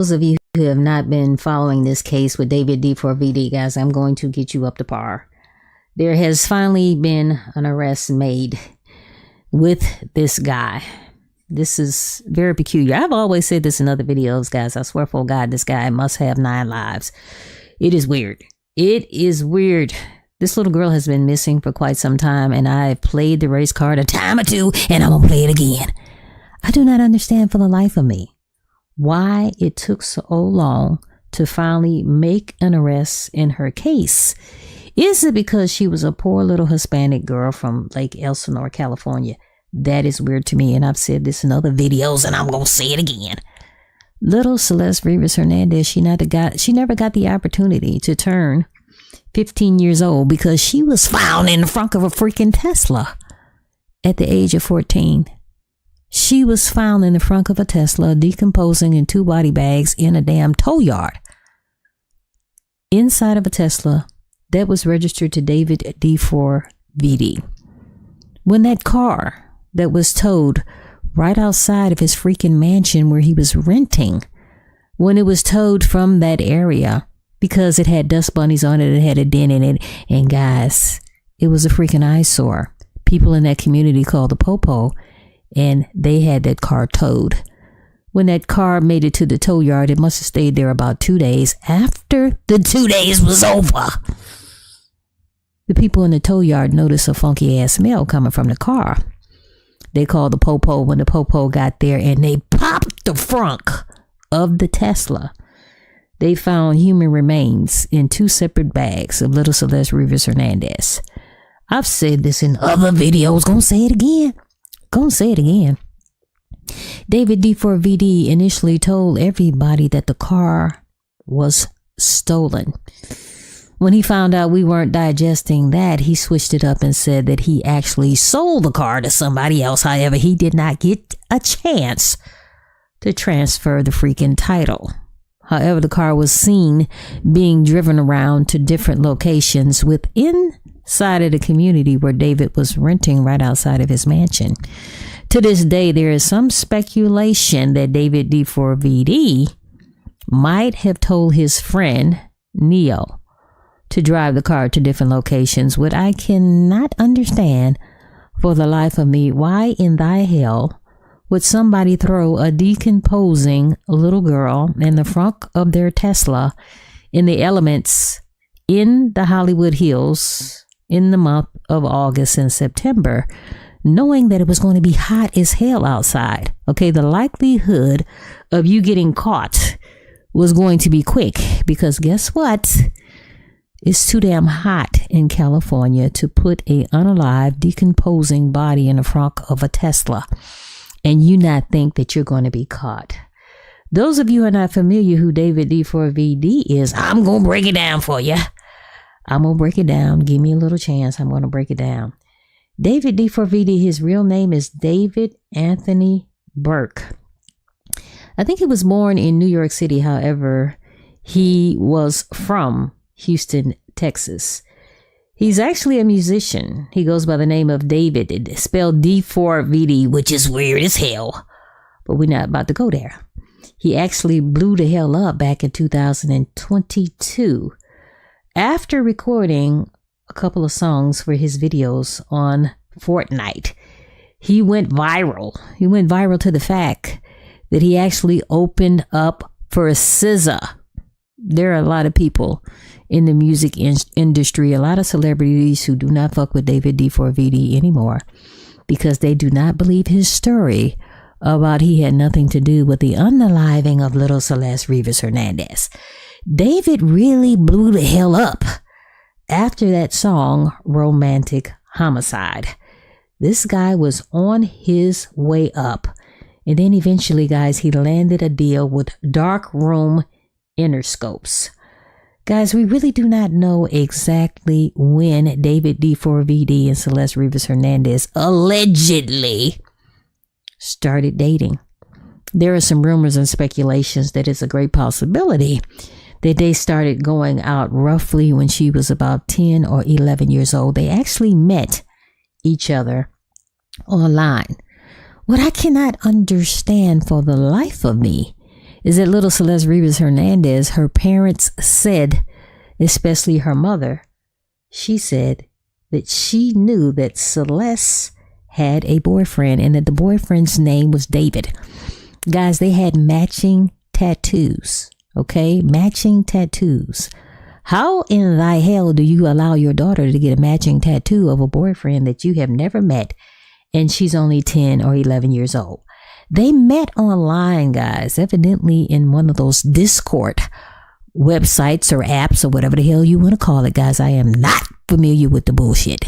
Those of you who have not been following this case with David D4VD, guys, I'm going to get you up to par. There has finally been an arrest made with this guy. This is very peculiar. I've always said this in other videos, guys. I swear for God, this guy must have 9 lives. It is weird. It is weird. This little girl has been missing for quite some time, and I've played the race card a time or two, and I'm going to play it again. I do not understand for the life of me why it took so long to finally make an arrest in her case. Is it because she was a poor little Hispanic girl from Lake Elsinore, California? That is weird to me, and I've said this in other videos, and I'm going to say it again. Little Celeste Rivas Hernandez, she never got the opportunity to turn 15 years old because she was found in the front of a freaking Tesla at the age of 14. She was found in the front of a Tesla decomposing in 2 body bags in a damn tow yard. Inside of a Tesla that was registered to David D4VD. When that car that was towed right outside of his freaking mansion where he was renting, when it was towed from that area because it had dust bunnies on it, it had a dent in it, and guys, it was a freaking eyesore. People in that community called the Popo, and they had that car towed. When that car made it to the tow yard, it must have stayed there about 2 days. After the 2 days was over, the people in the tow yard noticed a funky ass smell coming from the car. They called the Popo when the Popo got there, and they popped the front of the Tesla. They found human remains in 2 separate bags of little Celeste Rivas Hernandez. I've said this in other videos. Gonna say it again. David D4VD initially told everybody that the car was stolen. When he found out we weren't digesting that, he switched it up and said that he actually sold the car to somebody else. However, he did not get a chance to transfer the freaking title. However, the car was seen being driven around to different locations inside of the community where David was renting right outside of his mansion. To this day, there is some speculation that David D4VD might have told his friend, Neo, to drive the car to different locations. What I cannot understand for the life of me, why in thy hell would somebody throw a decomposing little girl in the front of their Tesla in the elements in the Hollywood Hills in the month of August and September, knowing that it was going to be hot as hell outside? Okay, the likelihood of you getting caught was going to be quick, because guess what? It's too damn hot in California to put a unalive, decomposing body in the front of a Tesla and you not think that you're going to be caught. Those of you who are not familiar who David D4VD is, I'm going to break it down for you. I'm going to break it down. Give me a little chance. I'm going to break it down. David D4VD, his real name is David Anthony Burke. I think he was born in New York City. However, he was from Houston, Texas. He's actually a musician. He goes by the name of David. It's spelled D4VD, which is weird as hell, but we're not about to go there. He actually blew the hell up back in 2022 after recording a couple of songs for his videos on Fortnite. He went viral. He went viral to the fact that he actually opened up for a SZA. There are a lot of people in the music industry, a lot of celebrities who do not fuck with David D4VD anymore because they do not believe his story about he had nothing to do with the unaliving of little Celeste Rivas Hernandez. David really blew the hell up after that song, Romantic Homicide. This guy was on his way up. And then eventually, guys, he landed a deal with Dark Room Interscopes. Guys, we really do not know exactly when David D4VD and Celeste Rivas Hernandez allegedly started dating. There are some rumors and speculations that it's a great possibility that they started going out roughly when she was about 10 or 11 years old. They actually met each other online. What I cannot understand for the life of me is that little Celeste Rivas Hernandez, her parents said, especially her mother, she said that she knew that Celeste had a boyfriend and that the boyfriend's name was David. Guys, they had matching tattoos. Okay, matching tattoos. How in thy hell do you allow your daughter to get a matching tattoo of a boyfriend that you have never met and she's only 10 or 11 years old? They met online, guys, evidently in one of those Discord websites or apps or whatever the hell you want to call it, guys. I am not familiar with the bullshit.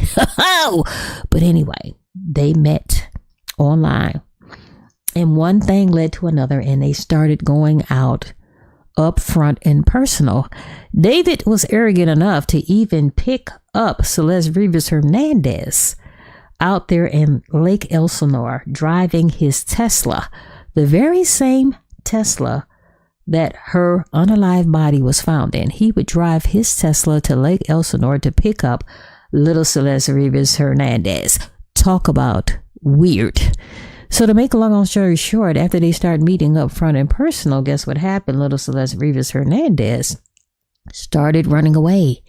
But anyway, they met online and one thing led to another and they started going out up front and personal. David was arrogant enough to even pick up Celeste Rivas Hernandez out there in Lake Elsinore driving his Tesla, the very same Tesla that her unalive body was found in. He would drive his Tesla to Lake Elsinore to pick up little Celeste Rivas Hernandez. Talk about weird. So to make a long story short, after they started meeting up front and personal, guess what happened? Little Celeste Rivas Hernandez started running away.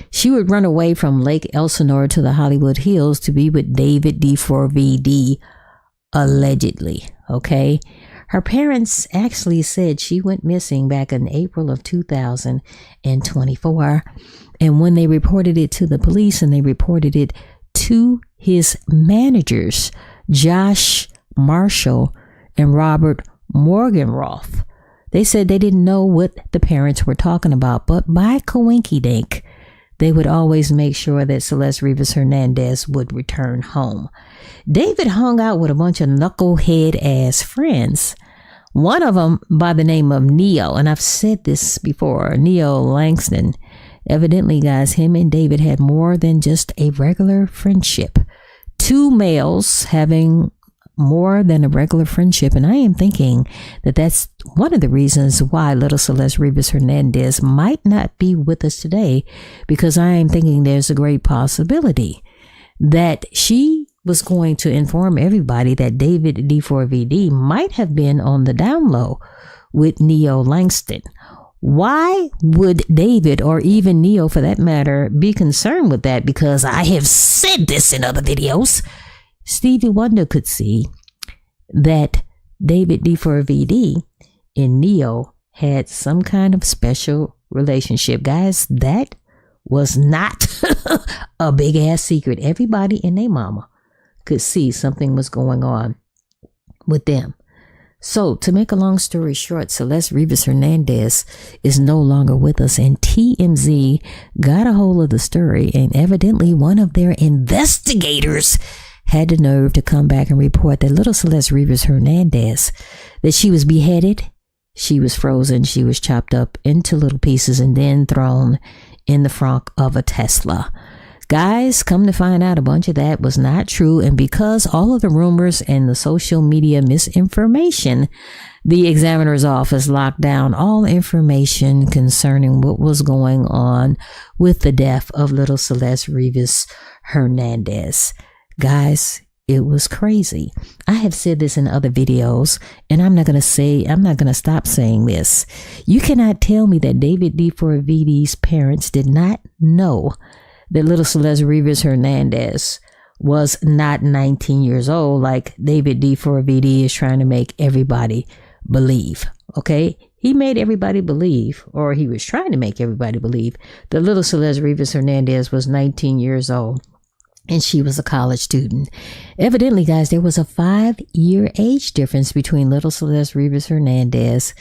She would run away from Lake Elsinore to the Hollywood Hills to be with David D4VD, allegedly. Okay. Her parents actually said she went missing back in April of 2024. And when they reported it to the police and they reported it to his managers, Josh Marshall and Robert Morgenroth, they said they didn't know what the parents were talking about, but by coinkydink, they would always make sure that Celeste Rivas Hernandez would return home. David hung out with a bunch of knucklehead ass friends. One of them by the name of Neo, and I've said this before, Neo Langston. Evidently, guys, him and David had more than just a regular friendship. Two males having more than a regular friendship. And I am thinking that that's one of the reasons why little Celeste Rivas Hernandez might not be with us today, because I am thinking there's a great possibility that she was going to inform everybody that David D4VD might have been on the down low with Neo Langston. Why would David, or even Neo for that matter, be concerned with that? Because I have said this in other videos. Stevie Wonder could see that David D4VD and Neo had some kind of special relationship. Guys, that was not a big ass secret. Everybody and their mama could see something was going on with them. So to make a long story short, Celeste Rivas Hernandez is no longer with us, and TMZ got a hold of the story, and evidently one of their investigators had the nerve to come back and report that little Celeste Rivas Hernandez, that she was beheaded, she was frozen, she was chopped up into little pieces and then thrown in the front of a Tesla. Guys, come to find out, a bunch of that was not true. And because all of the rumors and the social media misinformation, the examiner's office locked down all information concerning what was going on with the death of little Celeste Rivas Hernandez. Guys, it was crazy. I have said this in other videos, and I'm not going to stop saying this. You cannot tell me that David D4VD's parents did not know that little Celeste Rivas Hernandez was not 19 years old, like David D4VD is trying to make everybody believe. Okay? He made everybody believe, or he was trying to make everybody believe, that little Celeste Rivas Hernandez was 19 years old and she was a college student. Evidently, guys, there was a 5-year age difference between little Celeste Rivas Hernandez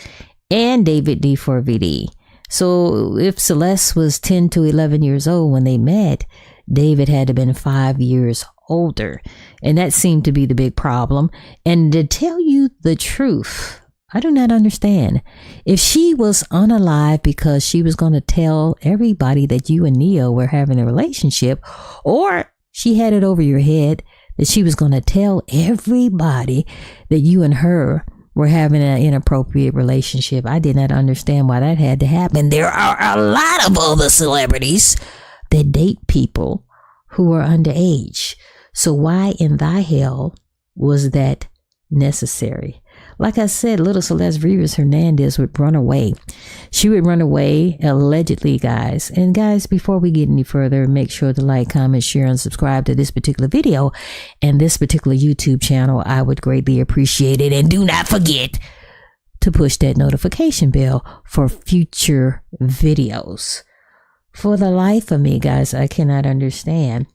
and David D4VD. So if Celeste was 10 to 11 years old when they met, David had to have been 5 years older. And that seemed to be the big problem. And to tell you the truth, I do not understand. If she was unalive because she was going to tell everybody that you and Neo were having a relationship, or she had it over your head that she was going to tell everybody that you and her were having an inappropriate relationship, I did not understand why that had to happen. There are a lot of other celebrities that date people who are underage. So why in the hell was that necessary? Like I said, little Celeste Rivas Hernandez would run away. She would run away, allegedly, guys. And guys, before we get any further, make sure to like, comment, share, and subscribe to this particular video and this particular YouTube channel. I would greatly appreciate it. And do not forget to push that notification bell for future videos. For the life of me, guys, I cannot understand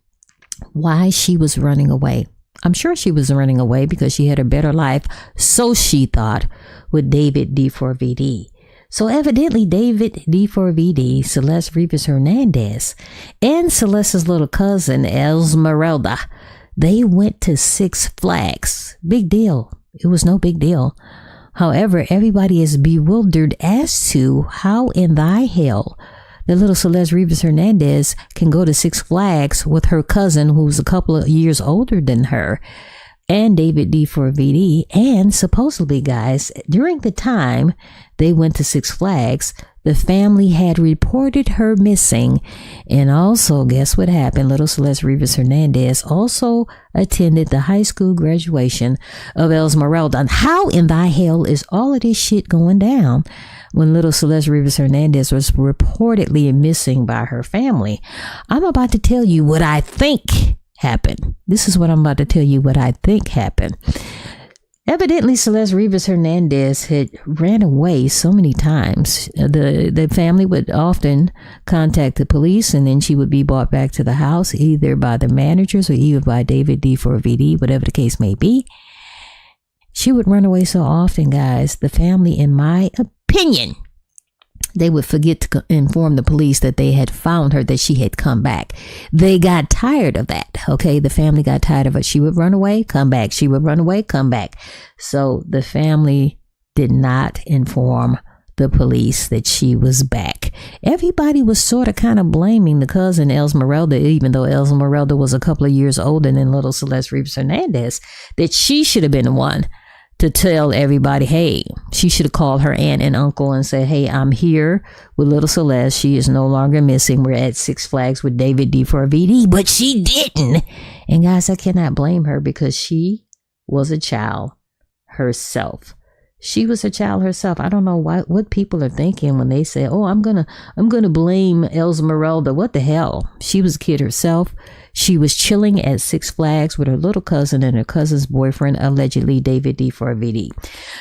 why she was running away. I'm sure she was running away because she had a better life, so she thought, with David D4VD. So evidently David D4VD, Celeste Rivas Hernandez, and Celeste's little cousin Esmeralda, they went to Six Flags. Big deal. It was no big deal. However, everybody is bewildered as to how in thy hell the little Celeste Rivas Hernandez can go to Six Flags with her cousin, who's a couple of years older than her, and David D4VD. And supposedly, guys, during the time they went to Six Flags, the family had reported her missing. And also, guess what happened? Little Celeste Rivas Hernandez also attended the high school graduation of Esmeralda. And how in thy hell is all of this shit going down when little Celeste Rivas Hernandez was reportedly missing by her family? I'm about to tell you what I think happened. This is what I'm about to tell you what I think happened. Evidently, Celeste Rivas Hernandez had ran away so many times. The family would often contact the police, and then she would be brought back to the house, either by the managers or even by David D4VD, whatever the case may be. She would run away so often, guys. The family, in my opinion, they would forget to inform the police that they had found her, that she had come back. They got tired of that. Okay. The family got tired of it. She would run away, come back. She would run away, come back. So the family did not inform the police that she was back. Everybody was sort of kind of blaming the cousin Esmeralda, even though Esmeralda was a couple of years older than little Celeste Rivas Hernandez, that she should have been the one to tell everybody, hey, she should have called her aunt and uncle and said, hey, I'm here with little Celeste. She is no longer missing. We're at Six Flags with David D4VD, but she didn't. And guys, I cannot blame her because she was a child herself. She was a child herself. I don't know what people are thinking when they say, oh, I'm gonna blame Esmeralda. What the hell? She was a kid herself. She was chilling at Six Flags with her little cousin and her cousin's boyfriend, allegedly David D4VD.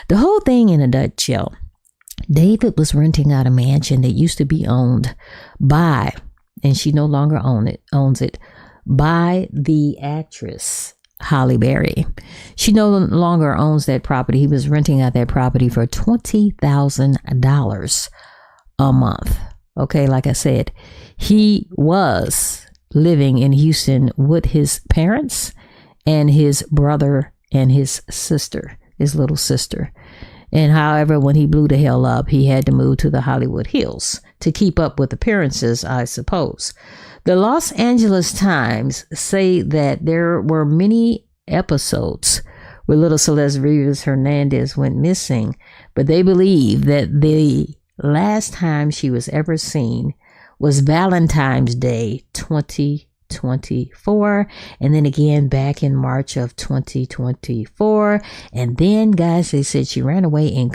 The whole thing in a nutshell, David was renting out a mansion that used to be owned by, and she no longer owns it, by the actress Halle Berry. She no longer owns that property. He was renting out that property for $20,000 a month. Okay, like I said, he was living in Houston with his parents and his brother and his sister, his little sister. And however, when he blew the hell up, he had to move to the Hollywood Hills to keep up with appearances, I suppose. The Los Angeles Times say that there were many episodes where little Celeste Rivas Hernandez went missing, but they believe that the last time she was ever seen was Valentine's Day 2024, and then again back in March of 2024, and then guys, they said she ran away and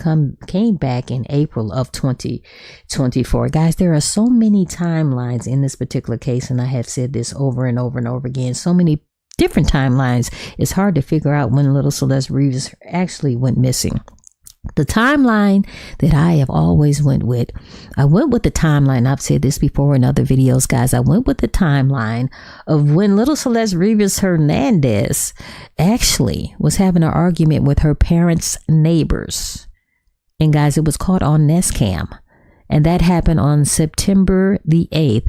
came back in April of 2024. Guys, there are so many timelines in this particular case, and I have said this over and over and over again, so many different timelines. It's hard to figure out when little Celeste Rivas actually went missing. The timeline that I have always went with the timeline. I've said this before in other videos, guys. I went with the timeline of when little Celeste Rivas Hernandez actually was having an argument with her parents' neighbors. And guys, it was caught on Nest Cam. And that happened on September the 8th,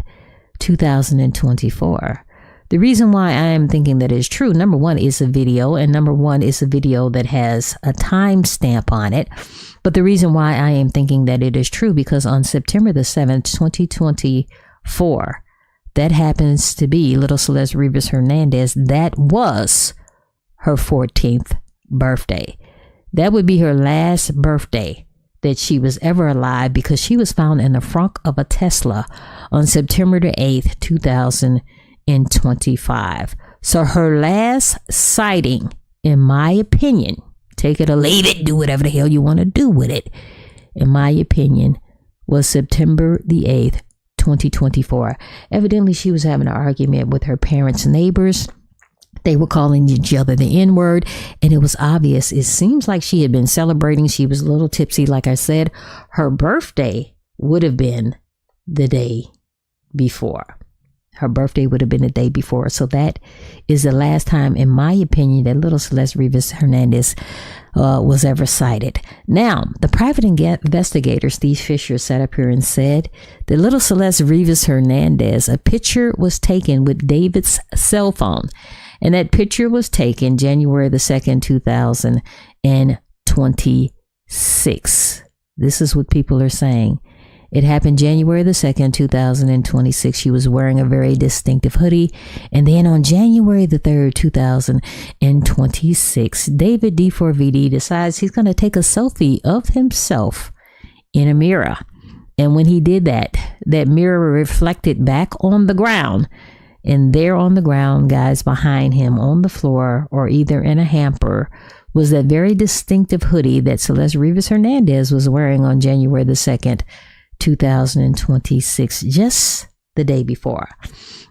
2024. The reason why I am thinking that is true, number one, is a video, and number one is a video that has a timestamp on it. But the reason why I am thinking that it is true, because on September the 7th, 2024, that happens to be little Celeste Rivas Hernandez. That was her 14th birthday. That would be her last birthday that she was ever alive, because she was found in the trunk of a Tesla on September the 8th, 2025. So her last sighting, in my opinion, take it or leave it, do whatever the hell you want to do with it, in my opinion, was September the 8th, 2024. Evidently, she was having an argument with her parents' neighbors. They were calling each other the N-word, and it was obvious. It seems like she had been celebrating. She was a little tipsy, like I said. Her birthday would have been the day before. Her birthday would have been the day before. So that is the last time, in my opinion, that little Celeste Rivas Hernandez was ever cited. Now, the private investigator, Steve Fisher, sat up here and said that little Celeste Rivas Hernandez, a picture was taken with David's cell phone. And that picture was taken January the 2nd, 2026. This is what people are saying. It happened January the 2nd, 2026. She was wearing a very distinctive hoodie. And then on January the 3rd, 2026, David D4VD decides he's going to take a selfie of himself in a mirror. And when he did that, that mirror reflected back on the ground. And there on the ground, guys, behind him on the floor or either in a hamper was that very distinctive hoodie that Celeste Rivas Hernandez was wearing on January the 2nd, 2026, just the day before.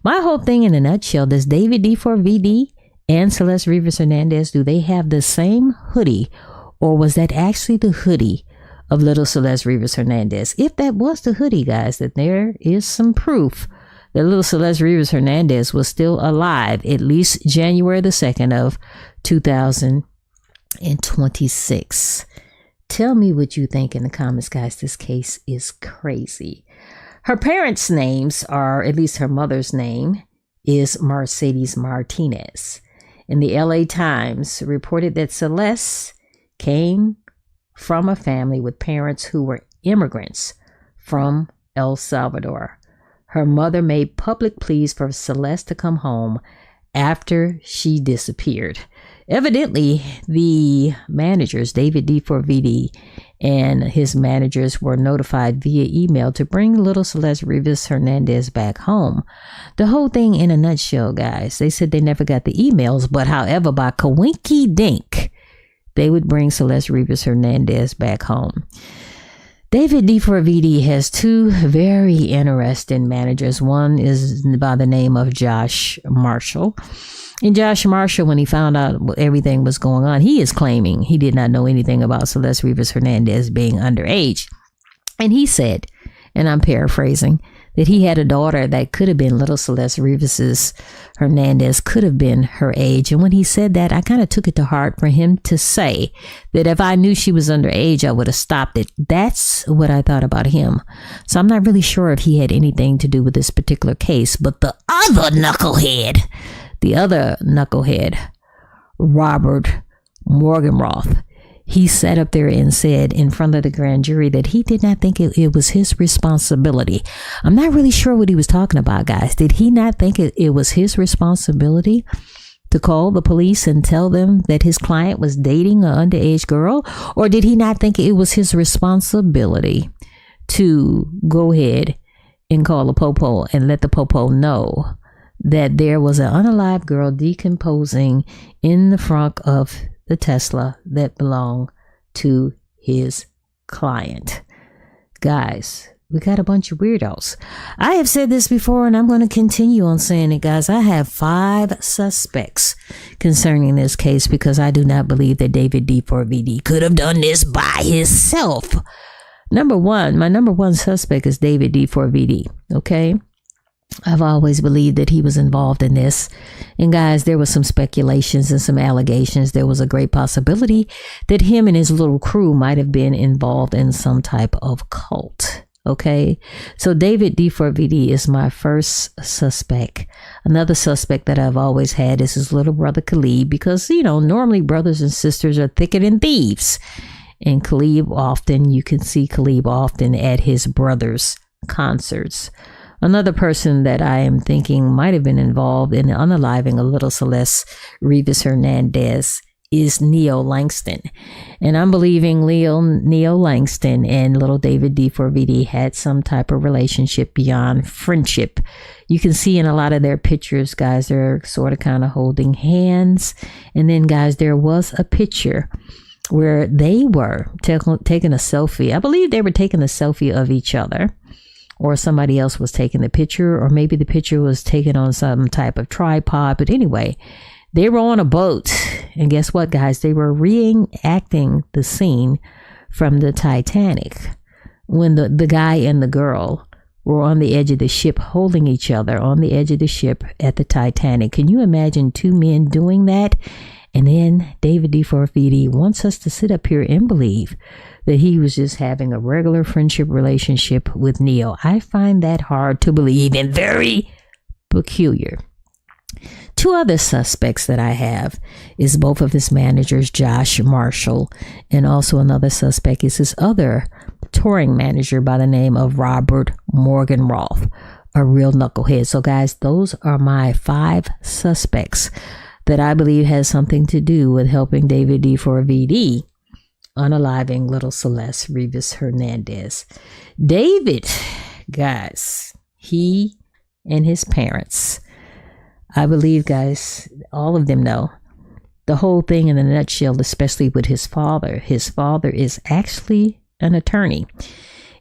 My whole thing in a nutshell, does David D4VD and Celeste Rivas Hernandez, do they have the same hoodie, or was that actually the hoodie of little Celeste Rivas Hernandez? If that was the hoodie, guys, then there is some proof that little Celeste Rivas Hernandez was still alive at least January the 2nd of 2026. Tell me what you think in the comments, guys. This case is crazy. Her parents' names are, at least her mother's name, is Mercedes Martinez. And the LA Times reported that Celeste came from a family with parents who were immigrants from El Salvador. Her mother made public pleas for Celeste to come home after she disappeared. Evidently, the managers, David D4VD and his managers, were notified via email to bring little Celeste Rivas Hernandez back home. The whole thing in a nutshell, guys, they said they never got the emails, but however, by coinky dink, they would bring Celeste Rivas Hernandez back home. David D4VD has two very interesting managers. One is by the name of Josh Marshall. And Josh Marshall, when he found out everything was going on, he is claiming he did not know anything about Celeste Rivas Hernandez being underage. And he said, and I'm paraphrasing, that he had a daughter that could have been little Celeste Rivas Hernandez, could have been her age. And when he said that, I kind of took it to heart for him to say that if I knew she was underage, I would have stopped it. That's what I thought about him. So I'm not really sure if he had anything to do with this particular case. But the other knucklehead, Robert Morgenroth, he sat up there and said in front of the grand jury that he did not think it was his responsibility. I'm not really sure what he was talking about, guys. Did he not think it was his responsibility to call the police and tell them that his client was dating an underage girl? Or did he not think it was his responsibility to go ahead and call the popo and let the popo know that there was an unalive girl decomposing in the front of the Tesla that belonged to his client? Guys, we got a bunch of weirdos. I have said this before, and I'm going to continue on saying it, guys. I have 5 suspects concerning this case because I do not believe that David D4VD could have done this by himself. My number one suspect is David D4VD, okay? I've always believed that he was involved in this. And guys, there was some speculations and some allegations. There was a great possibility that him and his little crew might have been involved in some type of cult. Okay, so David D4VD is my first suspect. Another suspect that I've always had is his little brother Khalid, because, you know, normally brothers and sisters are thicker than thieves. And you can see Khalid often at his brother's concerts. Another person that I am thinking might have been involved in the unaliving of little Celeste Rivas Hernandez is Neo Langston. And I'm believing Neo Langston and little David D4VD had some type of relationship beyond friendship. You can see in a lot of their pictures, guys, they're sort of kind of holding hands. And then, guys, there was a picture where they were taking a selfie. I believe they were taking a selfie of each other, or somebody else was taking the picture, or maybe the picture was taken on some type of tripod. But anyway, they were on a boat, and guess what, guys? They were reenacting the scene from the Titanic when the guy and the girl were on the edge of the ship holding each other on the edge of the ship at the Titanic. Can you imagine two men doing that? And then David D4VD wants us to sit up here and believe that he was just having a regular friendship relationship with Neo. I find that hard to believe and very peculiar. Two other suspects that I have is both of his managers, Josh Marshall, and also another suspect is his other touring manager by the name of Robert Morgan Roth, a real knucklehead. So guys, those are my 5 suspects that I believe has something to do with helping David D4VD unaliving little Celeste Rivas Hernandez. David, guys, he and his parents, I believe, guys, all of them know the whole thing in a nutshell, especially with his father. His father is actually an attorney,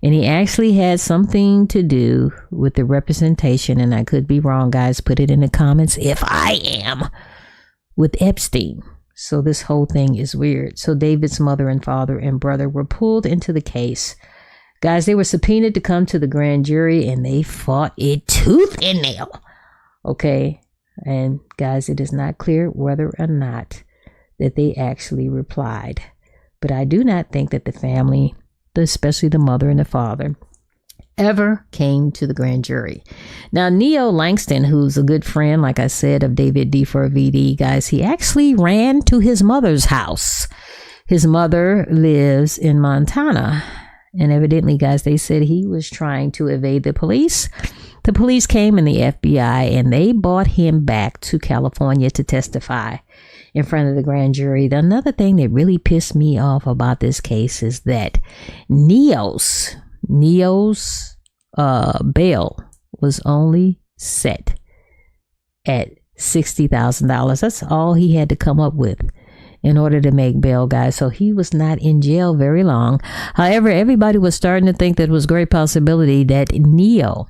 and he actually had something to do with the representation, and I could be wrong, guys, put it in the comments if I am, with Epstein. So this whole thing is weird. So David's mother and father and brother were pulled into the case. Guys, they were subpoenaed to come to the grand jury, and they fought it tooth and nail. Okay. And guys, it is not clear whether or not that they actually replied. But I do not think that the family, especially the mother and the father, ever came to the grand jury. Now, Neo Langston, who's a good friend, like I said, of David D4VD, guys, he actually ran to his mother's house. His mother lives in Montana. And evidently, guys, they said he was trying to evade the police. The police came and the FBI, and they brought him back to California to testify in front of the grand jury. Another thing that really pissed me off about this case is that Neo's bail was only set at $60,000. That's all he had to come up with in order to make bail, guys. So he was not in jail very long. However, everybody was starting to think that it was a great possibility that Neo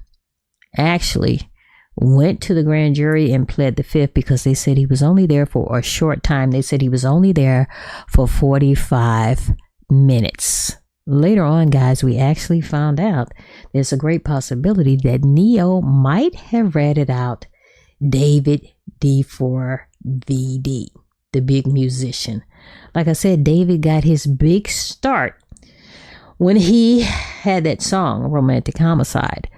actually went to the grand jury and pled the fifth, because they said he was only there for a short time. They said he was only there for 45 minutes. Later on, guys, we actually found out there's a great possibility that Neo might have ratted out David D4VD, the big musician. Like I said, David got his big start when he had that song, Romantic Homicide.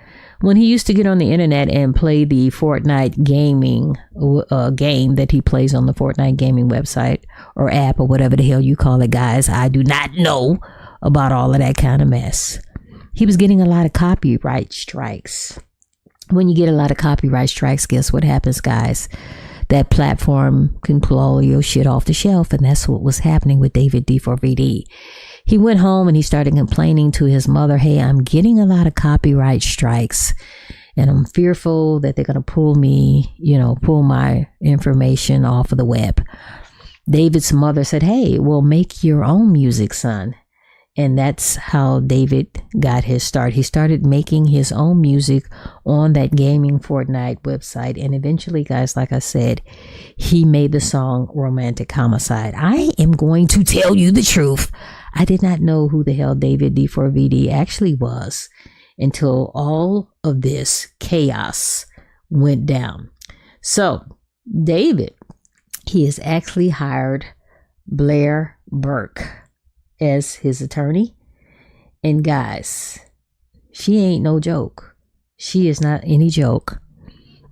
When he used to get on the internet and play the Fortnite gaming game that he plays on the Fortnite gaming website or app or whatever the hell you call it, guys. I do not know about all of that kind of mess. He was getting a lot of copyright strikes. When you get a lot of copyright strikes, guess what happens, guys? That platform can pull all your shit off the shelf, and that's what was happening with David D4VD. He went home and he started complaining to his mother, hey, I'm getting a lot of copyright strikes, and I'm fearful that they're going to pull my information off of the web. David's mother said, hey, well, make your own music, son. And that's how David got his start. He started making his own music on that gaming Fortnite website. And eventually, guys, like I said, he made the song Romantic Homicide. I am going to tell you the truth. I did not know who the hell David D4VD actually was until all of this chaos went down. So David, he has actually hired Blair Burke as his attorney. And guys, she ain't no joke. She is not any joke.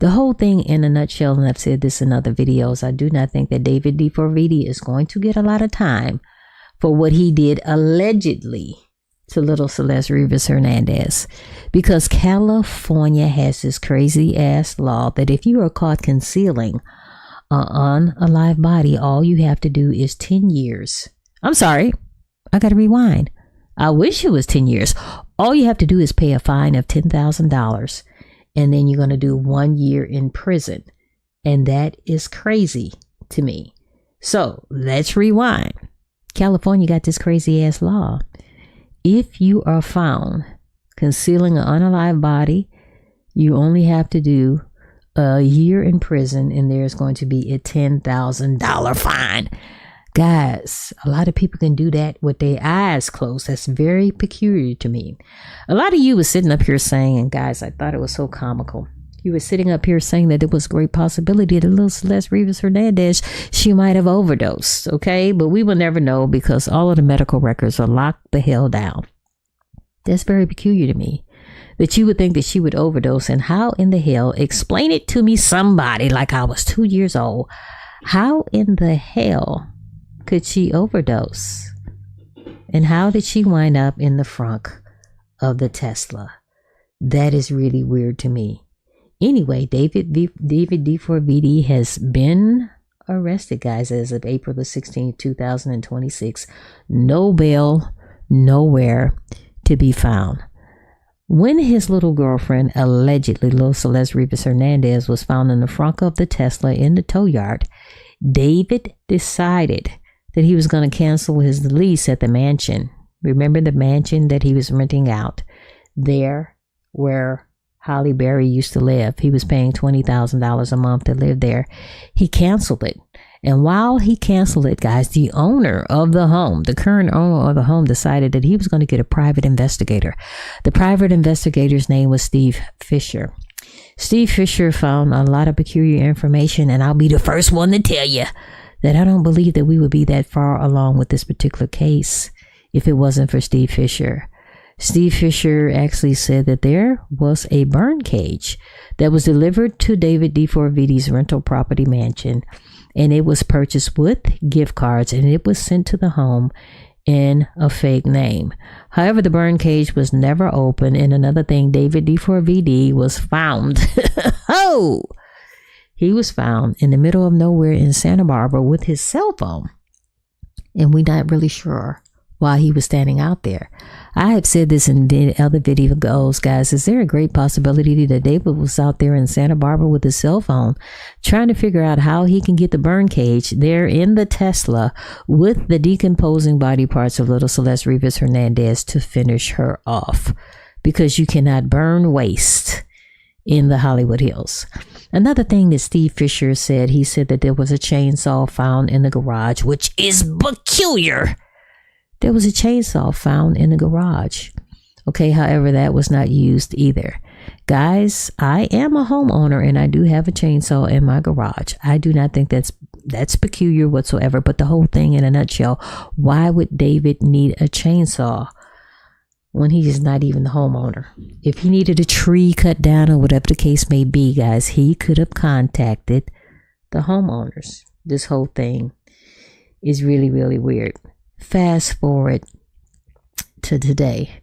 The whole thing in a nutshell, and I've said this in other videos, I do not think that David D4VD is going to get a lot of time for what he did allegedly to little Celeste Rivas Hernandez, because California has this crazy ass law that if you are caught concealing an unalive body, all you have to do is 10 years. I'm sorry, I got to rewind. I wish it was 10 years. All you have to do is pay a fine of $10,000, and then you're going to do 1 year in prison. And that is crazy to me. So let's rewind. California got this crazy ass law. If you are found concealing an unalive body, you only have to do a year in prison, and there's going to be a $10,000 fine. Guys, a lot of people can do that with their eyes closed. That's very peculiar to me. A lot of you was sitting up here saying, and guys, I thought it was so comical. You were sitting up here saying that there was a great possibility that little Celeste Rivas Hernandez, she might have overdosed, okay? But we will never know because all of the medical records are locked the hell down. That's very peculiar to me, that you would think that she would overdose. And how in the hell, explain it to me, somebody, like I was 2 years old. How in the hell could she overdose? And how did she wind up in the frunk of the Tesla? That is really weird to me. Anyway, David D4VD has been arrested, guys, as of April the 16th, 2026. No bail, nowhere to be found. When his little girlfriend, allegedly little Celeste Rivas Hernandez, was found in the front of the Tesla in the tow yard, David decided that he was going to cancel his lease at the mansion. Remember the mansion that he was renting out there where Holly Berry used to live? He was paying $20,000 a month to live there. He canceled it. And while he canceled it, guys, the owner of the home, the current owner of the home, decided that he was going to get a private investigator. The private investigator's name was Steve Fisher. Steve Fisher found a lot of peculiar information, and I'll be the first one to tell you that I don't believe that we would be that far along with this particular case if it wasn't for Steve Fisher. Steve Fisher actually said that there was a burn cage that was delivered to David D4VD's rental property mansion, and it was purchased with gift cards, and it was sent to the home in a fake name. However, the burn cage was never opened, and another thing, David D4VD was found. Oh! He was found in the middle of nowhere in Santa Barbara with his cell phone, and we're not really sure why he was standing out there. I have said this in other videos, guys. Is there a great possibility that David was out there in Santa Barbara with his cell phone trying to figure out how he can get the burn cage there in the Tesla with the decomposing body parts of little Celeste Rivas Hernandez to finish her off? Because you cannot burn waste in the Hollywood Hills. Another thing that Steve Fisher said, he said that there was a chainsaw found in the garage, which is peculiar. There was a chainsaw found in the garage. Okay, however, that was not used either. Guys, I am a homeowner and I do have a chainsaw in my garage. I do not think that's peculiar whatsoever, but the whole thing in a nutshell, why would David need a chainsaw when he is not even the homeowner? If he needed a tree cut down or whatever the case may be, guys, he could have contacted the homeowners. This whole thing is really, really weird. Fast forward to today.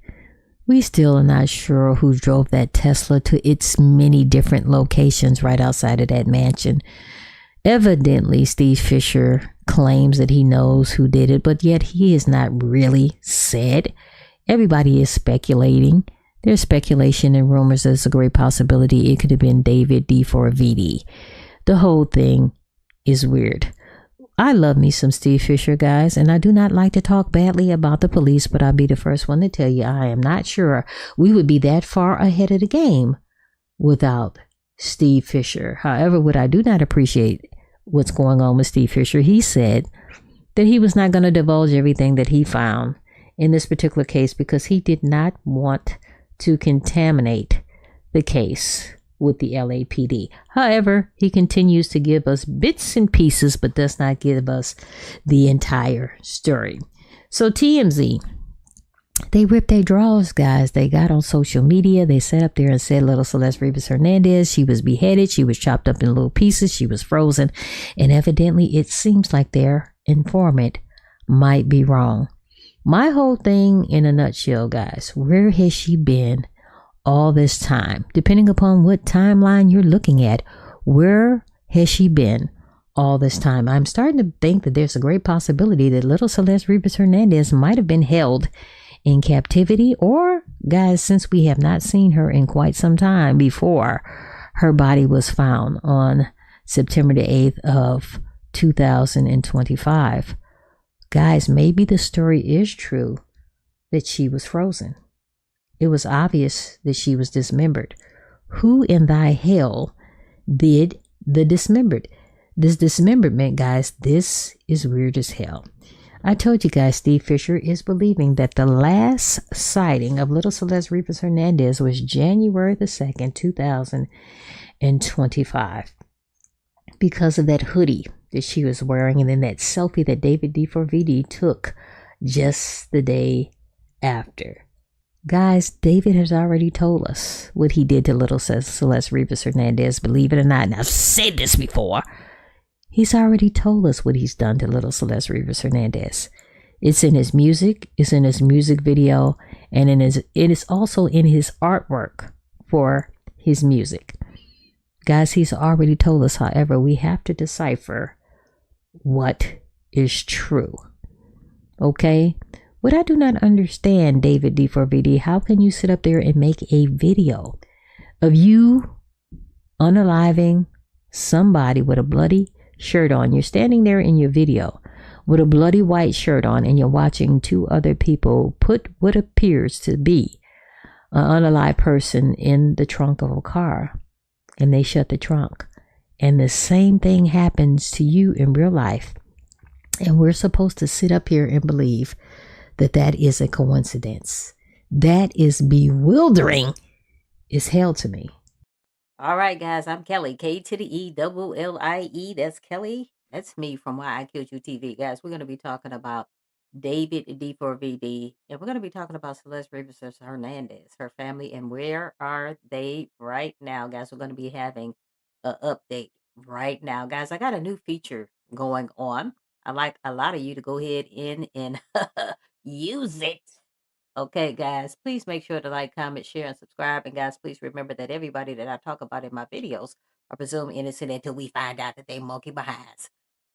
We still are not sure who drove that Tesla to its many different locations right outside of that mansion. Evidently, Steve Fisher claims that he knows who did it, but yet he has not really said. Everybody is speculating. There's speculation and rumors there's a great possibility it could have been David D4VD. The whole thing is weird. I love me some Steve Fisher, guys, and I do not like to talk badly about the police, but I'll be the first one to tell you I am not sure we would be that far ahead of the game without Steve Fisher. However, what I do not appreciate what's going on with Steve Fisher, he said that he was not going to divulge everything that he found in this particular case because he did not want to contaminate the case with the LAPD. However, he continues to give us bits and pieces, but does not give us the entire story. So TMZ, they ripped their drawers, guys. They got on social media. They sat up there and said little Celeste Rivas Hernandez, she was beheaded. She was chopped up in little pieces. She was frozen. And evidently, it seems like their informant might be wrong. My whole thing in a nutshell, guys, where has she been all this time? Depending upon what timeline you're looking at, where has she been all this time? I'm starting to think that there's a great possibility that little Celeste Rivas Hernandez might have been held in captivity, or, guys, since we have not seen her in quite some time before her body was found on September the 8th of 2025, Guys, maybe the story is true that she was frozen. It was obvious that she was dismembered. Who in thy hell did the dismembered? This dismemberment, guys, this is weird as hell. I told you guys, Steve Fisher is believing that the last sighting of little Celeste Rivas Hernandez was January the 2nd, 2025. Because of that hoodie that she was wearing and then that selfie that David D4VD took just the day after. Guys, David has already told us what he did to little Celeste Rivas Hernandez, believe it or not. And I've said this before. He's already told us what he's done to little Celeste Rivas Hernandez. It's in his music, it's in his music video, and it is also in his artwork for his music. Guys, he's already told us, however, we have to decipher what is true. Okay? What I do not understand, David D4VD, how can you sit up there and make a video of you unaliving somebody with a bloody shirt on? You're standing there in your video with a bloody white shirt on and you're watching two other people put what appears to be an unalive person in the trunk of a car, and they shut the trunk. And the same thing happens to you in real life. And we're supposed to sit up here and believe that that is a coincidence. That is bewildering as hell to me. All right, guys, I'm Kelly, K to the E, double L-I-E. That's Kelly. That's me from Why I Killed You TV. Guys, we're going to be talking about David D4VD, and we're going to be talking about Celeste Rivas Hernandez, her family, and where are they right now. Guys, we're going to be having an update right now. Guys, I got a new feature going on. I'd like a lot of you to go ahead in and use it. Okay, guys, please make sure to like, comment, share, and subscribe. And guys, please remember that everybody that I talk about in my videos are presumed innocent until we find out that they monkey behinds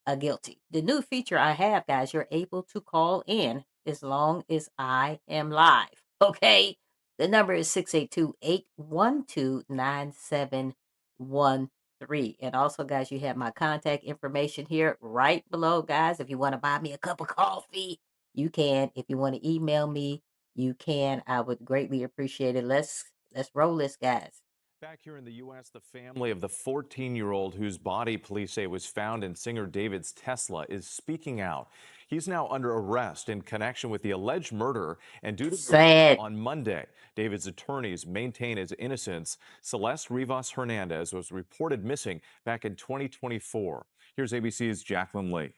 are guilty. The new feature I have, guys, you're able to call in as long as I am live. Okay, the number is 682-812-9713. And also, guys, you have my contact information here right below, guys. If you want to buy me a cup of coffee, you can. If you want to email me, you can. I would greatly appreciate it. Let's roll this, guys. Back here in the U.S., the family of the 14-year-old whose body police say was found in singer David's Tesla is speaking out. He's now under arrest in connection with the alleged murder, and due to Sad. on Monday, David's attorneys maintain his innocence. Celeste Rivas Hernandez was reported missing back in 2024. Here's ABC's Jacqueline Lee.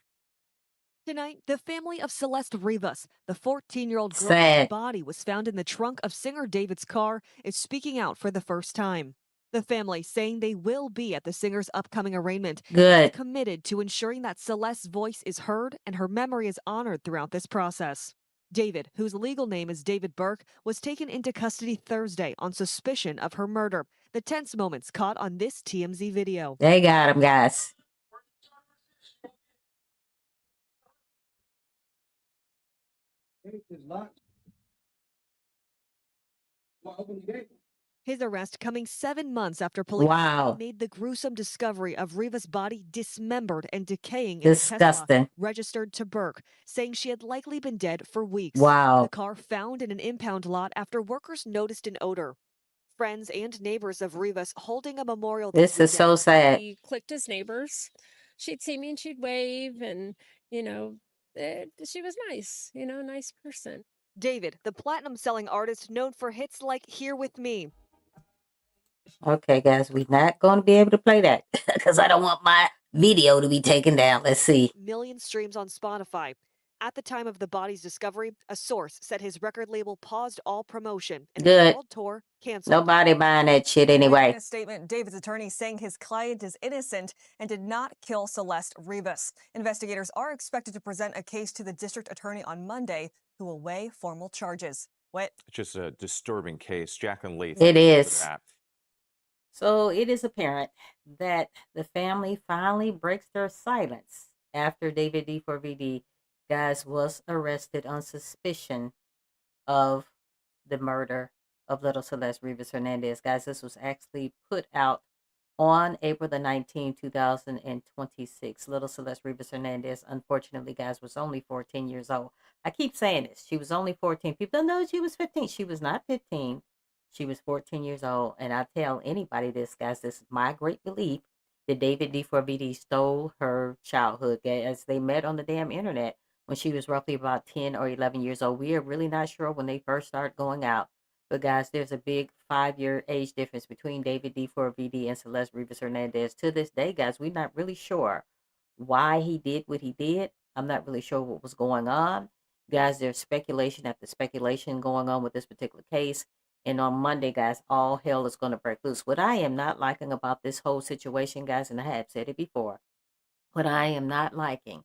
Tonight, the family of Celeste Rivas, the 14-year-old girl's body was found in the trunk of singer David's car, is speaking out for the first time. The family saying they will be at the singer's upcoming arraignment. Good. Committed to ensuring that Celeste's voice is heard and her memory is honored throughout this process. David, whose legal name is David Burke, was taken into custody Thursday on suspicion of her murder. The tense moments caught on this TMZ video. They got him, guys. His arrest coming 7 months after police made the gruesome discovery of Rivas' body dismembered and decaying in a Tesla, registered to Burke, saying she had likely been dead for weeks. The car found in an impound lot after workers noticed an odor. Friends and neighbors of Rivas holding a memorial. This is so sad. He clicked his neighbors. She'd see me and she'd wave, and she was nice, nice person. David, the platinum-selling artist known for hits like Here With Me. Okay, guys, we're not going to be able to play that because I don't want my video to be taken down. Let's see. Million streams on Spotify. At the time of the body's discovery, a source said his record label paused all promotion and his world tour canceled. Nobody buying that shit anyway. In a statement, David's attorney saying his client is innocent and did not kill Celeste Rivas. Investigators are expected to present a case to the district attorney on Monday, who will weigh formal charges. What? It's just a disturbing case. Jacqueline Lee. It is. So it is apparent that the family finally breaks their silence after David D4VD, guys, was arrested on suspicion of the murder of little Celeste Rivas Hernandez. Guys, this was actually put out On April the 19th, 2026, little Celeste Rivas Hernandez, unfortunately, guys, was only 14 years old. I keep saying this. She was only 14. People don't know she was 15. She was not 15. She was 14 years old. And I tell anybody this, guys, this is my great belief that David D4VD stole her childhood, as they met on the damn internet when she was roughly about 10 or 11 years old. We are really not sure when they first started going out. But guys, there's a big 5-year age difference between David D4VD and Celeste Rivas Hernandez. To this day, guys, we're not really sure why he did what he did. I'm not really sure what was going on. Guys, there's speculation after speculation going on with this particular case. And on Monday, guys, all hell is going to break loose. What I am not liking about this whole situation, guys, and I have said it before, what I am not liking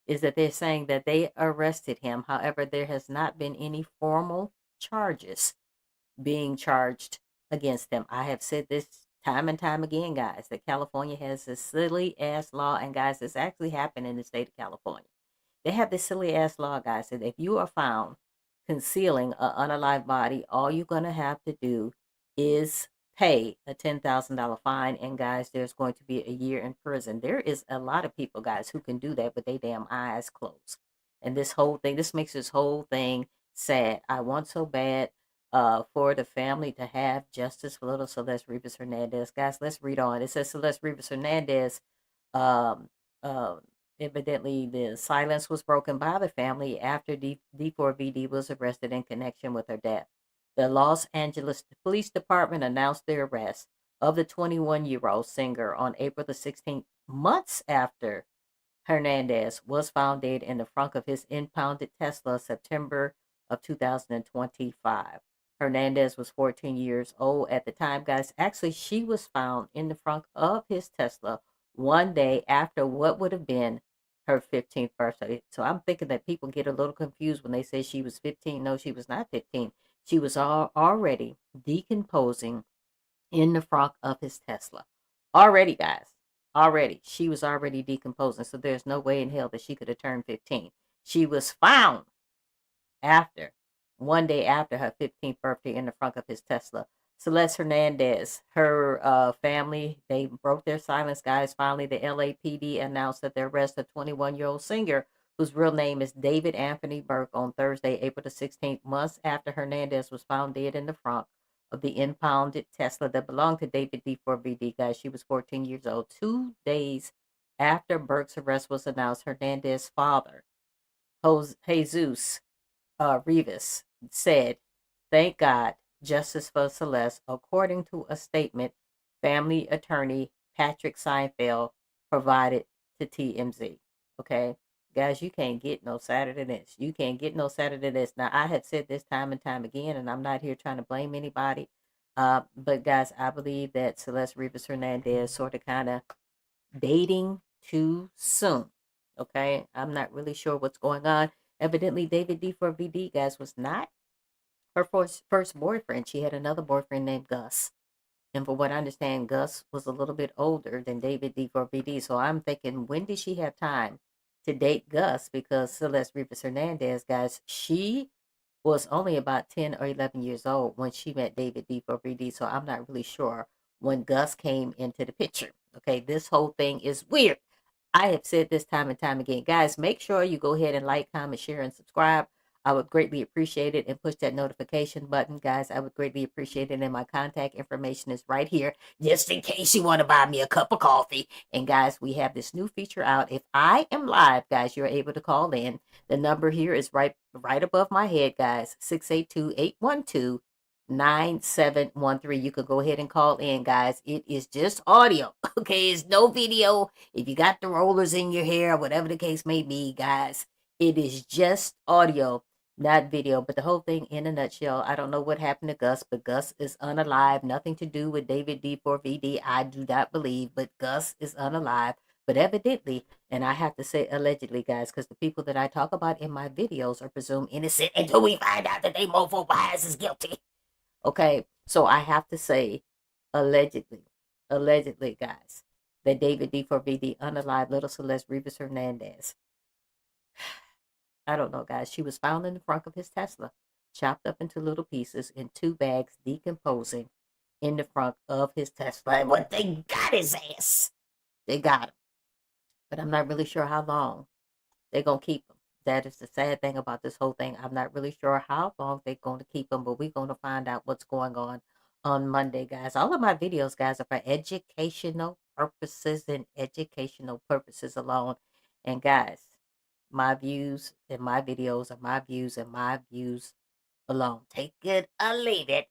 is that they're saying that they arrested him. However, there has not been any formal charges being charged against them. I have said this time and time again, guys, that California has this silly ass law. And guys, this actually happened in the state of California. They have this silly ass law, guys, that if you are found concealing an unalive body, all you're going to have to do is pay a $10,000 fine. And guys, there's going to be a year in prison. There is a lot of people, guys, who can do that with their damn eyes closed. And this whole thing, this makes this whole thing sad. I want so bad for the family to have justice for little Celeste Rivas Hernandez. Guys, let's read on. It says Celeste Rivas Hernandez, um, uh, evidently the silence was broken by the family after D4VD was arrested in connection with her death. The Los Angeles Police Department announced the arrest of the 21-year-old singer on April the 16th, months after Hernandez was found dead in the trunk of his impounded Tesla September of 2025. Hernandez was 14 years old at the time, guys. Actually, she was found in the trunk of his Tesla one day after what would have been her 15th birthday. So I'm thinking that people get a little confused when they say she was 15. No, she was not 15. She was already decomposing in the trunk of his Tesla. Already, guys. Already. She was already decomposing. So there's no way in hell that she could have turned 15. She was found one day after her 15th birthday in the trunk of his Tesla. Celeste Hernandez, her family, they broke their silence, guys. Finally, the LAPD announced that they arrested a 21-year-old singer whose real name is David Anthony Burke on Thursday, April the 16th, months after Hernandez was found dead in the trunk of the impounded Tesla that belonged to David D4VD, guys. She was 14 years old. 2 days after Burke's arrest was announced, Hernandez's father, Jesus Rivas, said, "Thank God, justice for Celeste," according to a statement family attorney Patrick Seinfeld provided to TMZ. Okay, guys, you can't get no sadder than this. You can't get no sadder than this. Now, I have said this time and time again, and I'm not here trying to blame anybody. But guys, I believe that Celeste Rivas Hernandez sort of kind of dating too soon. Okay, I'm not really sure what's going on. Evidently, David D4VD, guys, was not her first boyfriend. She had another boyfriend named Gus. And for what I understand, Gus was a little bit older than David D4VD. So I'm thinking, when did she have time to date Gus? Because Celeste Rivas Hernandez, guys, she was only about 10 or 11 years old when she met David D4VD. So I'm not really sure when Gus came into the picture. Okay, this whole thing is weird. I have said this time and time again. Guys, make sure you go ahead and like, comment, share, and subscribe. I would greatly appreciate it. And push that notification button, guys. I would greatly appreciate it. And my contact information is right here, just in case you want to buy me a cup of coffee. And guys, we have this new feature out. If I am live, guys, you're able to call in. The number here is right above my head, guys. 682-812-9713. You can go ahead and call in, guys. It is just audio. Okay, it's no video. If you got the rollers in your hair, whatever the case may be, guys, it is just audio, not video. But the whole thing in a nutshell, I don't know what happened to Gus, but Gus is unalive. Nothing to do with David D4VD, I do not believe, but Gus is unalive. But evidently, and I have to say allegedly, guys, because the people that I talk about in my videos are presumed innocent until we find out that they mofo bias is guilty. Okay, so I have to say allegedly, guys, that David D4VD unalive little Celeste Rivas Hernandez. I don't know, guys. She was found in the trunk of his Tesla, chopped up into little pieces in 2 bags, decomposing in the front of his Tesla. And what they got his ass. They got him. But I'm not really sure how long they're going to keep him. That is the sad thing about this whole thing. I'm not really sure how long they're going to keep him, but we're going to find out what's going on Monday, guys. All of my videos, guys, are for educational purposes and educational purposes alone. And guys, my views and my videos are my views and my views alone. Take it or leave it.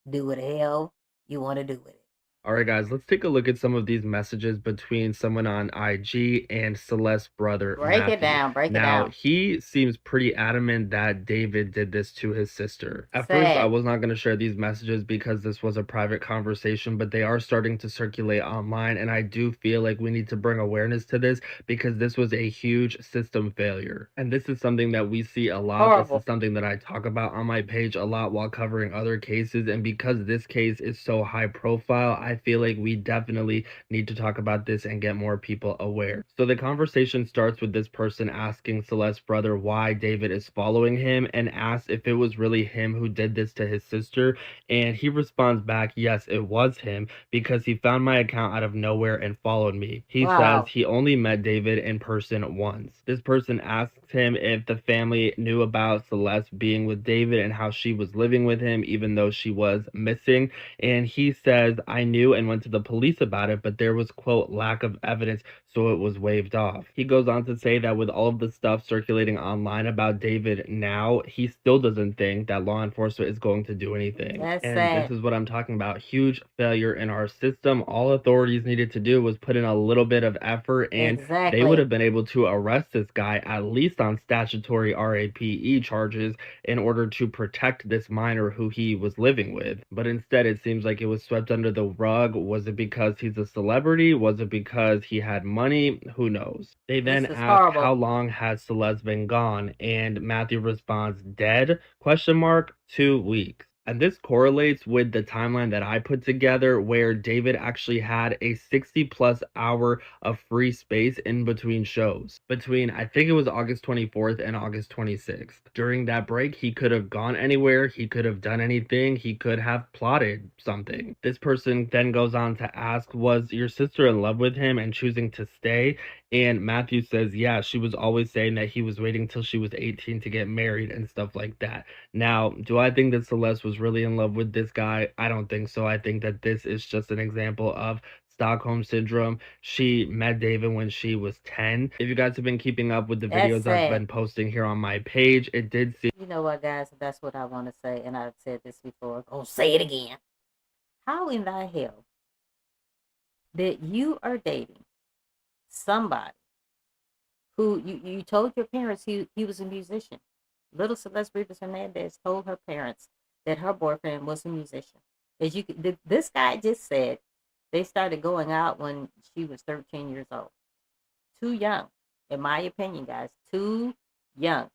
Do what the hell you want to do with it. All right, guys, let's take a look at some of these messages between someone on IG and Celeste's brother, Break it down. Break it Now, down. he seems pretty adamant that David did this to his sister. At first, I was not going to share these messages because this was a private conversation, but they are starting to circulate online, and I do feel like we need to bring awareness to this because this was a huge system failure. And this is something that we see a lot. Horrible. This is something that I talk about on my page a lot while covering other cases, and because this case is so high profile, I feel like we definitely need to talk about this and get more people aware. So the conversation starts with this person asking Celeste's brother why David is following him and asks if it was really him who did this to his sister. And he responds back, yes, it was him because he found my account out of nowhere and followed me. He says he only met David in person once. This person asks him if the family knew about Celeste being with David and how she was living with him even though she was missing. And he says, I knew and went to the police about it, but there was, quote, lack of evidence, so it was waived off. He goes on to say that with all of the stuff circulating online about David now, he still doesn't think that law enforcement is going to do anything. That's and sad. This is what I'm talking about. Huge failure in our system. All authorities needed to do was put in a little bit of effort, and they would have been able to arrest this guy at least on statutory RAPE charges in order to protect this minor who he was living with. But instead, it seems like it was swept under the rug. Was it because he's a celebrity? Was it because he had money? Who knows? They then ask, how long has Celeste been gone? And Matthew responds, dead? Question mark, 2 weeks. And this correlates with the timeline that I put together where David actually had a 60+ hour of free space in between shows. Between, I think it was August 24th and August 26th. During that break, he could have gone anywhere. He could have done anything. He could have plotted something. This person then goes on to ask, was your sister in love with him and choosing to stay? And Matthew says, yeah, she was always saying that he was waiting till she was 18 to get married and stuff like that. Now, do I think that Celeste was really in love with this guy? I don't think so. I think that this is just an example of Stockholm Syndrome. She met David when she was 10. If you guys have been keeping up with the videos I've been posting here on my page, it did seem... You know what, guys? That's what I want to say, and I've said this before. I'm going to say it again. How in the hell that you are dating somebody who you told your parents he was a musician? Little Celeste Rivas Hernandez told her parents that her boyfriend was a musician. As you, this guy just said they started going out when she was 13 years old. Too young, in my opinion, guys. Too young.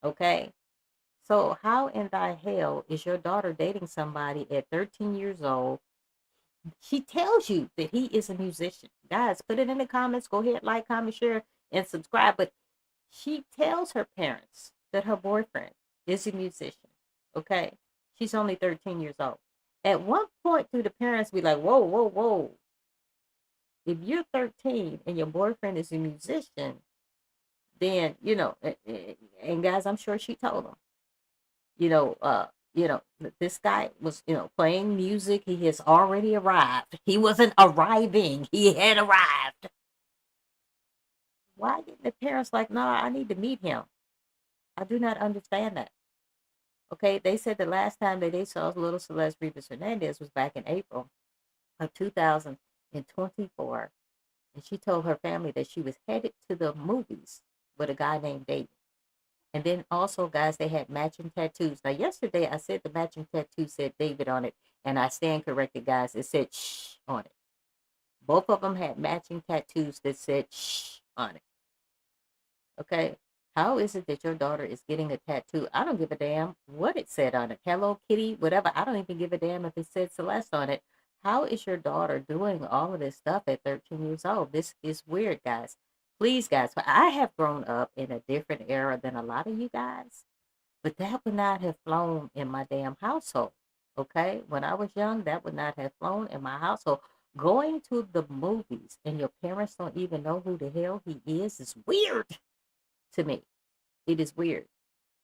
Okay? So how in the hell is your daughter dating somebody at 13 years old? She tells you that he is a musician. Guys, put it in the comments. Go ahead, like, comment, share, and subscribe. But she tells her parents that her boyfriend is a musician. Okay? She's only 13 years old. At one point, do the parents be like, whoa, whoa, whoa. If you're 13 and your boyfriend is a musician, then, you know, and guys, I'm sure she told them, you know, this guy was, playing music. He has already arrived. He wasn't arriving. He had arrived. Why didn't the parents like, no, I need to meet him? I do not understand that. Okay, they said the last time that they saw little Celeste Rivas Hernandez was back in April of 2024. And she told her family that she was headed to the movies with a guy named David. And then also, guys, they had matching tattoos. Now, yesterday I said the matching tattoo said David on it. And I stand corrected, guys. It said shh on it. Both of them had matching tattoos that said shh on it. Okay? How is it that your daughter is getting a tattoo? I don't give a damn what it said on it. Hello Kitty, whatever. I don't even give a damn if it said Celeste on it. How is your daughter doing all of this stuff at 13 years old? This is weird, guys. Please, guys, I have grown up in a different era than a lot of you guys. But that would not have flown in my damn household. Okay, when I was young, that would not have flown in my household. Going to the movies and your parents don't even know who the hell he is weird to me. It is weird.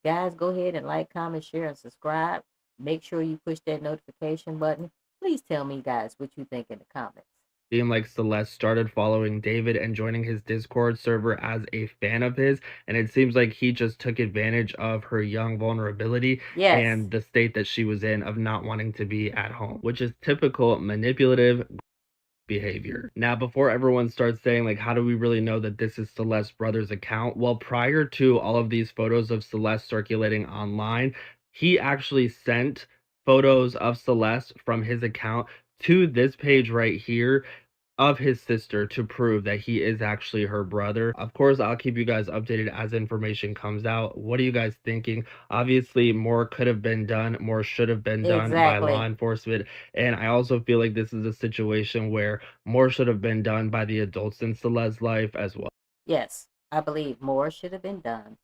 Guys, go ahead and like, comment, share, and subscribe. Make sure you push that notification button. Please tell me, guys, what you think in the comments. Seemed like Celeste started following David and joining his Discord server as a fan of his, and it seems like he just took advantage of her young vulnerability and the state that she was in of not wanting to be at home, which is typical manipulative behavior. Now, before everyone starts saying, like, how do we really know that this is Celeste's brother's account? Well, prior to all of these photos of Celeste circulating online, he actually sent photos of Celeste from his account to this page right here of his sister to prove that he is actually her brother. Of course, I'll keep you guys updated as information comes out. What are you guys thinking? Obviously, more could have been done, more should have been done by law enforcement. And I also feel like this is a situation where more should have been done by the adults in Celeste's life as well. Yes, I believe more should have been done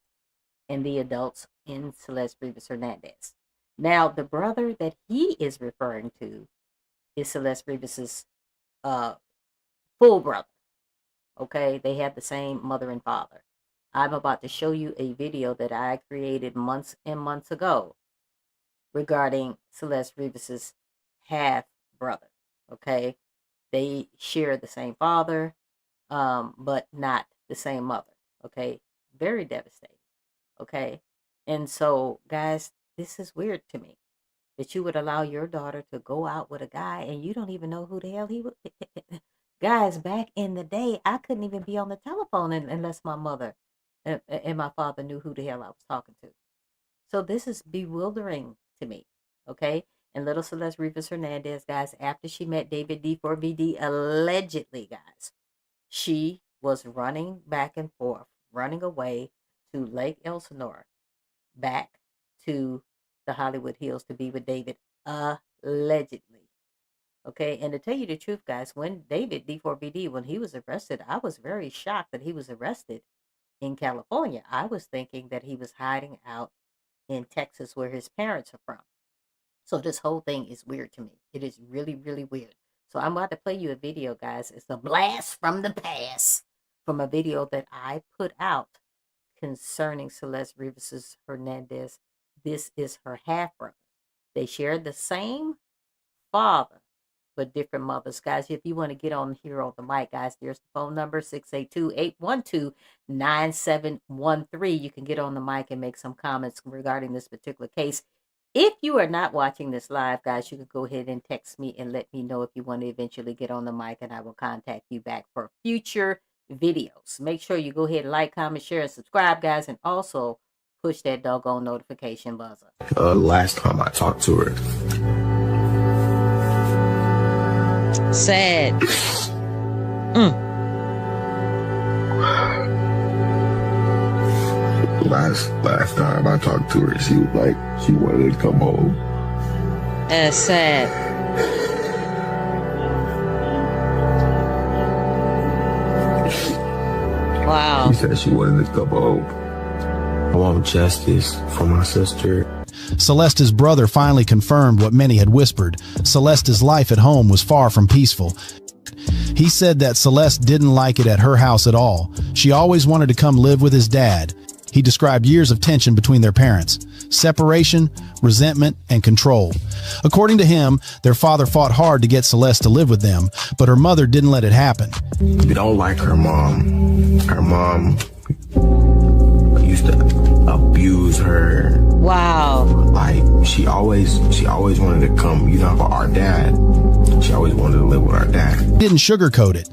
in the adults in Celeste Rivas Hernandez. Now, the brother that he is referring to is Celeste Rivas's full brother. Okay, they have the same mother and father. I'm about to show you a video that I created months and months ago regarding Celeste Rivas's half brother. Okay, they share the same father, but not the same mother. Okay, very devastating. Okay, and so guys, this is weird to me that you would allow your daughter to go out with a guy and you don't even know who the hell he was. Guys, back in the day, I couldn't even be on the telephone unless my mother and my father knew who the hell I was talking to. So this is bewildering to me, okay? And little Celeste Rivas Hernandez, guys, after she met David D4VD, allegedly, guys, she was running back and forth, running away to Lake Elsinore, back to the Hollywood Hills to be with David, allegedly. Okay, and to tell you the truth, guys, when David D4VD, when he was arrested, I was very shocked that he was arrested in California. I was thinking that he was hiding out in Texas where his parents are from. So this whole thing is weird to me. It is really, really weird. So I'm about to play you a video, guys. It's a blast from the past from a video that I put out concerning Celeste Rivas Hernandez. This is her half-brother. They shared the same father, but different mothers. Guys, if you want to get on here on the mic, guys, there's the phone number, 682-812-9713. You can get on the mic and make some comments regarding this particular case. If you are not watching this live, guys, you can go ahead and text me and let me know if you want to eventually get on the mic, and I will contact you back for future videos. Make sure you go ahead and like, comment, share, and subscribe, guys, and also push that doggone notification buzzer. Last time I talked to her. Sad. Last time I talked to her, she was like, she wanted to come home. That's sad. Wow. She said she wanted to come home. I want justice for my sister. Celeste's brother finally confirmed what many had whispered. Celeste's life at home was far from peaceful. He said that Celeste didn't like it at her house at all. She always wanted to come live with his dad. He described years of tension between their parents, separation, resentment, and control. According to him, their father fought hard to get Celeste to live with them, but her mother didn't let it happen. We don't like her mom. Her mom used to abuse her. Wow. Like, she always wanted to come, with our dad. She always wanted to live with our dad. He didn't sugarcoat it.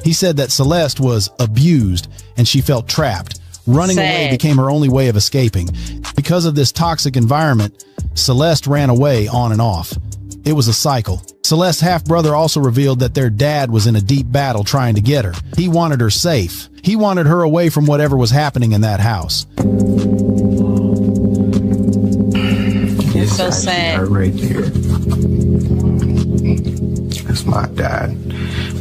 He said that Celeste was abused and she felt trapped. Running away became her only way of escaping. Because of this toxic environment, Celeste ran away on and off. It was a cycle. Celeste's half-brother also revealed that their dad was in a deep battle trying to get her. He wanted her safe. He wanted her away from whatever was happening in that house. It's so sad. Right there. That's my dad.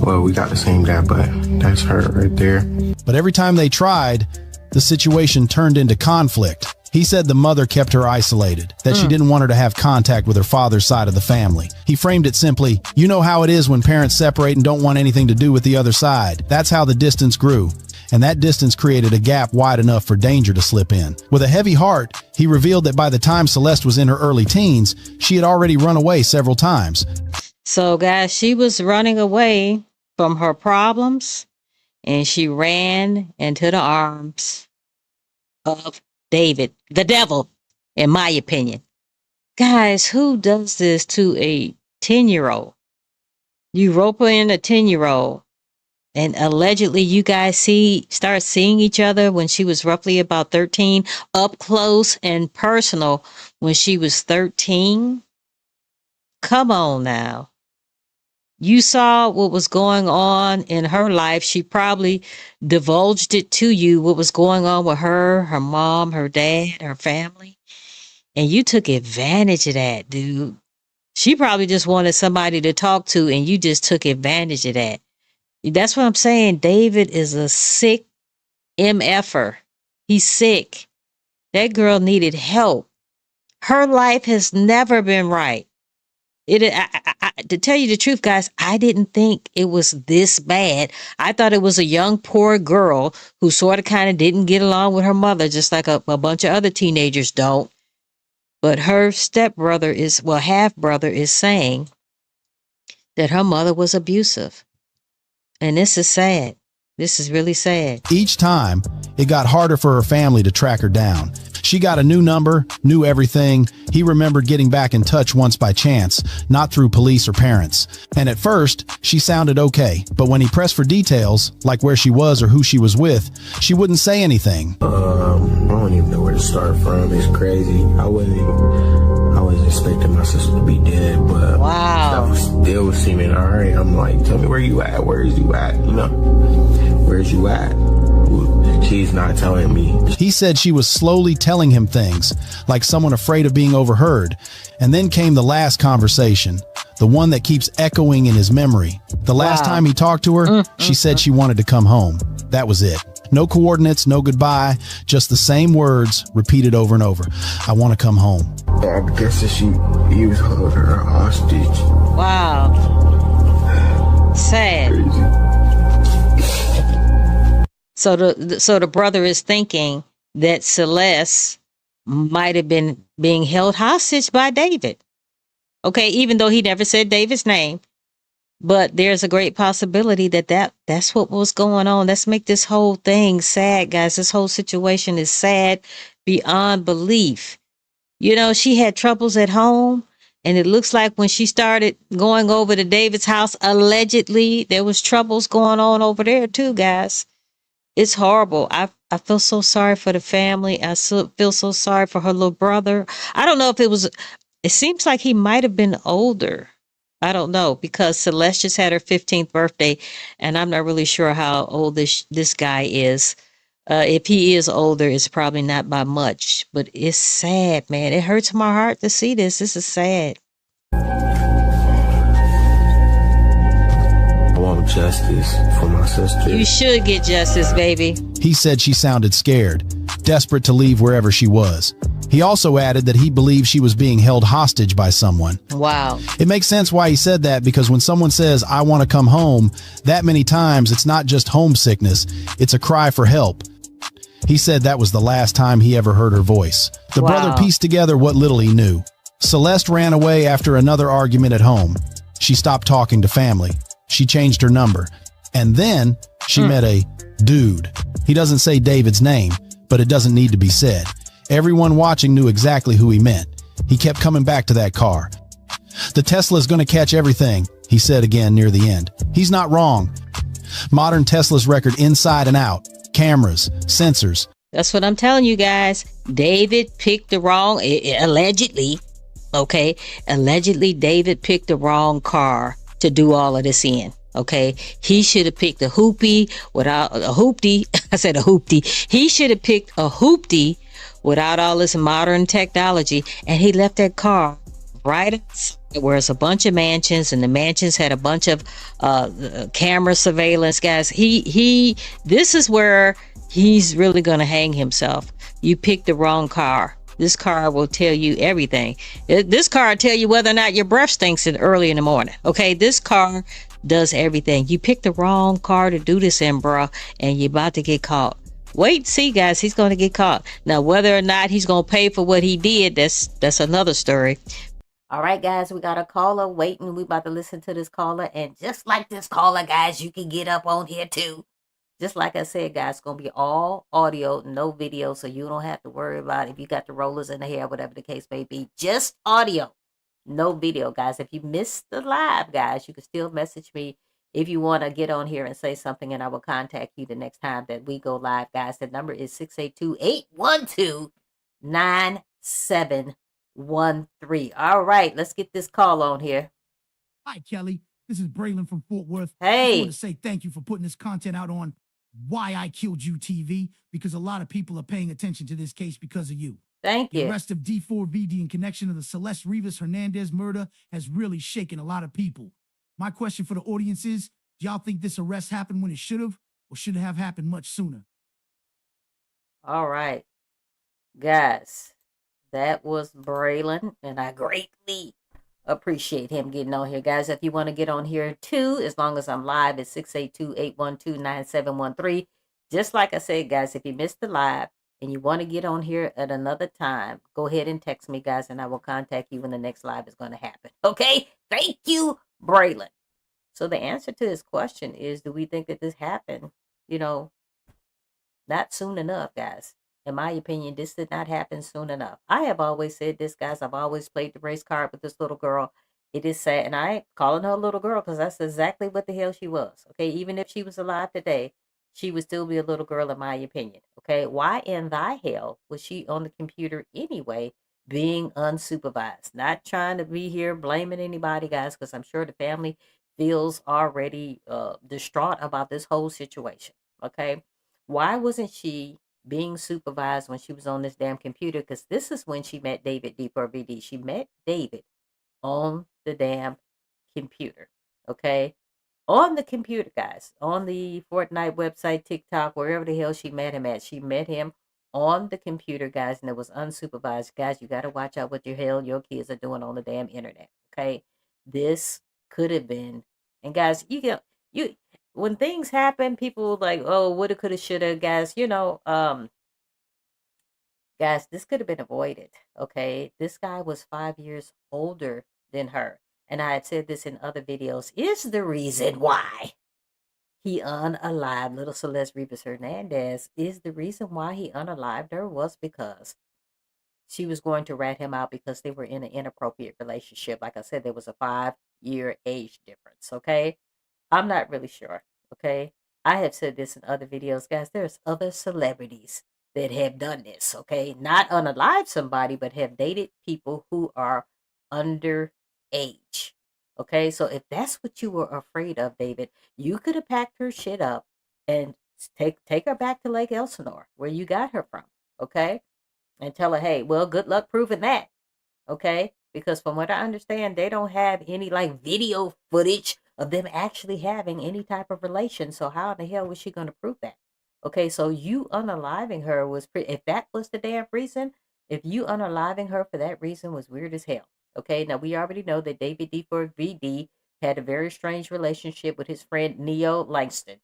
Well, we got the same dad, but that's her right there. But every time they tried, the situation turned into conflict. He said the mother kept her isolated, that she didn't want her to have contact with her father's side of the family. He framed it simply, you know how it is when parents separate and don't want anything to do with the other side. That's how the distance grew. And that distance created a gap wide enough for danger to slip in. With a heavy heart, he revealed that by the time Celeste was in her early teens, she had already run away several times. So, guys, she was running away from her problems, and she ran into the arms of David, the devil, in my opinion. Guys, who does this to a 10-year-old? You rope in a 10-year-old, and allegedly you guys start seeing each other when she was roughly about 13, up close and personal when she was 13. Come on now. You saw what was going on in her life. She probably divulged it to you, what was going on with her mom, her dad, her family. And you took advantage of that, dude. She probably just wanted somebody to talk to, and you just took advantage of that. That's what I'm saying. David is a sick MFer. He's sick. That girl needed help. Her life has never been right. To tell you the truth, guys, I didn't think it was this bad. I thought it was a young, poor girl who sort of kind of didn't get along with her mother, just like a bunch of other teenagers don't. But her stepbrother half-brother is saying that her mother was abusive. And this is sad. This is really sad. Each time, it got harder for her family to track her down. She got a new number, knew everything. He remembered getting back in touch once by chance, not through police or parents. And at first, she sounded okay. But when he pressed for details, like where she was or who she was with, she wouldn't say anything. I don't even know where to start from. It's crazy. I was expecting my sister to be dead, but wow, stuff still was seeming alright. I'm like, tell me where you at? Where is you at? You know, where's you at? She's not telling me. He said she was slowly telling him things, like someone afraid of being overheard. And then came the last conversation, the one that keeps echoing in his memory. The last time he talked to her, she said she wanted to come home. That was it. No coordinates, no goodbye, just the same words repeated over and over. I want to come home. I guess he was holding her hostage. Wow. Sad. Crazy. So the brother is thinking that Celeste might have been being held hostage by David. Okay, even though he never said David's name. But there's a great possibility that's what was going on. Let's make this whole thing sad, guys. This whole situation is sad beyond belief. You know, she had troubles at home, and it looks like when she started going over to David's house, allegedly, there was troubles going on over there too, guys. It's horrible. I feel so sorry for the family. I feel so sorry for her little brother. I don't know if it seems like he might have been older. I don't know, because Celeste just had her 15th birthday, and I'm not really sure how old this guy is. If he is older, it's probably not by much, but it's sad, man. It hurts my heart to see this. This is sad. I want justice for my sister. You should get justice, baby. He said she sounded scared, desperate to leave wherever she was. He also added that he believed she was being held hostage by someone. Wow. It makes sense why he said that, because when someone says, I want to come home, that many times it's not just homesickness, it's a cry for help. He said that was the last time he ever heard her voice. The brother pieced together what little he knew. Celeste ran away after another argument at home. She stopped talking to family. She changed her number. And then she met a dude. He doesn't say David's name, but it doesn't need to be said. Everyone watching knew exactly who he meant. He kept coming back to that car. The Tesla's going to catch everything, he said again near the end. He's not wrong. Modern Tesla's record inside and out. Cameras, sensors. That's what I'm telling you guys. David picked the wrong, allegedly, okay? Allegedly, David picked the wrong car to do all of this in, okay? He should have picked a hoopty without a hoopty. I said a hoopty. He should have picked a hoopty without all this modern technology, and he left that car right where it's a bunch of mansions, and the mansions had a bunch of camera surveillance, guys. This is where he's really going to hang himself. You picked the wrong car. This car will tell you everything. This car will tell you whether or not your breath stinks early in the morning. Okay, this car does everything. You picked the wrong car to do this in, bro, and you're about to get caught. Wait and see, guys. He's going to get caught. Now, whether or not he's going to pay for what he did, that's another story. All right, guys, we got a caller waiting. We about to listen to this caller. And just like this caller, guys, you can get up on here too. Just like I said, guys, it's going to be all audio, no video, so you don't have to worry about if you got the rollers in the hair, whatever the case may be. Just audio, no video, guys. If you missed the live, guys, you can still message me if you want to get on here and say something, and I will contact you the next time that we go live, guys. The number is 682-812-9713. All right, let's get this call on here. Hi, Kelly. This is Braylon from Fort Worth. Hey. I want to say thank you for putting this content out on Why I Killed You TV, because a lot of people are paying attention to this case because of you. Thank you. The arrest of D4VD in connection to the Celeste Rivas Hernandez murder has really shaken a lot of people. My question for the audience is, do y'all think this arrest happened when it should have, or should it have happened much sooner? All right. Guys, that was Braylon, and I greatly appreciate him getting on here. Guys, if you want to get on here too, as long as I'm live, it's 682-812-9713. Just like I said, guys, if you missed the live and you want to get on here at another time, go ahead and text me, guys, and I will contact you when the next live is going to happen. Okay? Thank you, Braylon. So the answer to this question is, do we think that this happened, not soon enough, guys? In my opinion, this did not happen soon enough. I have always said this, guys. I've always played the race card with this little girl. It is sad, and I ain't calling her a little girl because that's exactly what the hell she was. Okay, even if she was alive today, she would still be a little girl in my opinion. Okay, why in thy hell was she on the computer anyway, being unsupervised? Not trying to be here blaming anybody, guys, because I'm sure the family feels already distraught about this whole situation. Okay, why wasn't she being supervised when she was on this damn computer? Because this is when she met David D4VD. She met David on the damn computer. Okay, on the computer, guys, on the Fortnite website, TikTok, wherever the hell she met him at. She met him on the computer, guys, and it was unsupervised. Guys, you got to watch out what the hell your kids are doing on the damn internet. Okay, this could have been, and guys, when things happen, people like, oh, woulda, coulda, shoulda, guys, guys, this could have been avoided. Okay, this guy was 5 years older than her, and I had said this in other videos, is the reason why he unalived little Celeste Rivas Hernandez. Is the reason why he unalived her was because she was going to rat him out because they were in an inappropriate relationship. Like I said, there was a 5-year age difference. Okay, I'm not really sure. Okay, I have said this in other videos, guys. There's other celebrities that have done this. Okay, not unalive somebody, but have dated people who are underage. Okay, so if that's what you were afraid of, David, you could have packed her shit up and take her back to Lake Elsinore, where you got her from. Okay, and tell her, hey, well, good luck proving that. Okay, because from what I understand, they don't have any video footage of them actually having any type of relation. So how in the hell was she going to prove that? Okay, so you unaliving her was if that was the damn reason, if you unaliving her for that reason was weird as hell. Okay, now we already know that David D4VD had a very strange relationship with his friend Neo Langston.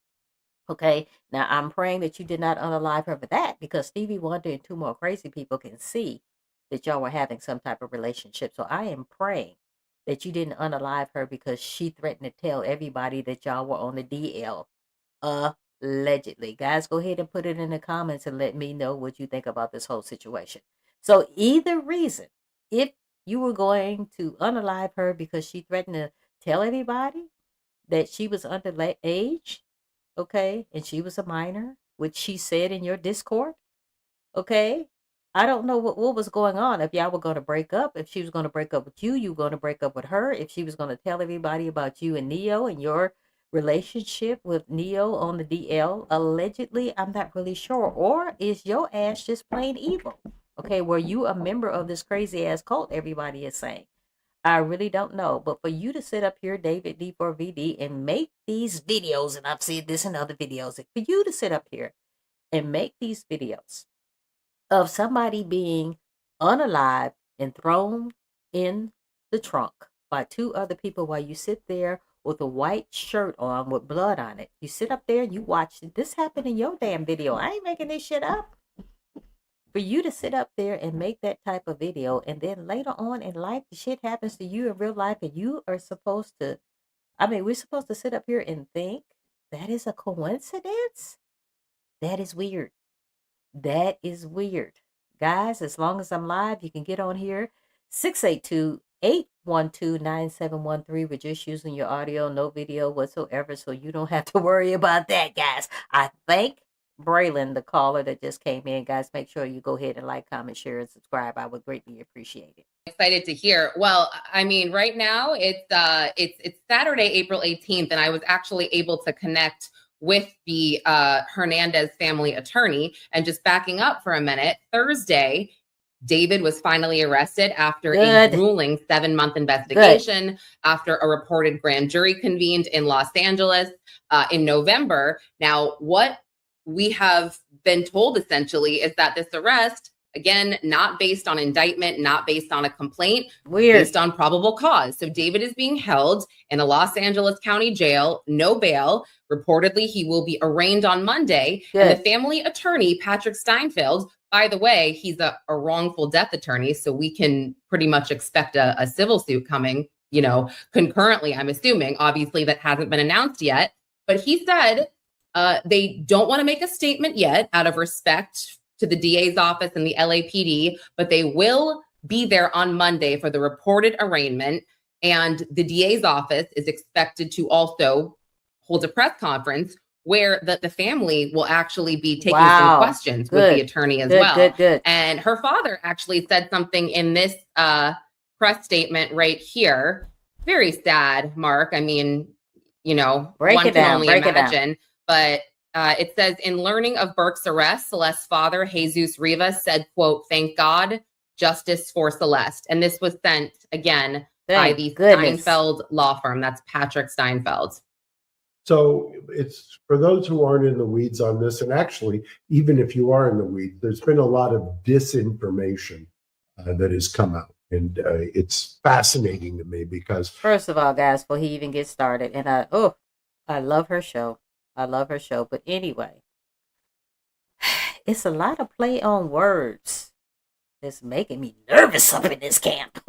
Okay, now I'm praying that you did not unalive her for that, because Stevie Wonder and two more crazy people can see that y'all were having some type of relationship. So I am praying that you didn't unalive her because she threatened to tell everybody that y'all were on the DL. Allegedly. Guys, go ahead and put it in the comments and let me know what you think about this whole situation. So either reason, if you were going to unalive her because she threatened to tell everybody that she was underage, okay, and she was a minor, which she said in your Discord, okay, I don't know what was going on. If y'all were going to break up, if she was going to break up with you, you were going to break up with her. If she was going to tell everybody about you and Neo and your relationship with Neo on the DL, allegedly, I'm not really sure. Or is your ass just plain evil? Okay, were you a member of this crazy ass cult everybody is saying? I really don't know. But for you to sit up here, David D4VD, and make these videos, and I've said this in other videos, for you to sit up here and make these videos of somebody being unalive and thrown in the trunk by two other people while you sit there with a white shirt on with blood on it. You sit up there and you watch it. This happened in your damn video. I ain't making this shit up. For you to sit up there and make that type of video, and then later on in life, the shit happens to you in real life, and you are supposed to, we're supposed to sit up here and think that is a coincidence? That is weird. That is weird. Guys, as long as I'm live, you can get on here. 682-812-9713. We're just using your audio, no video whatsoever, so you don't have to worry about that, guys. I thank Braylon, the caller that just came in. Guys, make sure you go ahead and like, comment, share, and subscribe. I would greatly appreciate it. Excited to hear. Well, I mean, right now it's Saturday, April 18th, and I was actually able to connect with the Hernandez family attorney. And just backing up for a minute, Thursday, David was finally arrested after a grueling 7-month investigation, after a reported grand jury convened in Los Angeles in November. Now, what we have been told essentially is that this arrest, again, not based on indictment, not based on a complaint, based on probable cause. So David is being held in a Los Angeles County jail, no bail. Reportedly, he will be arraigned on Monday. And the family attorney, Patrick Steinfeld, by the way, he's a wrongful death attorney, so we can pretty much expect a civil suit coming, you know, concurrently, I'm assuming. Obviously, that hasn't been announced yet. But he said they don't want to make a statement yet out of respect to the DA's office and the LAPD, but they will be there on Monday for the reported arraignment. And the DA's office is expected to also hold a press conference where the family will actually be taking some questions with the attorney as well. And her father actually said something in this press statement right here. Very sad, Mark. I mean, you know, one can only imagine. But it says, in learning of Burke's arrest, Celeste's father, Jesus Rivas, said, quote, "Thank God, justice for Celeste." And this was sent, again, by the Steinfeld law firm. That's Patrick Steinfeld. So it's for those who aren't in the weeds on this, and actually, even if you are in the weeds, there's been a lot of disinformation that has come out. And it's fascinating to me because... First of all, guys, before he even gets started, and I love her show. I love her show. But anyway, it's a lot of play on words that's making me nervous up in this camp.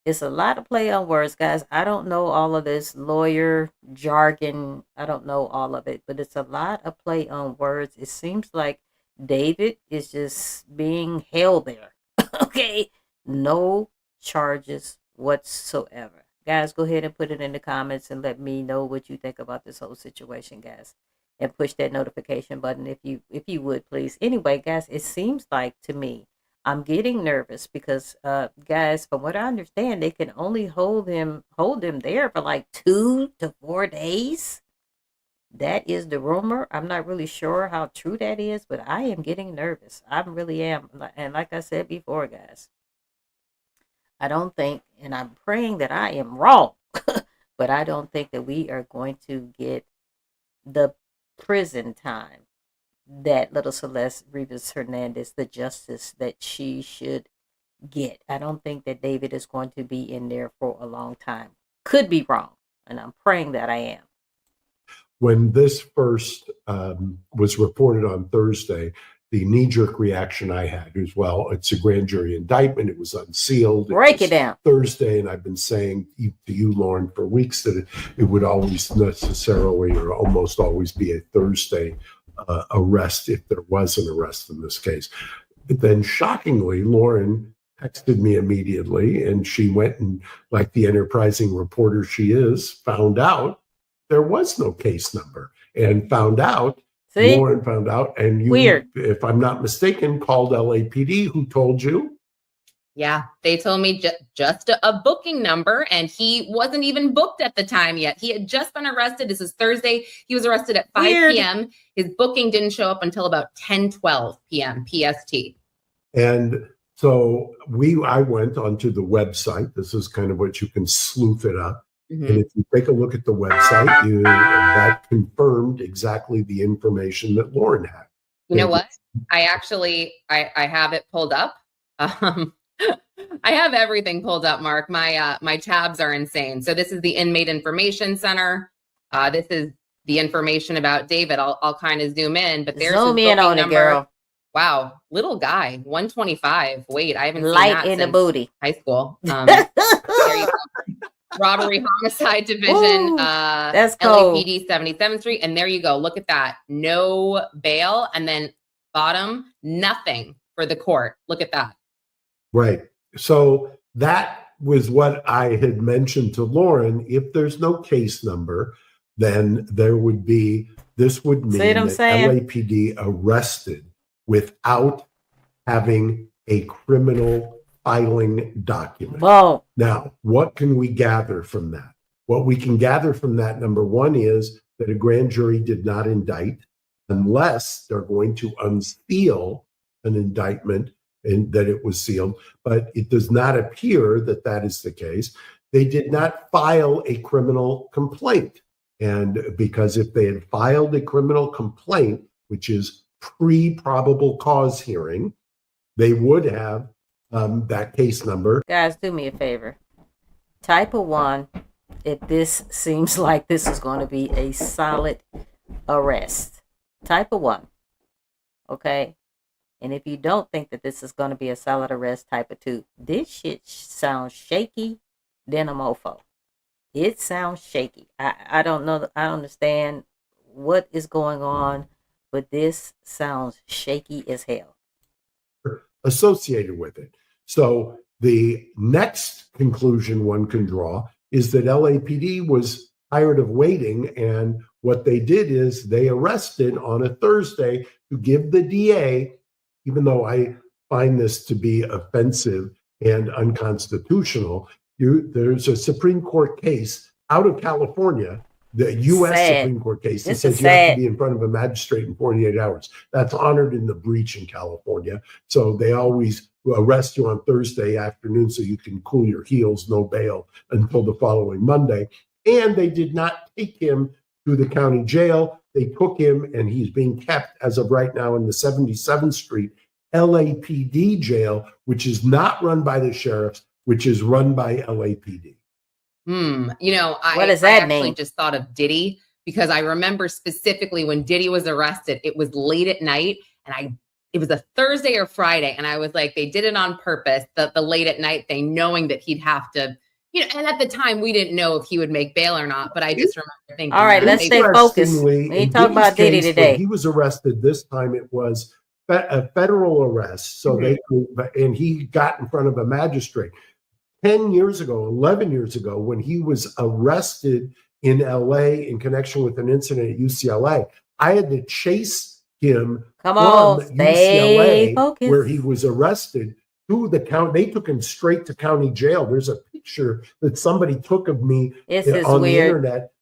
It's a lot of play on words, guys. I don't know all of this lawyer jargon. I don't know all of it, but it's a lot of play on words. It seems like David is just being held there. Okay? No charges whatsoever. Guys, go ahead and put it in the comments and let me know what you think about this whole situation, guys. And push that notification button if you would, please. Anyway, guys, it seems like to me, I'm getting nervous because, guys, from what I understand, they can only hold him there for like 2 to 4 days. That is the rumor. I'm not really sure how true that is, but I am getting nervous. I really am. And like I said before, guys, I don't think, and I'm praying that I am wrong, but I don't think that we are going to get the prison time that little Celeste Rivas Hernandez, the justice that she should get. I don't think that David is going to be in there for a long time. Could be wrong, and I'm praying that I am. When this first was reported on Thursday, the knee-jerk reaction I had was, well, it's a grand jury indictment. It was unsealed. Break it down. Thursday, and I've been saying to you, Lauren, for weeks that it would always necessarily or almost always be a Thursday arrest if there was an arrest in this case. But then shockingly, Lauren texted me immediately, and she went and, like the enterprising reporter she is, found out there was no case number and found out. See? Lauren found out, and you, if I'm not mistaken, called LAPD. Who told you? Yeah, they told me just a booking number, and he wasn't even booked at the time yet. He had just been arrested. This is Thursday. He was arrested at 5 p.m. His booking didn't show up until about 10:12 p.m. PST. And so I went onto the website. This is kind of what you can sleuth it up. Mm-hmm. And if you take a look at the website, that confirmed exactly the information that Lauren had. You know what? I actually, I have it pulled up. I have everything pulled up, Mark. My tabs are insane. So this is the Inmate Information Center. This is the information about David. I'll kind of zoom in, but there's zoom his in on booking it, number. girl. Wow, little guy, 125. Wait, I haven't seen Light that in the since booty. high school. There you go. Robbery Homicide Division, Ooh, that's cold. LAPD 77th Street. And there you go. Look at that. No bail. And then bottom, nothing for the court. Look at that. Right. So that was what I had mentioned to Lauren. If there's no case number, then there would be, this would mean that LAPD arrested without having a criminal filing document. Whoa. Now, what can we gather from that? What we can gather from that, number one, is that a grand jury did not indict unless they're going to unseal an indictment and that it was sealed. But it does not appear that that is the case. They did not file a criminal complaint. And because if they had filed a criminal complaint, which is pre-probable cause hearing, they would have that case number. Guys, do me a favor. Type a 1 if this seems like this is going to be a solid arrest. Type a 1. Okay? And if you don't think that this is going to be a solid arrest, type a 2. This shit sounds shaky than a mofo. It sounds shaky. I don't know. I don't understand what is going on, but this sounds shaky as hell. Associated with it. So the next conclusion one can draw is that LAPD was tired of waiting, and what they did is they arrested on a Thursday to give the DA, even though I find this to be offensive and unconstitutional, there's a Supreme Court case out of California, the U.S. Supreme Court case that says you have to be in front of a magistrate in 48 hours. That's honored in the breach in California. So they always arrest you on Thursday afternoon so you can cool your heels, no bail until the following Monday. And they did not take him to the county jail. They took him, and he's being kept as of right now in the 77th Street LAPD jail, which is not run by the sheriffs, which is run by LAPD. You know, what does that I actually mean? just thought of Diddy, because I remember specifically when Diddy was arrested, it was late at night, and it was a Thursday or Friday, and I was like, they did it on purpose, the late at night thing, knowing that he'd have to, you know, and at the time we didn't know if he would make bail or not, but I just remember thinking, all right, let's stay focused. We ain't talking about Diddy today. He was arrested this time. It was a federal arrest. So and he got in front of a magistrate. 10 years ago, 11 years ago, when he was arrested in LA in connection with an incident at UCLA, I had to chase him from UCLA, where he was arrested, to the county. They took him straight to county jail. There's a picture that somebody took of me on the internet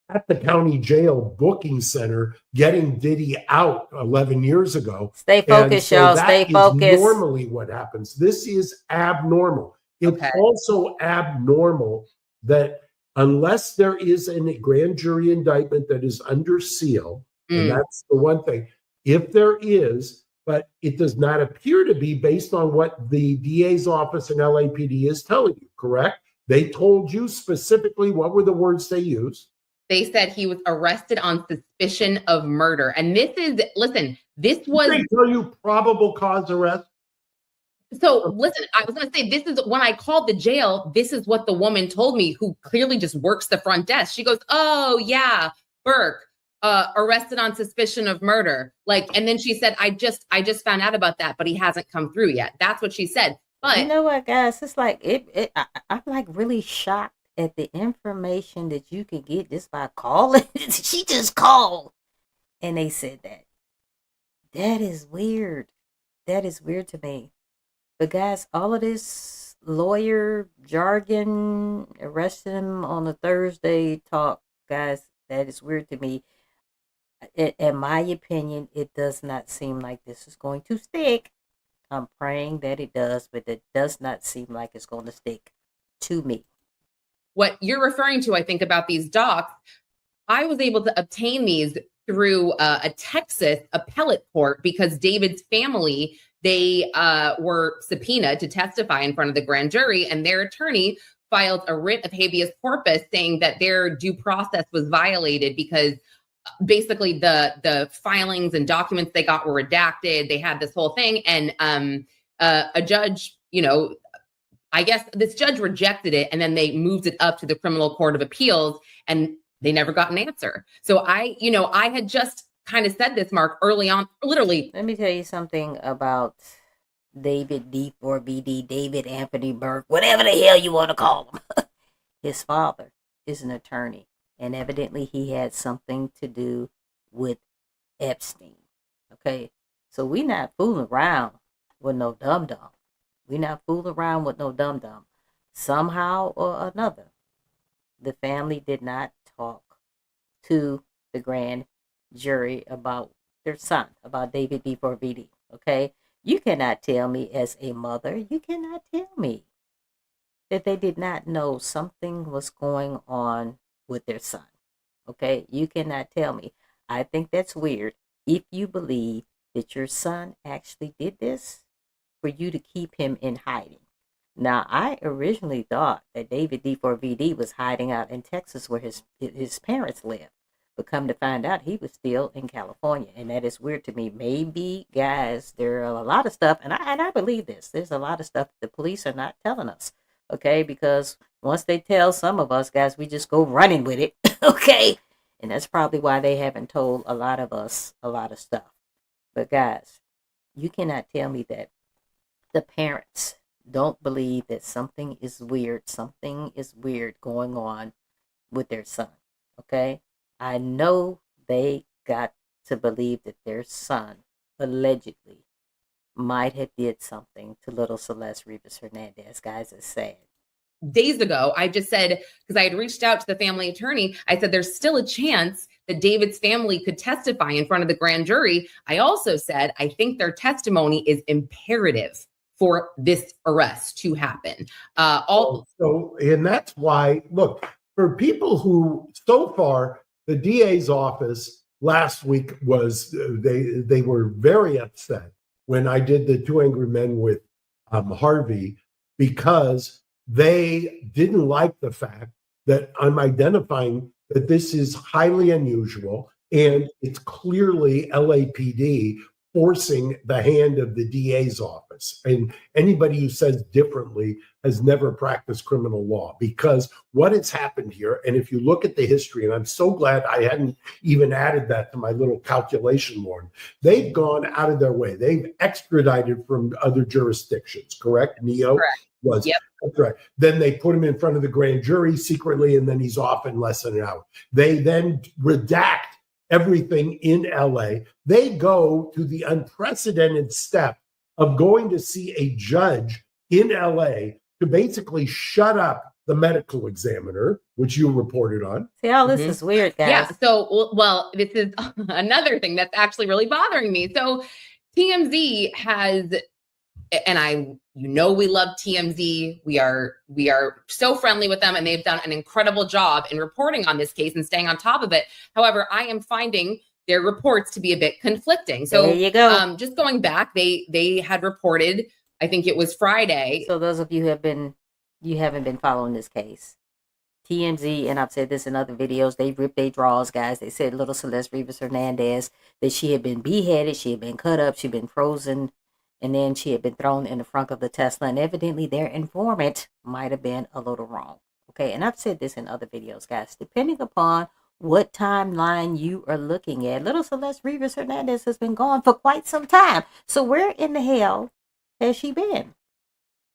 at the county jail booking center getting Diddy out 11 years ago. Stay focused, y'all. Stay focused. Normally what happens. This is abnormal. It's also abnormal that unless there is a grand jury indictment that is under seal, and that's the one thing, if there is, but it does not appear to be based on what the DA's office and LAPD is telling you, correct? They told you specifically, what were the words they used? They said he was arrested on suspicion of murder. And this is, listen, this was... Did they tell you probable cause arrest? So listen, I was going to say, this is when I called the jail, this is what the woman told me, who clearly just works the front desk. She goes, oh yeah, Burke, arrested on suspicion of murder. Like, and then she said, I just found out about that, but he hasn't come through yet. That's what she said. But you know what, guys, it's like, I'm like really shocked at the information that you could get just by calling. She just called and they said that. That is weird. That is weird to me. But guys, all of this lawyer jargon, arresting him on a Thursday talk, guys, that is weird to me. In my opinion, it does not seem like this is going to stick. I'm praying that it does, but it does not seem like it's going to stick to me. What you're referring to, I think, about these docs, I was able to obtain these through a Texas appellate court because David's family, they were subpoenaed to testify in front of the grand jury, and their attorney filed a writ of habeas corpus saying that their due process was violated because basically the filings and documents they got were redacted. They had this whole thing, and a judge, I guess this judge rejected it, and then they moved it up to the Criminal Court of Appeals, and they never got an answer. So I had just kind of said this, Mark, early on, literally. Let me tell you something about David D4VD, David Anthony Burke, whatever the hell you want to call him. His father is an attorney, and evidently he had something to do with Epstein. Okay, so we not fooling around with no dum-dum. We not fooling around with no dum-dum. Somehow or another, the family did not talk to the grand jury about their son, about David D4VD. Okay, you cannot tell me as a mother, you cannot tell me that they did not know something was going on with their son. Okay, you cannot tell me. I think that's weird if you believe that your son actually did this for you to keep him in hiding. Now, I originally thought that David D4VD was hiding out in Texas where his parents live. But come to find out, he was still in California. And that is weird to me. Maybe, guys, there are a lot of stuff, and I believe this. There's a lot of stuff the police are not telling us. Okay, because once they tell some of us, guys, we just go running with it. Okay, and that's probably why they haven't told a lot of us a lot of stuff. But guys, you cannot tell me that the parents don't believe that something is weird going on with their son. Okay, I know they got to believe that their son allegedly might have did something to little Celeste Rivas Hernandez. Guys, it's sad. Days ago, I just said, because I had reached out to the family attorney, I said there's still a chance that David's family could testify in front of the grand jury. I also said I think their testimony is imperative for this arrest to happen. And that's why, look, for people who, so far, the DA's office last week was, they were very upset when I did the Two Angry Men with Harvey, because they didn't like the fact that I'm identifying that this is highly unusual and it's clearly LAPD forcing the hand of the DA's office. And anybody who says differently has never practiced criminal law, because what has happened here, and if you look at the history, and I'm so glad I hadn't even added that to my little calculation, Lauren, they've gone out of their way. They've extradited from other jurisdictions, correct? Neo was. Yep. That's right. Then they put him in front of the grand jury secretly, and then he's off in less than an hour. They then redact everything in LA. They go to the unprecedented step of going to see a judge in LA to basically shut up the medical examiner, which you reported on. See, all this is weird, guys. Yeah. So, well, this is another thing that's actually really bothering me. So TMZ has, and we love TMZ. We are so friendly with them, and they've done an incredible job in reporting on this case and staying on top of it. However, I am finding their reports to be a bit conflicting. So there you go. Just going back, they had reported, I think it was Friday. So those of you who haven't been following this case, TMZ, and I've said this in other videos, they ripped their draws, guys. They said little Celeste Rivas Hernandez, that she had been beheaded, she had been cut up, she'd been frozen, and then she had been thrown in the front of the Tesla, and evidently their informant might have been a little wrong. Okay, and I've said this in other videos, guys. Depending upon what timeline you are looking at, little Celeste Rivas Hernandez has been gone for quite some time. So where in the hell has she been?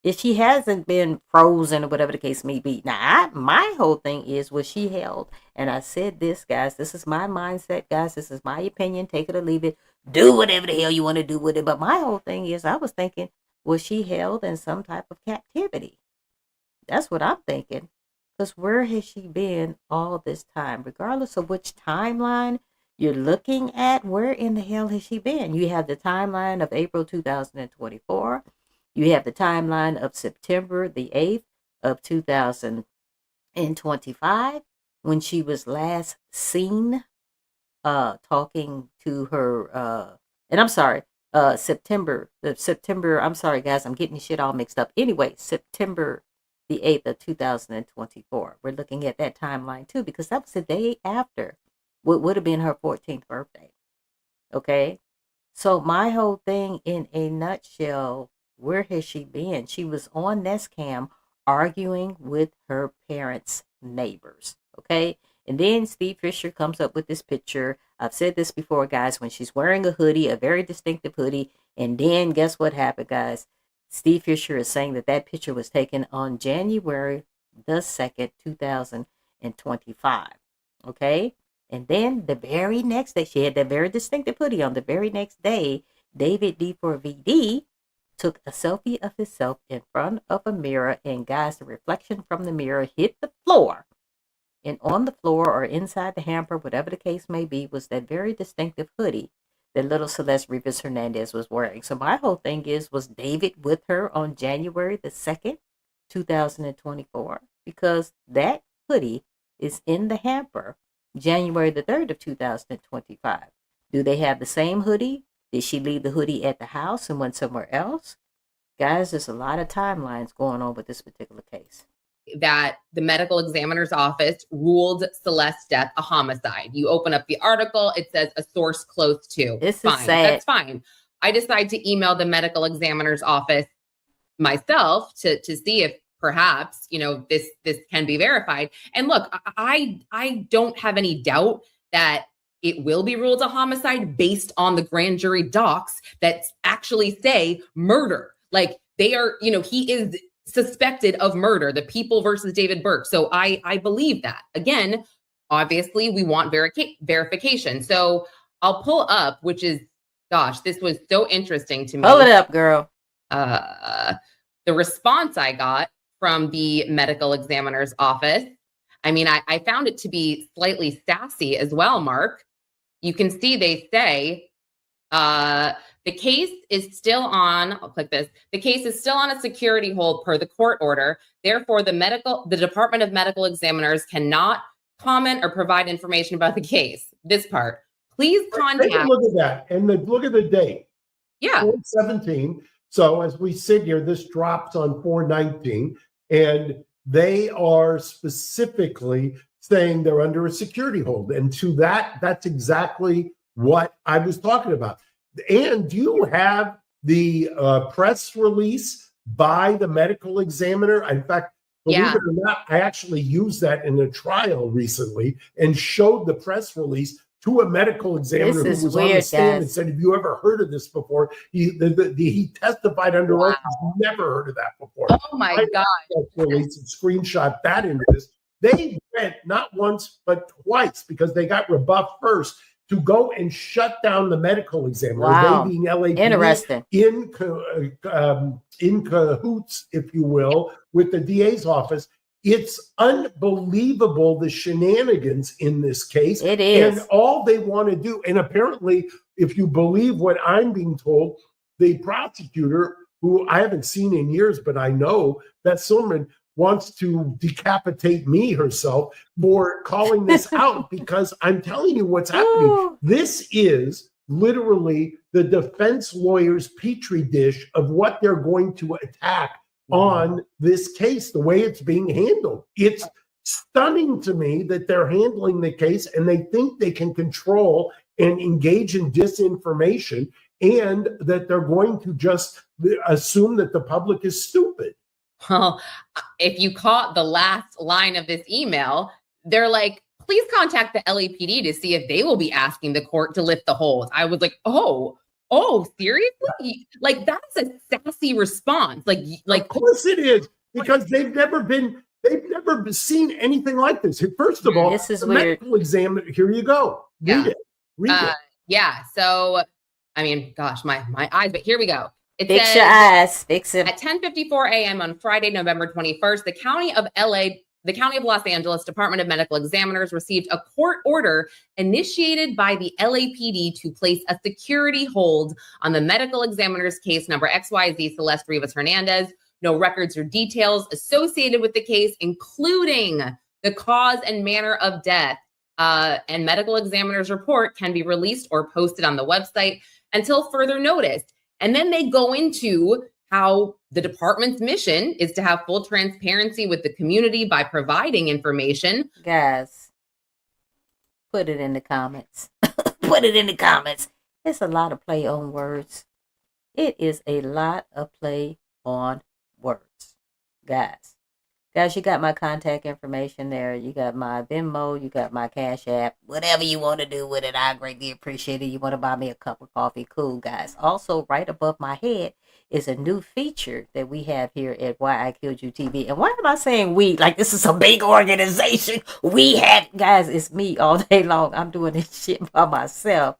If she hasn't been frozen or whatever the case may be. Now, my whole thing is, was she held? And I said this, guys, this is my mindset, guys. This is my opinion. Take it or leave it. Do whatever the hell you want to do with it. But my whole thing is, I was thinking, was she held in some type of captivity? That's what I'm thinking. Because where has she been all this time? Regardless of which timeline you're looking at, where in the hell has she been? You have the timeline of April 2024. You have the timeline of September the 8th of 2025, when she was last seen talking to her, and I'm sorry, September, I'm sorry guys, I'm getting shit all mixed up. Anyway, September the 8th of 2024. We're looking at that timeline too, because that was the day after what would have been her 14th birthday. Okay. So my whole thing in a nutshell, where has she been? She was on Nestcam arguing with her parents' neighbors. Okay. And then Steve Fisher comes up with this picture. I've said this before, guys, when she's wearing a hoodie, a very distinctive hoodie. And then guess what happened, guys? Steve Fisher is saying that that picture was taken on January the 2nd, 2025. Okay. And then the very next day, she had that very distinctive hoodie on. The very next day, David D4VD took a selfie of himself in front of a mirror. And guys, the reflection from the mirror hit the floor. And on the floor or inside the hamper, whatever the case may be, was that very distinctive hoodie that little Celeste Rivas Hernandez was wearing. So my whole thing was David with her on January the 2nd, 2024? Because that hoodie is in the hamper January the 3rd of 2025. Do they have the same hoodie? Did she leave the hoodie at the house and went somewhere else? Guys, there's a lot of timelines going on with this particular case. That the medical examiner's office ruled Celeste's death a homicide. You open up the article, it says a source close to. This fine. is sad. That's fine. I decide to email the medical examiner's office myself to see if perhaps, this can be verified. And look, I don't have any doubt that it will be ruled a homicide based on the grand jury docs that actually say murder. Like they are, he is suspected of murder, the People versus David Burke. So I believe that. Again, obviously we want verification. So I'll pull up, which is, gosh, this was so interesting to me. Pull it up, girl. The response I got from the medical examiner's office. I mean, I found it to be slightly sassy as well, Mark. You can see they say, the case is still on, I'll click this. The case is still on a security hold per the court order. Therefore, the Department of Medical Examiners cannot comment or provide information about the case. This part. Please contact. Take a look at that and look at the date. Yeah. 4/17. So as we sit here, this drops on 4/19, and they are specifically saying they're under a security hold. And to that's exactly what I was talking about. And do you have the press release by the medical examiner? In fact, believe it or not, I actually used that in a trial recently and showed the press release to a medical examiner who was on the stand and said, "Have you ever heard of this before?" He testified under oath. He's never heard of that before. Oh my God! Release and screenshot that into this. They went not once but twice because they got rebuffed first to go and shut down the medical examiner. Wow. They being LAPD, interesting, in cahoots, if you will, with the DA's office. It's unbelievable the shenanigans in this case. It is. And all they want to do, and apparently, if you believe what I'm being told, the prosecutor, who I haven't seen in years, but I know that Silverman wants to decapitate me herself for calling this out, because I'm telling you what's happening. This is literally the defense lawyer's petri dish of what they're going to attack on this case, the way it's being handled. It's stunning to me that they're handling the case and they think they can control and engage in disinformation, and that they're going to just assume that the public is stupid. Well, if you caught the last line of this email, they're like, please contact the LAPD to see if they will be asking the court to lift the hold. I was like, oh, seriously? Like, that's a sassy response. Like, of course it is, because they've never seen anything like this. First of all, this is the weird. medical examiner, here you go. Read it. Yeah. So, I mean, gosh, my eyes, but here we go. Fix your eyes. Fix it. At 10:54 a.m. on Friday, November 21st, the County of Los Angeles Department of Medical Examiners received a court order initiated by the LAPD to place a security hold on the medical examiner's case number XYZ Celeste Rivas Hernandez. No records or details associated with the case, including the cause and manner of death, and medical examiner's report can be released or posted on the website until further notice. And then they go into how the department's mission is to have full transparency with the community by providing information. Guys, put it in the comments. Put it in the comments. It's a lot of play on words. It is a lot of play on words. Guys, you got my contact information there. You got my Venmo. You got my Cash App. Whatever you want to do with it, I greatly appreciate it. You want to buy me a cup of coffee? Cool, guys. Also, right above my head is a new feature that we have here at Why I Killed You TV. And why am I saying we? Like this is a big organization. We have, guys, it's me all day long. I'm doing this shit by myself.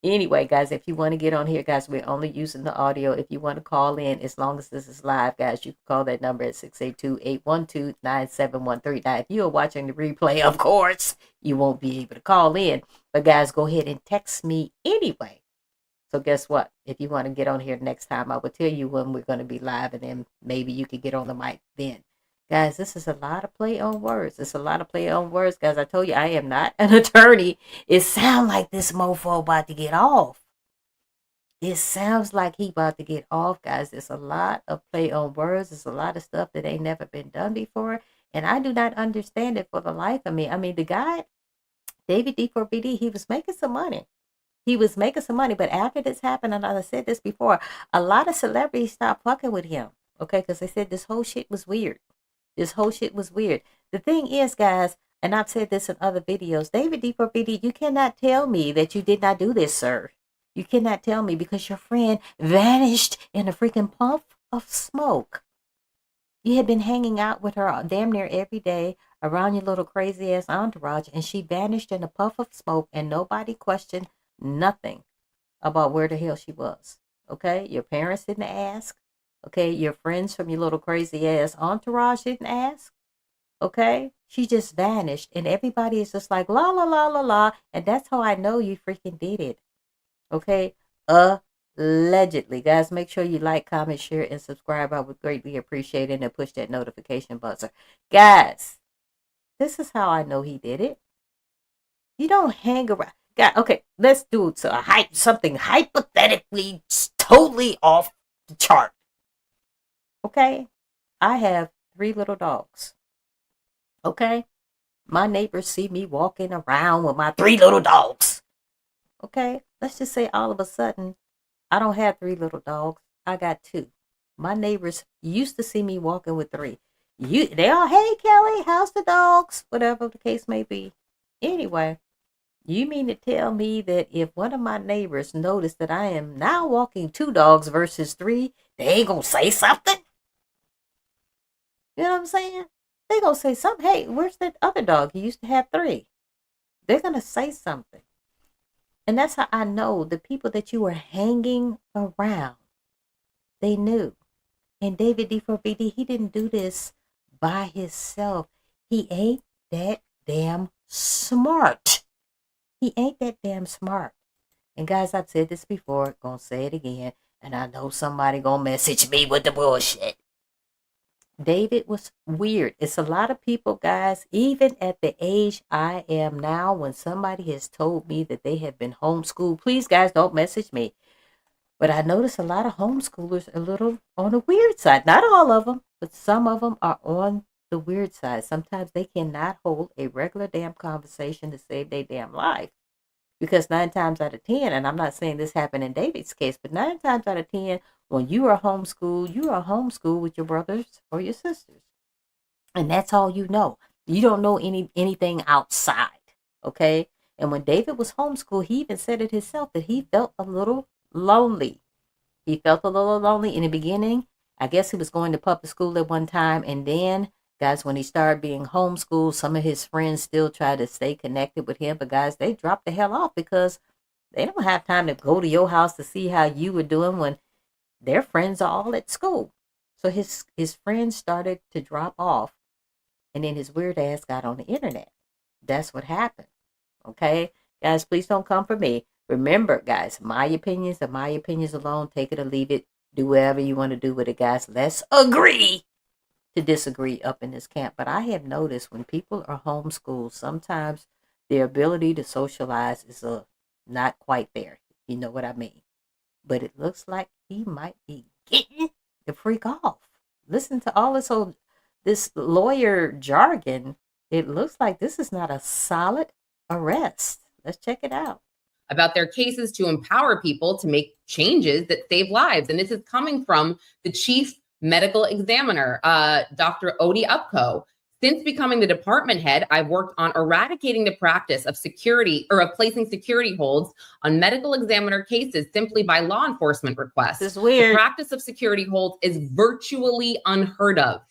Anyway, guys, if you want to get on here, guys, we're only using the audio. If you want to call in, as long as this is live, guys, you can call that number at 682-812-9713. Now, if you're watching the replay, of course, you won't be able to call in. But, guys, go ahead and text me anyway. So, guess what? If you want to get on here next time, I will tell you when we're going to be live, and then maybe you can get on the mic then. Guys, this is a lot of play on words. It's a lot of play on words, guys. I told you I am not an attorney. It sounds like this mofo about to get off. It sounds like he about to get off, guys. It's a lot of play on words. It's a lot of stuff that ain't never been done before. And I do not understand it for the life of me. I mean, the guy, David D4BD, he was making some money. He was making some money. But after this happened, and I said this before, a lot of celebrities stopped fucking with him. Okay, because they said this whole shit was weird. This whole shit was weird. The thing is, guys, and I've said this in other videos, David D4BD, you cannot tell me that you did not do this, sir. You cannot tell me because your friend vanished in a freaking puff of smoke. You had been hanging out with her damn near every day around your little crazy ass entourage, and she vanished in a puff of smoke, and nobody questioned nothing about where the hell she was. Okay? Your parents didn't ask. Okay, your friends from your little crazy ass entourage didn't ask. Okay, she just vanished, and everybody is just like la la la la la, and that's how I know you freaking did it. Okay, allegedly, guys. Make sure you like, comment, share, and subscribe. I would greatly appreciate it, and push that notification buzzer, guys. This is how I know he did it. You don't hang around. God, okay, let's do it. So something hypothetically totally off the chart. Okay, I have 3 little dogs. Okay, my neighbors see me walking around with my 3 little dogs. Okay, let's just say all of a sudden, I don't have 3 little dogs. I got 2. My neighbors used to see me walking with 3. They all, hey Kelly, how's the dogs? Whatever the case may be. Anyway, you mean to tell me that if one of my neighbors noticed that I am now walking 2 dogs versus 3, they ain't gonna say something? You know what I'm saying? They gonna say something. Hey, where's that other dog? He used to have 3. They're gonna say something. And that's how I know the people that you were hanging around, they knew. And David D4BD, he didn't do this by himself. He ain't that damn smart. He ain't that damn smart. And guys, I've said this before, gonna say it again, and I know somebody gonna message me with the bullshit. David was weird. It's a lot of people, guys, even at the age I am now, when somebody has told me that they have been homeschooled, please, guys, don't message me. But I notice a lot of homeschoolers a little on the weird side. Not all of them, but some of them are on the weird side. Sometimes they cannot hold a regular damn conversation to save their damn life. Because 9 times out of 10, and I'm not saying this happened in David's case, but 9 times out of 10, when you are homeschooled with your brothers or your sisters. And that's all you know. You don't know anything outside. Okay? And when David was homeschooled, he even said it himself that he felt a little lonely. He felt a little lonely in the beginning. I guess he was going to public school at one time. And then, guys, when he started being homeschooled, some of his friends still tried to stay connected with him. But, guys, they dropped the hell off because they don't have time to go to your house to see how you were doing when their friends are all at school. So his friends started to drop off. And then his weird ass got on the internet. That's what happened. Okay? Guys, please don't come for me. Remember, guys, my opinions are my opinions alone. Take it or leave it. Do whatever you want to do with it, guys. Let's agree to disagree up in this camp. But I have noticed when people are homeschooled, sometimes Their ability to socialize is not quite there. You know what I mean? But it looks like he might be getting the freak off. Listen to all this lawyer jargon. It looks like this is not a solid arrest. Let's check it out. About their cases to empower people to make changes that save lives. And this is coming from the chief medical examiner, Dr. Odie Upco. Since becoming the department head, I've worked on eradicating the practice of placing security holds on medical examiner cases simply by law enforcement requests. This is weird. The practice of security holds is virtually unheard of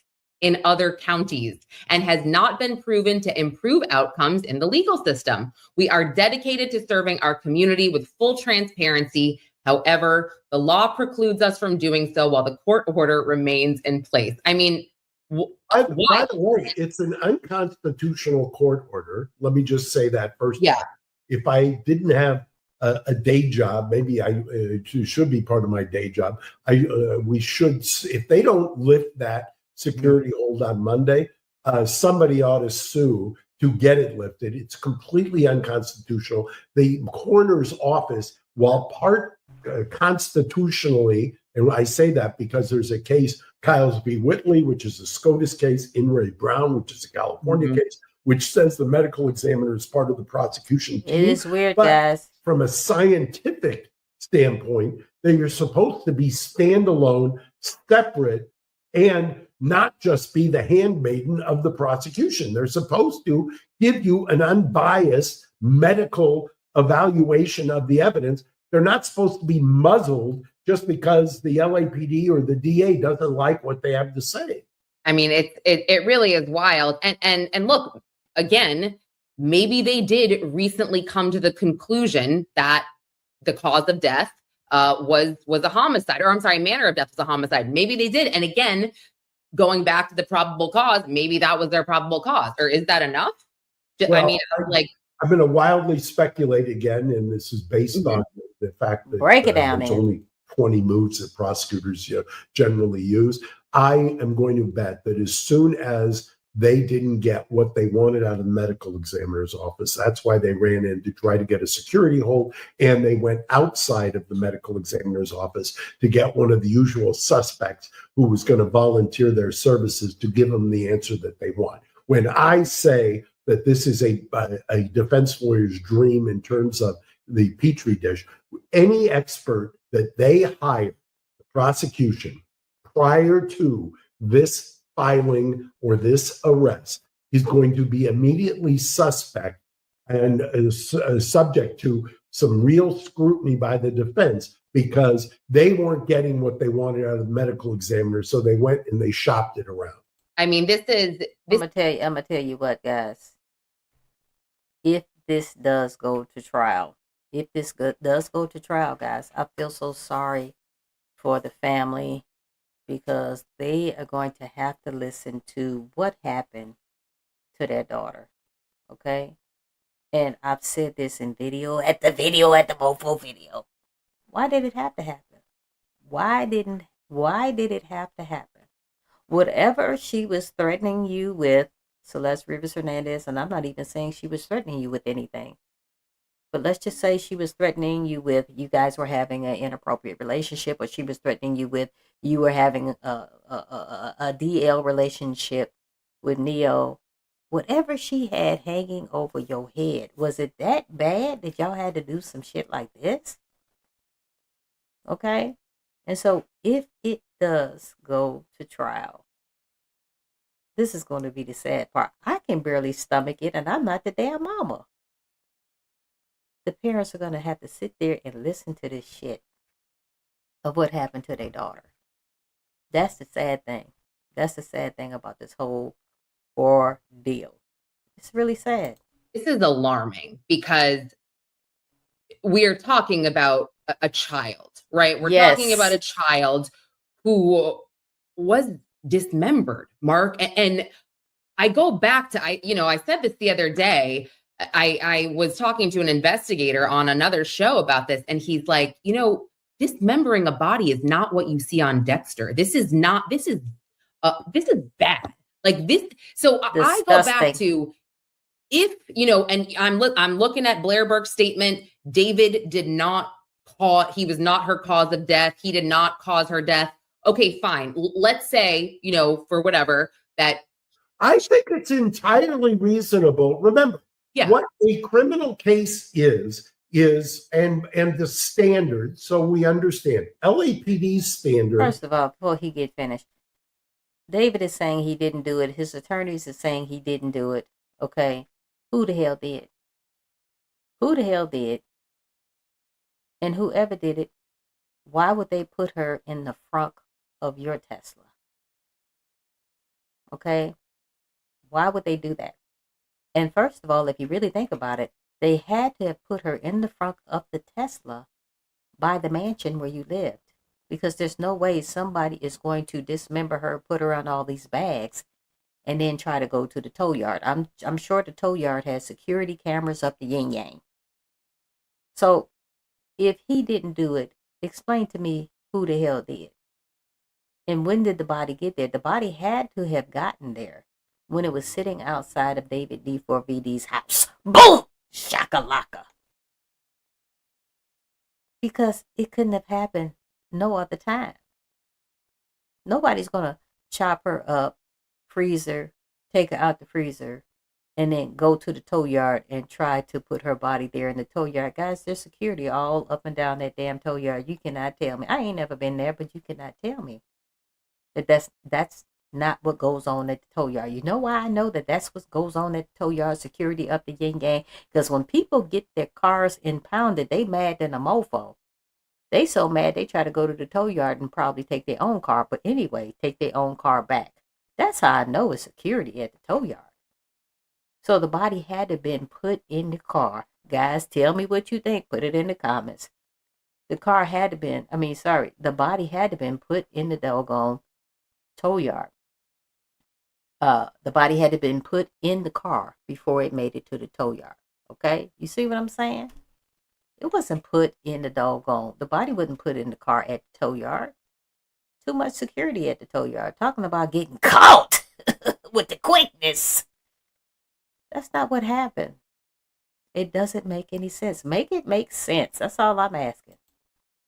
in other counties and has not been proven to improve outcomes in the legal system. We are dedicated to serving our community with full transparency. However, the law precludes us from doing so while the court order remains in place. I mean, by the way, it's an unconstitutional court order. Let me just say that first. Yeah. If I didn't have a day job, maybe it should be part of my day job. We should, if they don't lift that security hold on Monday, somebody ought to sue to get it lifted. It's completely unconstitutional. The coroner's office, while part constitutionally, and I say that because there's a case, Kyles v. Whitley, which is a SCOTUS case, In re Brown, which is a California case, which says the medical examiner is part of the prosecution team. It is weird, but guys. From a scientific standpoint, they are supposed to be standalone, separate, and not just be the handmaiden of the prosecution. They're supposed to give you an unbiased medical evaluation of the evidence. They're not supposed to be muzzled just because the LAPD or the DA doesn't like what they have to say. I mean, it really is wild. And look, again, maybe they did recently come to the conclusion that the cause of death was a homicide, or I'm sorry, manner of death was a homicide. Maybe they did. And again, going back to the probable cause, maybe that was their probable cause. Or is that enough? Well, I mean, I'm going to wildly speculate again, and this is based on the fact that break it down. There's only 20 moves that prosecutors generally use. I am going to bet that as soon as they didn't get what they wanted out of the medical examiner's office, that's why they ran in to try to get a security hold, and they went outside of the medical examiner's office to get one of the usual suspects who was going to volunteer their services to give them the answer that they want. When I say that this is a defense lawyer's dream in terms of the Petri dish, any expert that they hire, the prosecution, prior to this filing or this arrest is going to be immediately suspect and subject to some real scrutiny by the defense, because they weren't getting what they wanted out of the medical examiner, so they went and they shopped it around. I mean, I'm gonna tell you what, guys. If this does go to trial, guys, I feel so sorry for the family, because they are going to have to listen to what happened to their daughter. Okay? And I've said this in the Mofo video. Why did it have to happen? Why did it have to happen? Whatever she was threatening you with, Celeste Rivas Hernandez, and I'm not even saying she was threatening you with anything, but let's just say she was threatening you with, you guys were having an inappropriate relationship, or she was threatening you with, you were having a DL relationship with Neo. Whatever she had hanging over your head, was it that bad that y'all had to do some shit like this? Okay? And so if it does go to trial, this is going to be the sad part. I can barely stomach it, and I'm not the damn mama. The parents are going to have to sit there and listen to this shit of what happened to their daughter. That's the sad thing. That's the sad thing about this whole ordeal. It's really sad. This is alarming, because we are talking about a child, right? We're talking about a child who was dismembered, Mark. And I go back to, I said this the other day. I was talking to an investigator on another show about this, and he's like, dismembering a body is not what you see on Dexter. This is bad. Like this. So disgusting. I go back to, if, and I'm looking at Blair Burke's statement, David did not he was not her cause of death. He did not cause her death. Okay, fine. Let's say, for whatever that. I think it's entirely reasonable. Remember, what a criminal case is, and the standard, so we understand. LAPD's standard. First of all, before he get finished, David is saying he didn't do it. His attorneys are saying he didn't do it. Okay. Who the hell did? Who the hell did? And whoever did it, why would they put her in the front of your Tesla? Okay? Why would they do that? And first of all, if you really think about it, they had to have put her in the front of the Tesla by the mansion where you lived. Because there's no way somebody is going to dismember her, put her on all these bags, and then try to go to the tow yard. I'm sure the tow yard has security cameras up the yin yang. So if he didn't do it, explain to me who the hell did. And when did the body get there? The body had to have gotten there when it was sitting outside of David D4VD's house. Boom! Shakalaka. Because it couldn't have happened no other time. Nobody's going to chop her up, freeze her, take her out the freezer, and then go to the tow yard and try to put her body there in the tow yard. Guys, there's security all up and down that damn tow yard. You cannot tell me. I ain't never been there, but you cannot tell me that that's not what goes on at the tow yard. You know why I know that that's what goes on at the tow yard? Security up the yin yang. Because when people get their cars impounded, they mad than a mofo. They so mad they try to go to the tow yard and probably take their own car. But anyway, take their own car back. That's how I know it's security at the tow yard. So the body had to have been put in the car. Guys, tell me what you think. Put it in the comments. The body had to have been put in the doggone tow yard. The body had to have been put in the car before it made it to the tow yard. Okay? You see what I'm saying? It wasn't put in the the body wasn't put in the car at the tow yard. Too much security at the tow yard. Talking about getting caught with the quickness. That's not what happened. It doesn't make any sense. Make it make sense. That's all I'm asking.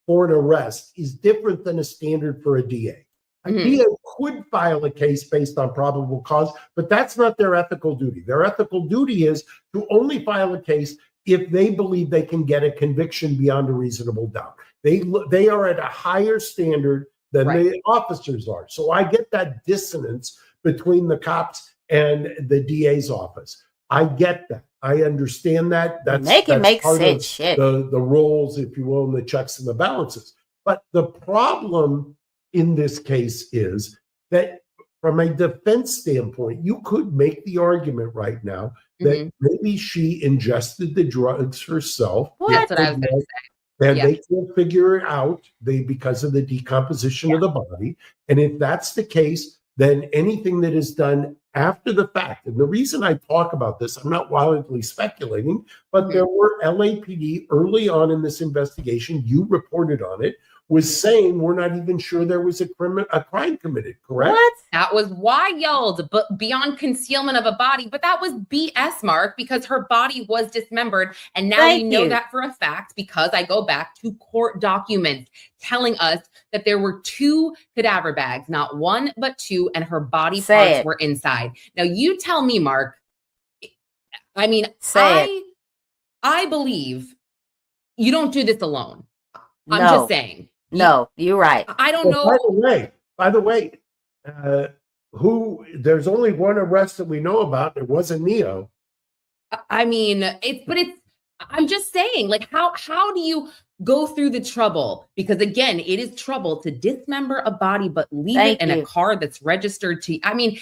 For an arrest is different than a standard for a DA. A DA could file a case based on probable cause, but that's not their ethical duty. Their ethical duty is to only file a case if they believe they can get a conviction beyond a reasonable doubt. They are at a higher standard than the officers are. So I get that dissonance between the cops and the DA's office. I get that. I understand that. That's make part sense. of the roles, if you will, and the checks and the balances. But the problem in this case is that from a defense standpoint, you could make the argument right now that maybe she ingested the drugs herself. That's what I was going to say. And they can't figure it out because of the decomposition of the body. And if that's the case, then anything that is done after the fact, and the reason I talk about this, I'm not wildly speculating, but there were LAPD early on in this investigation, you reported on it, was saying we're not even sure there was a crime committed, correct? What? That was wild, but beyond concealment of a body. But that was BS, Mark, because her body was dismembered. And now we know that for a fact because I go back to court documents telling us that there were 2 cadaver bags, not 1, but 2, and her body parts were inside. Now you tell me, Mark, I mean, I believe you don't do this alone. I'm just saying. No, you're right. I don't know. By the way, there's only one arrest that we know about. It wasn't Neo. I mean, I'm just saying, like, how do you go through the trouble? Because again, it is trouble to dismember a body, but leave it in a car that's registered to, I mean,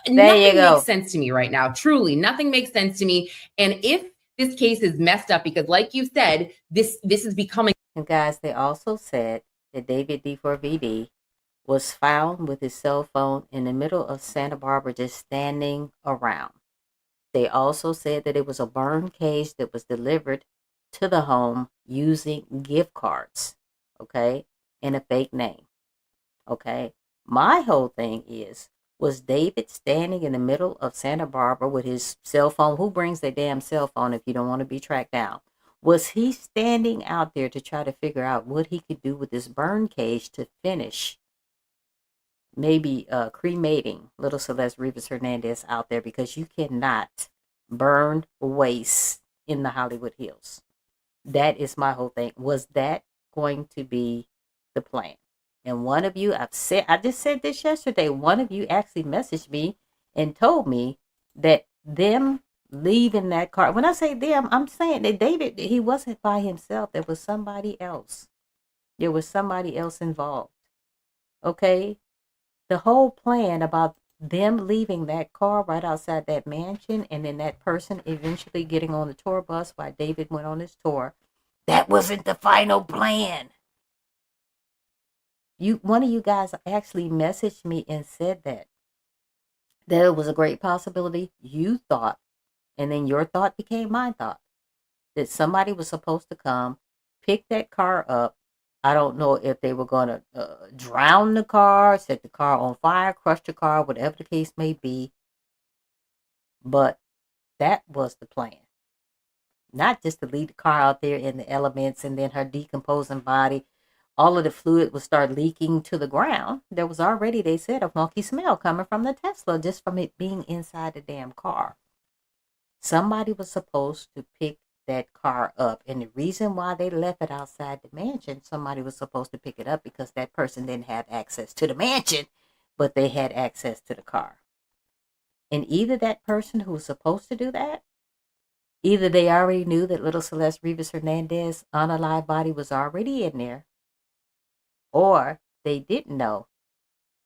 nothing makes sense to me right now. Truly, nothing makes sense to me. And if this case is messed up, because like you said, this is becoming. And guys, they also said that David D4VD was found with his cell phone in the middle of Santa Barbara, just standing around. They also said that it was a burn cage that was delivered to the home using gift cards, okay, and a fake name, okay. My whole thing is, Was David standing in the middle of Santa Barbara with his cell phone? Who brings their damn cell phone if you don't want to be tracked down? Was he standing out there to try to figure out what he could do with this burn cage to finish maybe cremating little Celeste Rivas Hernandez out there, because you cannot burn waste in the Hollywood Hills. That is my whole thing. Was that going to be the plan? And one of you, I just said this yesterday, one of you actually messaged me and told me that them leaving that car, when I say them, I'm saying that David, he wasn't by himself. There was somebody else. There was somebody else involved. Okay? The whole plan about them leaving that car right outside that mansion and then that person eventually getting on the tour bus while David went on his tour, that wasn't the final plan. One of you guys actually messaged me and said that it was a great possibility. You thought, and then your thought became my thought, that somebody was supposed to come, pick that car up. I don't know if they were going to drown the car, set the car on fire, crush the car, whatever the case may be. But that was the plan. Not just to leave the car out there in the elements and then her decomposing body, all of the fluid would start leaking to the ground. There was already, they said, a funky smell coming from the Tesla just from it being inside the damn car. Somebody was supposed to pick that car up, and the reason why they left it outside the mansion, somebody was supposed to pick it up because that person didn't have access to the mansion, but they had access to the car. And either that person who was supposed to do that, either they already knew that little Celeste Rivas Hernandez unalive body was already in there, or they didn't know,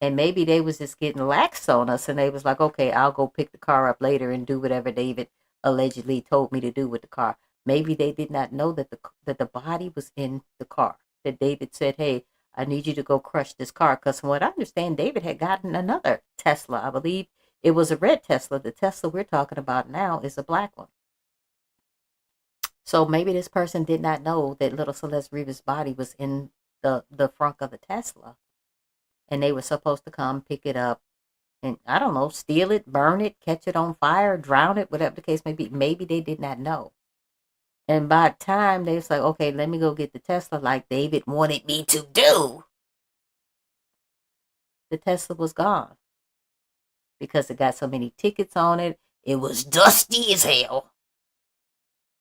and maybe they was just getting lax on us, and they was like, okay, I'll go pick the car up later and do whatever David allegedly told me to do with the car. Maybe they did not know that the body was in the car, that David said, hey, I need you to go crush this car. Because from what I understand, David had gotten another Tesla. I believe it was a red Tesla. The Tesla we're talking about now is a black one. So maybe this person did not know that little Celeste Rivas' body was in the frunk of the Tesla, and they were supposed to come pick it up and, I don't know, steal it, burn it, catch it on fire, drown it, whatever the case may be. Maybe they did not know. And by the time they was like, okay, let me go get the Tesla like David wanted me to do, the Tesla was gone. Because it got so many tickets on it. It was dusty as hell.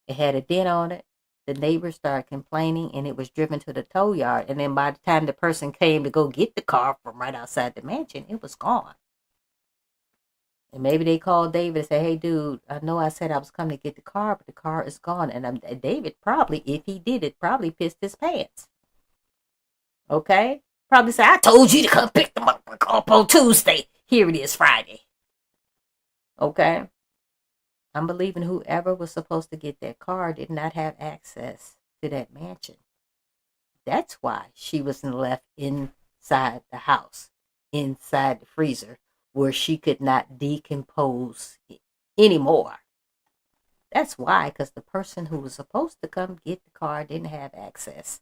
It had a dent on it. The neighbors started complaining, and it was driven to the tow yard. And then by the time the person came to go get the car from right outside the mansion, it was gone. And maybe they called David and said, hey, dude, I know I said I was coming to get the car, but the car is gone. And David probably, if he did it, probably pissed his pants. Okay? Probably said, I told you to come pick them up on Tuesday. Here it is, Friday. Okay? I'm believing whoever was supposed to get that car did not have access to that mansion. That's why she was left inside the house, inside the freezer, where she could not decompose anymore. That's why, because the person who was supposed to come get the car didn't have access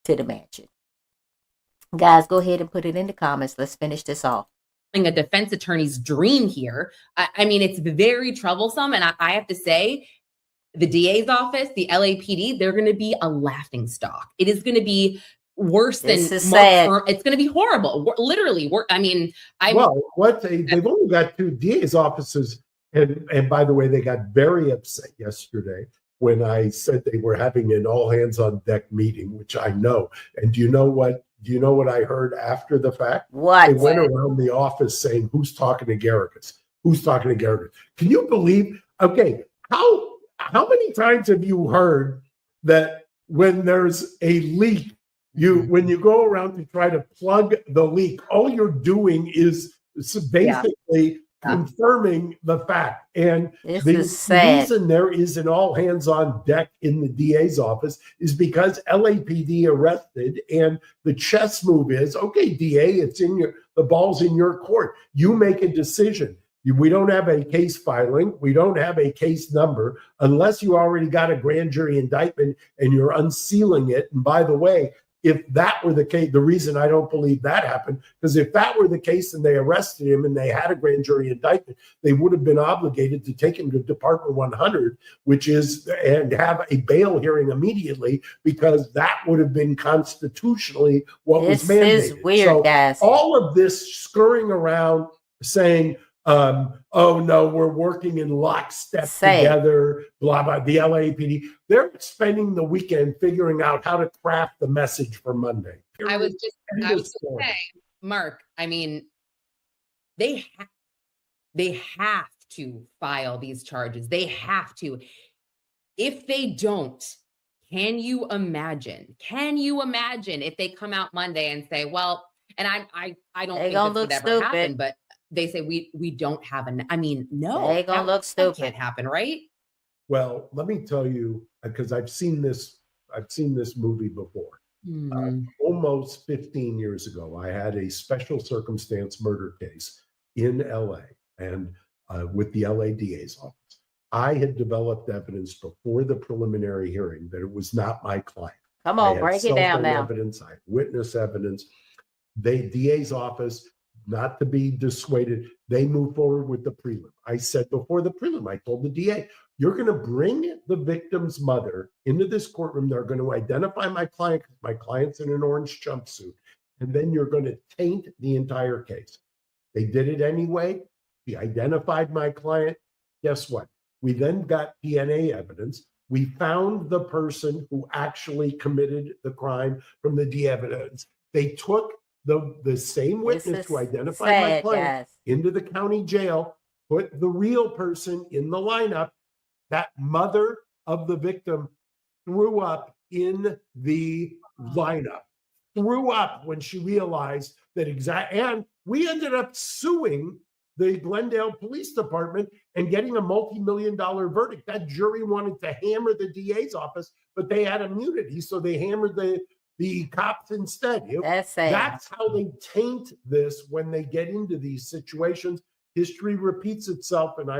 to the mansion. Guys, go ahead and put it in the comments. Let's finish this off. A defense attorney's dream here. I mean, it's very troublesome. And I have to say, the DA's office, the LAPD, they're going to be a laughing stock. It is going to be worse than it's going to be horrible. Literally. They've only got 2 DA's offices. And by the way, they got very upset yesterday when I said they were having an all hands on deck meeting, which I know. And do you know what I heard after the fact? What? They went around the office saying, who's talking to Garrigus? Who's talking to Garrigus? Can you believe? Okay, how many times have you heard that when there's a leak, when you go around to try to plug the leak, all you're doing is basically confirming the fact. And the reason there is an all hands on deck in the DA's office is because LAPD arrested, and the chess move is, okay, DA, the ball's in your court. You make a decision. We don't have a case filing. We don't have a case number unless you already got a grand jury indictment and you're unsealing it. And by the way, if that were the case, the reason I don't believe that happened, because if that were the case and they arrested him and they had a grand jury indictment, they would have been obligated to take him to Department 100, which is, and have a bail hearing immediately, because that would have been constitutionally what was mandated. This is weird, so guys. all of this scurrying around saying, oh no, we're working in lockstep together, blah, blah, the LAPD. They're spending the weekend figuring out how to craft the message for Monday. I was just saying, Mark, I mean, they have to file these charges. They have to. If they don't, can you imagine if they come out Monday and say, well, and I don't think this would ever happen, but they say we don't have I mean, no, they're gonna look stupid. That can't happen, right? Well, let me tell you, because I've seen this movie before. Almost 15 years ago, I had a special circumstance murder case in LA and with the LA DA's office. I had developed evidence before the preliminary hearing that it was not my client. Come on, break it down now. Evidence, I had witness evidence. The DA's office, not to be dissuaded, they moved forward with the prelim. I said before the prelim, I told the DA, you're going to bring the victim's mother into this courtroom. They're going to identify my client, because my client's in an orange jumpsuit, and then you're going to taint the entire case. They did it anyway. He identified my client. Guess what? We then got DNA evidence. We found the person who actually committed the crime from the DNA evidence. They took the same witness who identified my client into the county jail, put the real person in the lineup. That mother of the victim threw up in the lineup, threw up when she realized that and we ended up suing the Glendale Police Department and getting a multi-million-dollar verdict. That jury wanted to hammer the DA's office, but they had immunity, so they hammered the cops instead. That's how they taint this when they get into these situations. History repeats itself, and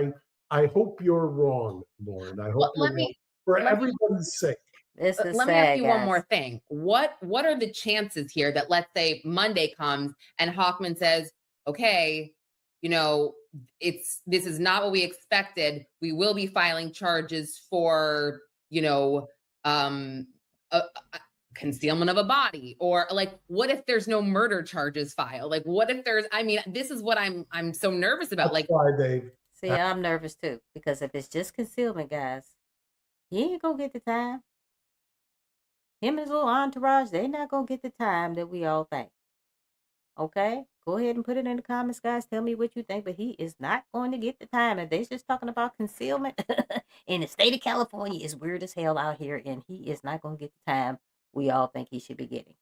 I hope you're wrong, Lauren. I hope you're wrong for everyone's sake. Let me ask you one more thing. What are the chances here that, let's say, Monday comes and Hochman says, okay, this is not what we expected. We will be filing charges for, concealment of a body, or like, what if there's no murder charges filed? Like, what if this is what I'm so nervous about. That's why Dave. See, I'm nervous too, because if it's just concealment, guys, he ain't gonna get the time. Him and his little entourage, they're not gonna get the time that we all think. Okay? Go ahead and put it in the comments, guys. Tell me what you think, but he is not going to get the time. If they're just talking about concealment in the state of California, is weird as hell out here, and he is not going to get the time we all think he should be getting.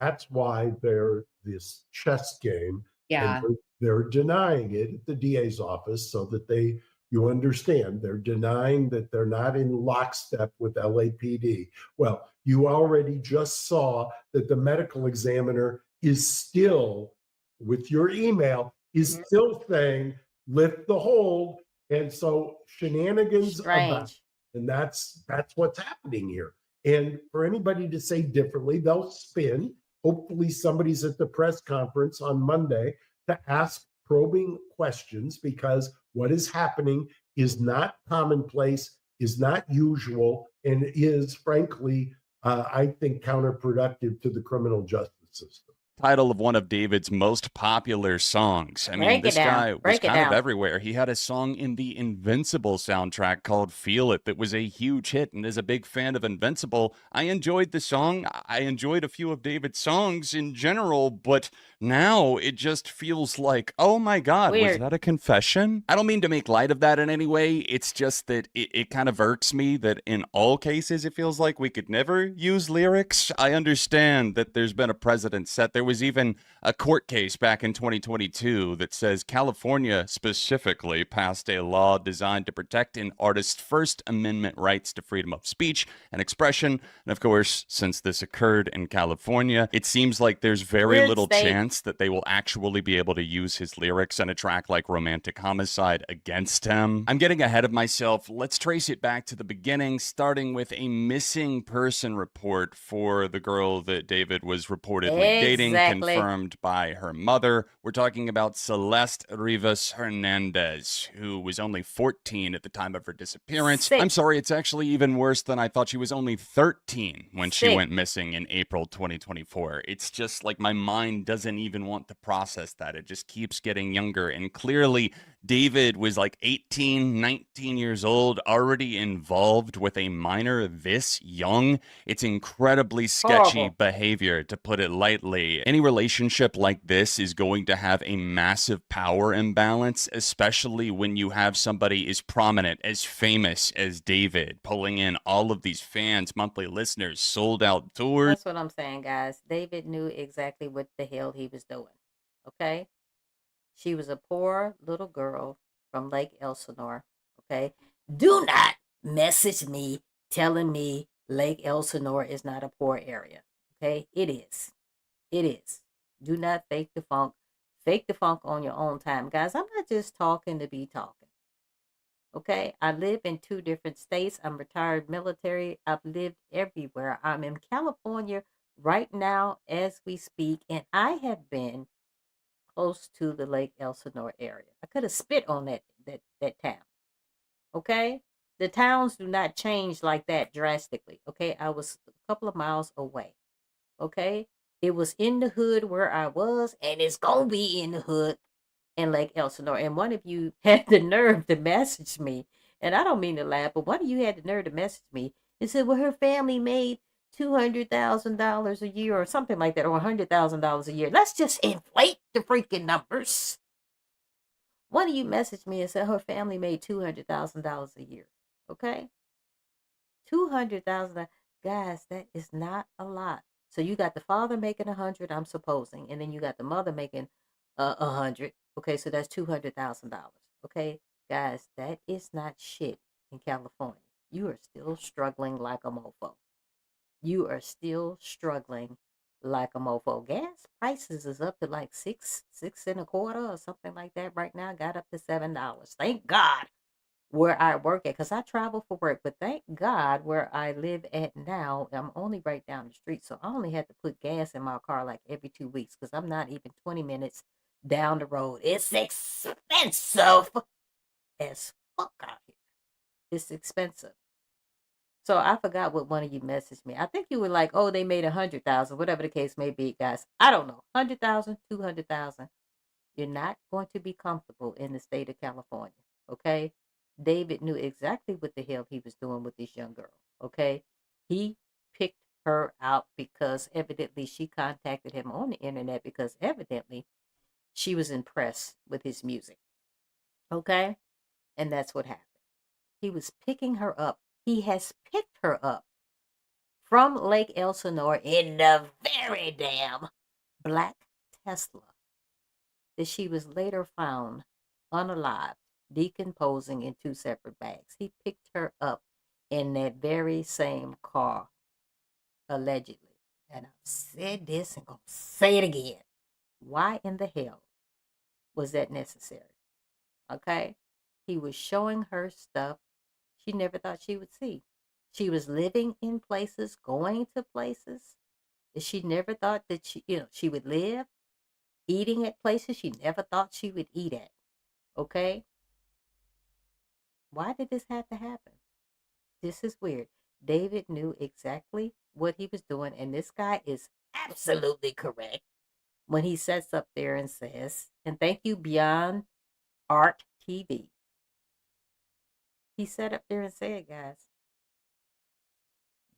That's why they're this chess game. Yeah. They're denying it at the DA's office so that you understand. They're denying that they're not in lockstep with LAPD. Well, you already just saw that the medical examiner is still, with your email, is still saying, lift the hold. And so shenanigans about, and that's what's happening here. And for anybody to say differently, they'll spin. Hopefully somebody's at the press conference on Monday to ask probing questions, because what is happening is not commonplace, is not usual, and is, frankly, I think, counterproductive to the criminal justice system. Title of one of David's most popular songs. I mean, this guy was kind of everywhere. He had a song in the Invincible soundtrack called Feel It that was a huge hit, and as a big fan of Invincible, I enjoyed the song. I enjoyed a few of David's songs in general, but now it just feels like, oh my God, was that a confession? I don't mean to make light of that in any way. It's just that it kind of irks me that in all cases, it feels like we could never use lyrics. I understand that there's been a precedent set. There was even a court case back in 2022 that says California specifically passed a law designed to protect an artist's First Amendment rights to freedom of speech and expression. And of course, since this occurred in California, it seems like there's very little chance that they will actually be able to use his lyrics in a track like Romantic Homicide against him. I'm getting ahead of myself. Let's trace it back to the beginning, starting with a missing person report for the girl that David was reportedly dating, confirmed by her mother. We're talking about Celeste Rivas Hernandez, who was only 14 at the time of her disappearance. I'm sorry, it's actually even worse than I thought. She was only 13 when she went missing in April 2024. It's just like my mind doesn't even want to process that. It just keeps getting younger. And clearly, David was like 18, 19 years old, already involved with a minor this young. It's incredibly sketchy behavior, to put it lightly. Any relationship like this is going to have a massive power imbalance, especially when you have somebody as prominent, as famous as David, pulling in all of these fans, monthly listeners, sold out tours. That's what I'm saying, guys. David knew exactly what the hell he was doing. Okay? She was a poor little girl from Lake Elsinore. Okay? Do not message me telling me Lake Elsinore is not a poor area. Okay? It is. It is. Do not fake the funk. Fake the funk on your own time. Guys, I'm not just talking to be talking. Okay? I live in 2 different states. I'm retired military. I've lived everywhere. I'm in California right now as we speak, and I have been close to the Lake Elsinore area. I could have spit on that town. Okay? The towns do not change like that drastically. Okay? I was a couple of miles away. Okay? It was in the hood where I was, and it's going to be in the hood in Lake Elsinore. And one of you had the nerve to message me, and I don't mean to laugh, but one of you had the nerve to message me and said, well, her family made $200,000 a year or something like that, or $100,000 a year. Let's just inflate the freaking numbers. One of you messaged me and said her family made $200,000 a year. Okay? $200,000. Guys, that is not a lot. So you got the father making 100, I'm supposing, and then you got the mother making 100. Okay, so that's $200,000. Okay, guys, that is not shit in California. You are still struggling like a mofo. You are still struggling like a mofo. Gas prices is up to like $6 and a quarter or something like that right now. Got up to $7. Thank God where I work at, because I travel for work, but thank God where I live at now, I'm only right down the street, so I only had to put gas in my car like every 2 weeks, because I'm not even 20 minutes down the road. It's expensive as fuck out here. It's expensive. So I forgot what one of you messaged me. I think you were like, oh, they made 100,000, whatever the case may be, guys. I don't know. 100,000, 200,000. You're not going to be comfortable in the state of California. Okay? David knew exactly what the hell he was doing with this young girl. Okay? He picked her out because evidently she contacted him on the internet, because evidently she was impressed with his music. Okay? And that's what happened. He was picking her up. He has picked her up from Lake Elsinore in the very damn black Tesla that she was later found unalived, decomposing in 2 separate bags. He picked her up in that very same car, allegedly. And I've said this and gonna say it again. Why in the hell was that necessary? Okay? He was showing her stuff she never thought she would see. She was living in places, going to places that she never thought that she would live, eating at places she never thought she would eat at. Okay? Why did this have to happen? This is weird. David knew exactly what he was doing, and this guy is absolutely correct when he sets up there and says, and thank you, Beyond Art TV. He sat up there and said, guys,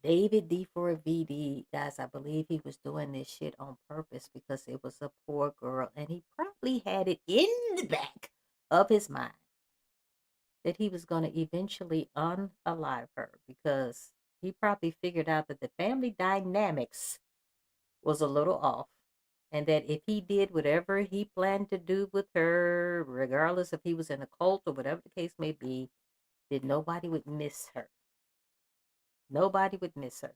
David D4VD, guys, I believe he was doing this shit on purpose because it was a poor girl, and he probably had it in the back of his mind that he was going to eventually unalive her, because he probably figured out that the family dynamics was a little off. and that if he did whatever he planned to do with her, regardless if he was in a cult or whatever the case may be, that nobody would miss her. Nobody would miss her.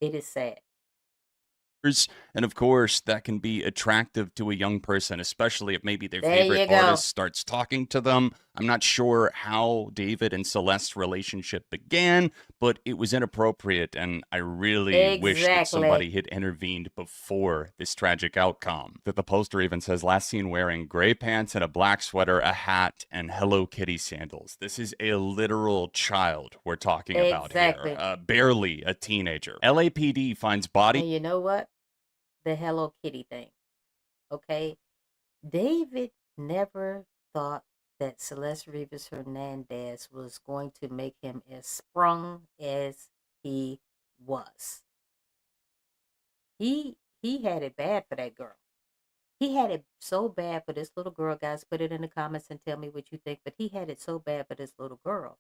It is sad. And of course, that can be attractive to a young person, especially if maybe their There favorite you go. artist starts talking to them. I'm not sure how David and Celeste's relationship began, but it was inappropriate, and I really wish that somebody Exactly. had intervened before this tragic outcome. That the poster even says, last seen wearing gray pants and a black sweater, a hat, and Hello Kitty sandals. This is a literal child we're talking about Exactly. here, barely a teenager. LAPD finds body. And you know what? The Hello Kitty thing. Okay? David never thought that Celeste Rivas Hernandez was going to make him as sprung as he was. He had it bad for that girl. He had it so bad for this little girl. Guys, put it in the comments and tell me what you think. But he had it so bad for this little girl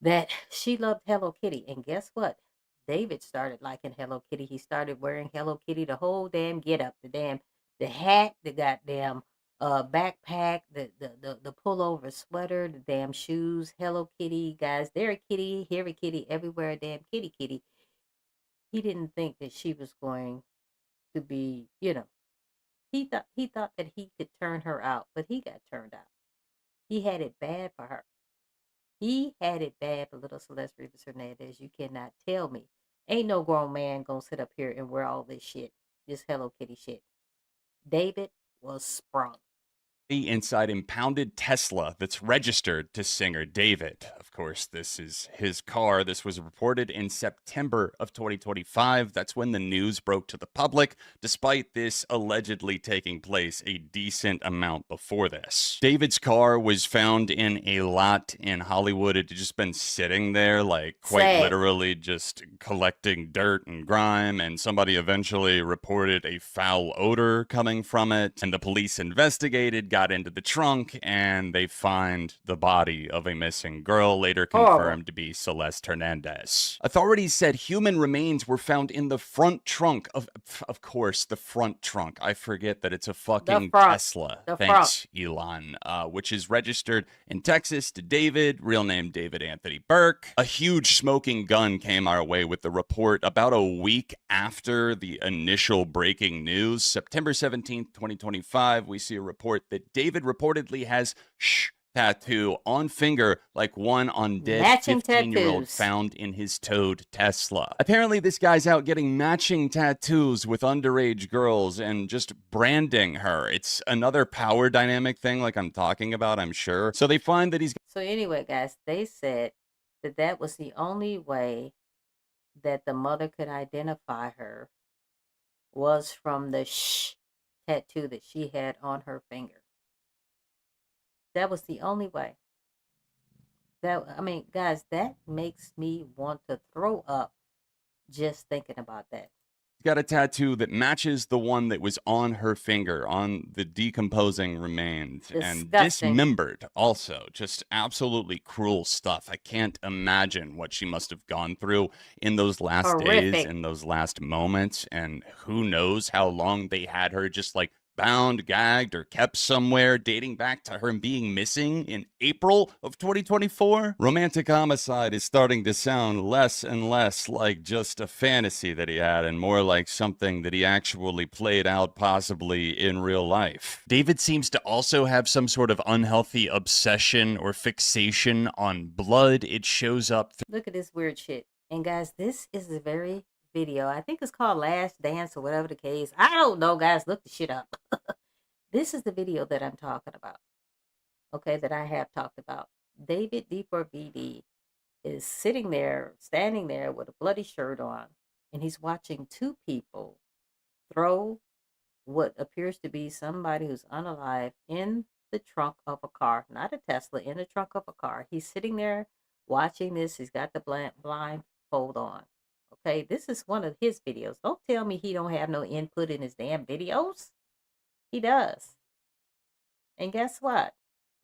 that she loved Hello Kitty. And guess what? David started liking Hello Kitty. He started wearing Hello Kitty the whole damn get up, the hat, the goddamn backpack, the pullover sweater, the damn shoes, Hello Kitty, guys. There a kitty, here a kitty, everywhere, damn kitty kitty. He didn't think that she was going to be, he thought that he could turn her out, but he got turned out. He had it bad for her. He had it bad for little Celeste Rivas Hernandez. You cannot tell me. Ain't no grown man gonna sit up here and wear all this shit. This Hello Kitty shit. David was sprung. Inside impounded Tesla that's registered to singer David. Of course, this is his car. This was reported in September of 2025. That's when the news broke to the public, despite this allegedly taking place a decent amount before this. David's car was found in a lot in Hollywood. It had just been sitting there, like quite literally just collecting dirt and grime, and somebody eventually reported a foul odor coming from it, and the police investigated, got into the trunk, and they find the body of a missing girl, later confirmed to be Celeste Hernandez. Authorities said human remains were found in the front trunk of course, the front trunk. I forget that it's a fucking Tesla. Thanks, Elon. Which is registered in Texas to David, real name David Anthony Burke. A huge smoking gun came our way with the report about a week after the initial breaking news. September 17th, 2025, we see a report that David reportedly has tattoo on finger like one on dead 15-year-old found in his towed Tesla. Apparently this guy's out getting matching tattoos with underage girls and just branding her. It's another power dynamic thing like I'm talking about, I'm sure. So they find that he's... So anyway, guys, they said that that was the only way that the mother could identify her was from the tattoo that she had on her finger. That was the only way. Guys, that makes me want to throw up just thinking about that. Got a tattoo that matches the one that was on her finger, on the decomposing remains. And dismembered also. Just absolutely cruel stuff. I can't imagine what she must have gone through in those last days, in those last moments. And who knows how long they had her just like bound, gagged, or kept somewhere, dating back to her being missing in April of 2024. Romantic Homicide is starting to sound less and less like just a fantasy that he had and more like something that he actually played out possibly in real life. David seems to also have some sort of unhealthy obsession or fixation on blood. It shows up. Look at this weird shit. And guys, this is the very video. I think it's called Last Dance or whatever the case. I don't know, guys. Look the shit up. This is the video that I'm talking about. Okay, that I have talked about. David D4VD is sitting there, standing there with a bloody shirt on, and he's watching two people throw what appears to be somebody who's unalive in the trunk of a car. Not a Tesla, in the trunk of a car. He's sitting there watching this. He's got the blindfold on. Okay, this is one of his videos. Don't tell me he don't have no input in his damn videos. He does. And guess what?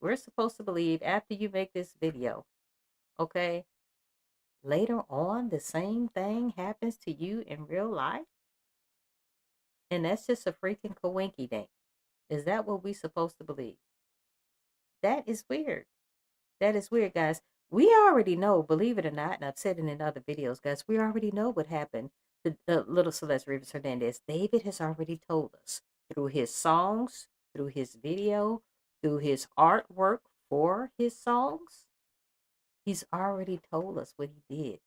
We're supposed to believe after you make this video, okay, later on the same thing happens to you in real life. And that's just a freaking coinky dink. Is that what we supposed to believe? That is weird. That is weird, guys. We already know, believe it or not, and I've said it in other videos, guys, we already know what happened to little Celeste Rivas Hernandez. David has already told us through his songs, through his video, through his artwork for his songs. He's already told us what he did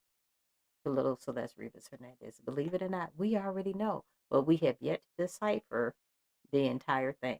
to little Celeste Rivas Hernandez. Believe it or not, we already know, but we have yet to decipher the entire thing.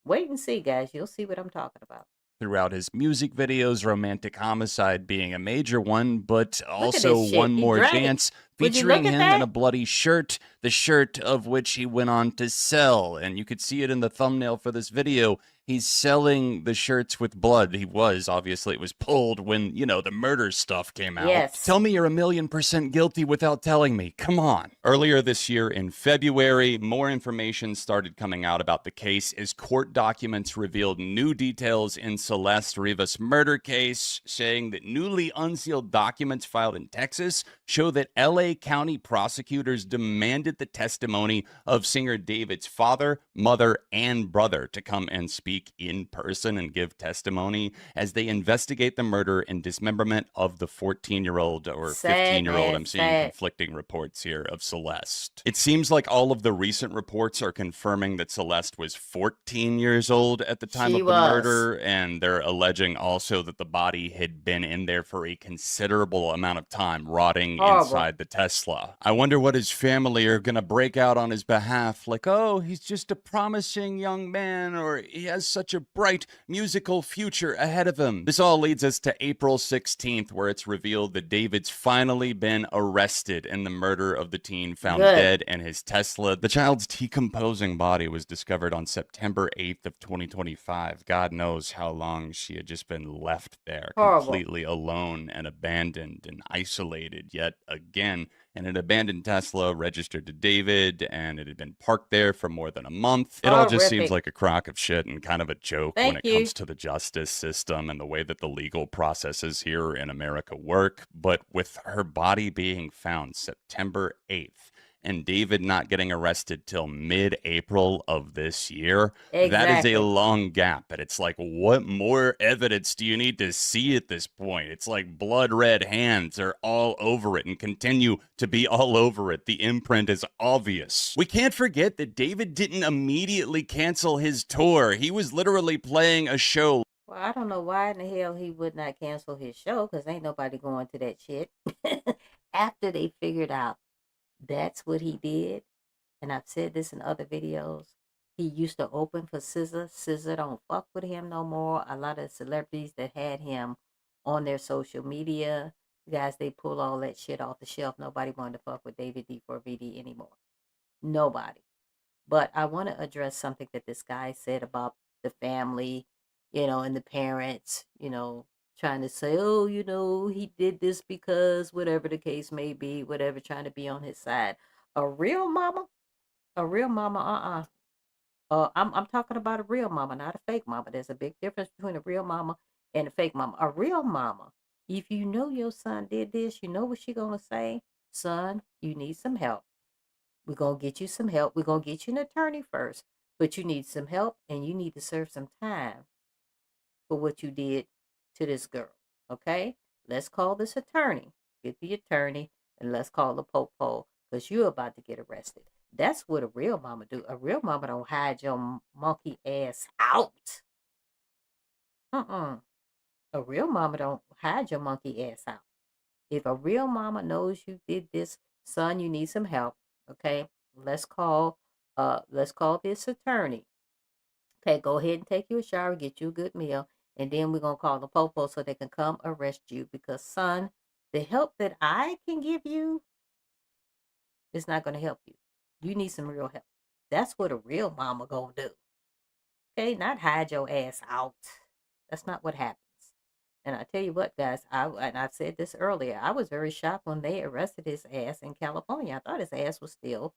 Wait and see, guys. You'll see what I'm talking about. Throughout his music videos, Romantic Homicide being a major one, but also One More Dance, featuring him in a bloody shirt, the shirt of which he went on to sell. And you could see it in the thumbnail for this video. He's selling the shirts with blood. He was, obviously, it was pulled when, you know, the murder stuff came out. Yes. Tell me you're 1,000,000% guilty without telling me. Come on. Earlier this year in February, more information started coming out about the case as court documents revealed new details in Celeste Rivas' murder case, saying that newly unsealed documents filed in Texas show that LA County prosecutors demanded the testimony of singer David's father, mother, and brother to come and speak in person and give testimony as they investigate the murder and dismemberment of the 14-year-old or 15-year-old. I'm seeing conflicting reports here of Celeste. It seems like all of the recent reports are confirming that Celeste was 14 years old at the time of the murder, and they're alleging also that the body had been in there for a considerable amount of time, rotting inside the Tesla. I wonder what his family are gonna break out on his behalf, like, oh, he's just a promising young man, or he has such a bright musical future ahead of him. This all leads us to April 16th, where it's revealed that David's finally been arrested in the murder of the teen found dead in his Tesla. The child's decomposing body was discovered on September 8th of 2025. God knows how long she had just been left there, completely alone and abandoned and isolated yet again. And an abandoned Tesla registered to David, and it had been parked there for more than a month. It all just seems like a crock of shit and kind of a joke when it comes to the justice system and the way that the legal processes here in America work. But with her body being found September 8th, and David not getting arrested till mid-April of this year, that is a long gap. And it's like, what more evidence do you need to see at this point? It's like blood red hands are all over it and continue to be all over it. The imprint is obvious. We can't forget that David didn't immediately cancel his tour. He was literally playing a show. Well, I don't know why in the hell he would not cancel his show, because ain't nobody going to that shit. After they figured out that's what he did, and I've said this in other videos, he used to open for SZA. SZA don't fuck with him no more. A lot of celebrities that had him on their social media, guys, they pull all that shit off the shelf. Nobody wanted to fuck with David D4VD anymore. Nobody. But I want to address something that this guy said about the family, you know, and the parents, you know, trying to say, oh, you know, he did this because whatever the case may be, whatever, trying to be on his side. A real mama, I'm talking about a real mama, not a fake mama. There's a big difference between a real mama and a fake mama. A real mama, if you know your son did this, you know what she gonna say? Son, you need some help. We're gonna get you some help. We're gonna get you an attorney first, but you need some help and you need to serve some time for what you did to this girl. Okay, let's call this attorney. Get the attorney and let's call the popo, because you're about to get arrested. That's what a real mama do. A real mama don't hide your monkey ass out. A real mama don't hide your monkey ass out. If a real mama knows you did this, son, you need some help. Okay, let's call this attorney. Okay, go ahead and take you a shower, get you a good meal, and then we're going to call the popo so they can come arrest you, because, son, the help that I can give you is not going to help you. You need some real help. That's what a real mama going to do. Okay, not hide your ass out. That's not what happens. And I tell you what, guys, I've said this earlier, I was very shocked when they arrested his ass in California. I thought his ass was still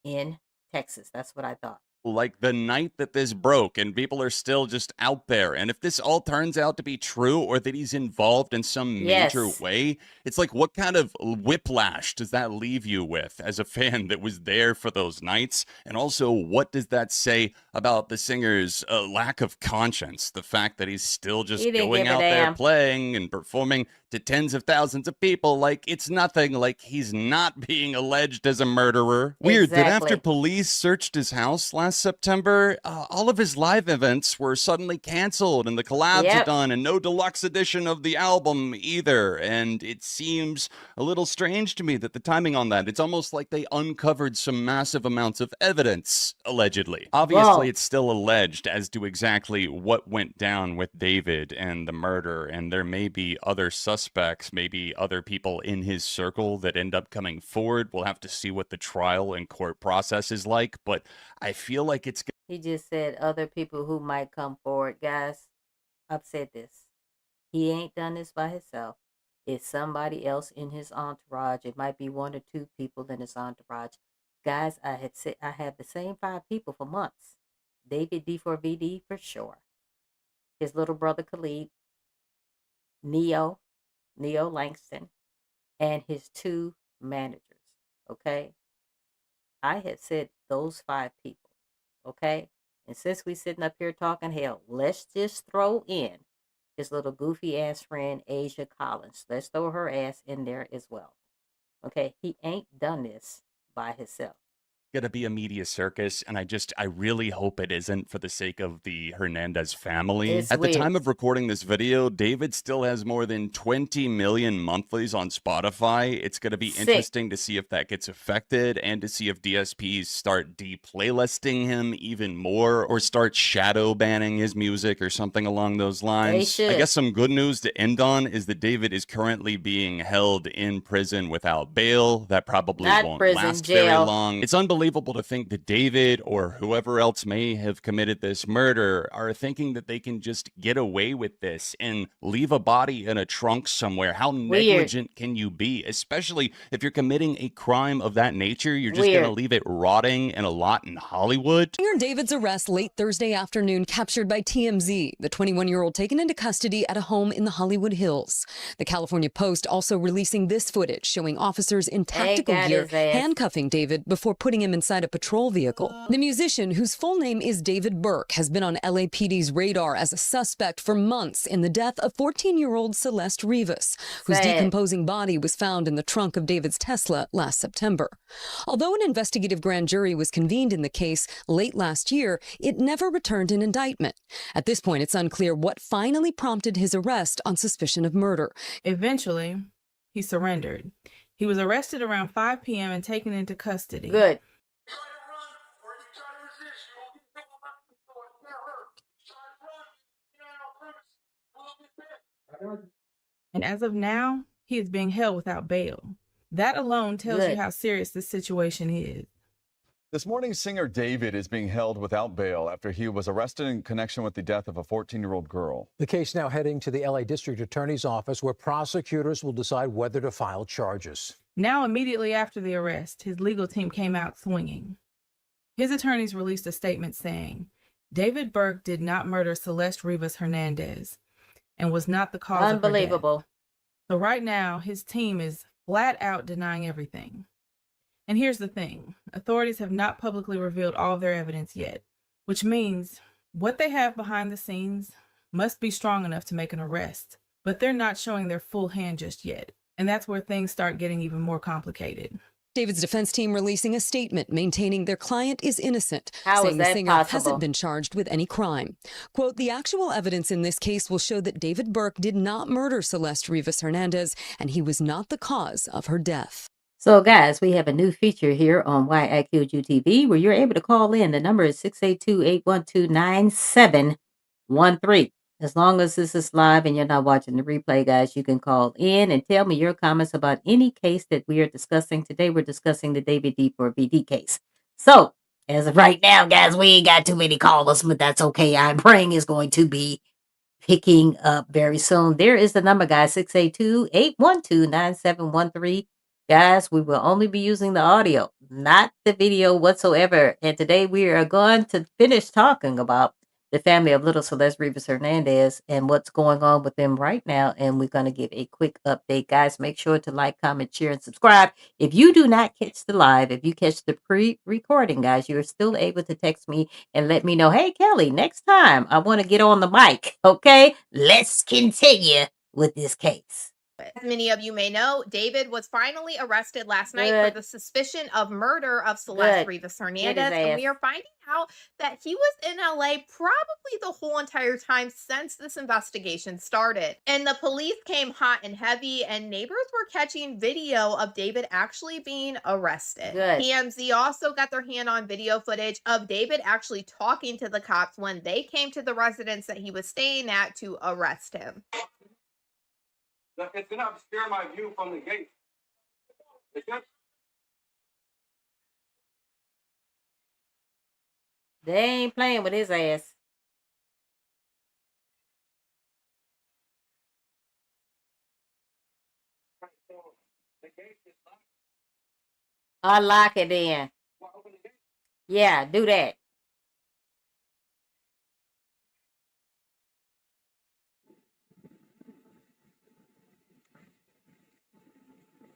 in Texas. That's what I thought. like the night that this broke, and people are still just out there. And if this all turns out to be true, or that he's involved in some major way, it's like, what kind of whiplash does that leave you with as a fan that was there for those nights? And also, what does that say about the singer's lack of conscience? The fact that he's still just going out there playing and performing to tens of thousands of people like it's nothing, like he's not being alleged as a murderer. Weird that after police searched his house last September, all of his live events were suddenly canceled, and the collabs are done, and no deluxe edition of the album either. And it seems a little strange to me that the timing on that, it's almost like they uncovered some massive amounts of evidence, allegedly. Obviously, it's still alleged as to exactly what went down with David and the murder, and there may be other suspects, maybe other people in his circle that end up coming forward. We'll have to see what the trial and court process is like, but I feel like it's... He just said other people who might come forward. Guys, I've said this. He ain't done this by himself. It's somebody else in his entourage. It might be 1 or 2 people in his entourage. Guys, I have the same 5 people for months. David D4VD for sure. His little brother Khalid, Neo Langston, and his 2 managers. Okay? I had said those 5 people. Okay? And since we sitting up here talking hell, let's just throw in his little goofy ass friend Asia Collins. Let's throw her ass in there as well. Okay? He ain't done this by himself. Gonna be a media circus, and I really hope it isn't, for the sake of the Hernandez family. At the time of recording this video, David still has more than 20 million monthlies on Spotify. It's gonna be interesting to see if that gets affected, and to see if DSPs start deplaylisting him even more, or start shadow banning his music or something along those lines. I guess some good news to end on is that David is currently being held in prison without bail. That probably won't last very long. It's unbelievable to think that David, or whoever else may have committed this murder, are thinking that they can just get away with this and leave a body in a trunk somewhere. How negligent can you be? Especially if you're committing a crime of that nature, you're just going to leave it rotting in a lot in Hollywood. Singer David's arrest late Thursday afternoon, captured by TMZ, the 21-year-old taken into custody at a home in the Hollywood Hills. The California Post also releasing this footage showing officers in tactical gear handcuffing David before putting him inside a patrol vehicle. The musician, whose full name is David Burke, has been on LAPD's radar as a suspect for months in the death of 14-year-old Celeste Rivas, whose decomposing body was found in the trunk of David's Tesla last September. Although an investigative grand jury was convened in the case late last year, it never returned an indictment. At this point, it's unclear what finally prompted his arrest on suspicion of murder. Eventually, he surrendered. He was arrested around 5 p.m. and taken into custody. Good. And as of now, he is being held without bail. That alone tells you how serious this situation is. This morning, singer David is being held without bail after he was arrested in connection with the death of a 14-year-old girl. The case now heading to the LA District Attorney's Office, where prosecutors will decide whether to file charges. Now, immediately after the arrest, his legal team came out swinging. His attorneys released a statement saying, David Burke did not murder Celeste Rivas Hernandez and was not the cause of her death. So right now, his team is flat out denying everything. And here's the thing. Authorities have not publicly revealed all of their evidence yet, which means what they have behind the scenes must be strong enough to make an arrest. But they're not showing their full hand just yet. And that's where things start getting even more complicated. David's defense team releasing a statement maintaining their client is innocent, How saying is the that singer possible? hasn't been charged with any crime. Quote, the actual evidence in this case will show that David Burke did not murder Celeste Rivas Hernandez, and he was not the cause of her death. So, guys, we have a new feature here on Why I Killed You TV where you're able to call in. The number is 682-812-9713. As long as this is live and you're not watching the replay, guys, you can call in and tell me your comments about any case that we are discussing. Today, we're discussing the David D4VD case. So, as of right now, guys, we ain't got too many callers, but that's okay. I'm praying it's going to be picking up very soon. There is the number, guys, 682-812-9713. Guys, we will only be using the audio, not the video whatsoever. And today we are going to finish talking about the family of little Celeste Rivas Hernandez and what's going on with them right now. And we're going to give a quick update. Guys, make sure to like, comment, share, and subscribe. If you do not catch the live, if you catch the pre-recording, guys, you're still able to text me and let me know, hey, Kelly, next time I want to get on the mic. Okay, let's continue with this case. As many of you may know, David was finally arrested last night for the suspicion of murder of Celeste Rivas Hernandez. And we are finding out that he was in LA probably the whole entire time since this investigation started. And the police came hot and heavy, and neighbors were catching video of David actually being arrested. TMZ also got their hand on video footage of David actually talking to the cops when they came to the residence that he was staying at to arrest him. It's going to obscure my view from the gate. They ain't playing with his ass. Unlock it then. Yeah, do that.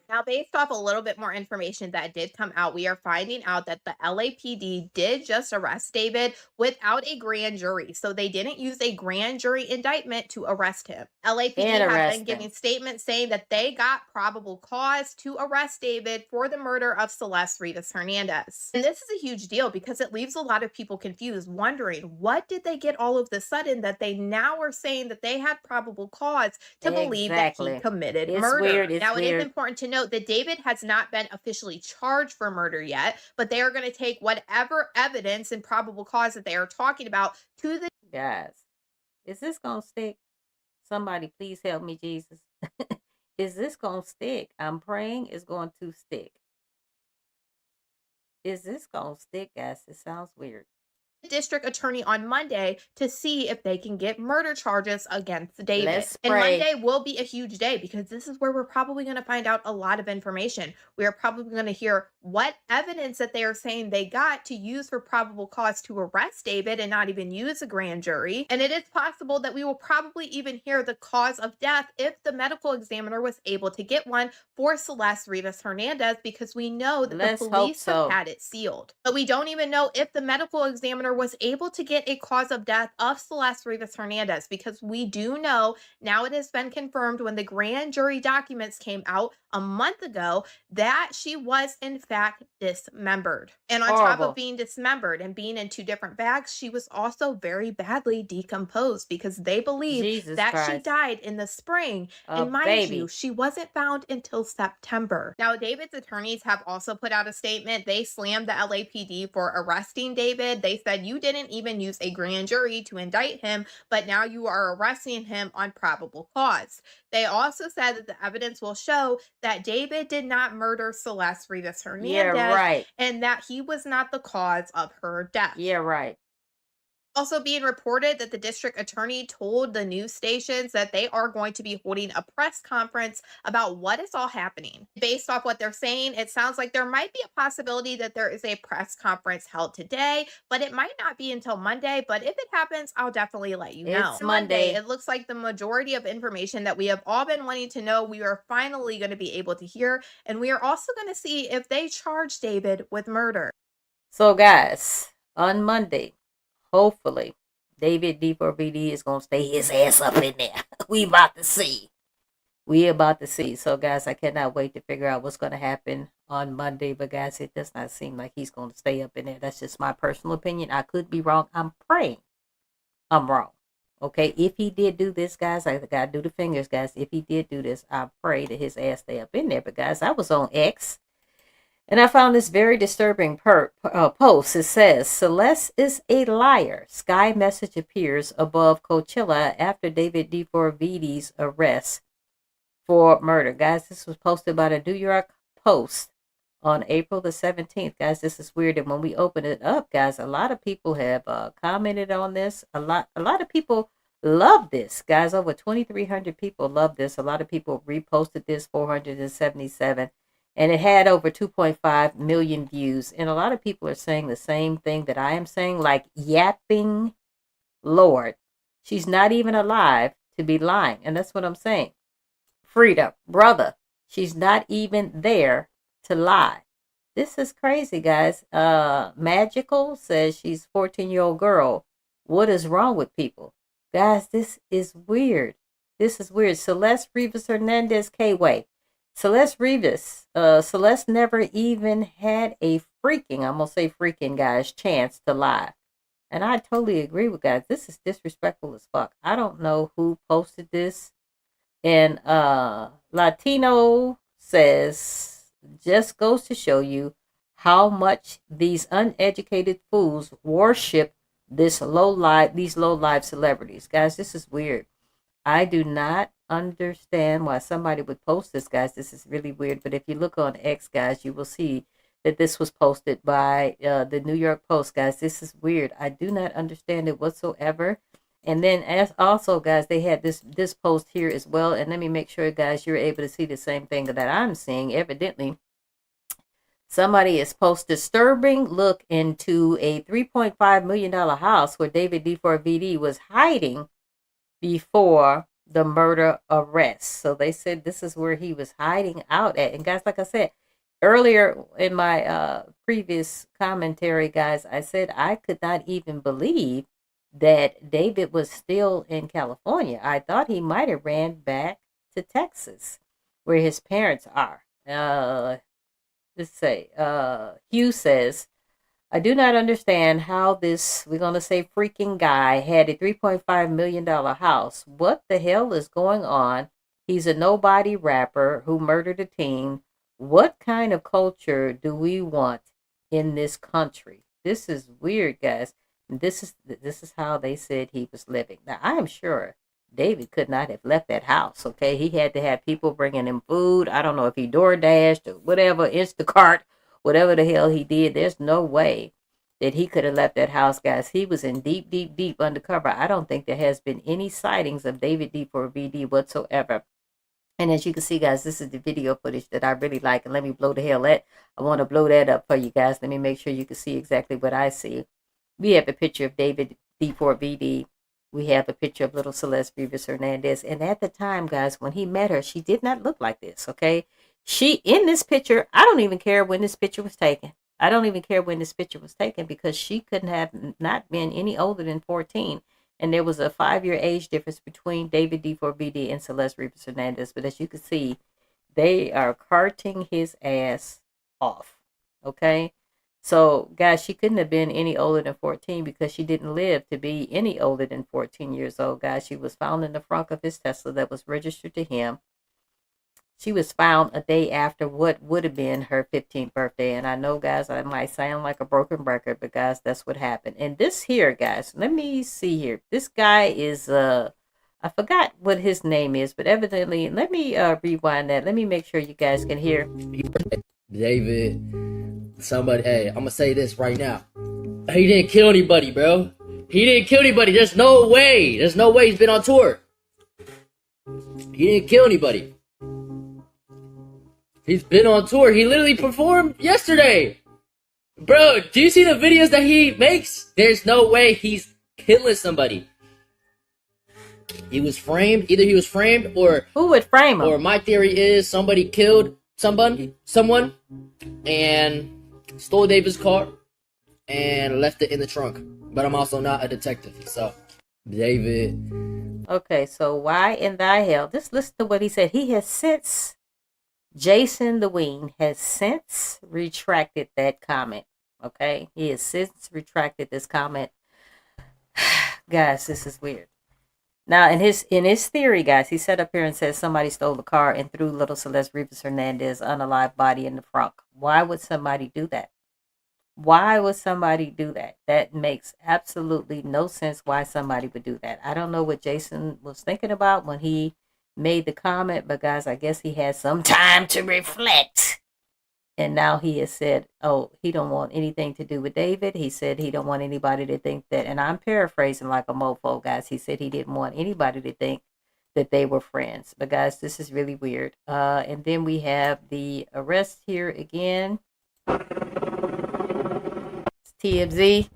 Now, based off a little bit more information that did come out, we are finding out that the LAPD did just arrest David without a grand jury. So they didn't use a grand jury indictment to arrest him. LAPD has been giving statements saying that they got probable cause to arrest David for the murder of Celeste Rivas Hernandez. And this is a huge deal because it leaves a lot of people confused, wondering what did they get all of the sudden that they now are saying that they had probable cause to believe that he committed murder. Now, it is important to note that David has not been officially charged for murder yet, but they are going to take whatever evidence and probable cause that they are talking about to the... Guys, is this going to stick? Somebody please help me, Jesus. Is this going to stick? I'm praying it's going to stick. Is this going to stick, guys? It sounds weird. District attorney on Monday to see if they can get murder charges against David. Let's and pray. Monday will be a huge day because this is where we're probably going to find out a lot of information. We are probably going to hear what evidence that they are saying they got to use for probable cause to arrest David and not even use a grand jury. And it is possible that we will probably even hear the cause of death if the medical examiner was able to get one for Celeste Rivas Hernandez, because we know that the police have had it sealed. But we don't even know if the medical examiner was able to get a cause of death of Celeste Rivas Hernandez, because we do know now it has been confirmed when the grand jury documents came out a month ago that she was in fact dismembered. And on top of being dismembered and being in two different bags, she was also very badly decomposed because they believe that she died in the spring. And mind you, she wasn't found until September. Now, David's attorneys have also put out a statement. They slammed the LAPD for arresting David. They said, you didn't even use a grand jury to indict him, but now you are arresting him on probable cause. They also said that the evidence will show that David did not murder Celeste Rivas Hernandez and that he was not the cause of her death. Yeah, right. Also being reported that the district attorney told the news stations that they are going to be holding a press conference about what is all happening. Based off what they're saying, it sounds like there might be a possibility that there is a press conference held today, but it might not be until Monday. But if it happens, I'll definitely let you know. It's Monday. It looks like the majority of information that we have all been wanting to know, we are finally going to be able to hear. And we are also going to see if they charge David with murder. So guys, on Monday, hopefully, David D4VD is going to stay his ass up in there. We about to see. We about to see. So, guys, I cannot wait to figure out what's going to happen on Monday. But, guys, it does not seem like he's going to stay up in there. That's just my personal opinion. I could be wrong. I'm praying I'm wrong. Okay, if he did do this, guys, I got to do the fingers, guys. If he did do this, I pray that his ass stay up in there. But, guys, I was on X. And I found this very disturbing post. It says, Celeste is a liar. Sky message appears above Coachella after David D4VD's arrest for murder. Guys, this was posted by the New York Post on April the 17th. Guys, this is weird. And when we open it up, guys, a lot of people have commented on this. A lot of people love this. Guys, over 2,300 people love this. A lot of people reposted this, 477. And it had over 2.5 million views. And a lot of people are saying the same thing that I am saying, like, yapping Lord. She's not even alive to be lying. And that's what I'm saying. Frida, brother, she's not even there to lie. This is crazy, guys. Magical says she's a 14-year-old girl. What is wrong with people? Guys, this is weird. This is weird. Celeste Rivas Hernandez, K-Way. Celeste Rivas. Celeste never even had a freaking, I'm going to say freaking, guys, chance to lie. And I totally agree with guys. This is disrespectful as fuck. I don't know who posted this. And Latino says, just goes to show you how much these uneducated fools worship these low life celebrities. Guys, this is weird. I do not understand why somebody would post this, guys. This is really weird. But if you look on X, guys, you will see that this was posted by the New York Post, guys. This is weird. I do not understand it whatsoever. And then as also, guys, they had this post here as well. And let me make sure, guys, you're able to see the same thing that I'm seeing. Evidently, somebody has posted disturbing look into a $3.5 million house where David D4VD was hiding before the murder arrest. So they said this is where he was hiding out at. And guys, like I said earlier in my previous commentary, guys, I said I could not even believe that David was still in California. I thought he might have ran back to Texas, where his parents are. Let's say, Hugh says, I do not understand how this, we're going to say freaking guy, had a $3.5 million house. What the hell is going on? He's a nobody rapper who murdered a teen. What kind of culture do we want in this country? This is weird, guys. This is how they said he was living. Now, I am sure David could not have left that house, okay? He had to have people bringing him food. I don't know if he DoorDashed or whatever, Instacart, whatever the hell he did. There's no way that he could have left that house, guys. He was in deep, deep, deep undercover. I don't think there has been any sightings of David D4VD whatsoever. And as you can see, guys, this is the video footage that I really like. And let me blow the hell at. I want to blow that up for you guys. Let me make sure you can see exactly what I see. We have a picture of David D4VD. We have a picture of little Celeste Rivas Hernandez. And at the time, guys, when he met her, she did not look like this, okay? She, in this picture, I don't even care when this picture was taken. I don't even care when this picture was taken because she couldn't have not been any older than 14. And there was a 5-year age difference between David D4VD and Celeste Rivas Hernandez. But as you can see, they are carting his ass off, okay? So, guys, she couldn't have been any older than 14 because she didn't live to be any older than 14 years old, guys. She was found in the trunk of his Tesla that was registered to him. She was found a day after what would have been her 15th birthday. And I know, guys, I might sound like a broken record, but, guys, that's what happened. And this here, guys, let me see here. This guy is, I forgot what his name is, but evidently, let me rewind that. Let me make sure you guys can hear. David. Somebody, hey, I'm gonna say this right now. He didn't kill anybody, bro. He didn't kill anybody. There's no way. There's no way he's been on tour. He didn't kill anybody. He's been on tour. He literally performed yesterday. Bro, do you see the videos that he makes? There's no way he's killing somebody. He was framed. Either he was framed or... Who would frame him? Or my theory is somebody killed someone, and stole David's car and left it in the trunk. But I'm also not a detective, so David. Okay, so why in the hell? Just listen to what he said. He has since, Jason the Ween has since retracted that comment. Okay, he has since retracted this comment. Guys, this is weird. Now, in his theory, guys, he sat up here and said somebody stole the car and threw little Celeste Rivas Hernandez unalive body in the trunk. Why would somebody do that? Why would somebody do that? That makes absolutely no sense why somebody would do that. I don't know what Jason was thinking about when he made the comment, but guys, I guess he had some time to reflect. And now he has said, oh, he don't want anything to do with David. He said he don't want anybody to think that, and I'm paraphrasing like a mofo, guys. He said he didn't want anybody to think that they were friends. But guys, this is really weird. And then we have the arrest here again. It's TMZ.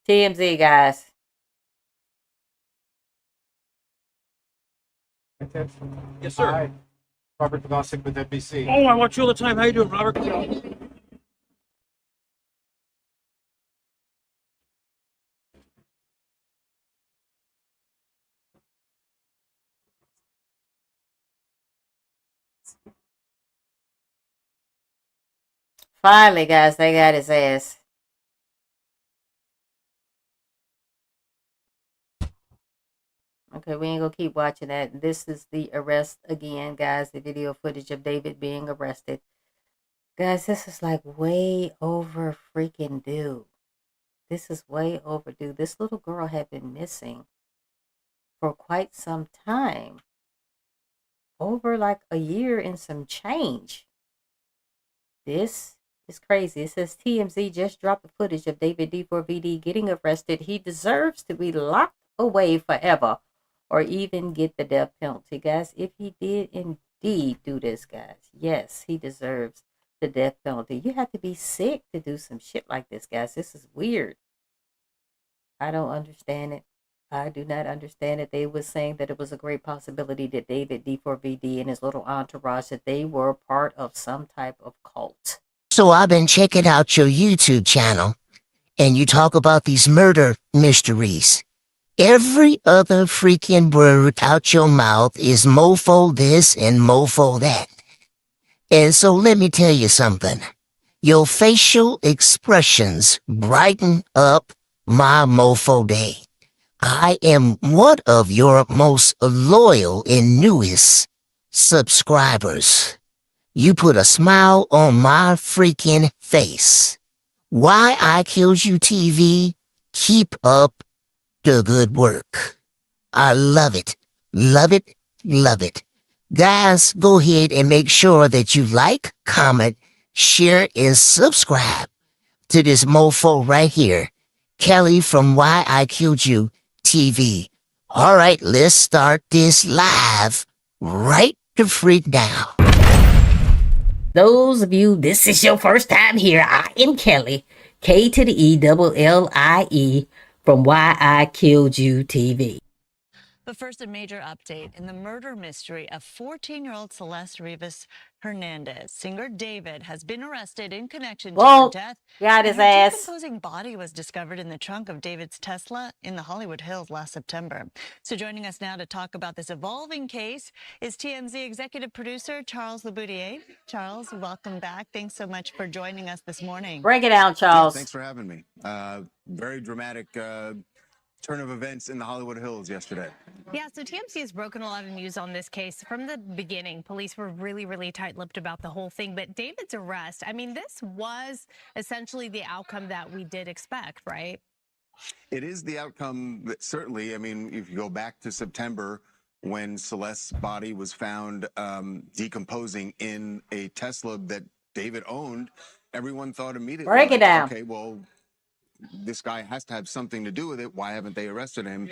TMZ, guys. Yes, sir. Hi. Robert Kovacic with NBC. Oh, I watch you all the time. How you doing, Robert? Finally, guys, they got his ass. Okay, we ain't gonna keep watching that. This is the arrest again, guys. The video footage of David being arrested. Guys, this is like way over freaking due. This is way overdue. This little girl had been missing for quite some time. Over like a year and some change. This is crazy. It says TMZ just dropped the footage of David D4VD getting arrested. He deserves to be locked away forever or even get the death penalty. Guys, if he did indeed do this, guys, yes, he deserves the death penalty. You have to be sick to do some shit like this, guys. This is weird. I don't understand it. I do not understand it. They were saying that it was a great possibility that David D4VD and his little entourage, that they were part of some type of cult. So I've been checking out your YouTube channel, and you talk about these murder mysteries. Every other freaking word out your mouth is mofo this and mofo that. And so let me tell you something. Your facial expressions brighten up my mofo day. I am one of your most loyal and newest subscribers. You put a smile on my freaking face. Why I Killed You TV, keep up the good work. I love it. Love it. Love it. Guys, go ahead and make sure that you like, comment, share, and subscribe to this mofo right here. Kelly from Why I Killed You TV. All right, let's start this live right the freak now. Those of you, this is your first time here, I am Kelly, K to the E-double-L-I-E, from Why I Killed You TV. But first, a major update in the murder mystery of 14-year-old Celeste Rivas Hernandez. Singer David has been arrested in connection to her death. Got his her ass. decomposing body was discovered in the trunk of David's Tesla in the Hollywood Hills last September. So joining us now to talk about this evolving case is TMZ executive producer Charles Laboudier. Charles, welcome back. Thanks so much for joining us this morning. Break it down, Charles. Yeah, thanks for having me. Very dramatic turn of events in the Hollywood Hills yesterday. Yeah, so TMZ has broken a lot of news on this case from the beginning. Police were really tight-lipped about the whole thing. But David's arrest, I mean, this was essentially the outcome that we did expect, right? It is the outcome that certainly, I mean, if you go back to September when Celeste's body was found decomposing in a Tesla that David owned, everyone thought immediately, Break it down. Okay, well, this guy has to have something to do with it. Why haven't they arrested him?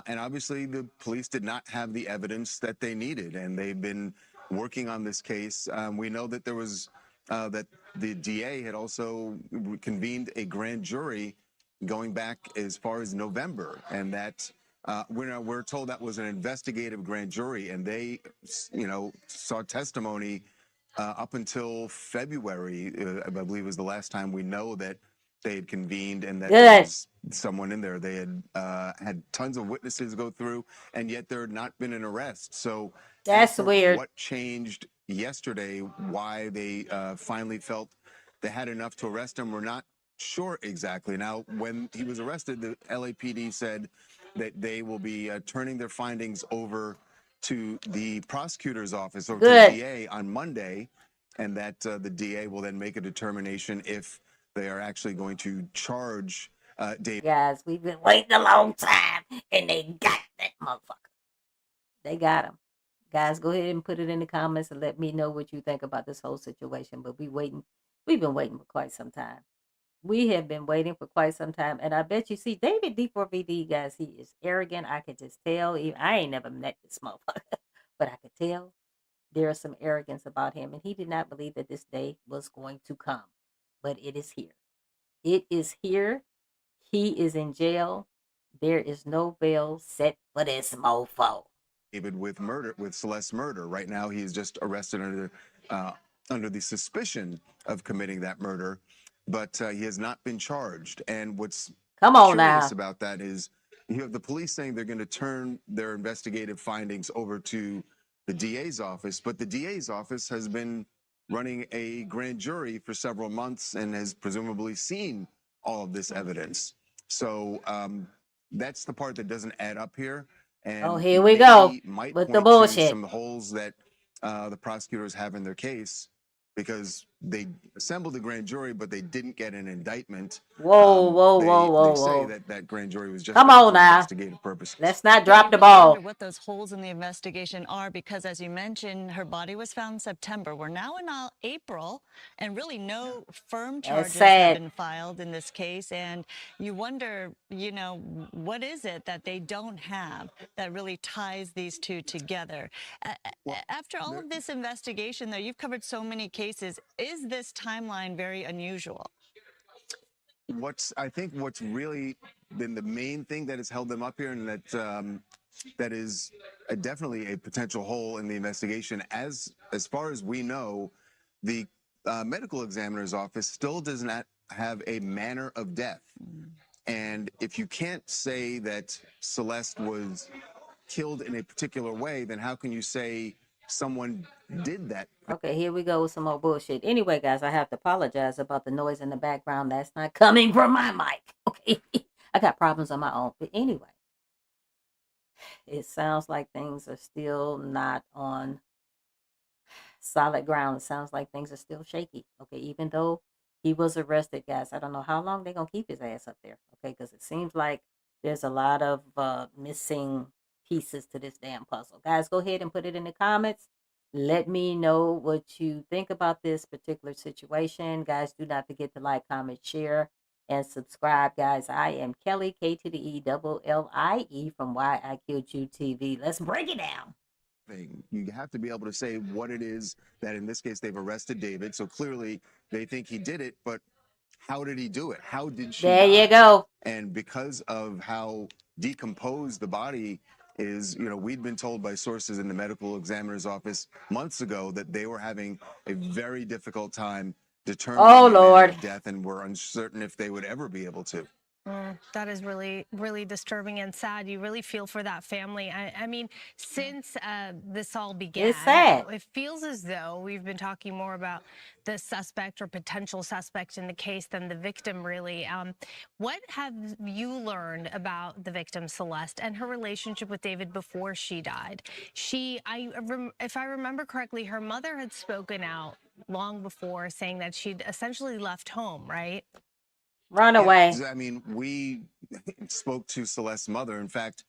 And obviously the police did not have the evidence that they needed, and they've been working on this case. We know that there was, that the DA had also convened a grand jury going back as far as November, and that we're told that was an investigative grand jury, and they, saw testimony up until February, I believe was the last time we know that they had convened, and that there was someone in there. They had had tons of witnesses go through, and yet there had not been an arrest. So that's weird. What changed yesterday? Why they finally felt they had enough to arrest him? We're not sure exactly. Now, when he was arrested, the LAPD said that they will be turning their findings over to the prosecutor's office or to the DA on Monday, and that the DA will then make a determination if they are actually going to charge David. Guys, we've been waiting a long time, and they got that motherfucker. They got him. Guys, go ahead and put it in the comments and let me know what you think about this whole situation. But we've been waiting for quite some time. We have been waiting for quite some time. And I bet you see David D4VD, guys, he is arrogant. I could just tell. I ain't never met this motherfucker, but I could tell there is some arrogance about him. And he did not believe that this day was going to come. But it is here. It is here. He is in jail. There is no bail set for this mofo. David with Celeste murder. Right now, he is just arrested under the suspicion of committing that murder, but he has not been charged. And what's curious about that is you have the police saying they're going to turn their investigative findings over to the DA's office, but the DA's office has been running a grand jury for several months and has presumably seen all of this evidence. So that's the part that doesn't add up here. And here we go with the bullshit. Some holes that the prosecutors have in their case because they assembled a grand jury, but they didn't get an indictment. They say that grand jury was just for investigative purposes. Let's not drop the ball. What those holes in the investigation are, because as you mentioned, her body was found in September. We're now in April, and really no firm charges have been filed in this case. And you wonder, what is it that they don't have that really ties these two together? After all of this investigation, though, you've covered so many cases. Is this timeline very unusual? I think what's really been the main thing that has held them up here, and that is definitely a potential hole in the investigation. As far as we know, the medical examiner's office still does not have a manner of death. And if you can't say that Celeste was killed in a particular way, then how can you say someone did that? Okay, here we go with some more bullshit. Anyway, guys, I have to apologize about the noise in the background. That's not coming from my mic. Okay, I got problems on my own. But anyway, it sounds like things are still not on solid ground. It sounds like things are still shaky. Okay, even though he was arrested, guys, I don't know how long they're going to keep his ass up there. Okay, because it seems like there's a lot of missing pieces to this damn puzzle. Guys, go ahead and put it in the comments. Let me know what you think about this particular situation. Guys, do not forget to like, comment, share, and subscribe. Guys, I am Kelly, K to the E double L-I-E from Why I Killed You TV. Let's break it down. You have to be able to say what it is that in this case they've arrested David. So clearly they think he did it, but how did he do it? How did she die? There you go. And because of how decomposed the body is, we'd been told by sources in the medical examiner's office months ago that they were having a very difficult time determining the manner of death and were uncertain if they would ever be able to. That is really, really disturbing and sad. You really feel for that family. I mean, since this all began, it's sad. It feels as though we've been talking more about the suspect or potential suspect in the case than the victim, really. What have you learned about the victim, Celeste, and her relationship with David before she died? If I remember correctly, her mother had spoken out long before saying that she'd essentially left home, right? Run away. I mean, we spoke to Celeste's mother. In fact,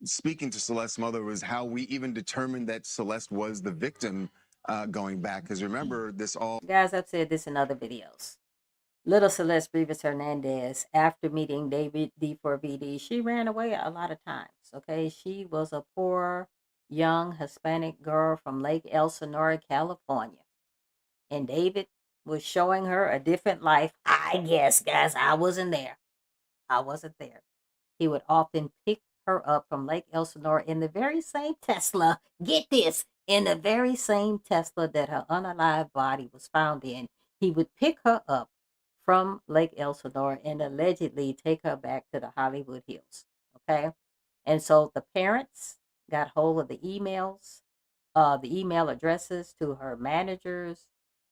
speaking to Celeste's mother was how we even determined that Celeste was the victim going back. Because remember, this all... Guys, I've said this in other videos. Little Celeste Rivas Hernandez, after meeting David D4VD, she ran away a lot of times, okay? She was a poor, young Hispanic girl from Lake Elsinore, California. And David was showing her a different life. I guess, guys, I wasn't there. I wasn't there. He would often pick her up from Lake Elsinore in the very same Tesla. Get this, in the very same Tesla that her unalived body was found in. He would pick her up from Lake Elsinore and allegedly take her back to the Hollywood Hills. Okay? And so the parents got hold of the emails, the email addresses to her managers,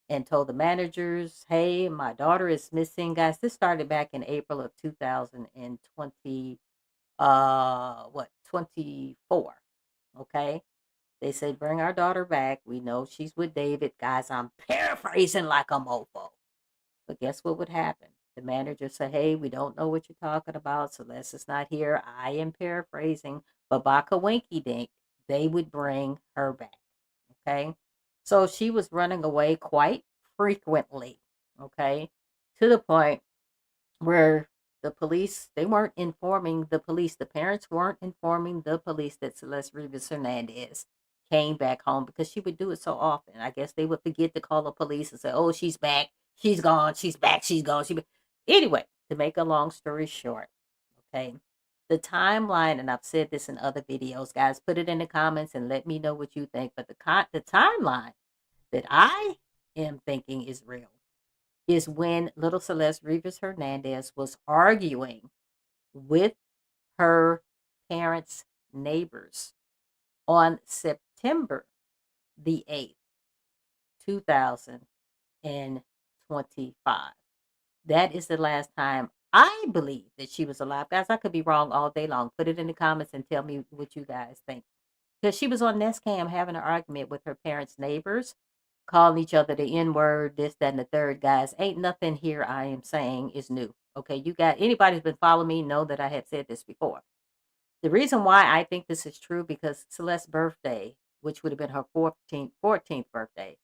and told the managers, hey, my daughter is missing. Guys, this started back in April of 2020, 24. Okay? They said, bring our daughter back. We know she's with David. Guys, I'm paraphrasing like a mofo. But guess what would happen? The manager said, hey, we don't know what you're talking about. Celeste is not here. I am paraphrasing. But Baka Winky Dink, they would bring her back. Okay. So she was running away quite frequently. Okay. To the point where the police, they weren't informing the police. The parents weren't informing the police that Celeste Rivas Hernandez came back home because she would do it so often. I guess they would forget to call the police and say, oh, she's back. She's gone. She's back. She's gone. Anyway, to make a long story short, okay, the timeline, and I've said this in other videos, guys, put it in the comments and let me know what you think. But the timeline that I am thinking is real is when little Celeste Rivas Hernandez was arguing with her parents' neighbors on September the 8th, 2025. That is the last time I believe that she was alive. Guys, I could be wrong all day long. Put it in the comments and tell me what you guys think. Because she was on Nest Cam having an argument with her parents' neighbors, calling each other the N-word, this, that, and the third. Guys, ain't nothing here I am saying is new. Okay, you got anybody who's been following me know that I have said this before. The reason why I think this is true, because Celeste's birthday, which would have been her 14th birthday,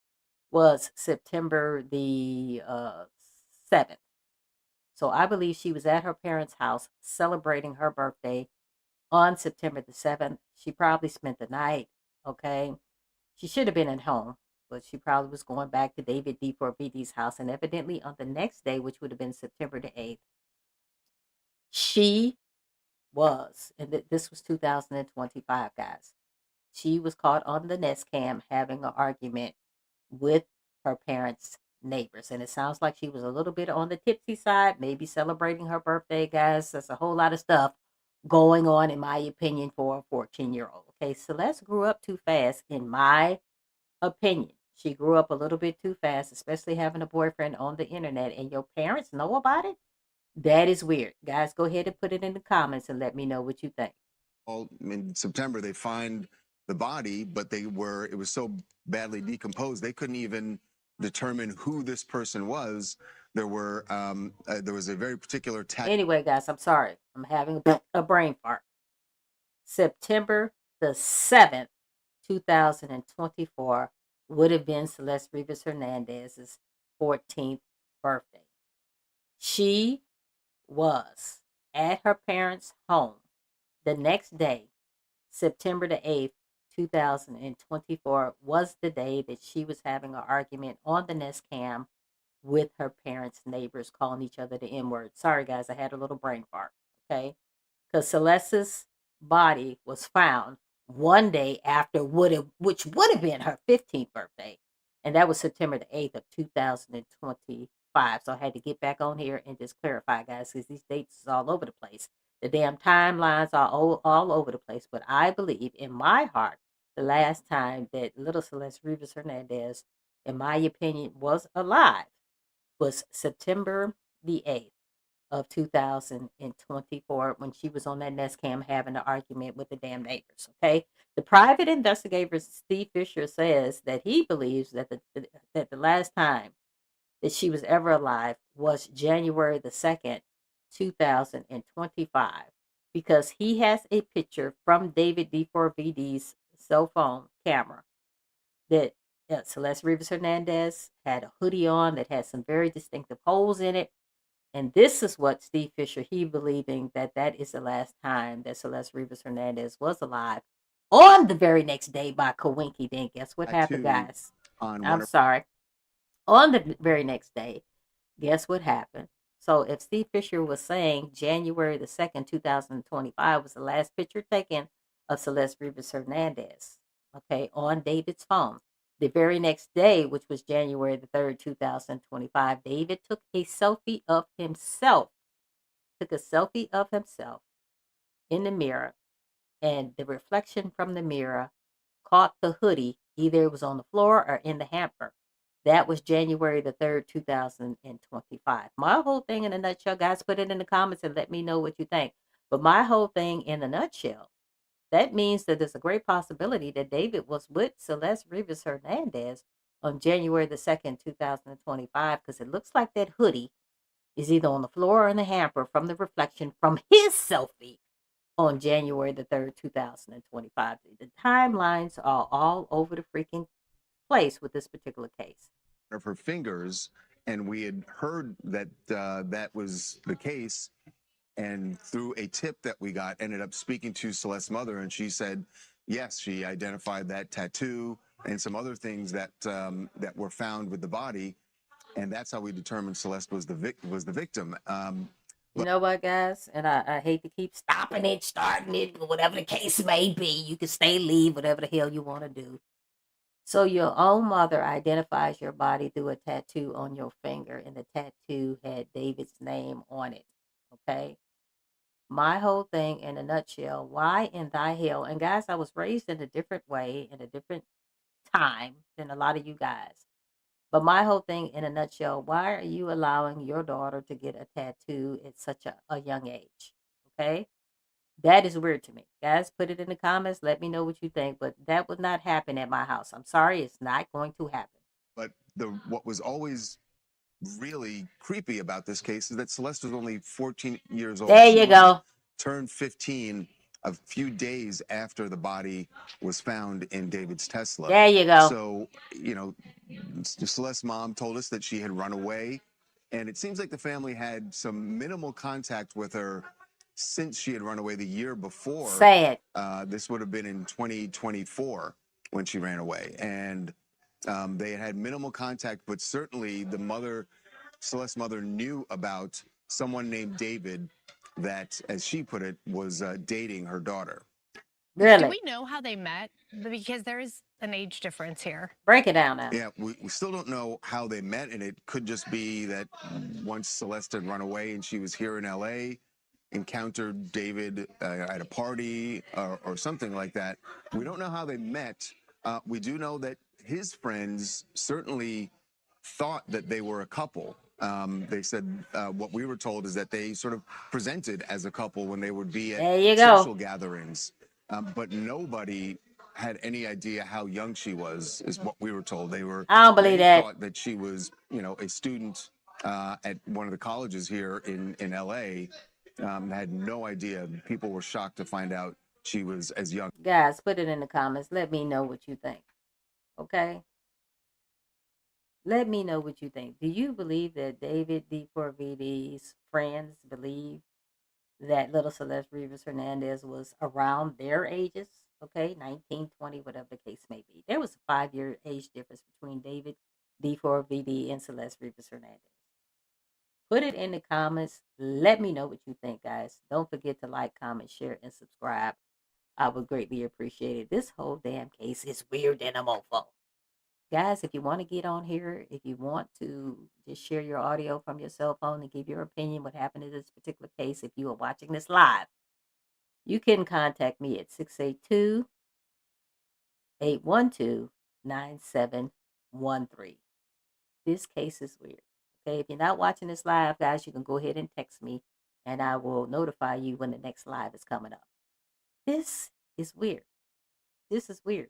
was September the 7th. So I believe she was at her parents' house celebrating her birthday on September the 7th. She probably spent the night, okay? She should have been at home, but she probably was going back to David D4BD's house. And evidently on the next day, which would have been September the 8th, she was, and this was 2025, guys. She was caught on the Nest Cam having an argument with her parents' neighbors. And it sounds like she was a little bit on the tipsy side, maybe celebrating her birthday, guys. That's a whole lot of stuff going on, in my opinion, for a 14-year-old. Okay, Celeste grew up too fast, in my opinion. She grew up a little bit too fast, especially having a boyfriend on the internet, and your parents know about it. That is weird. Guys, go ahead and put it in the comments and let me know what you think. Well, in September, they find the body, but it was so badly decomposed, they couldn't even determine who this person was. There was a very particular Anyway, guys, I'm sorry. I'm having a brain fart. September the 7th, 2024 would have been Celeste Rivas Hernandez's 14th birthday. She was at her parents' home the next day. September the 8th, 2024 was the day that she was having an argument on the Nest Cam with her parents' neighbors, calling each other the N-word. Sorry, guys, I had a little brain fart, okay? Because Celeste's body was found one day after which would have been her 15th birthday, and that was September the 8th of 2025. So I had to get back on here and just clarify, guys, because these dates is all over the place. The damn timelines are all over the place. But I believe in my heart, the last time that little Celeste Rivas Hernandez, in my opinion, was alive was September the 8th of 2024, when she was on that Nest Cam having an argument with the damn neighbors, okay? The private investigator, Steve Fisher, says that he believes that the last time that she was ever alive was January the 2nd, 2025, because he has a picture from David D4VD's cell phone camera that Celeste Rivas Hernandez had a hoodie on that had some very distinctive holes in it. And this is what Steve Fisher, he believing that is the last time that Celeste Rivas Hernandez was alive. On the very next day, by Kawinky Dink. Guess what happened, guys? I'm sorry. On the very next day, guess what happened? So if Steve Fisher was saying January the 2nd, 2025 was the last picture taken of Celeste Rivas Hernandez, okay, on David's phone, the very next day, which was January the 3rd, 2025, David took a selfie of himself, in the mirror, and the reflection from the mirror caught the hoodie. Either it was on the floor or in the hamper. That was January the 3rd, 2025. My whole thing in a nutshell, guys, put it in the comments and let me know what you think. But my whole thing in a nutshell, that means that there's a great possibility that David was with Celeste Rivas Hernandez on January the 2nd, 2025, because it looks like that hoodie is either on the floor or in the hamper from the reflection from his selfie on January the 3rd, 2025. The timelines are all over the freaking place with this particular case. Of her fingers, and we had heard that that was the case. And through a tip that we got, ended up speaking to Celeste's mother, and she said, yes, she identified that tattoo and some other things that that were found with the body, and that's how we determined Celeste was the victim. You know what, guys? And I hate to keep stopping it, starting it, whatever the case may be. You can stay, leave, whatever the hell you want to do. So your own mother identifies your body through a tattoo on your finger, and the tattoo had David's name on it. Okay? My whole thing in a nutshell, why in thy hell? And guys, I was raised in a different way, in a different time than a lot of you guys. But my whole thing in a nutshell, why are you allowing your daughter to get a tattoo at such a young age? Okay? That is weird to me. Guys, put it in the comments. Let me know what you think. But that would not happen at my house. I'm sorry, it's not going to happen. But what was always really creepy about this case is that Celeste was only 14 years old. There you go. Turned 15 a few days after the body was found in David's Tesla. There you go. So, you know, Celeste's mom told us that she had run away, and it seems like the family had some minimal contact with her since she had run away the year before. Say it. This would have been in 2024 when she ran away, and they had minimal contact, but certainly the mother, Celeste's mother, knew about someone named David that, as she put it, was dating her daughter. Really? Do we know how they met? Because there is an age difference here. Break it down now. Yeah, we still don't know how they met, and it could just be that once Celeste had run away and she was here in LA, encountered David at a party or something like that. We don't know how they met. We do know that his friends certainly thought that they were a couple. They said what we were told is that they sort of presented as a couple when they would be at social gatherings. But nobody had any idea how young she was, is what we were told. They don't believe that. Thought that she was, you know, a student at one of the colleges here in LA. Had no idea. People were shocked to find out she was as young. Guys, put it in the comments. Let me know what you think. Okay? Let me know what you think. Do you believe that David D4VD's friends believe that little Celeste Rivas Hernandez was around their ages? Okay, 19, 20, whatever the case may be. There was a 5-year age difference between David D4VD and Celeste Rivas Hernandez. Put it in the comments. Let me know what you think, guys. Don't forget to like, comment, share, and subscribe. I would greatly appreciate it. This whole damn case is weird than a mofo. Guys, if you want to get on here, if you want to just share your audio from your cell phone and give your opinion what happened in this particular case, if you are watching this live, you can contact me at 682-812-9713. This case is weird. Okay, if you're not watching this live, guys, you can go ahead and text me, and I will notify you when the next live is coming up. This is weird. This is weird.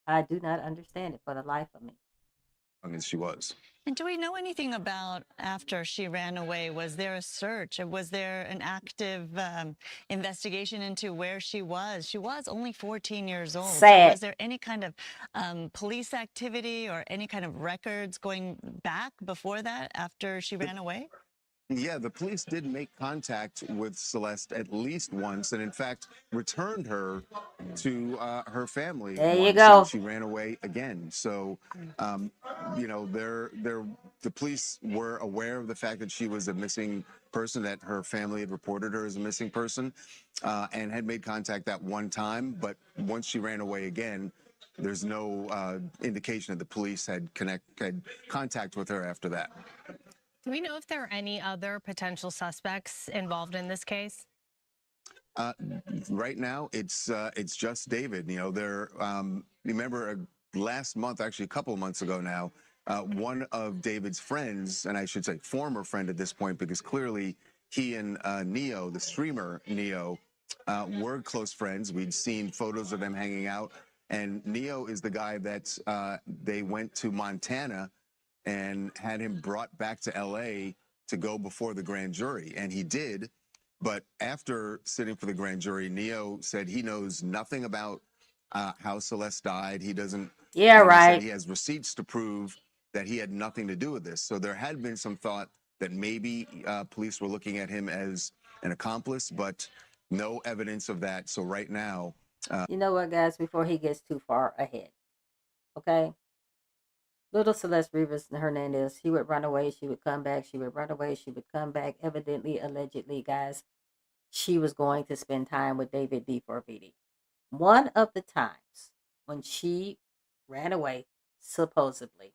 I do not understand it for the life of me. As she was. And do we know anything about after she ran away? Was there a search? Was there an active investigation into where she was? She was only 14 years old. So was there any kind of police activity or any kind of records going back before that after she ran away? Yeah, the police did make contact with Celeste at least once, and in fact returned her to her family. There you go. She ran away again. So, you know, the police were aware of the fact that she was a missing person, that her family had reported her as a missing person, and had made contact that one time. But once she ran away again, there's no indication that the police had contact with her after that. Do we know if there are any other potential suspects involved in this case? Right now, it's just David. You know, remember last month, actually a couple of months ago now, one of David's friends, and I should say former friend at this point, because clearly he and Neo, the streamer Neo, were close friends. We'd seen photos of them hanging out, and Neo is the guy that they went to Montana and had him brought back to LA to go before the grand jury. And he did, But after sitting for the grand jury, Neo said he knows nothing about how Celeste died. He doesn't. Yeah, He said right. he has receipts to prove that he had nothing to do with this. So there had been some thought that maybe police were looking at him as an accomplice, but no evidence of that. So right now, You know what, guys? Before he gets too far ahead, okay? Little Celeste Rivas Hernandez, he would run away, she would come back, she would run away, she would come back. Evidently, allegedly, guys, she was going to spend time with David D4VD. One of the times when she ran away, supposedly,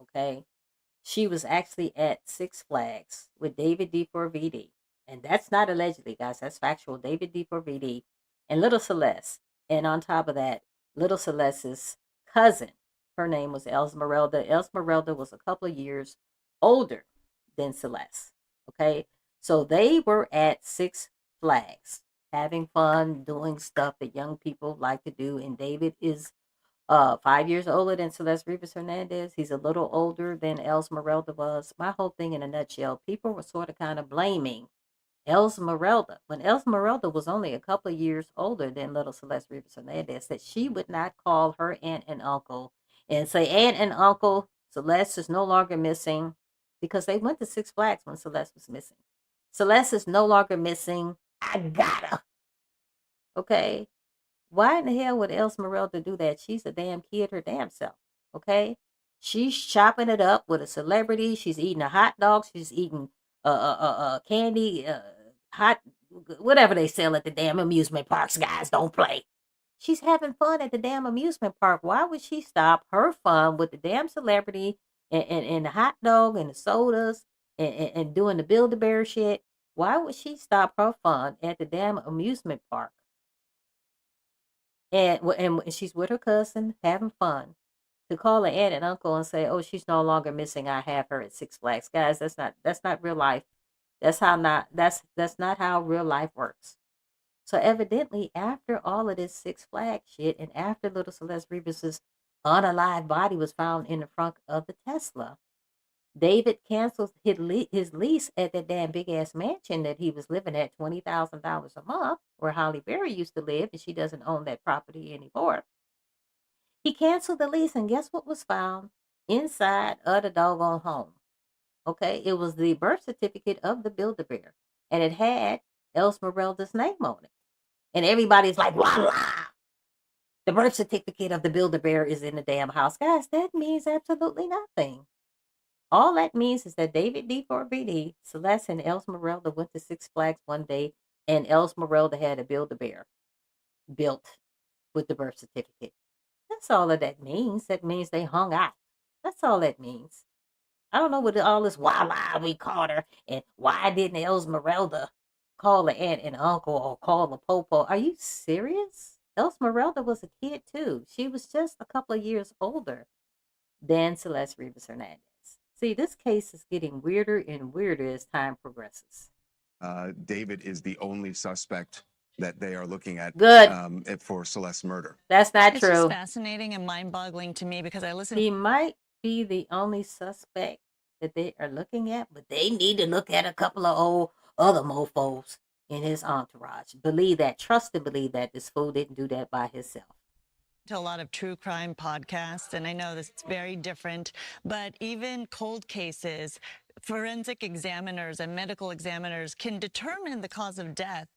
okay, she was actually at Six Flags with David D4VD. And that's not allegedly, guys, that's factual. David D4VD and little Celeste. And on top of that, little Celeste's cousin, her name was Esmeralda. Esmeralda was a couple of years older than Celeste. Okay. So they were at Six Flags having fun, doing stuff that young people like to do. And David is 5 years older than Celeste Rivas Hernandez. He's a little older than Esmeralda was. My whole thing in a nutshell, people were sort of kind of blaming Esmeralda when Esmeralda was only a couple of years older than little Celeste Rivas Hernandez, that she would not call her aunt and uncle and say, "Aunt and uncle, Celeste is no longer missing," because they went to Six Flags when Celeste was missing. Celeste is no longer missing. I got her. Okay. Why in the hell would Esmeralda do that? She's a damn kid her damn self. Okay. She's chopping it up with a celebrity. She's eating a hot dog. She's eating candy, hot, whatever they sell at the damn amusement parks. Guys, don't play. She's having fun at the damn amusement park. Why would she stop her fun with the damn celebrity and the hot dog and the sodas and doing the Build-A-Bear shit? Why would she stop her fun at the damn amusement park? And she's with her cousin having fun, to call her aunt and uncle and say, "Oh, she's no longer missing. I have her at Six Flags." Guys, that's not real life. That's not how real life works. So evidently, after all of this Six Flags shit, and after little Celeste Rivas's unalive body was found in the trunk of the Tesla, David canceled his lease at that damn big ass mansion that he was living at, $20,000 a month, where Holly Berry used to live, and she doesn't own that property anymore. He canceled the lease, and guess what was found inside of the doggone home? Okay, it was the birth certificate of the Build-A-Bear, and it had Esmeralda's name on it. And everybody's like, voila! The birth certificate of the Build-A-Bear is in the damn house. Guys, that means absolutely nothing. All that means is that David D4VD, Celeste, and Esmeralda went to Six Flags one day, and Esmeralda had a Build-A-Bear built with the birth certificate. That's all that means. That means they hung out. That's all that means. I don't know what all this voila, we caught her, and why didn't Esmeralda call the aunt and uncle or call the popo? Are you serious? Esmeralda was a kid too. She was just a couple of years older than Celeste Rivas Hernandez. See, this case is getting weirder and weirder as time progresses. David is the only suspect that they are looking at for Celeste's murder. That's not It's true. just fascinating and mind-boggling to me because I listen. He might be the only suspect that they are looking at, but they need to look at a couple of old other mofos in his entourage. Believe that, trust and believe that this fool didn't do that by himself. To a lot of true crime podcasts, and I know this is very different, but even cold cases, forensic examiners and medical examiners can determine the cause of death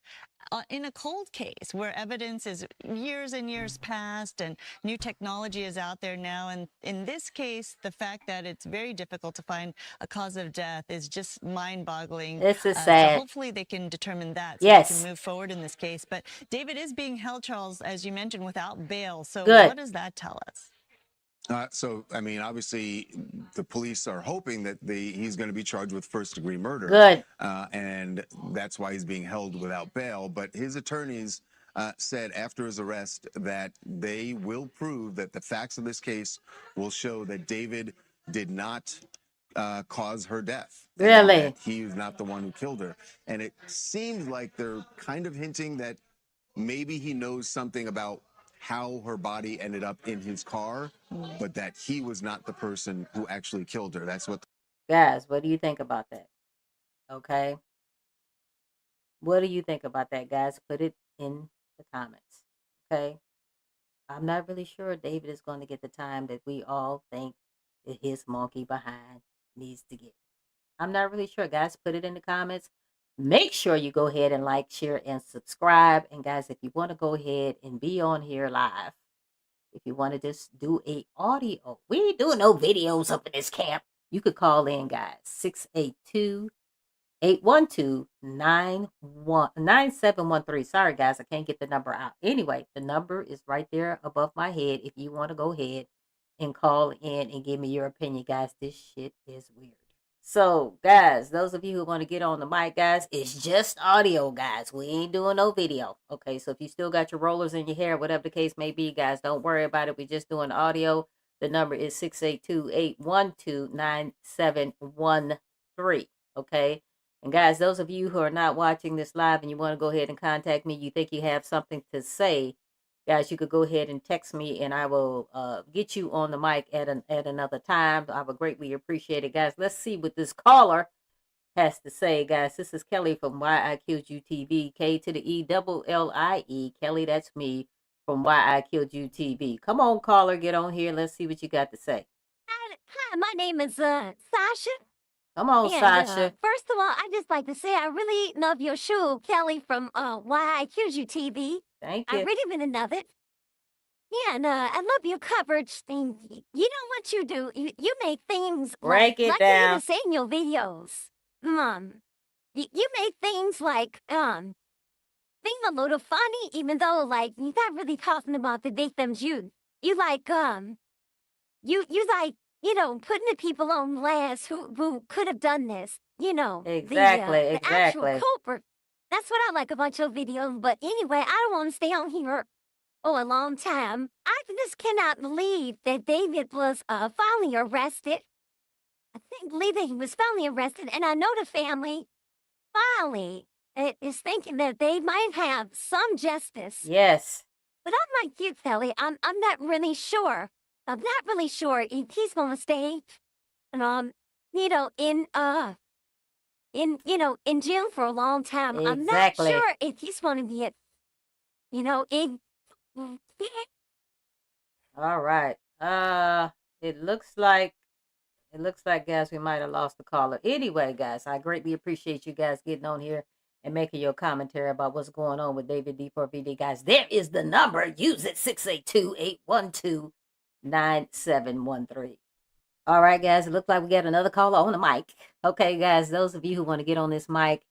in a cold case where evidence is years and years past and new technology is out there now. And in this case, the fact that it's very difficult to find a cause of death is just mind-boggling. This is sad. So hopefully they can determine that so Yes. they can move forward in this case. But David is being held, Charles, as you mentioned, without bail. So Good. what does that tell us? So, I mean, obviously, the police are hoping that he's going to be charged with first-degree murder. Good. And that's why he's being held without bail. But his attorneys said after his arrest that they will prove that the facts of this case will show that David did not cause her death. Really? That he was not the one who killed her. And it seems like they're kind of hinting that maybe he knows something about how her body ended up in his car, but that he was not the person who actually killed her. That's what. Guys, what do you think about that? Okay. What do you think about that, guys? Put it in the comments. Okay. I'm not really sure David is going to get the time that we all think that his monkey behind needs to get. I'm not really sure, guys. Put it in the comments. Make sure you go ahead and like, share, and subscribe. And guys, if you want to go ahead and be on here live, if you want to just do a audio, we ain't doing no videos up in this camp. You could call in, guys. 682-812-9713. Sorry, guys, I can't get the number out. Anyway, the number is right there above my head if you want to go ahead and call in and give me your opinion, guys. This shit is weird. So, guys, those of you who want to get on the mic, guys, it's just audio, guys. We ain't doing no video. Okay, so if you still got your rollers in your hair, whatever the case may be, guys, don't worry about it. We're just doing audio. The number is 682-812-9713. Okay? And, guys, those of you who are not watching this live and you want to go ahead and contact me, you think you have something to say, guys, you could go ahead and text me, and I will get you on the mic at another time. I would greatly appreciate it, guys. Let's see what this caller has to say, guys. This is Kelly from Why I Killed You TV. K to the E-double-L-I-E. Kelly, that's me from Why I Killed You TV. Come on, caller, get on here. Let's see what you got to say. Hi, my name is Sasha. Come on, Sasha. First of all, I just like to say I really love your show, Kelly from Why I Killed You TV. Thank you. I really, really love it. Yeah, and I love your coverage thing. You know what you do? You make things break it down. Like you say in your videos. You make things like seem a little funny, even though like you're not really talking about the victims. You like you like, you know, putting the people on blast who could have done this. You know, exactly. The actual culprit. That's what I like about your videos. But anyway, I don't want to stay on here a long time. I just cannot believe that David was finally arrested. I believe that he was finally arrested, and I know the family finally is thinking that they might have some justice. Yes. But I'm like you, Kelly. I'm not really sure. I'm not really sure if he's gonna stay, you know, in jail for a long time. Exactly. I'm not sure if he's going to be, All right. It looks like, guys, we might have lost the caller. Anyway, guys, I greatly appreciate you guys getting on here and making your commentary about what's going on with David D4VD, guys. There is the number. Use it, 682-812-9713. All right, guys, it looks like we got another caller on the mic. Okay, guys, those of you who want to get on this mic,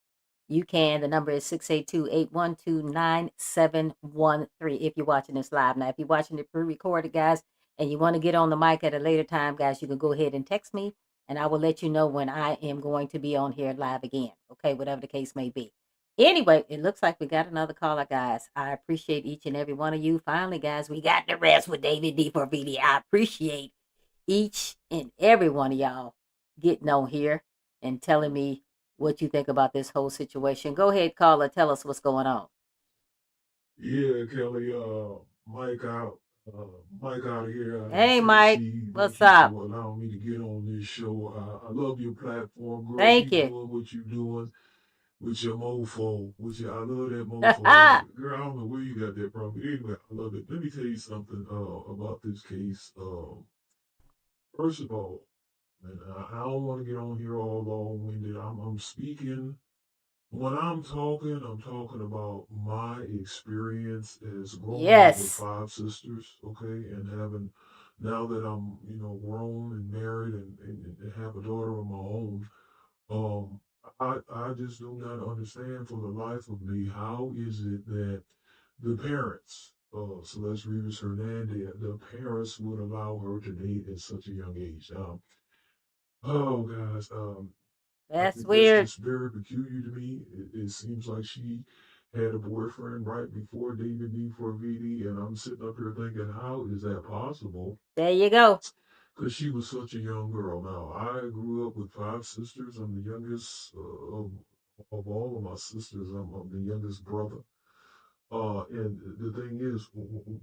you can. The number is 682-812-9713 if you're watching this live. Now, if you're watching it pre-recorded, guys, and you want to get on the mic at a later time, guys, you can go ahead and text me, and I will let you know when I am going to be on here live again. Okay, whatever the case may be. Anyway, it looks like we got another caller, guys. I appreciate each and every one of you. Finally, guys, we got the rest with David D4VD. I appreciate each and every one of y'all getting on here and telling me what you think about this whole situation. Go ahead, caller. Tell us what's going on. Yeah, Kelly. Mike out here. Hey, Mike. What's up? For allowing me to get on this show. I love your platform, girl. Thank you. Doing what you're doing with your mofo. I love that mofo. Girl, I don't know where you got that from. But anyway, I love it. Let me tell you something about this case. First of all, and I don't want to get on here all long-winded. I'm speaking. When I'm talking about my experience as growing up with 5 sisters, okay, and having, now that I'm, grown and married and have a daughter of my own, I just do not understand for the life of me, how is it that the parents, Celeste Rivas Hernandez, the parents would allow her to date at such a young age. Oh, guys, that's weird. It's very peculiar to me. It seems like she had a boyfriend right before David D4VD, and I'm sitting up here thinking, how is that possible? There you go. Because she was such a young girl. Now, I grew up with 5 sisters. I'm the youngest of all of my sisters. I'm the youngest brother. And the thing is,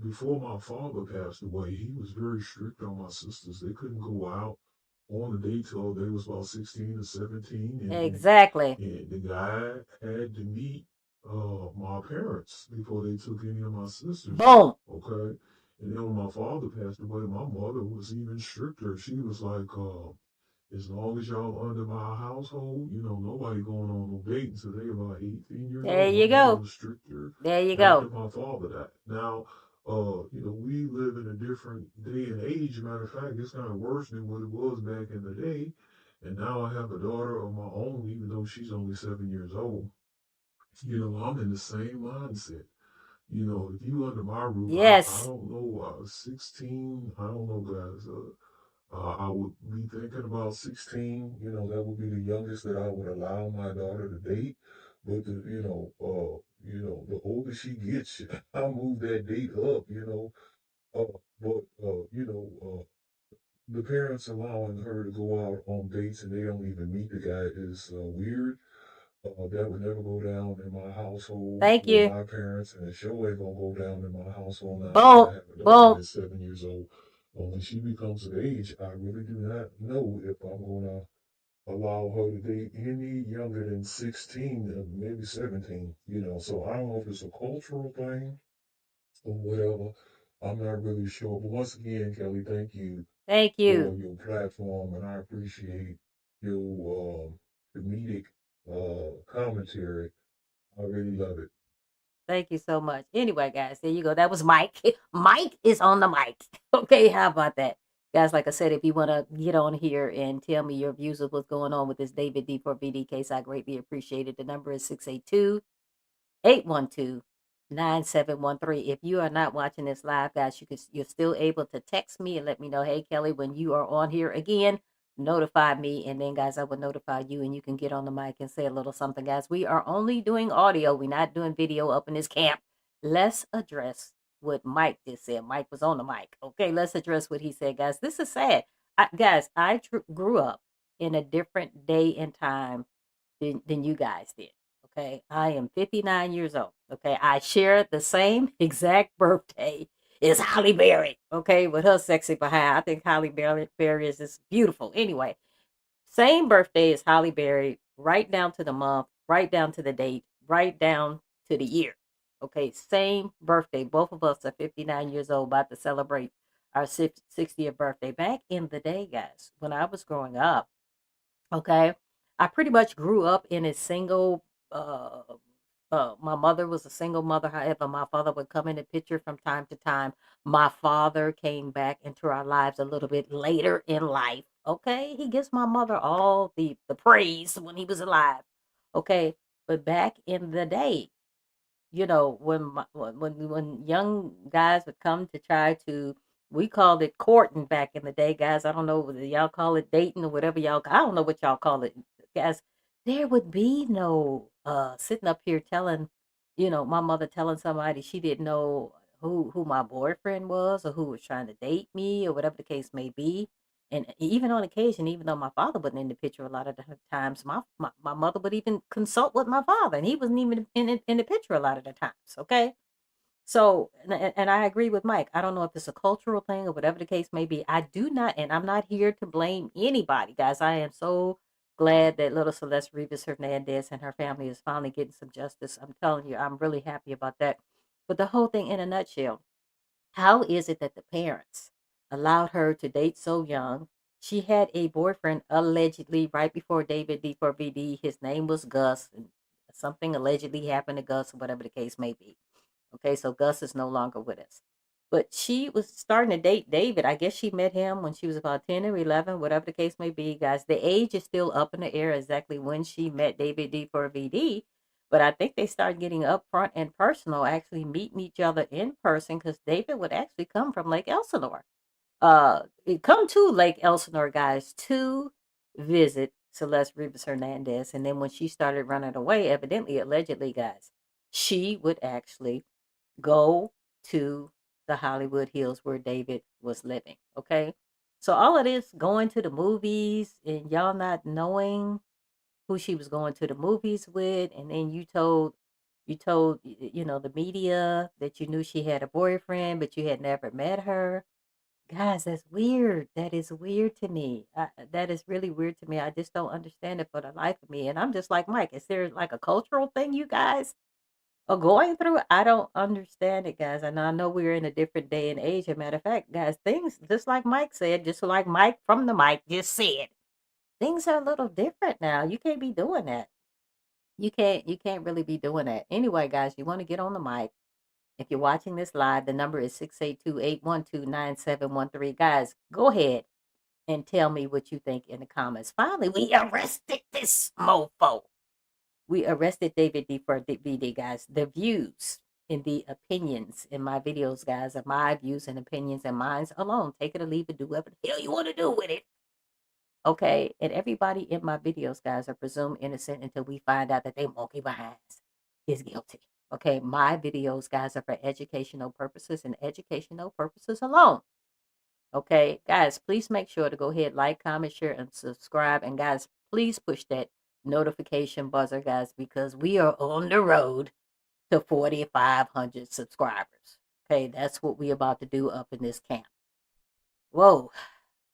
before my father passed away, he was very strict on my sisters. They couldn't go out on a date till they was about 16 or 17. Exactly. And the guy had to meet my parents before they took any of my sisters. Boom. Okay. And then when my father passed away, my mother was even stricter. She was like, as long as y'all under my household, nobody going on no date until they about 18 years There old. you My mother go. was stricter There you after go. my father died. Now, we live in a different day and age. Matter of fact, it's kind of worse than what it was back in the day. And now I have a daughter of my own, even though she's only 7 years old. I'm in the same mindset. If you under my roof, I Yes. don't know, 16, I don't know, guys. I would be thinking about 16. That would be the youngest that I would allow my daughter to date. But the older she gets, I move that date up. But the parents allowing her to go out on dates and they don't even meet the guy is weird. That would never go down in my household Thank with you. my parents, and it sure ain't gonna go down in my household now that Boom. I have a daughter Boom. that's 7 years old. When she becomes of age, I really do not know if I'm gonna allow her to date any younger than 16, maybe 17. So I don't know if it's a cultural thing or whatever. I'm not really sure. But once again, Kelly, thank you Thank you. for your platform, and I appreciate your comedic commentary. I really love it. Thank you so much. Anyway, guys, there you go. That was Mike. Mike is on the mic. Okay, how about that? Guys, like I said, if you want to get on here and tell me your views of what's going on with this David D4BD case, I greatly appreciate it. The number is 682-812-9713. If you are not watching this live, guys, you're still able to text me and let me know, hey, Kelly, when you are on here again, notify me. And then, guys, I will notify you and you can get on the mic and say a little something, guys. We are only doing audio. We're not doing video up in this camp. Let's address what Mike just said. Mike was on the mic. Okay, let's address what he said, guys. This is sad. Guys, I grew up in a different day and time than you guys did. Okay, I am 59 years old. Okay, I share the same exact birthday as Holly Berry. Okay, with her sexy behind. I think Holly Berry is just beautiful. Anyway, same birthday as Holly Berry, right down to the month, right down to the date, right down to the year. Okay, same birthday. Both of us are 59 years old, about to celebrate our 60th birthday. Back in the day, guys, when I was growing up, okay, I pretty much grew up in a single my mother was a single mother. However, my father would come in the picture from time to time. My father came back into our lives a little bit later in life. Okay, he gives my mother all the praise when he was alive. Okay, but back in the day, when young guys would come to try to, we called it courting back in the day, guys. I don't know whether y'all call it dating or whatever I don't know what y'all call it, guys. There would be no sitting up here telling, my mother telling somebody she didn't know who my boyfriend was or who was trying to date me or whatever the case may be. And even on occasion, even though my father wasn't in the picture a lot of the times, my mother would even consult with my father, and he wasn't even in the picture a lot of the times. Okay. So, and I agree with Mike. I don't know if it's a cultural thing or whatever the case may be. I do not, and I'm not here to blame anybody, guys. I am so glad that little Celeste Rivas Hernandez and her family is finally getting some justice. I'm telling you, I'm really happy about that. But the whole thing in a nutshell, how is it that the parents allowed her to date so young? She had a boyfriend allegedly right before David D4BD. His name was Gus, and something allegedly happened to Gus, or whatever the case may be. Okay, so Gus is no longer with us. But she was starting to date David. I guess she met him when she was about 10 or 11, whatever the case may be, guys. The age is still up in the air exactly when she met David D4VD. But I think they started getting upfront and personal, actually meeting each other in person, because David would actually come from Lake Elsinore. Come to Lake Elsinore, guys, to visit Celeste Rivas Hernandez. And then when she started running away, evidently, allegedly, guys, she would actually go to the Hollywood Hills where David was living. Okay. So all of this going to the movies and y'all not knowing who she was going to the movies with, and then you told the media that you knew she had a boyfriend, but you had never met her. Guys, that's weird. That is weird to me. That is really weird to me. I just don't understand it for the life of me. And I'm just like Mike. Is there like a cultural thing, you guys? or going through it. I don't understand it, guys. And I know we're in a different day and age. As a matter of fact, guys, things just like Mike said, just like Mike from the mic just said, things are a little different now. You can't be doing that. You can't really be doing that. Anyway, guys, you want to get on the mic. If you're watching this live, the number is 682-812-9713. Guys, go ahead and tell me what you think in the comments. Finally, we arrested this mofo. We arrested David D for VD, guys. The views and the opinions in my videos, guys, are my views and opinions and minds alone. Take it or leave it. Do whatever the hell you want to do with it. Okay? And everybody in my videos, guys, are presumed innocent until we find out that they monkey behinds is guilty. Okay? My videos, guys, are for educational purposes and educational purposes alone. Okay? Guys, please make sure to go ahead, like, comment, share, and subscribe. And guys, please push that notification buzzer, guys, because we are on the road to 4,500 subscribers. Okay, that's what we about to do up in this camp. Whoa,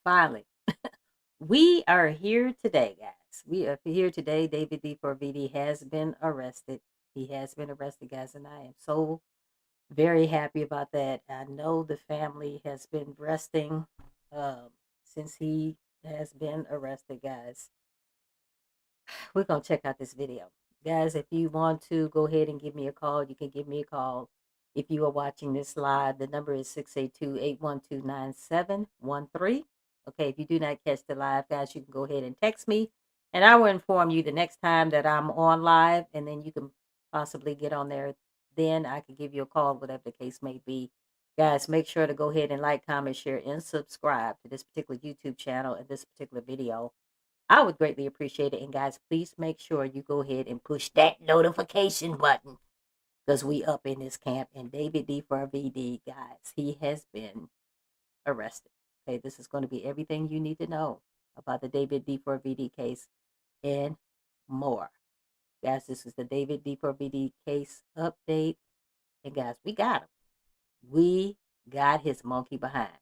finally. We are here today, guys. We are here today. David D for VD has been arrested. He has been arrested, guys, and I am so very happy about that. I know the family has been resting since he has been arrested, guys. We're going to check out this video. Guys, if you want to go ahead and give me a call, you can give me a call. If you are watching this live, the number is 682-812-9713. Okay, if you do not catch the live, guys, you can go ahead and text me, and I will inform you the next time that I'm on live, and then you can possibly get on there. Then I can give you a call, whatever the case may be. Guys, make sure to go ahead and like, comment, share, and subscribe to this particular YouTube channel and this particular video. I would greatly appreciate it. And guys, please make sure you go ahead and push that notification button, because we up in this camp. And David D for VD, guys, he has been arrested. Okay, this is going to be everything you need to know about the David D for VD case and more. Guys, this is the David D for VD case update. And guys, we got him. We got his monkey behind.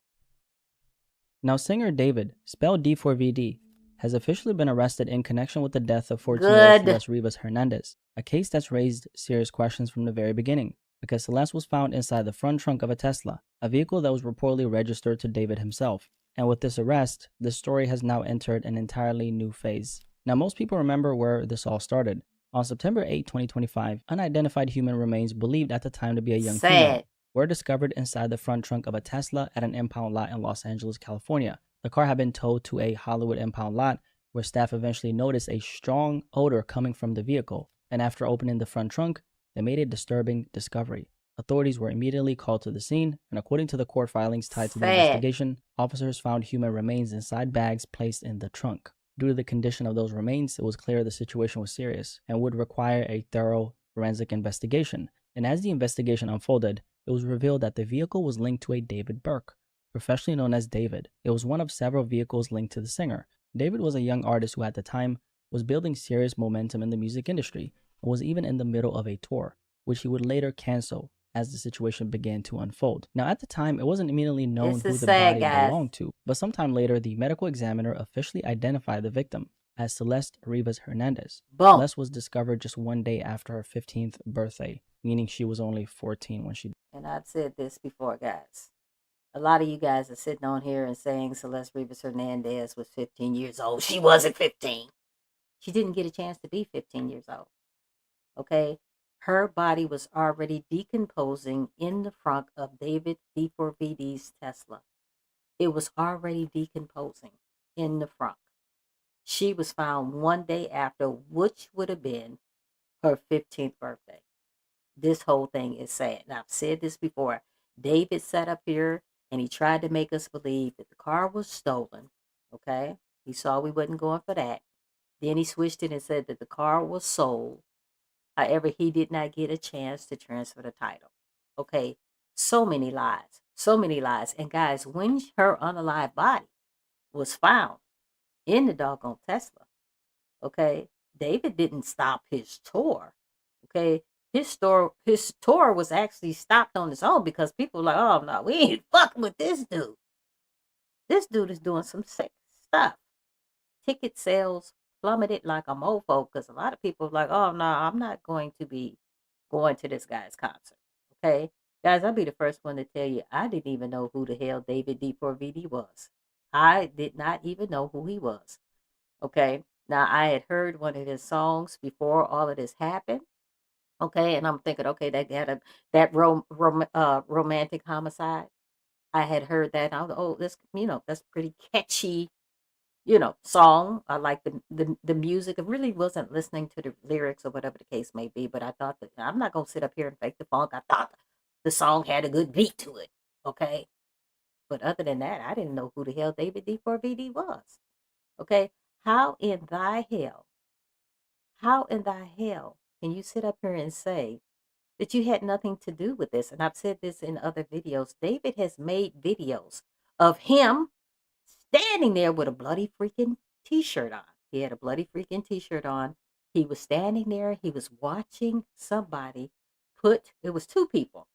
Now, singer David, spelled D4VD, has officially been arrested in connection with the death of 14-year-old Celeste Rivas Hernandez, a case that's raised serious questions from the very beginning, because Celeste was found inside the front trunk of a Tesla, a vehicle that was reportedly registered to David himself. And with this arrest, the story has now entered an entirely new phase. Now, most people remember where this all started. On September 8, 2025, unidentified human remains believed at the time to be a young female were discovered inside the front trunk of a Tesla at an impound lot in Los Angeles, California. The car had been towed to a Hollywood impound lot, where staff eventually noticed a strong odor coming from the vehicle, and after opening the front trunk, they made a disturbing discovery. Authorities were immediately called to the scene, and according to the court filings tied to the investigation, officers found human remains inside bags placed in the trunk. Due to the condition of those remains, it was clear the situation was serious and would require a thorough forensic investigation. And as the investigation unfolded, it was revealed that the vehicle was linked to a David Burke, professionally known as David. It was one of several vehicles linked to the singer. David was a young artist who at the time was building serious momentum in the music industry and was even in the middle of a tour, which he would later cancel as the situation began to unfold. Now, at the time, it wasn't immediately known who the body belonged to, but sometime later, the medical examiner officially identified the victim as Celeste Rivas Hernandez. Celeste was discovered just one day after her 15th birthday, meaning she was only 14 when she died. And I've said this before, guys. A lot of you guys are sitting on here and saying Celeste Rivas Hernandez was 15 years old. She wasn't 15. She didn't get a chance to be 15 years old. Okay? Her body was already decomposing in the front of David D4VD's Tesla. It was already decomposing in the front. She was found one day after, which would have been her 15th birthday. This whole thing is sad. And I've said this before. David sat up here and he tried to make us believe that the car was stolen. Okay? He saw we wasn't going for that. Then he switched it and said that the car was sold. However, he did not get a chance to transfer the title. Okay? So many lies. So many lies. And guys, when her unalive body was found in the doggone Tesla, okay, David didn't stop his tour. Okay? His tour was actually stopped on its own because people were like, oh, no, we ain't fucking with this dude. This dude is doing some sick stuff. Ticket sales plummeted like a mofo because a lot of people are like, oh, no, I'm not going to be going to this guy's concert. Okay, guys, I'll be the first one to tell you I didn't even know who the hell David D4VD was. I did not even know who he was. Okay, now I had heard one of his songs before all of this happened. Okay, and I'm thinking, okay, that had romantic homicide. I had heard that. I was, oh, this, that's pretty catchy, song. I like the music. I really wasn't listening to the lyrics or whatever the case may be, but I thought that I'm not gonna sit up here and fake the funk. I thought the song had a good beat to it. Okay, but other than that, I didn't know who the hell David D4VD was. Okay, how in thy hell can you sit up here and say that you had nothing to do with this? And I've said this in other videos. David has made videos of him standing there with a bloody freaking t-shirt on. He had a bloody freaking t-shirt on. He was standing there. He was watching somebody it was two people,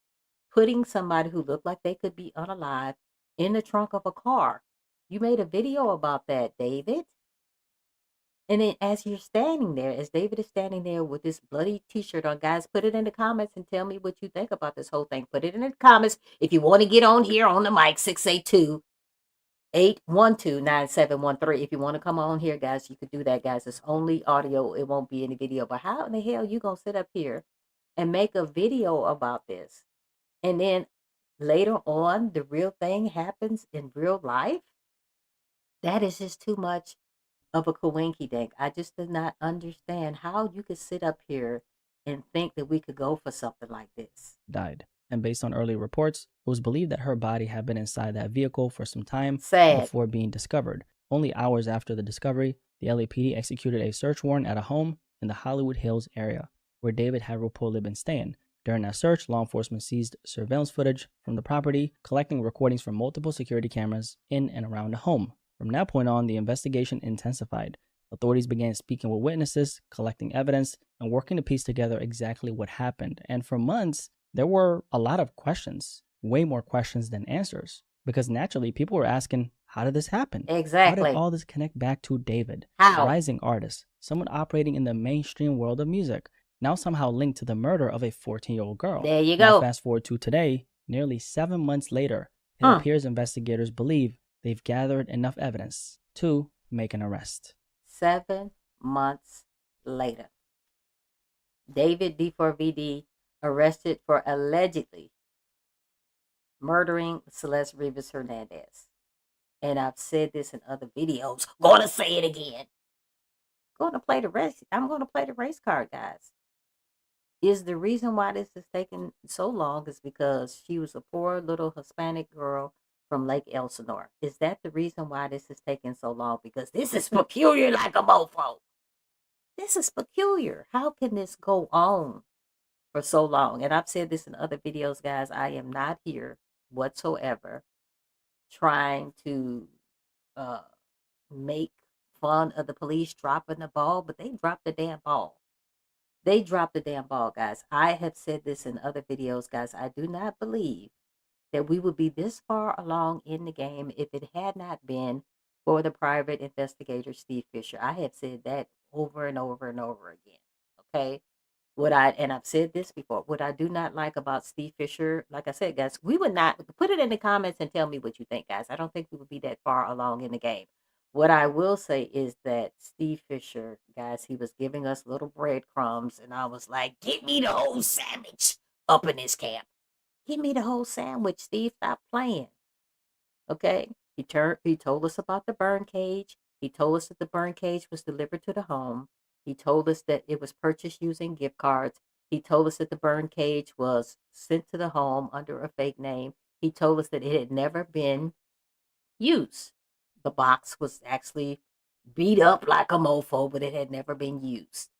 putting somebody who looked like they could be unalive in the trunk of a car. You made a video about that, David. And then as you're standing there, as David is standing there with this bloody t-shirt on, guys, put it in the comments and tell me what you think about this whole thing. Put it in the comments. If you want to get on here on the mic, 682-812-9713. If you want to come on here, guys, you could do that, guys. It's only audio. It won't be any video. But how in the hell you going to sit up here and make a video about this? And then later on, the real thing happens in real life? That is just too much of a coinky dink. I just did not understand how you could sit up here and think that we could go for something like this. Died. And based on early reports, it was believed that her body had been inside that vehicle for some time before being discovered. Only hours after the discovery, the LAPD executed a search warrant at a home in the Hollywood Hills area, where David had reportedly been staying. During that search, law enforcement seized surveillance footage from the property, collecting recordings from multiple security cameras in and around the home. From that point on, the investigation intensified. Authorities began speaking with witnesses, collecting evidence, and working to piece together exactly what happened. And for months, there were a lot of questions, way more questions than answers, because naturally people were asking, how did this happen? Exactly. How did all this connect back to David, How? a rising artist, someone operating in the mainstream world of music, now somehow linked to the murder of a 14-year-old girl? There you Now go. fast forward to today, nearly 7 months later, it appears investigators believe they've gathered enough evidence to make an arrest. 7 months later, David D4VD arrested for allegedly murdering Celeste Rivas Hernandez. And I've said this in other videos. Gonna say it again. I'm going to play the race card, guys. Is the reason why this is taking so long is because she was a poor little Hispanic girl from Lake Elsinore. Is that the reason why this is taking so long? Because this is peculiar like a mofo. This is peculiar. How can this go on for so long? And I've said this in other videos, guys. I am not here whatsoever trying to make fun of the police dropping the ball, but they dropped the damn ball. They dropped the damn ball, guys. I have said this in other videos, guys. I do not believe that we would be this far along in the game if it had not been for the private investigator, Steve Fisher. I have said that over and over and over again. Okay. And I've said this before, what I do not like about Steve Fisher, like I said, guys, we would not put it in the comments and tell me what you think, guys. I don't think we would be that far along in the game. What I will say is that Steve Fisher, guys, he was giving us little breadcrumbs, and I was like, get me the whole sandwich up in this camp. Give me the whole sandwich, Steve. Stop playing. Okay? He told us about the burn cage. He told us that the burn cage was delivered to the home. He told us that it was purchased using gift cards. He told us that the burn cage was sent to the home under a fake name. He told us that it had never been used. The box was actually beat up like a mofo, but it had never been used.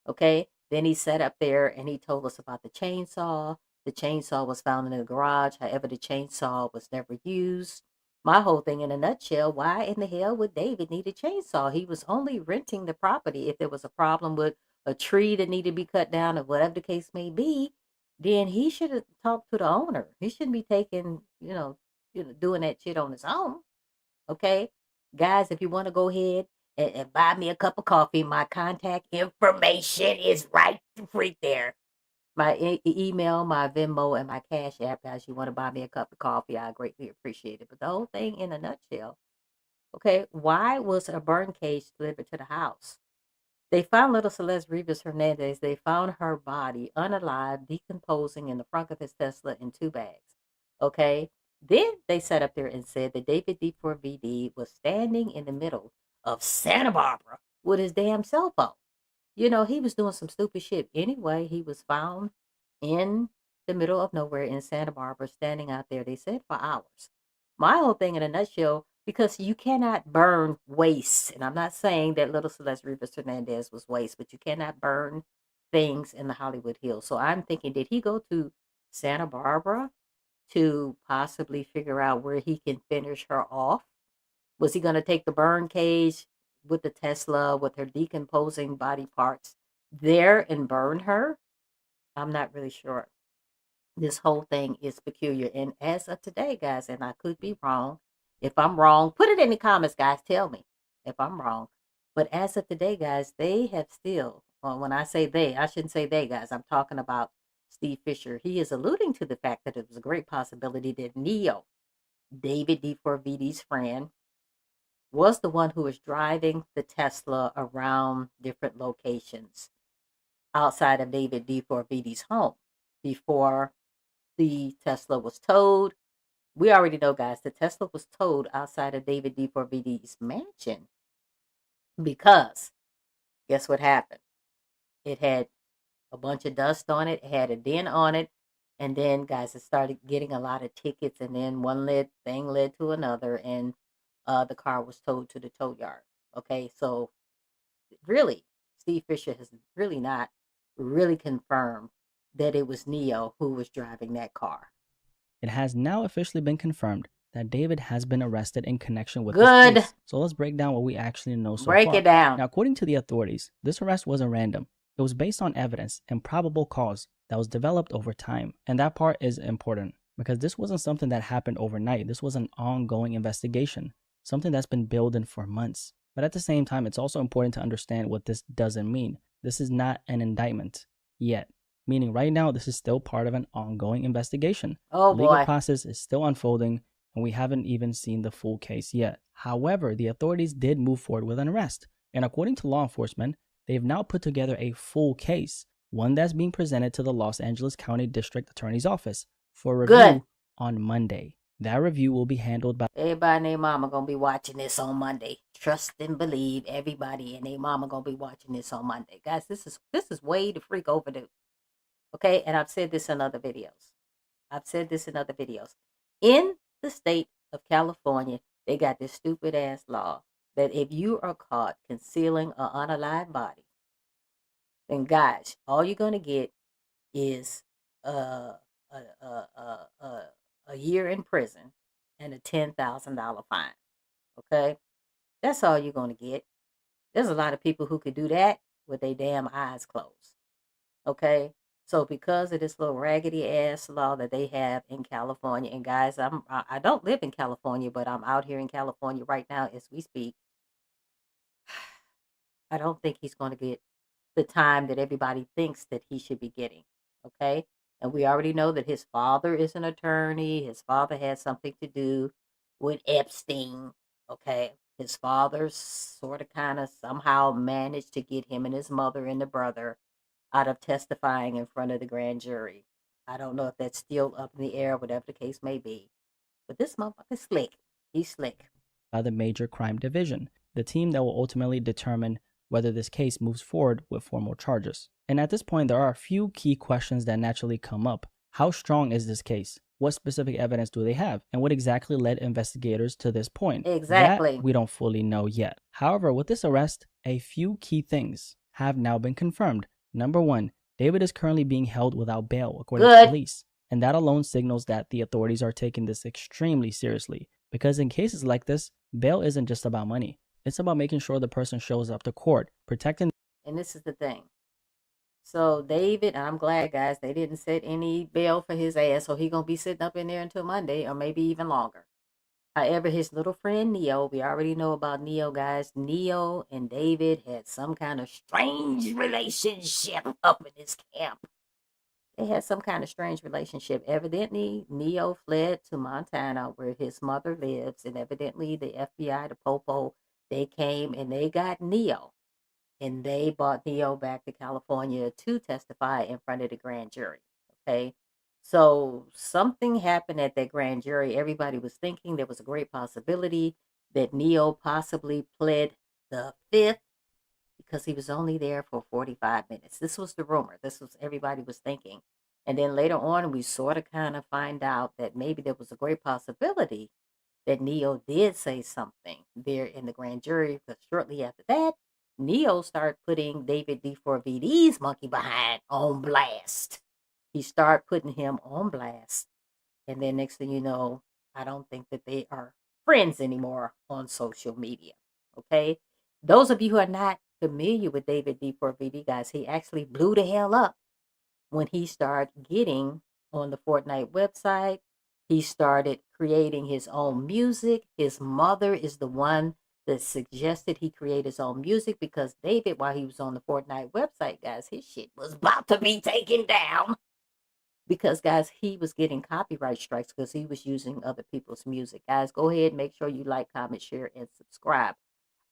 Okay? Then he sat up there and he told us about the chainsaw. The chainsaw was found in the garage. However, the chainsaw was never used. My whole thing in a nutshell, why in the hell would David need a chainsaw? He was only renting the property. If there was a problem with a tree that needed to be cut down or whatever the case may be, then he should have talked to the owner. He shouldn't be taking, doing that shit on his own. Okay? Guys, if you want to go ahead and buy me a cup of coffee, my contact information is right there. my email, my Venmo, and my Cash App, guys. You want to buy me a cup of coffee, I greatly appreciate it. But the whole thing in a nutshell, okay, why was a burn cage delivered to the house? They found little Celeste Rivas Hernandez. They found her body unalive, decomposing in the front of his Tesla in 2 bags. Okay. Then they sat up there and said that David D4VD was standing in the middle of Santa Barbara with his damn cell phone. You know, he was doing some stupid shit. Anyway, he was found in the middle of nowhere in Santa Barbara, standing out there, they said, for hours. My whole thing in a nutshell, because you cannot burn waste. And I'm not saying that little Celeste Rivas Hernandez was waste, but you cannot burn things in the Hollywood Hills. So I'm thinking, did he go to Santa Barbara to possibly figure out where he can finish her off? Was he going to take the burn cage with the Tesla, with her decomposing body parts there and burn her? I'm not really sure. This whole thing is peculiar. And as of today, guys, and I could be wrong. If I'm wrong, put it in the comments, guys. Tell me if I'm wrong. But as of today, guys, they have still, well, when I say they, I shouldn't say they, guys. I'm talking about Steve Fisher. He is alluding to the fact that it was a great possibility that Neo, David D4VD's friend, was the one who was driving the Tesla around different locations outside of David D4VD's home before the Tesla was towed. We already know, guys, the Tesla was towed outside of David D4VD's mansion because guess what happened? It had a bunch of dust on it. It had a dent on it. And then, guys, it started getting a lot of tickets. And then one thing led to another. And the car was towed to the tow yard. Okay, so really, Steve Fisher has really not really confirmed that it was Neo who was driving that car. It has now officially been confirmed that David has been arrested in connection with this case. So let's break down what we actually know so far. Break it down. Now, according to the authorities, this arrest wasn't random. It was based on evidence and probable cause that was developed over time. And that part is important because this wasn't something that happened overnight. This was an ongoing investigation, something that's been building for months. But at the same time, it's also important to understand what this doesn't mean. This is not an indictment yet. Meaning right now, this is still part of an ongoing investigation. Oh, the legal boy. process is still unfolding, and we haven't even seen the full case yet. However, the authorities did move forward with an arrest. And according to law enforcement, they've now put together a full case, one that's being presented to the Los Angeles County District Attorney's Office for review on Monday. That review will be handled by everybody and their mama gonna be watching this on Monday. Trust and believe everybody and their mama gonna be watching this on Monday. Guys, this is way the freak overdue. Okay, and I've said this in other videos. In the state of California, they got this stupid ass law that if you are caught concealing an unalive body, then guys, all you're gonna get is a year in prison and a $10,000 fine. Okay, that's all you're gonna get. There's a lot of people who could do that with their damn eyes closed. Okay. So because of this little raggedy ass law that they have in California, and guys, I don't live in California, but I'm out here in California right now as we speak. I don't think he's going to get the time that everybody thinks that he should be getting. Okay. And we already know that his father is an attorney. His father had something to do with Epstein. Okay. His father sort of kind of somehow managed to get him and his mother and the brother out of testifying in front of the grand jury. I don't know if that's still up in the air, whatever the case may be. But this motherfucker's slick. He's slick. By the Major Crime Division, the team that will ultimately determine whether this case moves forward with formal charges. And at this point, there are a few key questions that naturally come up. How strong is this case? What specific evidence do they have? And what exactly led investigators to this point? Exactly. That we don't fully know yet. However, with this arrest, a few key things have now been confirmed. Number one, David is currently being held without bail, according to police. And that alone signals that the authorities are taking this extremely seriously. Because in cases like this, bail isn't just about money. It's about making sure the person shows up to court, protecting. And this is the thing. So David, and I'm glad, guys, they didn't set any bail for his ass. So he's going to be sitting up in there until Monday or maybe even longer. However, his little friend Neo, we already know about Neo, guys. Neo and David had some kind of strange relationship up in his camp. They had some kind of strange relationship. Evidently, Neo fled to Montana where his mother lives, and evidently the FBI, the Popo, they came and they got Neo. And they brought Neo back to California to testify in front of the grand jury. Okay. So something happened at that grand jury. Everybody was thinking there was a great possibility that Neo possibly pled the fifth because he was only there for 45 minutes. This was the rumor. This was everybody was thinking. And then later on, we sort of kind of find out that maybe there was a great possibility that Neo did say something there in the grand jury, because shortly after that, Neo started putting David D4VD's monkey behind on blast. He started putting him on blast. And then next thing you know, I don't think that they are friends anymore on social media. Okay. Those of you who are not familiar with David D4VD, guys, he actually blew the hell up when he started getting on the Fortnite website. He started creating his own music. His mother is the one that suggested he create his own music, because David, while he was on the Fortnite website, guys, his shit was about to be taken down. Because, guys, he was getting copyright strikes because he was using other people's music. Guys, go ahead, make sure you like, comment, share, and subscribe.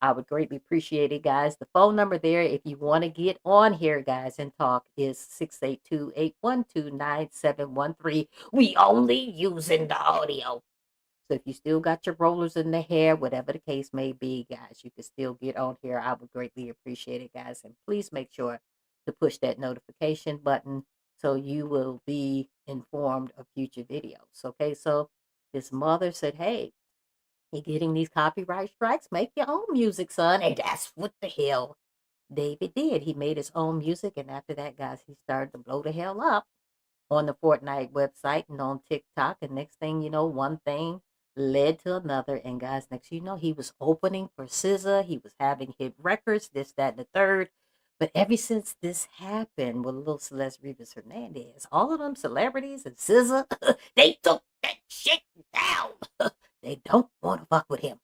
I would greatly appreciate it, guys. The phone number there, if you want to get on here, guys, and talk, is 682-812-9713. We only using the audio. So if you still got your rollers in the hair, whatever the case may be, guys, you can still get on here. I would greatly appreciate it, guys. And please make sure to push that notification button so you will be informed of future videos. Okay, so his mother said, hey, you're getting these copyright strikes, make your own music, son. And that's what the hell David did. He made his own music, and after that, guys, he started to blow the hell up on the Fortnite website and on TikTok. And next thing you know, one thing led to another. And guys, next you know, he was opening for SZA. He was having hit records, this, that, and the third. But ever since this happened with little Celeste Rivas Hernandez, all of them celebrities and SZA, they took that shit down. They don't want to fuck with him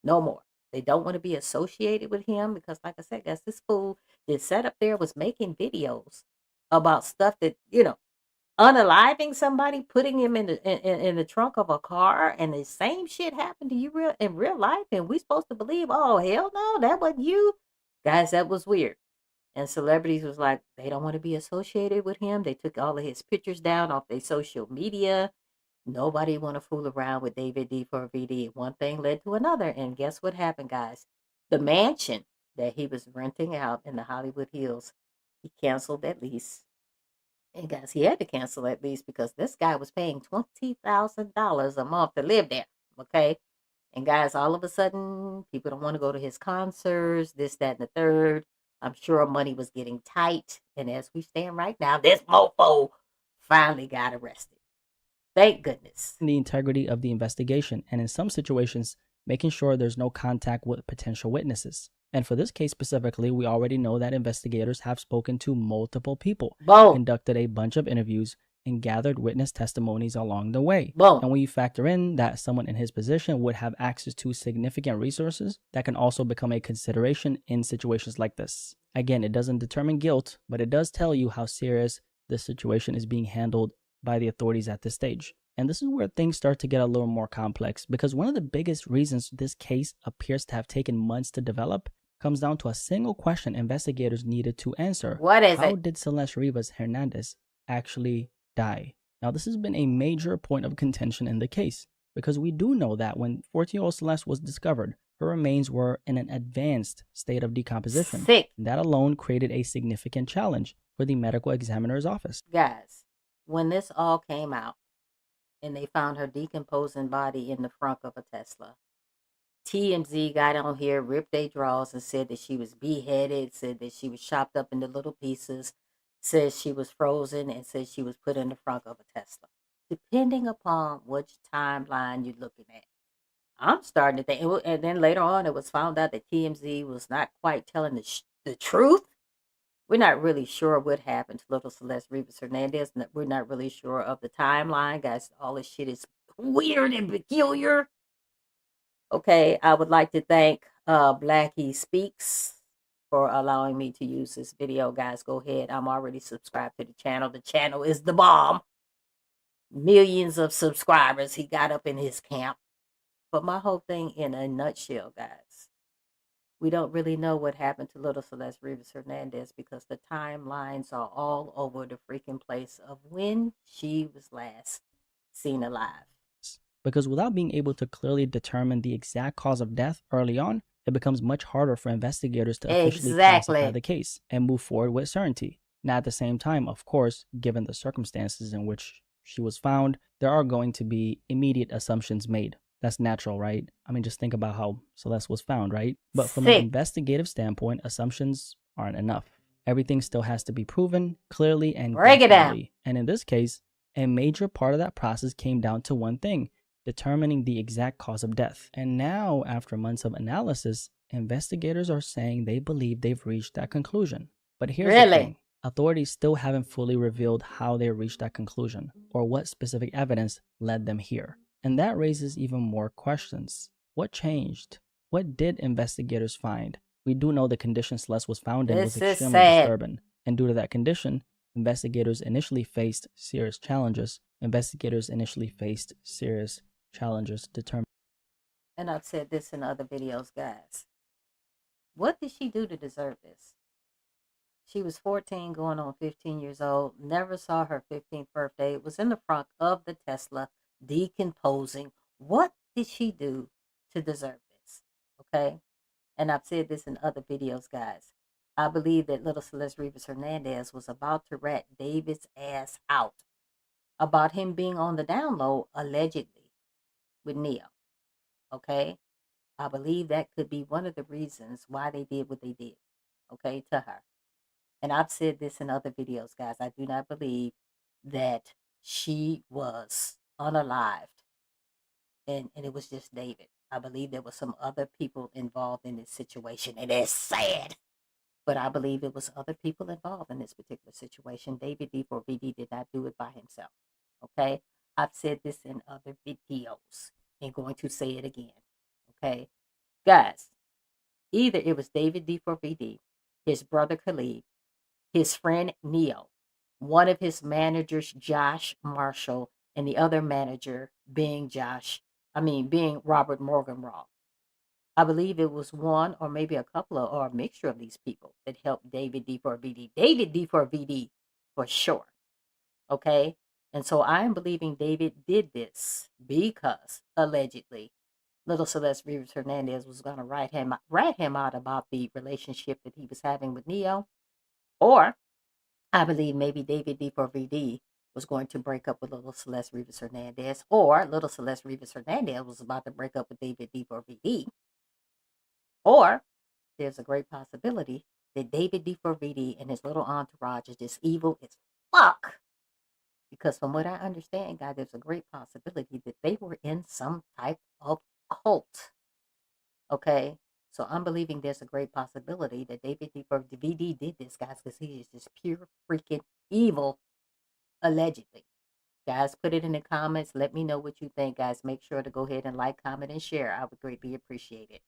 no more. They don't want to be associated with him because, like I said, guys, this fool that sat up there was making videos about stuff that, you know, unaliving somebody, putting him in the trunk of a car, and the same shit happened to you in real life, and we supposed to believe, oh hell no, that wasn't you, guys. That was weird. And celebrities was like, they don't want to be associated with him. They took all of his pictures down off their social media. Nobody want to fool around with David D4VD. One thing led to another, and guess what happened, guys? The mansion that he was renting out in the Hollywood Hills, he canceled that lease. And guys, he had to cancel that lease because this guy was paying $20,000 a month to live there. Okay. And guys, all of a sudden, people don't want to go to his concerts, this, that, and the third. I'm sure money was getting tight. And as we stand right now, this mofo finally got arrested. Thank goodness. The integrity of the investigation, and in some situations, making sure there's no contact with potential witnesses. And for this case specifically, we already know that investigators have spoken to multiple people, conducted a bunch of interviews, and gathered witness testimonies along the way. And when you factor in that someone in his position would have access to significant resources, that can also become a consideration in situations like this. Again, it doesn't determine guilt, but it does tell you how serious this situation is being handled by the authorities at this stage. And this is where things start to get a little more complex, because one of the biggest reasons this case appears to have taken months to develop comes down to a single question investigators needed to answer. What is it? How did Celeste Rivas Hernandez actually die? Now, this has been a major point of contention in the case, because we do know that when 14-year-old Celeste was discovered, her remains were in an advanced state of decomposition. Sick. That alone created a significant challenge for the medical examiner's office. Guys, when this all came out and they found her decomposing body in the front of a Tesla, TMZ got on here, ripped their drawers, and said that she was beheaded, said that she was chopped up into little pieces, said she was frozen, and said she was put in the front of a Tesla. Depending upon which timeline you're looking at, I'm starting to think. And then later on, it was found out that TMZ was not quite telling the truth. We're not really sure what happened to little Celeste Rivas Hernandez. We're not really sure of the timeline, guys. All this shit is weird and peculiar. Okay, I would like to thank Blackie Speaks for allowing me to use this video, guys. Go ahead. I'm already subscribed to the channel. The channel is the bomb. Millions of subscribers he got up in his camp. But my whole thing in a nutshell, guys, we don't really know what happened to little Celeste Rivas Hernandez because the timelines are all over the freaking place of when she was last seen alive. Because without being able to clearly determine the exact cause of death early on, it becomes much harder for investigators to officially classify the case and move forward with certainty. Now, at the same time, of course, given the circumstances in which she was found, there are going to be immediate assumptions made. That's natural, right? I mean, just think about how Celeste was found, right? But from an investigative standpoint, assumptions aren't enough. Everything still has to be proven clearly and definitely. And in this case, a major part of that process came down to one thing: determining the exact cause of death. And now, after months of analysis, investigators are saying they believe they've reached that conclusion. But here's the thing. Authorities still haven't fully revealed how they reached that conclusion or what specific evidence led them here. And that raises even more questions. What changed? What did investigators find? We do know the condition Celeste was found in was extremely disturbing. And due to that condition, investigators initially faced serious challenges. Determining. And I've said this in other videos, guys. What did she do to deserve this? She was 14 going on 15 years old, never saw her 15th birthday, was in the front of the Tesla decomposing. What did she do to deserve this? Okay? And I've said this in other videos, guys. I believe that little Celeste Rivas Hernandez was about to rat David's ass out about him being on the down low, allegedly, with Neo. Okay? I believe that could be one of the reasons why they did what they did, okay, to her. And I've said this in other videos, guys. I do not believe that she was unalived and it was just David. I believe there were some other people involved in this situation. And it's sad, but I believe it was other people involved in this particular situation. David D4VD did not do it by himself. Okay? I've said this in other videos and going to say it again. Okay? Guys, either it was David D4VD, his brother Khalid, his friend Neo, one of his managers, Josh Marshall, and the other manager being Robert Morganroth. I believe it was one or maybe a couple of, or a mixture of these people that helped David D4VD. David D4VD for sure. Okay? And so I am believing David did this because, allegedly, little Celeste Rivas Hernandez was going to rat him out about the relationship that he was having with Neo. Or I believe maybe David D4VD was going to break up with little Celeste Rivas Hernandez, or little Celeste Rivas Hernandez was about to break up with David D4VD. Or there's a great possibility that David D4VD and his little entourage is just evil as fuck. Because from what I understand, guys, there's a great possibility that they were in some type of cult. Okay? So I'm believing there's a great possibility that David D4VD did this, guys, because he is just pure freaking evil, allegedly. Guys, put it in the comments. Let me know what you think, guys. Make sure to go ahead and like, comment, and share. I would greatly appreciate it.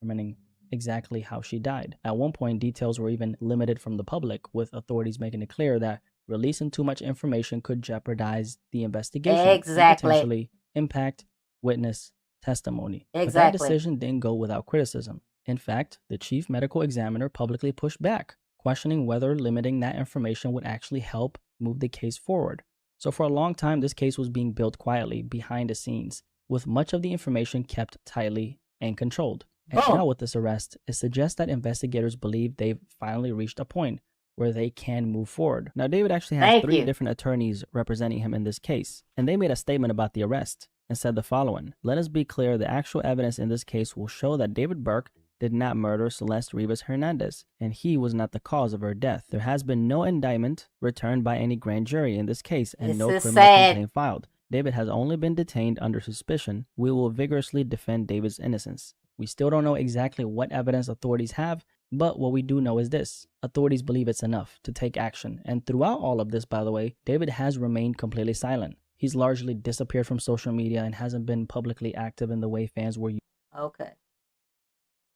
Determining exactly how she died. At one point, details were even limited from the public, with authorities making it clear that releasing too much information could jeopardize the investigation and potentially impact witness testimony. But that decision didn't go without criticism. In fact, the chief medical examiner publicly pushed back, questioning whether limiting that information would actually help move the case forward. So for a long time, this case was being built quietly behind the scenes, with much of the information kept tightly and controlled. And now with this arrest, it suggests that investigators believe they've finally reached a point where they can move forward. Now, David actually has three different attorneys representing him in this case, and they made a statement about the arrest and said the following: "Let us be clear, the actual evidence in this case will show that David Burke did not murder Celeste Rivas Hernandez, and he was not the cause of her death. There has been no indictment returned by any grand jury in this case, and no criminal complaint filed. David has only been detained under suspicion. We will vigorously defend David's innocence." We still don't know exactly what evidence authorities have, but what we do know is this: authorities believe it's enough to take action. And throughout all of this, by the way, David has remained completely silent. He's largely disappeared from social media and hasn't been publicly active in the way fans were. Okay.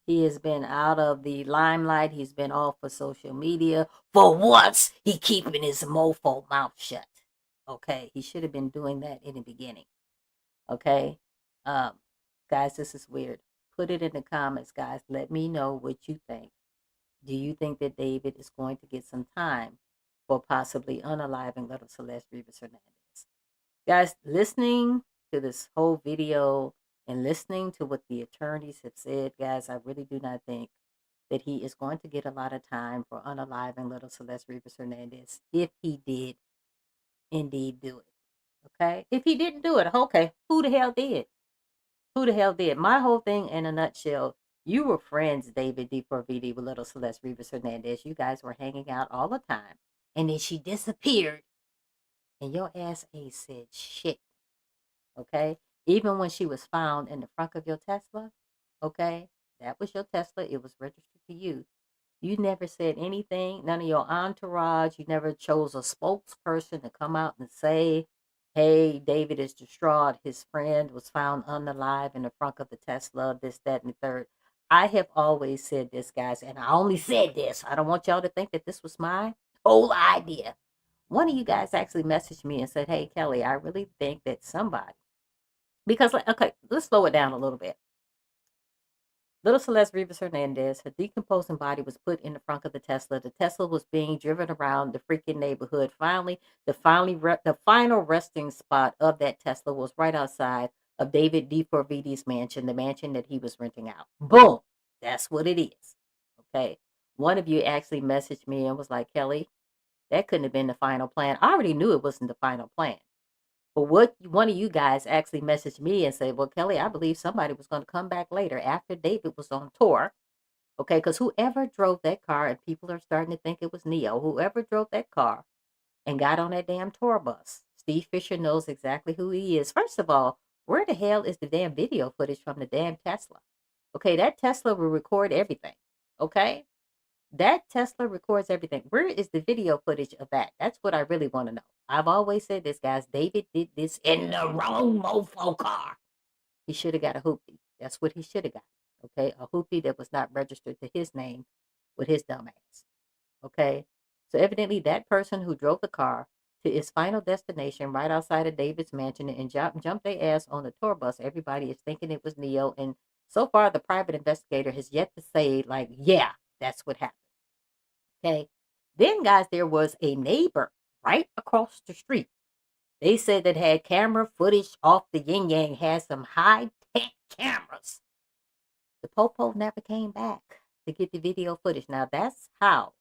He has been out of the limelight. He's been off of social media. For once, he keeping his mofo mouth shut. Okay, he should have been doing that in the beginning. Okay, guys, this is weird. Put it in the comments, guys. Let me know what you think. Do you think that David is going to get some time for possibly unaliving little Celeste Rivas Hernandez? Guys, listening to this whole video and listening to what the attorneys have said, guys, I really do not think that he is going to get a lot of time for unaliving little Celeste Rivas Hernandez if he did indeed do it. Okay? If he didn't do it, okay, who the hell did? Who the hell did? My whole thing in a nutshell, you were friends, David D4VD, with little Celeste Rivas Hernandez. You guys were hanging out all the time. And then she disappeared. And your ass ain't said shit. Okay? Even when she was found in the front of your Tesla, okay? That was your Tesla. It was registered to you. You never said anything. None of your entourage. You never chose a spokesperson to come out and say, hey, David is distraught. His friend was found unalive in the front of the Tesla, this, that, and the third. I have always said this, guys, and I only said this. I don't want y'all to think that this was my whole idea. One of you guys actually messaged me and said, hey, Kelly, I really think that somebody, because, okay, let's slow it down a little bit. Little Celeste Rivas Hernandez, her decomposing body was put in the front of the Tesla. The Tesla was being driven around the freaking neighborhood. Finally, the final resting spot of that Tesla was right outside of David D4VD's mansion, the mansion that he was renting out. Boom. That's what it is. Okay. One of you actually messaged me and was like, Kelly, that couldn't have been the final plan. I already knew it wasn't the final plan. But what one of you guys actually messaged me and said, well, Kelly, I believe somebody was going to come back later after David was on tour. Okay, because whoever drove that car, and people are starting to think it was Neo, whoever drove that car and got on that damn tour bus, Steve Fisher knows exactly who he is. First of all, where the hell is the damn video footage from the damn Tesla? Okay, that Tesla will record everything. Okay? That Tesla records everything. Where is the video footage of that? That's what I really want to know. I've always said this, guys. David did this in the wrong mofo car. He should have got a hoopty. That's what he should have got. Okay? A hoopty that was not registered to his name with his dumb ass. Okay? So evidently that person who drove the car to its final destination right outside of David's mansion and jumped their ass on the tour bus, everybody is thinking it was Neo. And so far, the private investigator has yet to say, like, yeah, that's what happened. Okay. Then, guys, there was a neighbor right across the street. They said that had camera footage off the yin yang, had some high-tech cameras. The popo never came back to get the video footage. Now, that's how,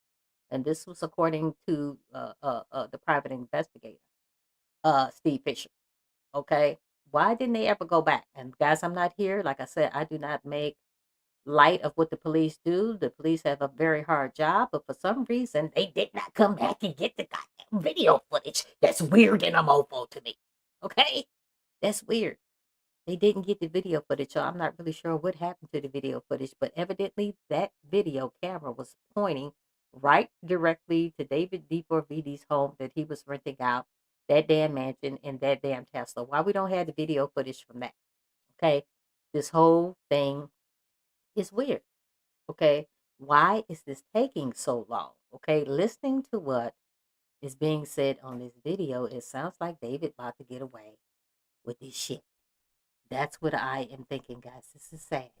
and this was according to the private investigator, Steve Fisher. Okay. Why didn't they ever go back? And, guys, I'm not here. Like I said, I do not make light of what the police do. The police have a very hard job, but for some reason they did not come back and get the goddamn video footage. That's weird and a mofo to me. Okay? That's weird. They didn't get the video footage, so I'm not really sure what happened to the video footage, but evidently that video camera was pointing right directly to David D4VD's home that he was renting out, that damn mansion and that damn Tesla. Why we don't have the video footage from that? Okay? This whole thing is weird. Okay, why is this taking so long? Okay, listening to what is being said on this video, it sounds like David about to get away with this shit. That's what I am thinking, guys. This is sad.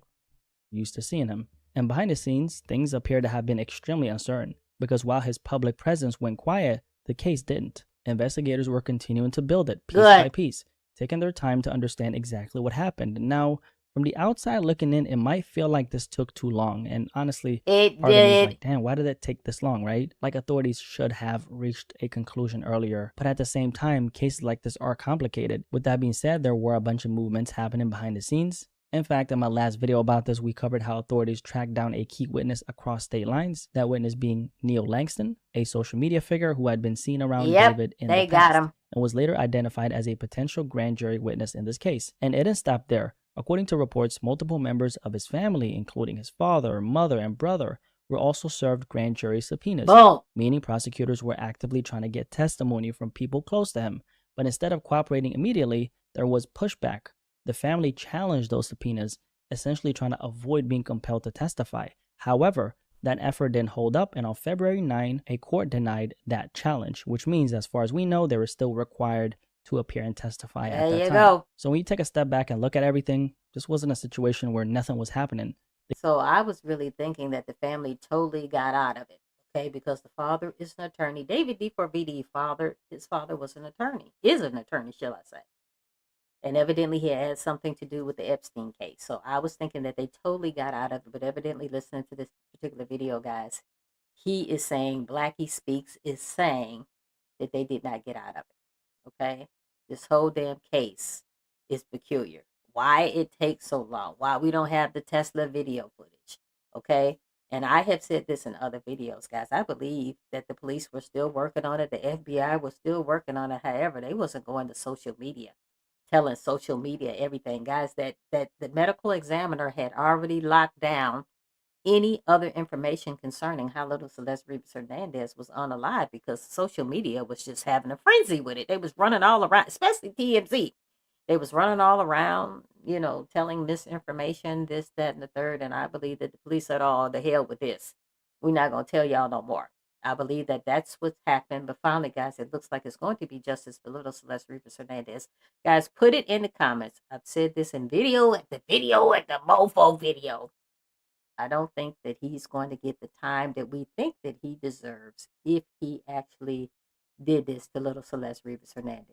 Used to seeing him, and behind the scenes, things appear to have been extremely uncertain, because while his public presence went quiet, the case didn't. Investigators were continuing to build it piece by piece, taking their time to understand exactly what happened. Now, from the outside looking in, it might feel like this took too long. And honestly, it part of me is did. like, damn, why did it take this long, right? Like authorities should have reached a conclusion earlier. But at the same time, cases like this are complicated. With that being said, there were a bunch of movements happening behind the scenes. In fact, in my last video about this, we covered how authorities tracked down a key witness across state lines. That witness being Neil Langston, a social media figure who had been seen around David in the past and was later identified as a potential grand jury witness in this case. And it didn't stop there. According to reports, multiple members of his family, including his father, mother, and brother, were also served grand jury subpoenas, meaning prosecutors were actively trying to get testimony from people close to him. But instead of cooperating immediately, there was pushback. The family challenged those subpoenas, essentially trying to avoid being compelled to testify. However, that effort didn't hold up, and on February 9, a court denied that challenge, which means, as far as we know, they were still required to appear and testify at that There you time. go. So when you take a step back and look at everything, this wasn't a situation where nothing was happening. So I was really thinking that the family totally got out of it, okay? Because the father is an attorney. David D4VD his father was an attorney, is an attorney, shall I say. And evidently he had something to do with the Epstein case. So I was thinking that they totally got out of it, but evidently listening to this particular video, guys, he is saying, Blackie Speaks is saying that they did not get out of it, okay? This whole damn case is peculiar. Why it takes so long, why we don't have the Tesla video footage, okay? And I have said this in other videos, guys. I believe that the police were still working on it. The FBI was still working on it. However, they wasn't going to social media, telling social media everything, guys, that the medical examiner had already locked down any other information concerning how little Celeste Rivas Hernandez was unalive, because social media was just having a frenzy with it. They was running all around, especially TMZ. They was running all around, you know, telling misinformation, this, that, and the third. And I believe that the police said, oh, the hell with this. We're not going to tell y'all no more. I believe that that's what's happened. But finally, guys, it looks like it's going to be justice for little Celeste Rivas Hernandez. Guys, put it in the comments. I've said this in video at the mofo video. I don't think that he's going to get the time that we think that he deserves if he actually did this to little Celeste Rivas Hernandez.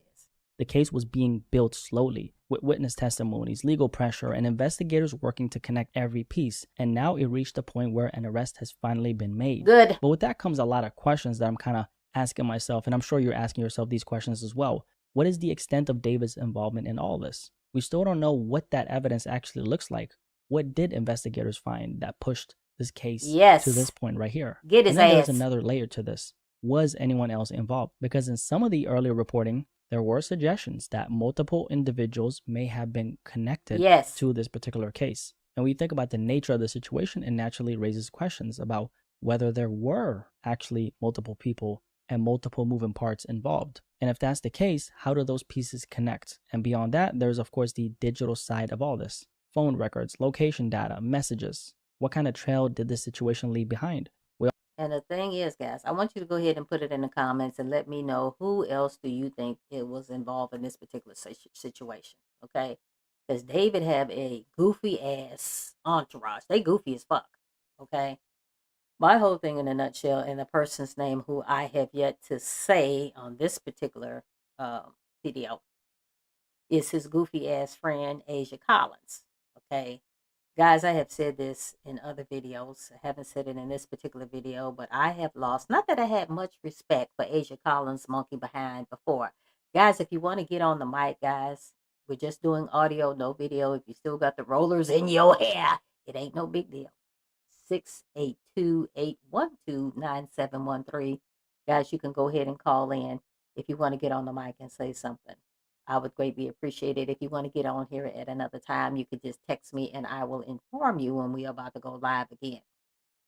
The case was being built slowly, with witness testimonies, legal pressure, and investigators working to connect every piece. And now it reached a point where an arrest has finally been made. Good. But with that comes a lot of questions that I'm kind of asking myself, and I'm sure you're asking yourself these questions as well. What is the extent of David's involvement in all this? We still don't know what that evidence actually looks like. What did investigators find that pushed this case to this point right here? Get his and then ass. There's another layer to this. Was anyone else involved? Because in some of the earlier reporting, there were suggestions that multiple individuals may have been connected to this particular case. And when you think about the nature of the situation, it naturally raises questions about whether there were actually multiple people and multiple moving parts involved. And if that's the case, how do those pieces connect? And beyond that, there's of course the digital side of all this. Phone records, location data, messages. What kind of trail did this situation leave behind? And the thing is, guys, I want you to go ahead and put it in the comments and let me know who else do you think it was involved in this particular situation, okay? Because David have a goofy-ass entourage. They goofy as fuck, okay? My whole thing in a nutshell, and the person's name who I have yet to say on this particular video, is his goofy-ass friend, Asia Collins, okay? Guys, I have said this in other videos. I haven't said it in this particular video, but I have lost, not that I had much respect for Asia Collins' monkey behind before. Guys, if you want to get on the mic, guys, we're just doing audio, no video. If you still got the rollers in your hair, it ain't no big deal. 682-812-9713. Guys, you can go ahead and call in if you want to get on the mic and say something. I would greatly appreciate it. If you want to get on here at another time, you could just text me and I will inform you when we're about to go live again.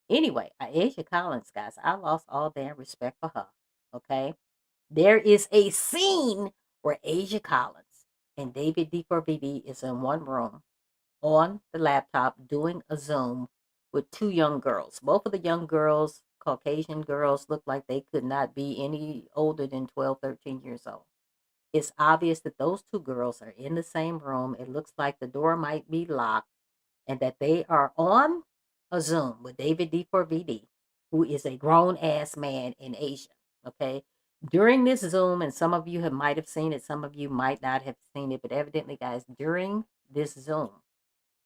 Anyway, Asia Collins, guys, I lost all damn respect for her, okay? There is a scene where Asia Collins and David D4VD is in one room on the laptop doing a Zoom with two young girls. Both of the young girls, Caucasian girls, look like they could not be any older than 12, 13 years old. It's obvious that those two girls are in the same room. It looks like the door might be locked and that they are on a Zoom with David D4VD, who is a grown-ass man in Asia, okay? During this Zoom, and some of you might have seen it, some of you might not have seen it, but evidently, guys, during this Zoom,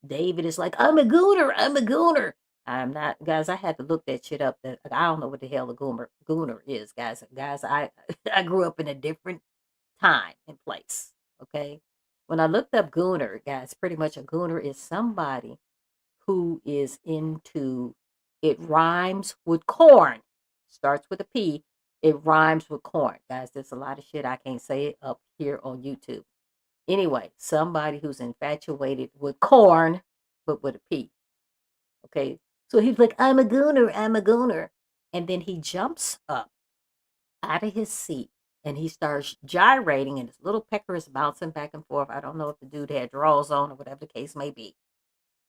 David is like, I'm a gooner, I'm a gooner. I'm not, guys, I had to look that shit up. I don't know what the hell a gooner is, guys. Guys, I grew up in a different time and place, okay? When I looked up gooner, guys, pretty much a gooner is somebody who is into, it rhymes with corn, starts with a P, it rhymes with corn. Guys, there's a lot of shit I can't say up here on YouTube. Anyway, somebody who's infatuated with corn, but with a P, okay? So he's like, I'm a gooner, I'm a gooner. And then he jumps up out of his seat and he starts gyrating, and his little pecker is bouncing back and forth. I don't know if the dude had drawers on or whatever the case may be.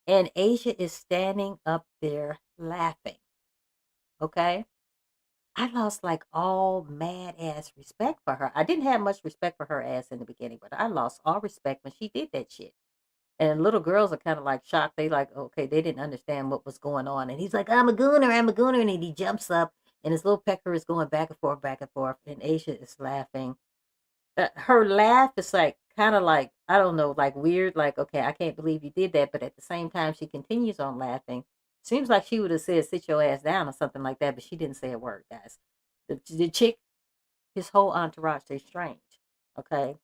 And Asia is standing up there laughing. Okay? I lost like all mad ass respect for her. I didn't have much respect for her ass in the beginning, but I lost all respect when she did that shit. And little girls are kind of like shocked. They like, okay, they didn't understand what was going on. And he's like, I'm a gooner, I'm a gooner. And he jumps up and his little pecker is going back and forth, back and forth. And Asia is laughing. Her laugh is like, kind of like, I don't know, like weird. Like, okay, I can't believe you did that. But at the same time, she continues on laughing. Seems like she would have said, sit your ass down or something like that. But she didn't say a word, guys. The chick, his whole entourage, they're strange. Okay.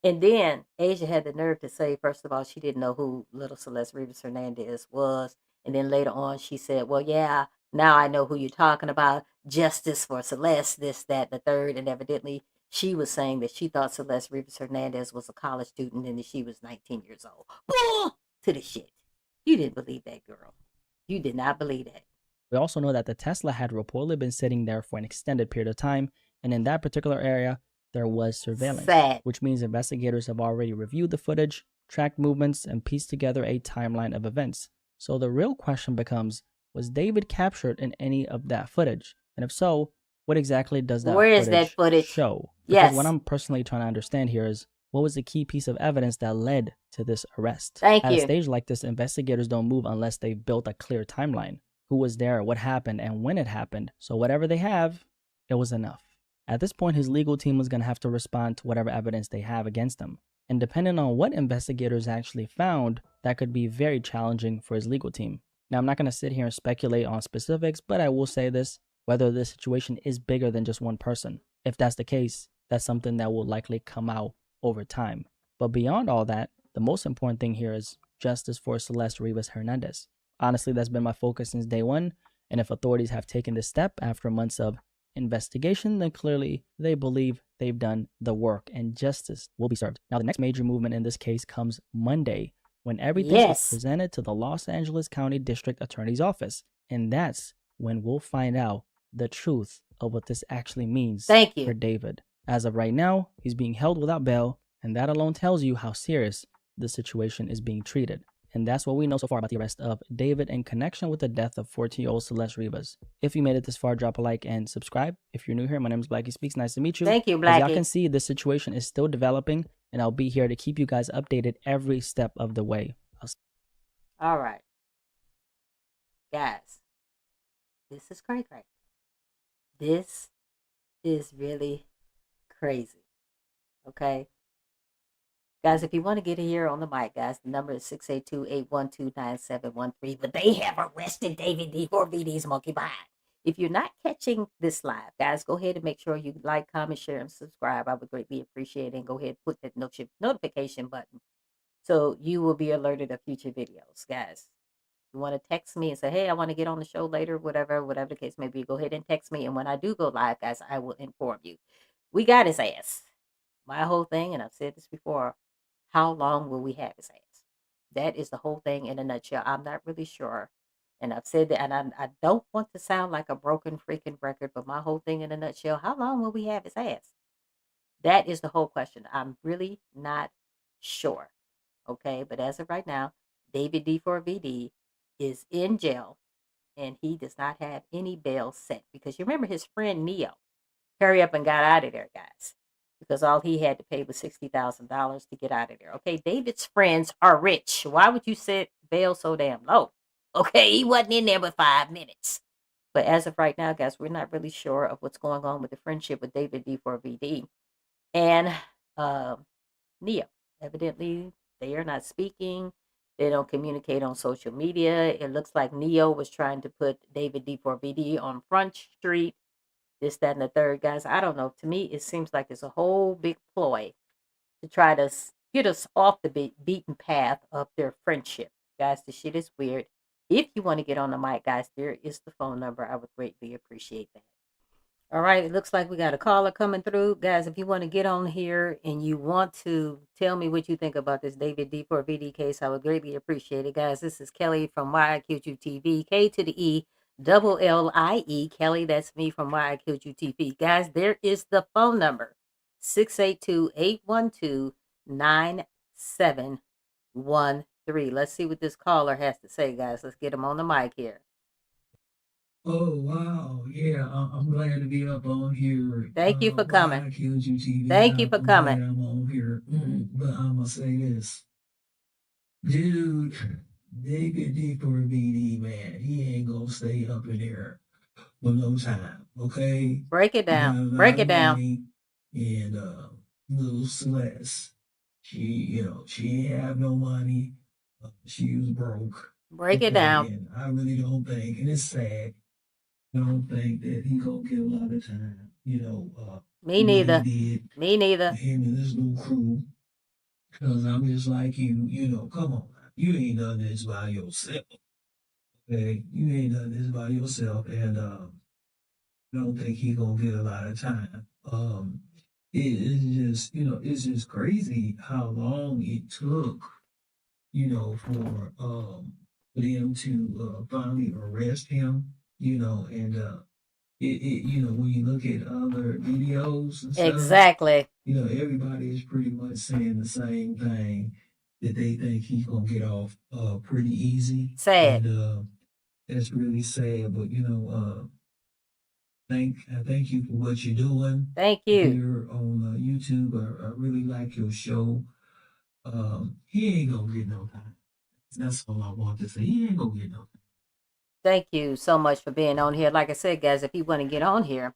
And then Asia had the nerve to say, first of all, she didn't know who little Celeste Rivas Hernandez was. And then later on, she said, well, yeah, now I know who you're talking about. Justice for Celeste, this, that, the third. And evidently, she was saying that she thought Celeste Rivas Hernandez was a college student and that she was 19 years old. To the shit. You didn't believe that, girl. You did not believe that. We also know that the Tesla had reportedly been sitting there for an extended period of time. And in that particular area, there was surveillance, which means investigators have already reviewed the footage, tracked movements, and pieced together a timeline of events. So the real question becomes, was David captured in any of that footage? And if so, what exactly does that footage show? Because what I'm personally trying to understand here is, what was the key piece of evidence that led to this arrest? At a stage like this, investigators don't move unless they've built a clear timeline. Who was there, what happened, and when it happened. So whatever they have, it was enough. At this point, his legal team was going to have to respond to whatever evidence they have against him. And depending on what investigators actually found, that could be very challenging for his legal team. Now, I'm not going to sit here and speculate on specifics, but I will say this, whether this situation is bigger than just one person. If that's the case, that's something that will likely come out over time. But beyond all that, the most important thing here is justice for Celeste Rivas Hernandez. Honestly, that's been my focus since day one. And if authorities have taken this step after months of investigation, then clearly they believe they've done the work and justice will be served. Now, the next major movement in this case comes Monday when everything is presented to the Los Angeles County District Attorney's Office. And that's when we'll find out the truth of what this actually means for David. As of right now, he's being held without bail, and that alone tells you how serious the situation is being treated. And that's what we know so far about the arrest of David in connection with the death of 14-year-old Celeste Rivas. If you made it this far, drop a like and subscribe. If you're new here, my name is Blackie Speaks. Nice to meet you. Thank you, Blackie. As y'all can see, this situation is still developing, and I'll be here to keep you guys updated every step of the way. All right. Guys, this is cray cray. This is really crazy. Okay? Guys, if you want to get here on the mic, guys, the number is 682-812-9713. But they have arrested David D4VD's monkey behind. If you're not catching this live, guys, go ahead and make sure you like, comment, share, and subscribe. I would greatly appreciate it. And go ahead and put that notification button so you will be alerted of future videos. Guys, you want to text me and say, hey, I want to get on the show later, whatever the case may be, go ahead and text me. And when I do go live, guys, I will inform you. We got his ass. My whole thing, and I've said this before, how long will we have his ass? That is the whole thing in a nutshell. I'm not really sure. And I've said that, and I don't want to sound like a broken freaking record, but my whole thing in a nutshell, how long will we have his ass? That is the whole question. I'm really not sure. Okay, but as of right now, David D4VD is in jail, and he does not have any bail set. Because you remember his friend Neo, hurry up and got out of there, guys. Because all he had to pay was $60,000 to get out of there. Okay, David's friends are rich. Why would you set bail so damn low? Okay, he wasn't in there but 5 minutes. But as of right now, guys, we're not really sure of what's going on with the friendship with David D4VD and Neo. Evidently, they are not speaking. They don't communicate on social media. It looks like Neo was trying to put David D4VD on Front Street. This, that, and the third, guys. I don't know. To me, it seems like it's a whole big ploy to try to get us off the beaten path of their friendship. Guys, this shit is weird. If you want to get on the mic, guys, there is the phone number. I would greatly appreciate that. All right, it looks like we got a caller coming through. Guys, if you want to get on here and you want to tell me what you think about this David D4VD case, I would greatly appreciate it. Guys, this is Kelly from Why I Killed You TV, K to the E, double L-I-E, Kelly, that's me from Why I Killed You TV. Guys, there is the phone number, 682-812-9713. 3. Let's see what this caller has to say, guys. Let's get him on the mic here. Oh, wow. Yeah, I'm glad to be up on here. Thank you for coming. I killed you, TV. Thank you for coming. Glad I'm on here. But I'm going to say this. Dude, David D4VD, man, he ain't going to stay up in there for no time, okay? Break it down. Break it down. And little Celeste, she ain't have no money. She was broke. Break it down. And I really don't think, and it's sad, I don't think that he gonna get a lot of time. Me neither. Me neither. Him and his little crew. Because I'm just like you, come on. You ain't done this by yourself. Okay? You ain't done this by yourself. And I don't think he gonna get a lot of time. It's just crazy how long it took, for them to finally arrest him. And when you look at other videos and stuff, exactly. Everybody is pretty much saying the same thing, that they think he's gonna get off pretty easy. Sad. And that's really sad. But thank you for what you're doing. Thank you. Here on YouTube, I really like your show. He ain't gonna get no time. That's all I want to say. He ain't gonna get no time. Thank you so much for being on here. Like I said, guys, if you want to get on here,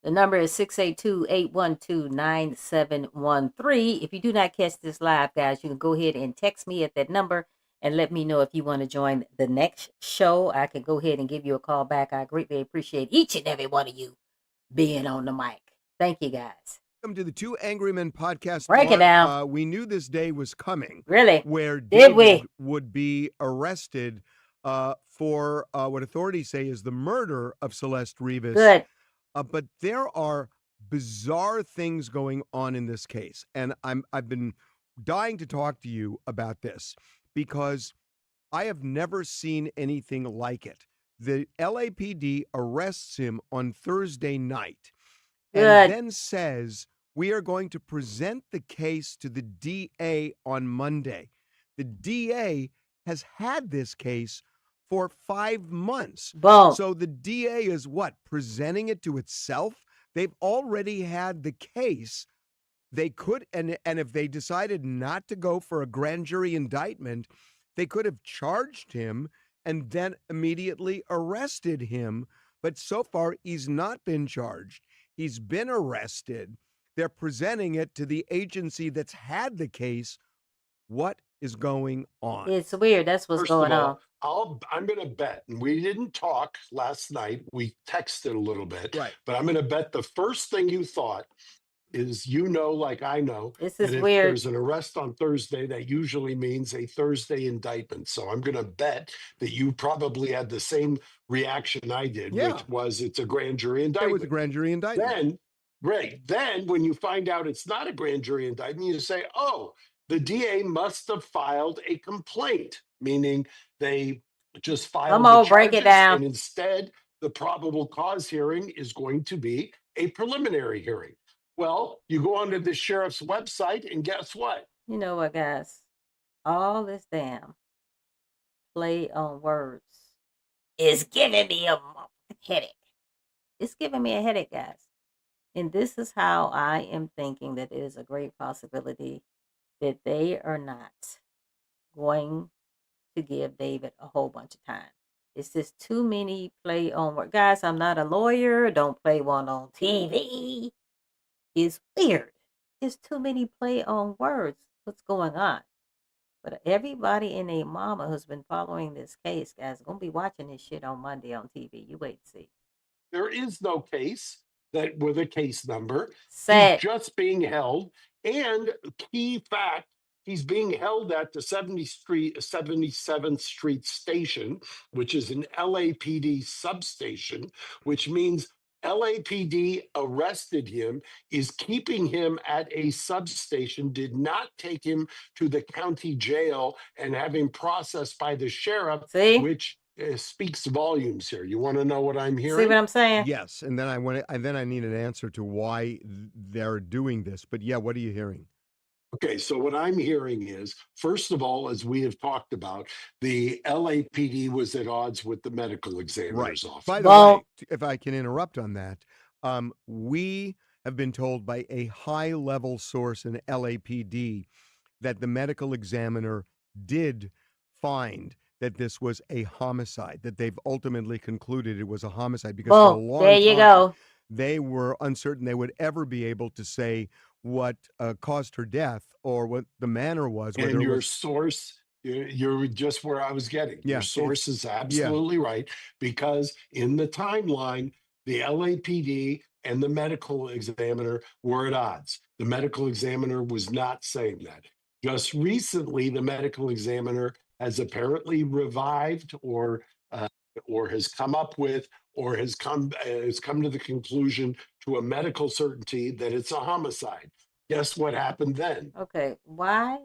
the number is 682-812-9713. If you do not catch this live, guys, you can go ahead and text me at that number and let me know if you want to join the next show. I can go ahead and give you a call back. I greatly appreciate each and every one of you being on the mic. Thank you, guys. Welcome to the Two Angry Men podcast. Break it down. We knew this day was coming. Really? Where Did we? David would be arrested for what authorities say is the murder of Celeste Rivas. Good. But there are bizarre things going on in this case, and I've been dying to talk to you about this because I have never seen anything like it. The LAPD arrests him on Thursday night and then says, we are going to present the case to the DA on Monday. The DA has had this case for 5 months. Boom. So the DA is what? Presenting it to itself? They've already had the case. They could, and if they decided not to go for a grand jury indictment, they could have charged him and then immediately arrested him. But so far, he's not been charged. He's been arrested. They're presenting it to the agency that's had the case. What is going on? It's weird. That's what's going on. I'm going to bet, and we didn't talk last night. We texted a little bit, right? But I'm going to bet the first thing you thought is, like I know, this is that if weird. there's an arrest on Thursday, that usually means a Thursday indictment. So I'm going to bet that you probably had the same reaction I did, which was it's a grand jury indictment. It was a grand jury indictment. Then when you find out it's not a grand jury indictment, you say, oh, the DA must have filed a complaint, meaning they just filed Come the on, charges, break it down. and instead the probable cause hearing is going to be a preliminary hearing. Well, you go onto the sheriff's website and guess what? You know what, guys? All this damn play on words is giving me a headache. It's giving me a headache, guys. And this is how I am thinking that it is a great possibility that they are not going to give David a whole bunch of time. It's just too many play on words. Guys, I'm not a lawyer. Don't play one on TV. It's weird. It's too many play on words. What's going on? But everybody and their mama who's been following this case, guys, going to be watching this shit on Monday on TV. You wait and see. There is no case that with a case number. Sad. He's just being held. And key fact, he's being held at the 77th Street station, which is an LAPD substation, which means LAPD arrested him, is keeping him at a substation, did not take him to the county jail and have him processed by the sheriff, which speaks volumes here. You want to know what I'm hearing? See what I'm saying? Yes, and then I need an answer to why they're doing this. But yeah, what are you hearing? Okay, so what I'm hearing is, first of all, as we have talked about, the LAPD was at odds with the medical examiner's office. By the way, if I can interrupt on that, we have been told by a high-level source in LAPD that the medical examiner did find that this was a homicide, that they've ultimately concluded it was a homicide, because for a Boom. long There you time, go. they were uncertain they would ever be able to say what caused her death or what the manner was, whether And it your was. source, you're just where I was getting. Your Yeah, source is absolutely right, because in the timeline, the LAPD and the medical examiner were at odds. The medical examiner was not saying that. Just recently, the medical examiner has apparently revived or has come up with or has come to the conclusion to a medical certainty that it's a homicide. Guess what happened then? Okay, why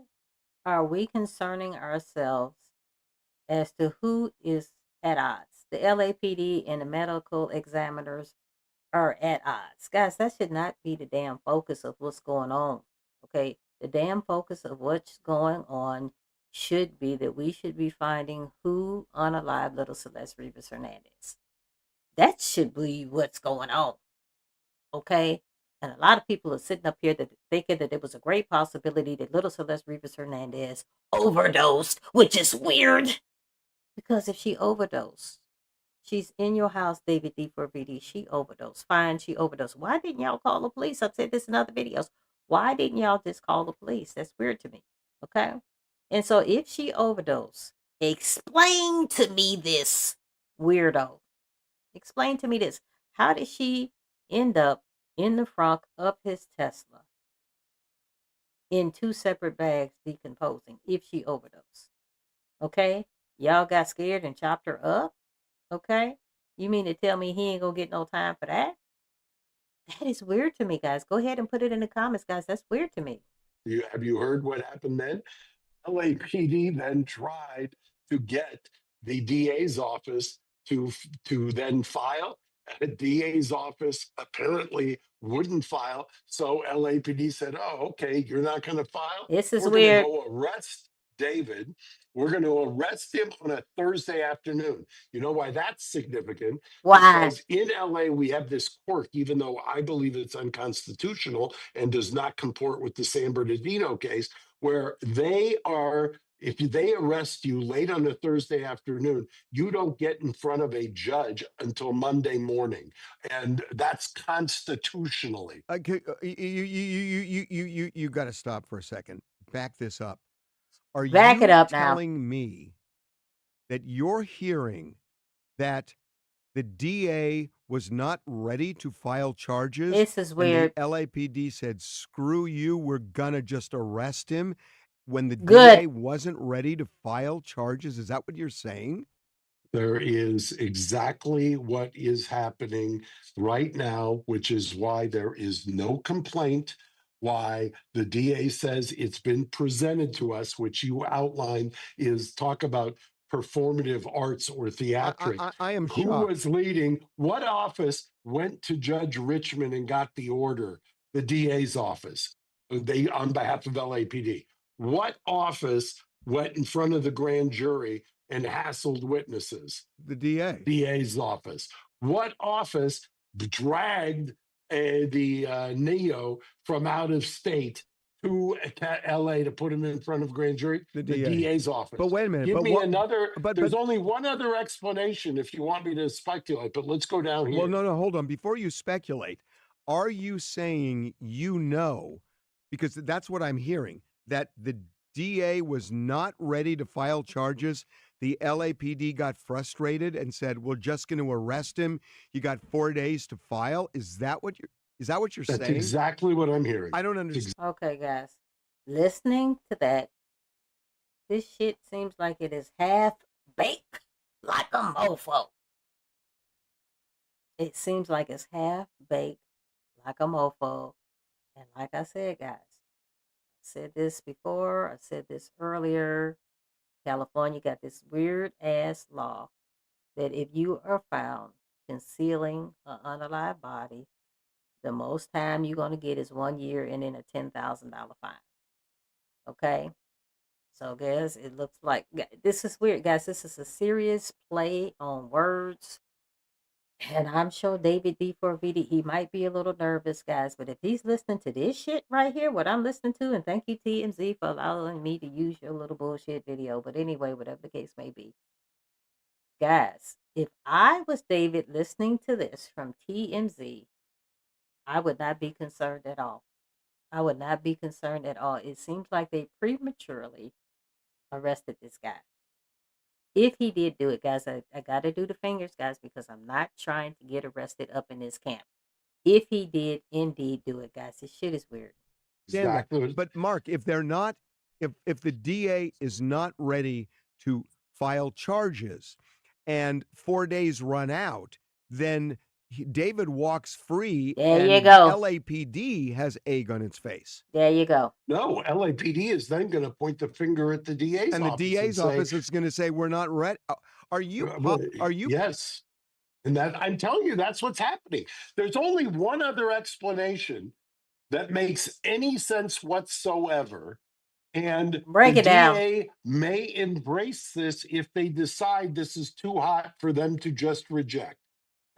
are we concerning ourselves as to who is at odds? The LAPD and the medical examiners are at odds. Guys, that should not be the damn focus of what's going on. Okay, the damn focus of what's going on should be that we should be finding who unalived little Celeste Rivas Hernandez. That should be what's going on. Okay, and a lot of people are sitting up here that thinking that there was a great possibility that little Celeste Rivas Hernandez overdosed, which is weird. Because if she overdosed, she's in your house, David D4VD. She overdosed. Fine, she overdosed. Why didn't y'all call the police? I've said this in other videos. Why didn't y'all just call the police? That's weird to me. Okay? And so if she overdosed, explain to me this, weirdo. Explain to me this. How did she end up in the front of his Tesla in 2 separate bags decomposing if she overdosed? Okay? Y'all got scared and chopped her up? Okay? You mean to tell me he ain't gonna get no time for that? That is weird to me, guys. Go ahead and put it in the comments, guys. That's weird to me. Have you heard what happened then? LAPD then tried to get the DA's office to then file. The DA's office apparently wouldn't file, so LAPD said, "Oh, okay, you're not going to file. This is We're going to weird. go arrest David. We're going to arrest him on a Thursday afternoon." You know why that's significant? Why? Because in LA we have this quirk, even though I believe it's unconstitutional and does not comport with the San Bernardino case, where if they arrest you late on a Thursday afternoon, you don't get in front of a judge until Monday morning, and that's constitutionally. Okay, you got to stop for a second. Back this up. Are Back it you up now. telling me that you're hearing that the DA was not ready to file charges? This is weird. And the LAPD said, "Screw you, we're gonna just arrest him," when the Good. DA wasn't ready to file charges? Is that what you're saying? There is exactly what is happening right now, which is why there is no complaint, why the DA says it's been presented to us, which you outlined is talk about performative arts or theatrics. I am Who shocked. was leading? What office went to Judge Richmond and got the order? The DA's office. They on behalf of LAPD. What office went in front of the grand jury and hassled witnesses? The DA. DA's office. What office dragged the Neo from out of state to LA to put him in front of grand jury? The The DA. DA's office. But wait a minute. Give but me what, another. But There's only one other explanation if you want me to speculate, but let's go down here. well, no, hold on. Before you speculate, are you saying because that's what I'm hearing, that the DA was not ready to file charges? The LAPD got frustrated and said, "We're just going to arrest him. You got 4 days to file." Is that what you're That's saying? exactly what I'm hearing. I don't understand. Okay, guys. Listening to that, this shit seems like it is half baked like a mofo. It seems like it's half baked like a mofo. And like I said, guys, I said this before, I said this earlier. California got this weird ass law that if you are found concealing an unalive body, the most time you're going to get is 1 year and then a $10,000 fine. Okay. So, guys, it looks like this is weird, guys. This is a serious play on words. And I'm sure David D4VD, he might be a little nervous, guys. But if he's listening to this shit right here, what I'm listening to, and thank you, TMZ, for allowing me to use your little bullshit video. But anyway, whatever the case may be. Guys, if I was David listening to this from TMZ, I would not be concerned at all. I would not be concerned at all. It seems like they prematurely arrested this guy. If he did do it, guys, I got to do the fingers, guys, because I'm not trying to get arrested up in this camp. If he did indeed do it, guys, this shit is weird. Exactly. But Mark, if they're not, if the DA is not ready to file charges and 4 days run out, then David walks free. There and you go. LAPD has egg on its face. There you go. No, LAPD is then going to point the finger at the DA's And the office DA's and office say, is going to say, we're not ready. Are you? Yes. And that I'm telling you, that's what's happening. There's only one other explanation that makes any sense whatsoever. And Break the it down. DA may embrace this if they decide this is too hot for them to just reject.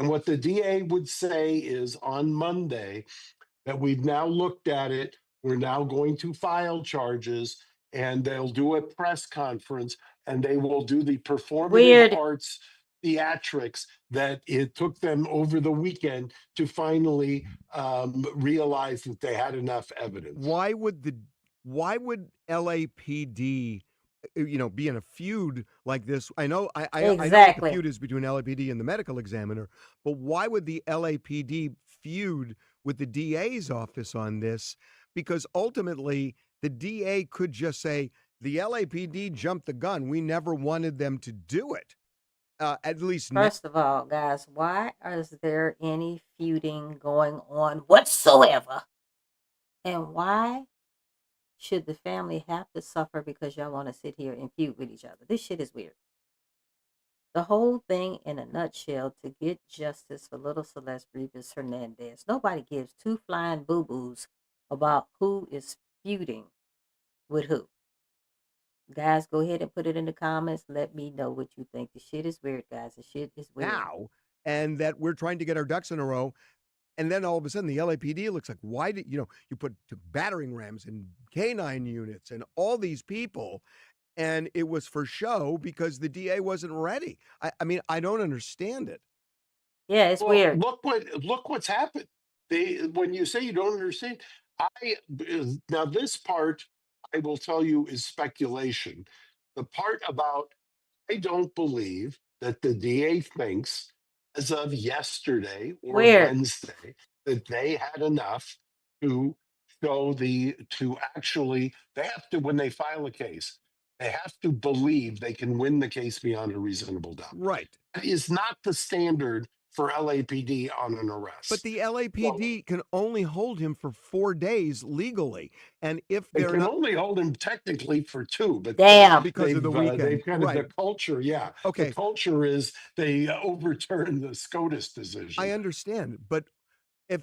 And what the DA would say is on Monday that we've now looked at it, we're now going to file charges, and they'll do a press conference, and they will do the performative arts theatrics that it took them over the weekend to finally realize that they had enough evidence. Why would LAPD, be in a feud like this? I know I know what the feud is between LAPD and the medical examiner, but why would the LAPD feud with the DA's office on this? Because ultimately the DA could just say the LAPD jumped the gun. We never wanted them to do it. At least First of all, guys, why is there any feuding going on whatsoever? And why should the family have to suffer because y'all want to sit here and feud with each other? This shit is weird. The whole thing in a nutshell, to get justice for little Celeste Rivas Hernandez. Nobody gives two flying boo-boos about who is feuding with who. Guys, go ahead and put it in the comments. Let me know what you think. The shit is weird, guys. The shit is weird. Now, and that we're trying to get our ducks in a row. And then all of a sudden the LAPD looks like, why did, you put battering rams and canine units and all these people, and it was for show because the DA wasn't ready. I mean, I don't understand it. Yeah, it's weird. Look what's happened. When you say you don't understand, now this part I will tell you is speculation. The part about I don't believe that the DA thinks as of yesterday or Wednesday that they had enough to show they have to, when they file a case, they have to believe they can win the case beyond a reasonable doubt. Right. That is not the standard for LAPD on an arrest. But the LAPD can only hold him for 4 days legally. And if they they're can not, only hold him technically for 2, but because of the weekend. They've kind of Right. the culture, yeah. Okay. The culture is they overturn the SCOTUS decision. I understand, but if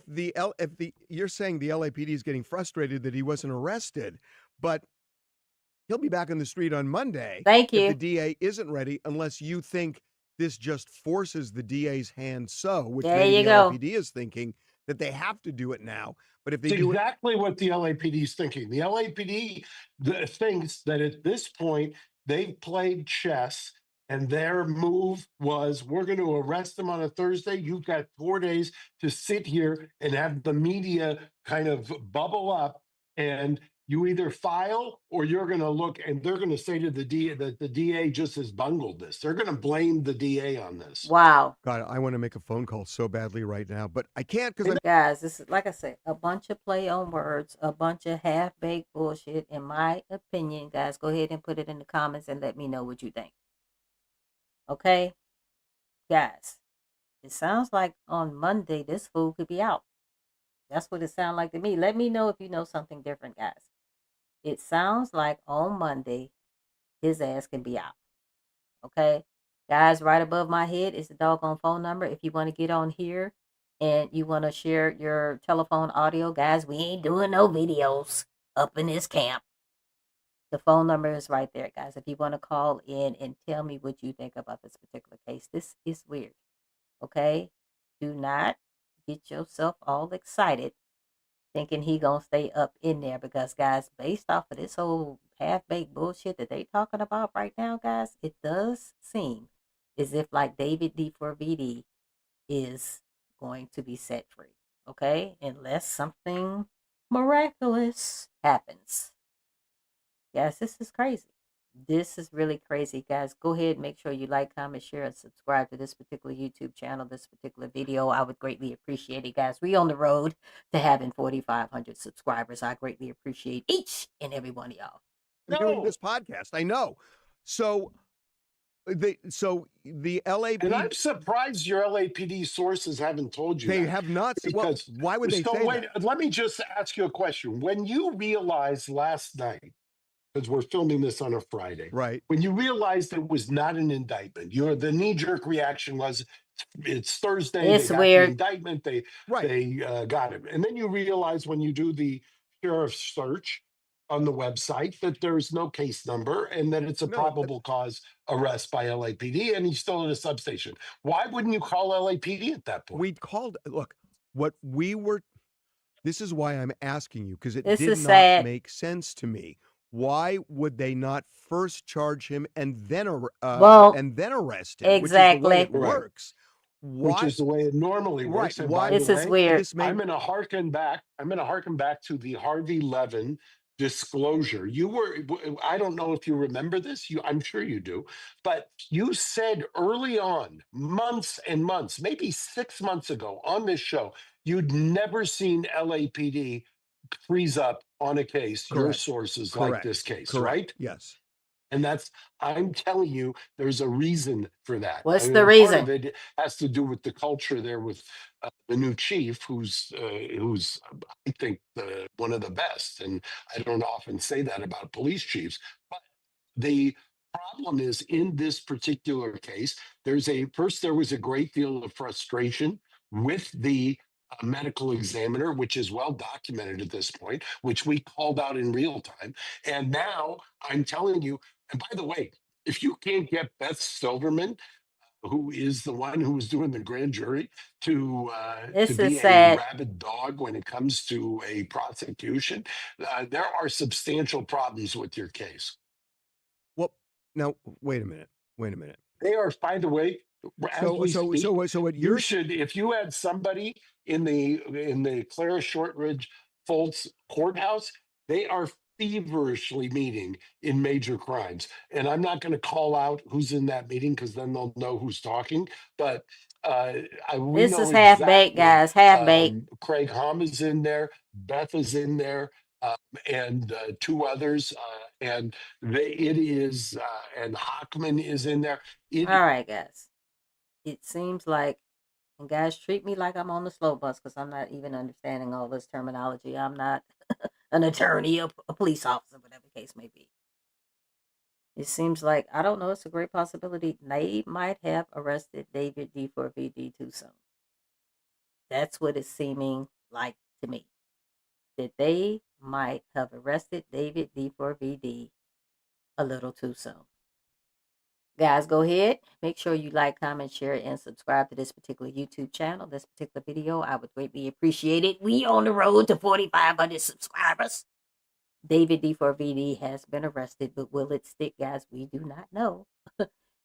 you're saying the LAPD is getting frustrated that he wasn't arrested, but he'll be back on the street on Monday. Thank you. If the DA isn't ready, unless you think this just forces the DA's hand, which maybe the LAPD is thinking that they have to do it now. But if they do exactly what the LAPD is thinking. The LAPD thinks that at this point they've played chess, and their move was, we're going to arrest them on a Thursday. You've got 4 days to sit here and have the media kind of bubble up, and you either file or you're going to look, and they're going to say to the DA that the DA just has bungled this. They're going to blame the DA on this. Wow. God, I want to make a phone call so badly right now, but I can't because guys, this is, like I said, a bunch of play on words, a bunch of half-baked bullshit, in my opinion. Guys, go ahead and put it in the comments and let me know what you think. Okay? Guys, it sounds like on Monday this fool could be out. That's what it sounds like to me. Let me know if you know something different, guys. It sounds like on Monday, his ass can be out. Okay? Guys, right above my head is the doggone phone number. If you want to get on here and you want to share your telephone audio, guys, we ain't doing no videos up in this camp. The phone number is right there, guys. If you want to call in and tell me what you think about this particular case, this is weird. Okay? Do not get yourself all excited thinking he gonna stay up in there, because guys, based off of this whole half-baked bullshit that they talking about right now, guys, it does seem as if like David D4VD is going to be set free. Okay? Unless something miraculous happens. Guys, this is crazy. This is really crazy, guys. Go ahead and make sure you like, comment, share, and subscribe to this particular YouTube channel, this particular video. I would greatly appreciate it, guys. We on the road to having 4,500 subscribers. I greatly appreciate each and every one of y'all. I'm doing this podcast. I know. So the LAPD, and I'm surprised your LAPD sources haven't told you they that. have not. Well, Because why would they say wait, that? let me just ask you a question. When you realized last night, because we're filming this on a Friday, right? When you realized it was not an indictment, the knee-jerk reaction was, it's Thursday. It's they got weird. the indictment. They got it, and then you realize when you do the sheriff's search on the website that there's no case number and that it's a probable cause arrest by LAPD, and he's still at a substation. Why wouldn't you call LAPD at that point? We called. Look, what we were. This is why I'm asking you, because it This did is not sad. make sense to me. Why would they not first charge him and then arrest him? Exactly. Which is the way it works. Which is the way it normally works. And by This the is way, weird. I'm going to harken back to the Harvey Levin disclosure. I don't know if you remember this. I'm sure you do, but you said early on, months and months, maybe 6 months ago on this show, you'd never seen LAPD freeze up on a case, your Correct. sources Correct. like this case, Correct. right? Yes. And I'm telling you, there's a reason for that. What's the Part reason? of it has to do with the culture there with the new chief, who's I think one of the best. And I don't often say that about police chiefs, but the problem is in this particular case, there was a great deal of frustration with the medical examiner, which is well documented at this point, which we called out in real time. And now I'm telling you, and by the way, if you can't get Beth Silverman, who is the one who was doing the grand jury, to This is be a sad. rabid dog when it comes to a prosecution, there are substantial problems with your case. Well, now wait a minute. They are, by the way, as we speak, So what you should, if you had somebody in the Clara Shortridge Fultz courthouse, they are feverishly meeting in major crimes. And I'm not going to call out who's in that meeting because then they'll know who's talking. But we This know is half-baked, exactly, guys. Half-baked. Craig Hom is in there, Beth is in there, and two others, and and Hockman is in there. All right, guys. It seems like, and guys, treat me like I'm on the slow bus because I'm not even understanding all this terminology. I'm not an attorney, a police officer, whatever the case may be. It seems like, I don't know, it's a great possibility they might have arrested David D4VD too soon. That's what it's seeming like to me. That they might have arrested David D4VD a little too soon. Guys, go ahead. Make sure you like, comment, share, and subscribe to this particular YouTube channel, this particular video. I would greatly appreciate it. We on the road to 4,500 subscribers. David D4VD has been arrested, but will it stick, guys? We do not know.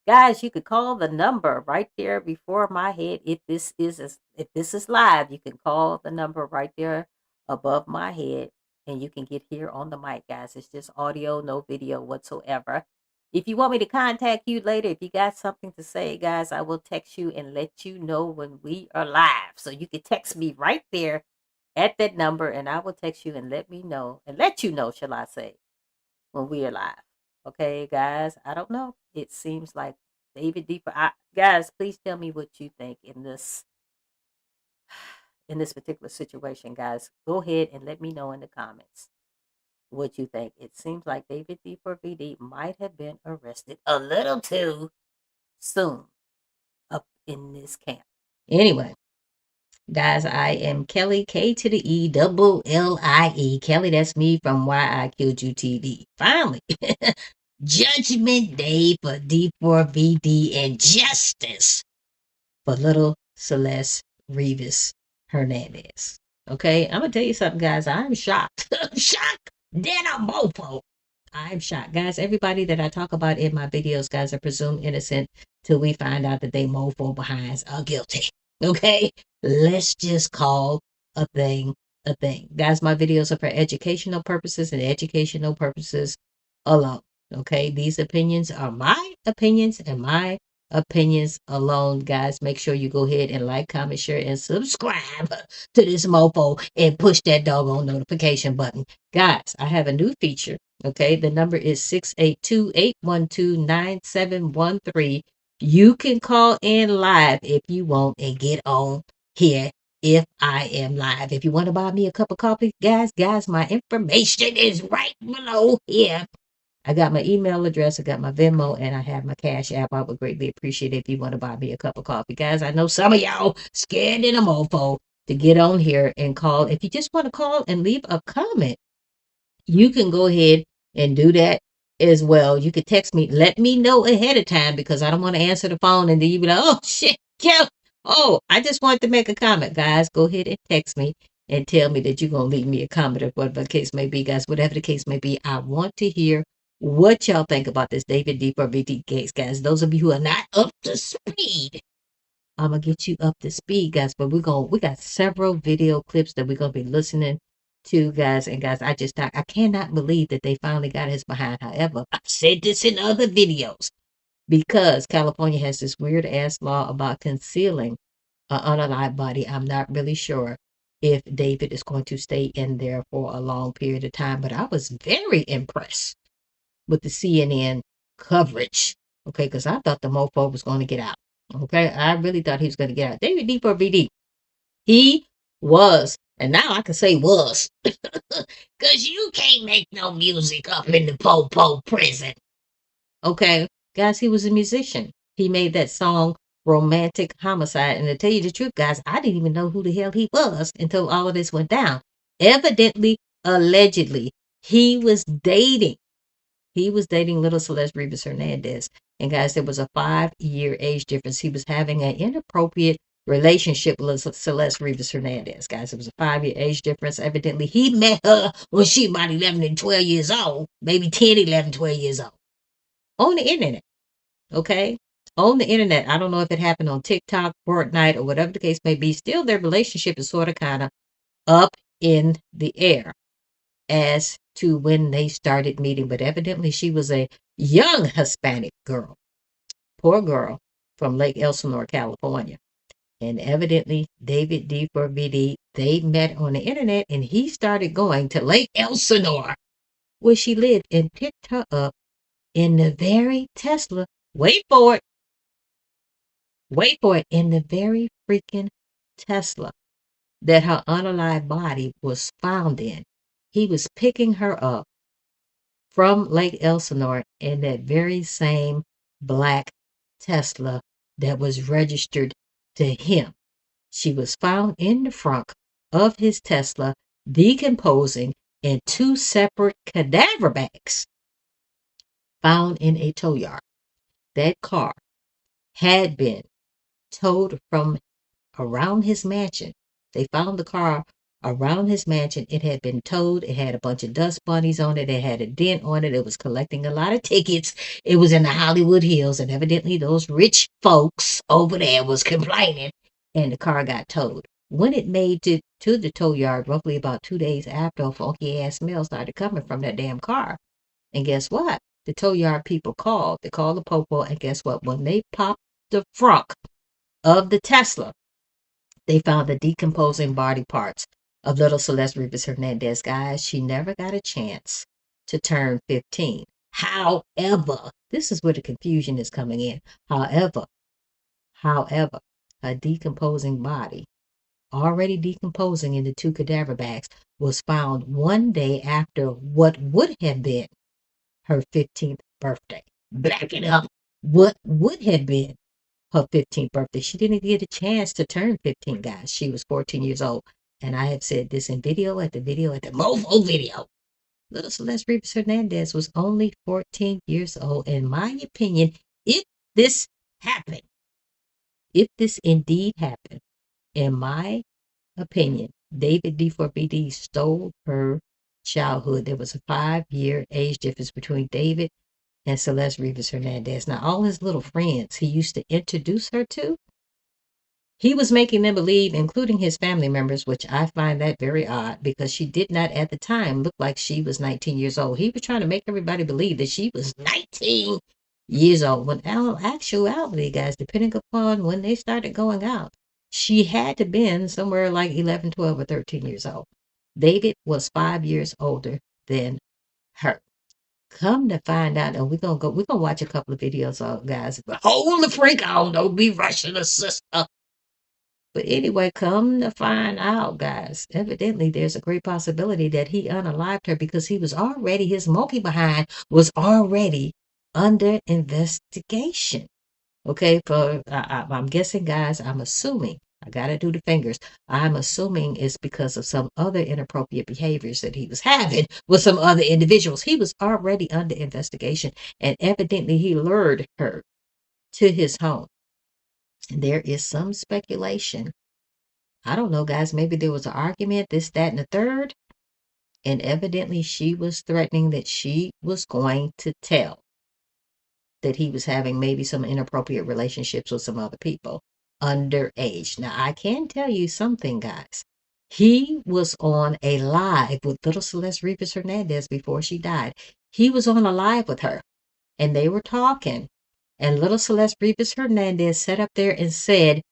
Guys, you could call the number right there before my head. If this is live, you can call the number right there above my head, and you can get here on the mic, guys. It's just audio, no video whatsoever. If you want me to contact you later, if you got something to say, guys, I will text you and let you know when we are live. So you can text me right there at that number, and I will text you and let you know, shall I say, when we are live. Okay, guys, I don't know. It seems like David guys, please tell me what you think in this particular situation, guys. Go ahead and let me know in the comments what you think. It seems like David D4VD might have been arrested a little too soon up in this camp. Anyway, Guys, I am Kelly, K to the E, double L-I-E. Kelly, that's me from Why I Killed You TV. Finally, Judgment Day for D4VD and justice for little Celeste Rivas Hernandez. Okay, I'm going to tell you something, guys. I'm shocked. I'm shocked. Then I'm mofo. I'm shocked. Guys, everybody that I talk about in my videos, guys, are presumed innocent till we find out that they mofo behinds are guilty. Okay? Let's just call a thing a thing. Guys, my videos are for educational purposes and educational purposes alone. Okay? These opinions are my opinions and my opinions alone. Guys, make sure you go ahead and like, comment, share, and subscribe to this mofo and push that doggone notification button. Guys, I have a new feature. Okay, the number is 682-812-9713. You can call in live if you want and get on here if I am live. If you want to buy me a cup of coffee, guys, my information is right below here. I got my email address, I got my Venmo, and I have my Cash App. I would greatly appreciate it if you want to buy me a cup of coffee. Guys, I know some of y'all scared in a mofo to get on here and call. If you just want to call and leave a comment, you can go ahead and do that as well. You could text me, let me know ahead of time because I don't want to answer the phone and then you be like, oh shit, Kel. Oh, I just wanted to make a comment. Guys, go ahead and text me and tell me that you're going to leave me a comment or whatever the case may be. Guys, whatever the case may be, I want to hear what y'all think about this David D4VD case, guys. Those of you who are not up to speed, I'm going to get you up to speed, guys. But we got several video clips that we're going to be listening to, guys. And guys, I cannot believe that they finally got his behind. However, I've said this in other videos because California has this weird ass law about concealing an unalive body. I'm not really sure if David is going to stay in there for a long period of time, but I was very impressed with the CNN coverage. Okay, because I thought the mofo was going to get out. Okay, I really thought he was going to get out. David D4VD, he was, and now I can say was, because you can't make no music up in the po-po prison. Okay, guys, he was a musician. He made that song Romantic Homicide. And to tell you the truth, guys, I didn't even know who the hell he was until all of this went down. Evidently, allegedly, he was dating little Celeste Rivas Hernandez. And guys, there was a 5-year age difference. He was having an inappropriate relationship with Celeste Rivas Hernandez. Guys, it was a 5-year age difference. Evidently, he met her when she about 11 and 12 years old. Maybe 10, 11, 12 years old. On the internet. Okay? On the internet. I don't know if it happened on TikTok, Fortnite, or whatever the case may be. Still, their relationship is sort of kind of up in the air as to when they started meeting, but evidently she was a young Hispanic girl, poor girl from Lake Elsinore, California. And evidently David D4VD, they met on the internet and he started going to Lake Elsinore where she lived and picked her up in the very Tesla, wait for it, in the very freaking Tesla that her unalive body was found in. He was picking her up from Lake Elsinore in that very same black Tesla that was registered to him. She was found in the front of his Tesla, decomposing in 2 separate cadaver bags found in a tow yard. That car had been towed from around his mansion. They found the car around his mansion. It had been towed. It had a bunch of dust bunnies on it. It had a dent on it. It was collecting a lot of tickets. It was in the Hollywood Hills, and evidently those rich folks over there was complaining, and the car got towed. When it made it to the tow yard, roughly about 2 days after, a funky-ass smell started coming from that damn car. And guess what? The tow yard people called. They called the popo, and guess what? When they popped the front of the Tesla, they found the decomposing body parts of little Celeste Rivas Hernandez. Guys, she never got a chance to turn 15. However, this is where the confusion is coming in. However, her decomposing body, already decomposing in the 2 cadaver bags, was found 1 day after what would have been her 15th birthday. Back it up. What would have been her 15th birthday. She didn't get a chance to turn 15, guys. She was 14 years old. And I have said this in video at the mofo video. Little Celeste Rivas Hernandez was only 14 years old. In my opinion, if this happened, if this indeed happened, in my opinion, David D4BD stole her childhood. There was a 5-year age difference between David and Celeste Rivas Hernandez. Now, all his little friends he used to introduce her to, he was making them believe, including his family members, which I find that very odd because she did not at the time look like she was 19 years old. He was trying to make everybody believe that she was 19 years old. When in actuality, guys, depending upon when they started going out, she had to been somewhere like 11, 12, or 13 years old. David was 5 years older than her. Come to find out, and we're gonna watch a couple of videos, guys. But hold the freak on, don't be rushing a sister. But anyway, come to find out, guys, evidently there's a great possibility that he unalived her because his monkey behind was already under investigation. Okay, I'm guessing, guys, I'm assuming, I gotta do the fingers, I'm assuming it's because of some other inappropriate behaviors that he was having with some other individuals. He was already under investigation, and evidently he lured her to his home. There is some speculation. I don't know, guys. Maybe there was an argument, this, that, and the third. And evidently she was threatening that she was going to tell that he was having maybe some inappropriate relationships with some other people underage. Now, I can tell you something, guys. He was on a live with little Celeste Rivas Hernandez before she died. He was on a live with her, and they were talking. And little Celeste Rivas Hernandez sat up there and said,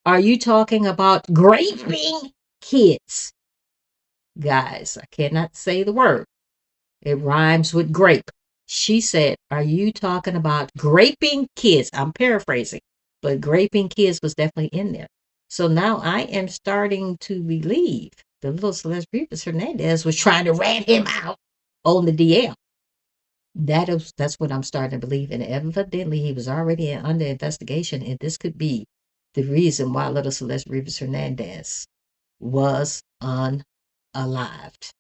"Are you talking about raping kids?" Guys, I cannot say the word. It rhymes with grape. She said, "Are you talking about graping kids?" I'm paraphrasing, but graping kids was definitely in there. So now I am starting to believe the little Celeste Rivas Hernandez was trying to rat him out on the DL. That's what I'm starting to believe. And evidently he was already under investigation, and this could be the reason why little Celeste Rivas Hernandez was unalived.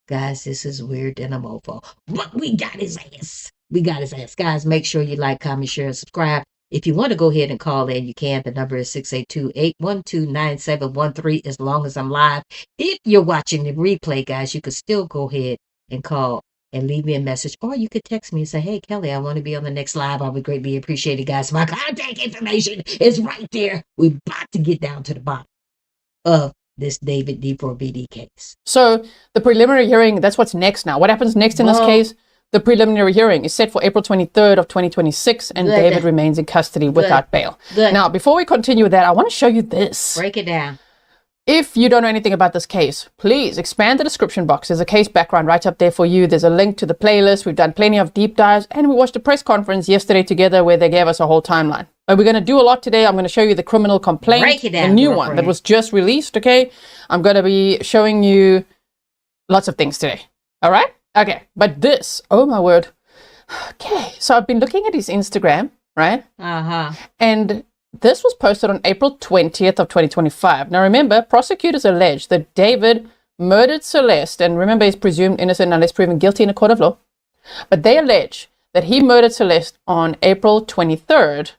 Guys, this is weird than a mofo. But we got his ass. We got his ass. Guys, make sure you like, comment, share, and subscribe. If you want to go ahead and call in, you can. The number is 682-812-9713 as long as I'm live. If you're watching the replay, guys, you could still go ahead and call and leave me a message, or you could text me and say, "Hey, Kelly, I want to be on the next live. I would greatly appreciate it, guys." My contact information is right there. We're about to get down to the bottom of this David D4BD case. So the preliminary hearing, that's what's next now. What happens next in this case? The preliminary hearing is set for April 23rd of 2026, and David remains in custody without bail. Now, before we continue with that, I want to show you this. Break it down. If you don't know anything about this case, please expand the description box. There's a case background right up there for you. There's a link to the playlist. We've done plenty of deep dives, and we watched a press conference yesterday together where they gave us a whole timeline. But we're going to do a lot today. I'm going to show you the criminal complaint, the new one that was just released, okay? I'm going to be showing you lots of things today, all right? Okay, but this, oh my word. Okay, so I've been looking at his Instagram, right? And this was posted on April 20th of 2025. Now remember, prosecutors allege that David murdered Celeste, and remember, he's presumed innocent unless proven guilty in a court of law. But they allege that he murdered Celeste on April 23rd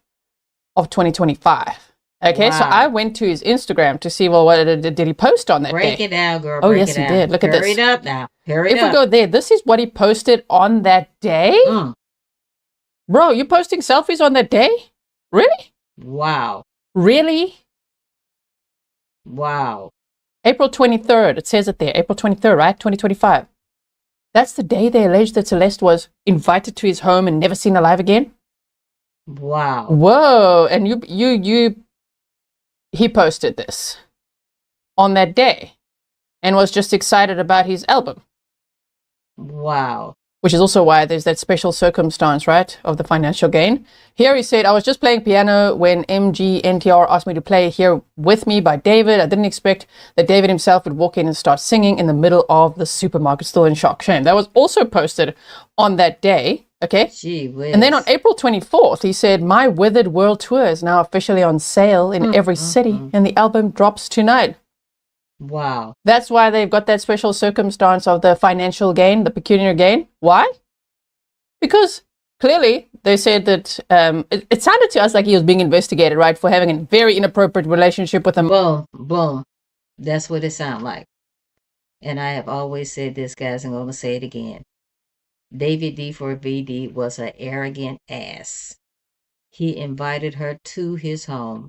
of 2025. Okay, so I went to his Instagram to see, well, what did he post on that day? Break it down, girl. Oh, yes, he did. Look at this. Hurry it up now. Hurry it If up. we go there, this is what he posted on that day. Bro, you posting selfies on that day? Really? Wow. Really? Wow. April 23rd. It says it there. April 23rd, right? 2025. That's the day they alleged that Celeste was invited to his home and never seen alive again? Wow. Whoa. And he posted this on that day and was just excited about his album. Wow. which is also why there's that special circumstance, right, of the financial gain. Here he said, I was just playing piano when MGNTR asked me to play Here With Me by David. I didn't expect that David himself would walk in and start singing in the middle of the supermarket. Still in shock. Shame. That was also posted on that day. Okay. Gee whiz. And then on April 24th, he said, my Withered World Tour is now officially on sale in every city, and the album drops tonight. Wow. That's why they've got that special circumstance of the financial gain, the pecuniary gain. Why? Because clearly they said that it sounded to us like he was being investigated, right, for having a very inappropriate relationship with a... Boom, boom. That's what it sounded like. And I have always said this, guys, I'm going to say it again. David D4VD was an arrogant ass. He invited her to his home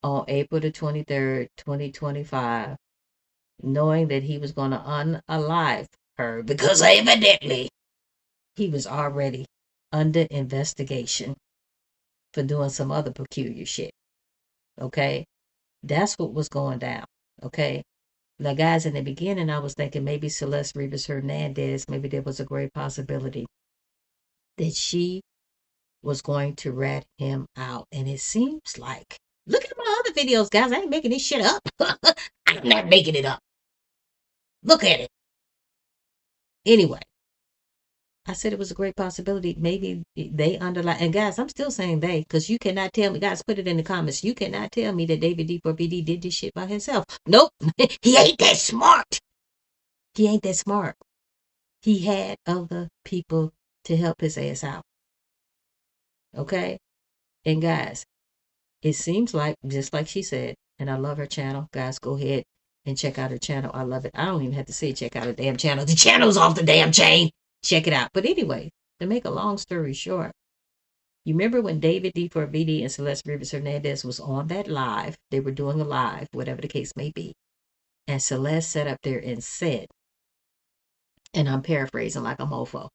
on April the 23rd, 2025, knowing that he was going to unalive her because evidently he was already under investigation for doing some other peculiar shit. Okay? That's what was going down. Okay? Now, guys, in the beginning, I was thinking maybe Celeste Rivas Hernandez, maybe there was a great possibility that she was going to rat him out. And it seems like, look at my other videos, guys. I ain't making this shit up. I'm not making it up. Look at it. Anyway, I said it was a great possibility. Maybe they underlie. And guys, I'm still saying they, because you cannot tell me. Guys, put it in the comments. You cannot tell me that David D4BD did this shit by himself. Nope. He ain't that smart. He ain't that smart. He had other people to help his ass out. Okay? And guys, it seems like, just like she said, and I love her channel. Guys, go ahead and check out her channel. I love it. I don't even have to say check out her damn channel. The channel's off the damn chain. Check it out. But anyway, to make a long story short, you remember when David D4VD and Celeste Rivas Hernandez was on that live? They were doing a live, whatever the case may be. And Celeste sat up there and said, and I'm paraphrasing like a mofo.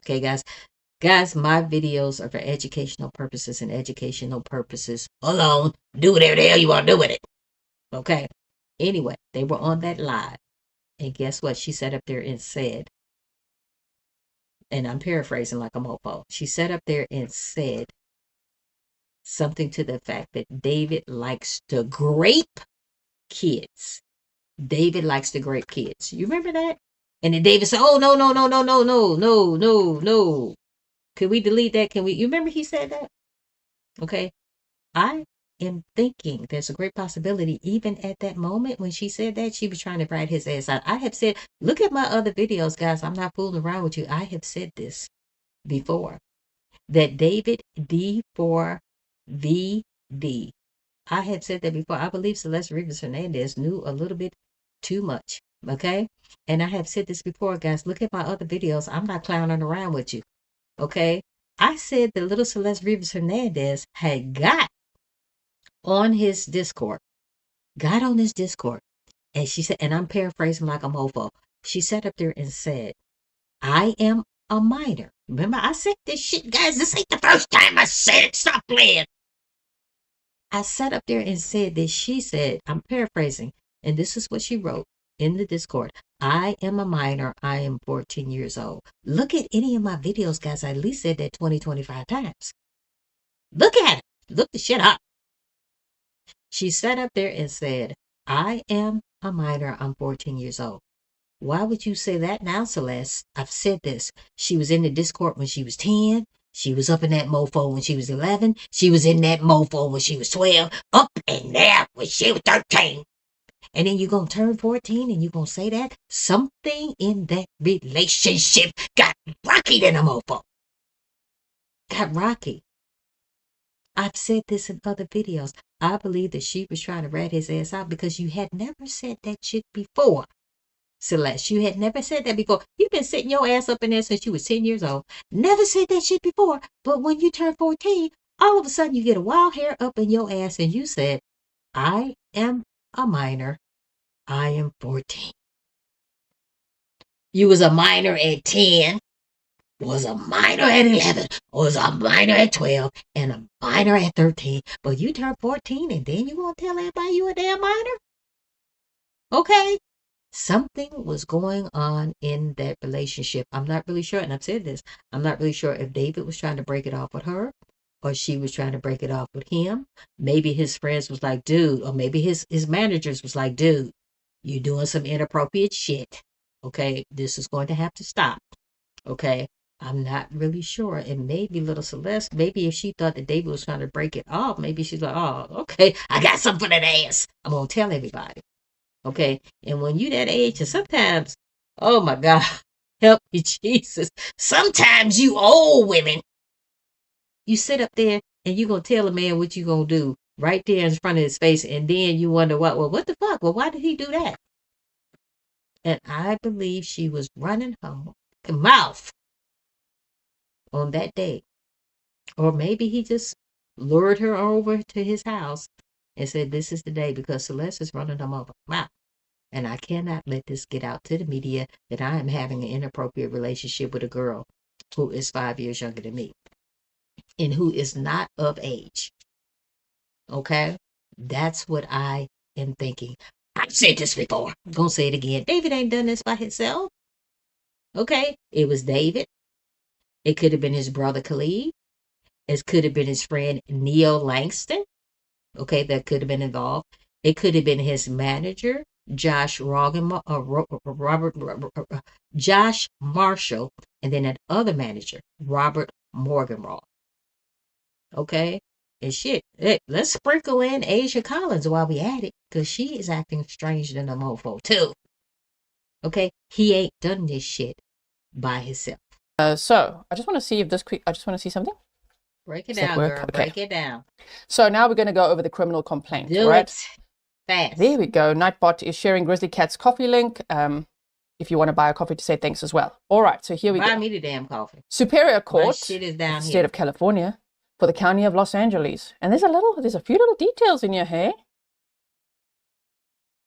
Okay, guys? Guys, my videos are for educational purposes and educational purposes alone. Do whatever the hell you want to do with it. Okay? Anyway, they were on that live. And guess what? She sat up there and said, and I'm paraphrasing like a mofo. She sat up there and said something to the fact that David likes to grape kids. David likes to grape kids. You remember that? And then David said, oh, no. Can we delete that? You remember he said that? Okay. I am thinking there's a great possibility, even at that moment when she said that, she was trying to rat his ass out. I have said, look at my other videos, guys. I'm not fooling around with you. I have said this before, that David D4VD, I have said that before. I believe Celeste Rivas Hernandez knew a little bit too much. Okay. And I have said this before, guys. Look at my other videos. I'm not clowning around with you. Okay. I said the little Celeste Rivas Hernandez had got on his Discord, and she said, and I'm paraphrasing like a mofo, she sat up there and said, I am a minor. Remember, I said this shit, guys. This ain't the first time I said it. Stop playing. I sat up there and said that she said, I'm paraphrasing, and this is what she wrote in the Discord. I am a minor. I am 14 years old. Look at any of my videos, guys. I at least said that 20, 25 times. Look at it. Look the shit up. She sat up there and said, I am a minor. I'm 14 years old. Why would you say that now, Celeste? I've said this. She was in the Discord when she was 10. She was up in that mofo when she was 11. She was in that mofo when she was 12. Up in there when she was 13. And then you're going to turn 14 and you're going to say that? Something in that relationship got rocky in a mofo. Got rocky. I've said this in other videos. I believe that she was trying to rat his ass out because you had never said that shit before. Celeste, you had never said that before. You've been sitting your ass up in there since you was 10 years old. Never said that shit before. But when you turn 14, all of a sudden you get a wild hair up in your ass and you said, I am a minor. I am 14. You was a minor at 10, was a minor at 11, was a minor at 12, and a minor at 13. But you turn 14 and then you gonna tell everybody you a damn minor? Okay? Something was going on in that relationship. I'm not really sure, and I've said this, I'm not really sure if David was trying to break it off with her or she was trying to break it off with him. Maybe his friends was like, dude, or maybe his managers was like, dude, you're doing some inappropriate shit. Okay, this is going to have to stop. Okay, I'm not really sure. And maybe little Celeste, maybe if she thought that David was trying to break it off, maybe she's like, oh, okay, I got something for that ass. I'm going to tell everybody. Okay, and when you that age, and sometimes, oh my God, help me, Jesus. Sometimes you old women, you sit up there and you going to tell a man what you going to do right there in front of his face. And then you wonder, what the fuck? Well, why did he do that? And I believe she was running her mouth on that day. Or maybe he just lured her over to his house and said, this is the day, because Celeste is running her mouth. And I cannot let this get out to the media that I am having an inappropriate relationship with a girl who is 5 years younger than me and who is not of age. Okay? That's what I am thinking. I've said this before. I'm going to say it again. David ain't done this by himself. Okay? It was David. It could have been his brother Khalid. It could have been his friend Neil Langston. Okay? That could have been involved. It could have been his manager, Josh Josh Marshall, and then that other manager, Robert Morganroth. Okay? And shit, let's sprinkle in Asia Collins while we at it, because she is acting strange than a mofo too. Okay? He ain't done this shit by himself. So I just want to see if this I just want to see something. Break it down, girl. Okay. Break it down. So now we're going to go over the criminal complaint. Do right? it fast. There we go. Nightbot is sharing Grizzly Cat's coffee link. If you want to buy a coffee to say thanks as well. All right, so here we go. Buy me the damn coffee. Superior Court, my shit is down State here. of California, for the County of Los Angeles. And there's a few little details in your hair.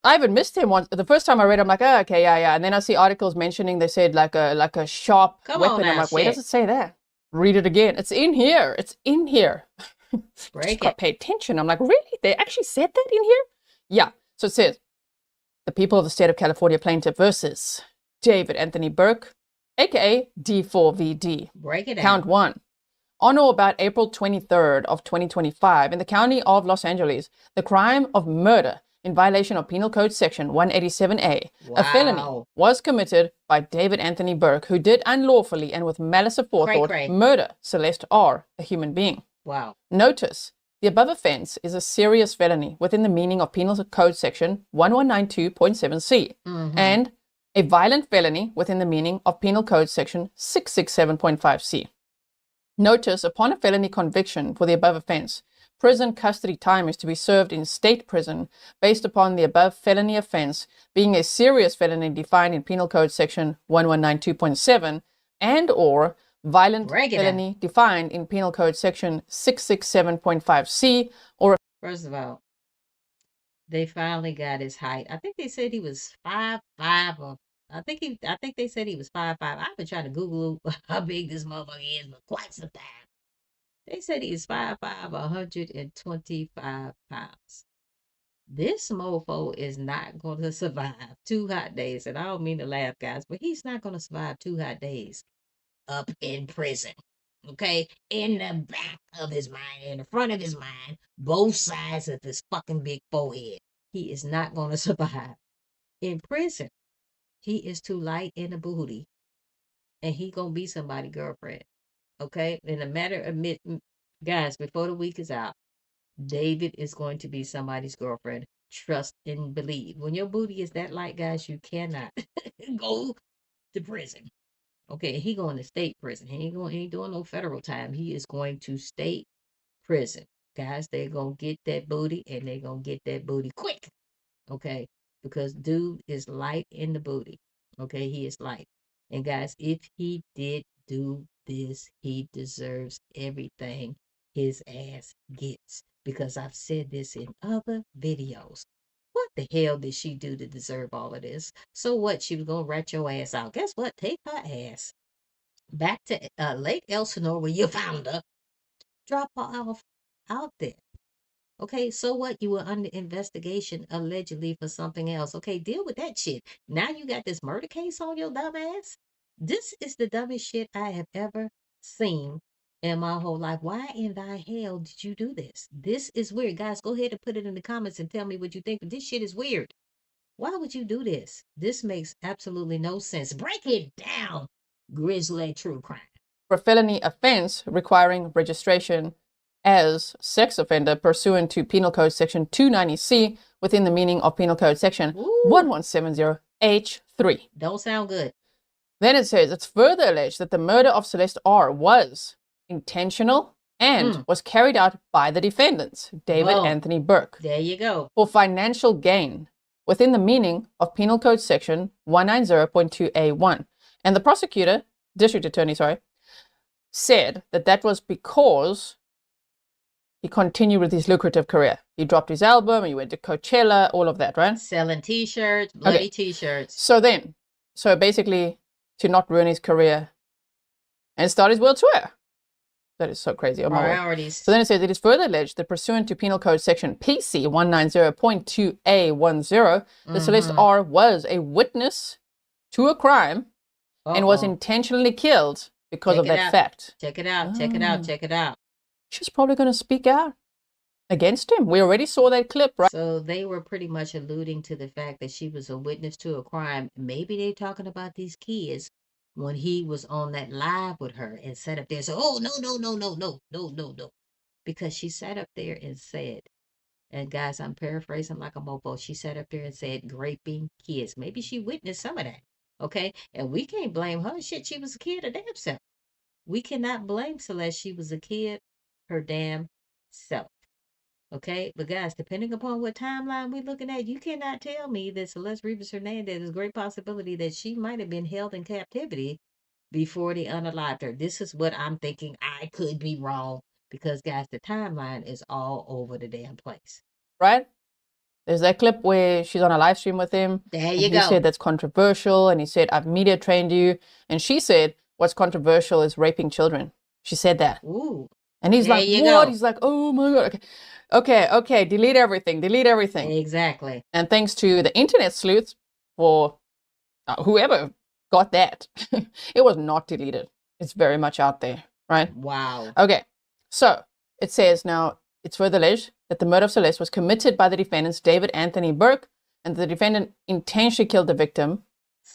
I even missed him once. The first time I read, I'm like, oh, okay, yeah. And then I see articles mentioning they said like a sharp weapon. I'm like, where does it say that? Read it again. It's in here. It's in here. Break it. Pay attention. I'm like, really? They actually said that in here? Yeah. So it says, the people of the state of California plaintiff versus David Anthony Burke, aka D4VD. Break it down. Count 1. On or about April 23rd of 2025, in the county of Los Angeles, the crime of murder in violation of Penal Code Section 187A, a felony, was committed by David Anthony Burke, who did unlawfully and with malice aforethought murder Celeste R., a human being. Wow. Notice, the above offense is a serious felony within the meaning of Penal Code Section 1192.7c and a violent felony within the meaning of Penal Code Section 667.5c. Notice, upon a felony conviction for the above offense, prison custody time is to be served in state prison based upon the above felony offense being a serious felony defined in Penal Code Section 1192.7 and or violent felony defined in Penal Code Section 667.5c or... First of all, they finally got his height. I think they said he was 5'5", or I think they said he was 5'5". I've been trying to Google how big this motherfucker is for quite some time. They said he's 5'5", 125 pounds. This mofo is not going to survive 2 hot days. And I don't mean to laugh, guys, but he's not going to survive 2 hot days up in prison. Okay? In the back of his mind, in the front of his mind, both sides of his fucking big forehead. He is not going to survive in prison. He is too light in the booty. And he going to be somebody's girlfriend. Okay? In a matter of guys, before the week is out, David is going to be somebody's girlfriend. Trust and believe. When your booty is that light, guys, you cannot go to prison. Okay, he going to state prison. He ain't doing no federal time. He is going to state prison. Guys, they're going to get that booty, and they're going to get that booty quick. Okay, because dude is light in the booty. Okay, he is light. And guys, if he did do this, he deserves everything his ass gets. Because I've said this in other videos. What the hell did she do to deserve all of this? So what? She was going to rat your ass out. Guess what? Take her ass back to Lake Elsinore where you found her. Drop her off out there. Okay, so what? You were under investigation allegedly for something else. Okay, deal with that shit. Now you got this murder case on your dumb ass. This is the dumbest shit I have ever seen in my whole life. Why in the hell did you do this? This is weird. Guys, go ahead and put it in the comments and tell me what you think. But this shit is weird. Why would you do this? This makes absolutely no sense. Break it down, Grizzly True Crime. For felony offense requiring registration as sex offender pursuant to Penal Code Section 290C within the meaning of Penal Code Section 1170H3. Don't sound good. Then it says it's further alleged that the murder of Celeste R was intentional and was carried out by the defendants, David Anthony Burke. There you go. For financial gain within the meaning of Penal Code Section 190.2A1. And the prosecutor, district attorney, said that that was because he continued with his lucrative career. He dropped his album, he went to Coachella, all of that, right? Selling t-shirts, bloody t-shirts. So basically, to not ruin his career and start his world tour. That is so crazy. Priorities. So then it says, it is further alleged that pursuant to Penal Code Section PC 190.2A10, that Celeste R was a witness to a crime and was intentionally killed because of that fact. Check it out, check it out, check it out. She's probably going to speak out against him. We already saw that clip, right? So they were pretty much alluding to the fact that she was a witness to a crime. Maybe they're talking about these kids when he was on that live with her and sat up there and said, oh, no. Because she sat up there and said, and guys, I'm paraphrasing like a mofo. She sat up there and said, raping kids. Maybe she witnessed some of that. Okay. And we can't blame her. Shit, she was a kid her damn self. We cannot blame Celeste. She was a kid her damn self. Okay, but guys, depending upon what timeline we're looking at, you cannot tell me that Celeste Rivas Hernandez, there's a great possibility that she might have been held in captivity before they unalived her. This is what I'm thinking. I could be wrong because, guys, the timeline is all over the damn place. Right? There's that clip where she's on a live stream with him. There you go. He said that's controversial, and he said, I've media trained you. And she said, what's controversial is raping children. She said that. Ooh. And he's like, what? He's like, oh my God. Okay, delete everything. Exactly. And thanks to the internet sleuths for whoever got that, it was not deleted. It's very much out there, right? Wow. Okay, so it says now, it's further alleged that the murder of Celeste was committed by the defendants, David Anthony Burke, and the defendant intentionally killed the victim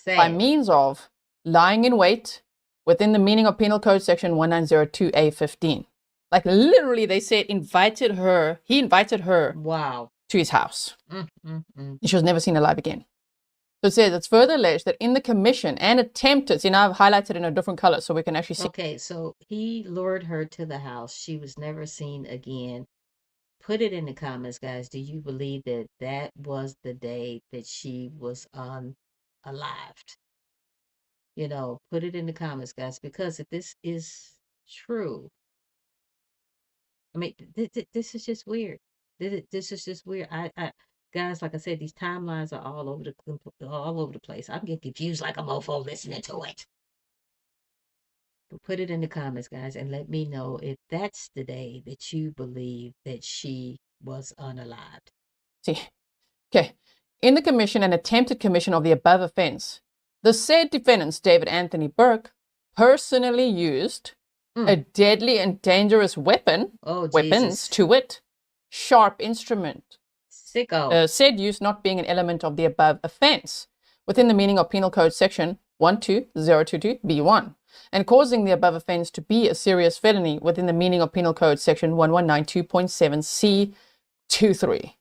by means of lying in wait within the meaning of Penal Code Section 1902A15. Like literally, they said he invited her to his house. And she was never seen alive again. So it says it's further alleged that in the commission and attempted, see now I've highlighted in a different color so we can actually see. Okay, so he lured her to the house. She was never seen again. Put it in the comments, guys. Do you believe that that was the day that she was unalived? You know, put it in the comments, guys, because if this is true, I mean, this is just weird. This is just weird. I guys, like I said, these timelines are all over the place. I'm getting confused like a mofo listening to it. But put it in the comments, guys, and let me know if that's the day that you believe that she was unalived. See, okay. In the commission and attempted commission of the above offense, the said defendants, David Anthony Burke, personally used a deadly and dangerous weapons, to wit, sharp instrument. Sicko. Said use not being an element of the above offense within the meaning of Penal Code Section 12022B1 and causing the above offense to be a serious felony within the meaning of Penal Code Section 1192.7C23.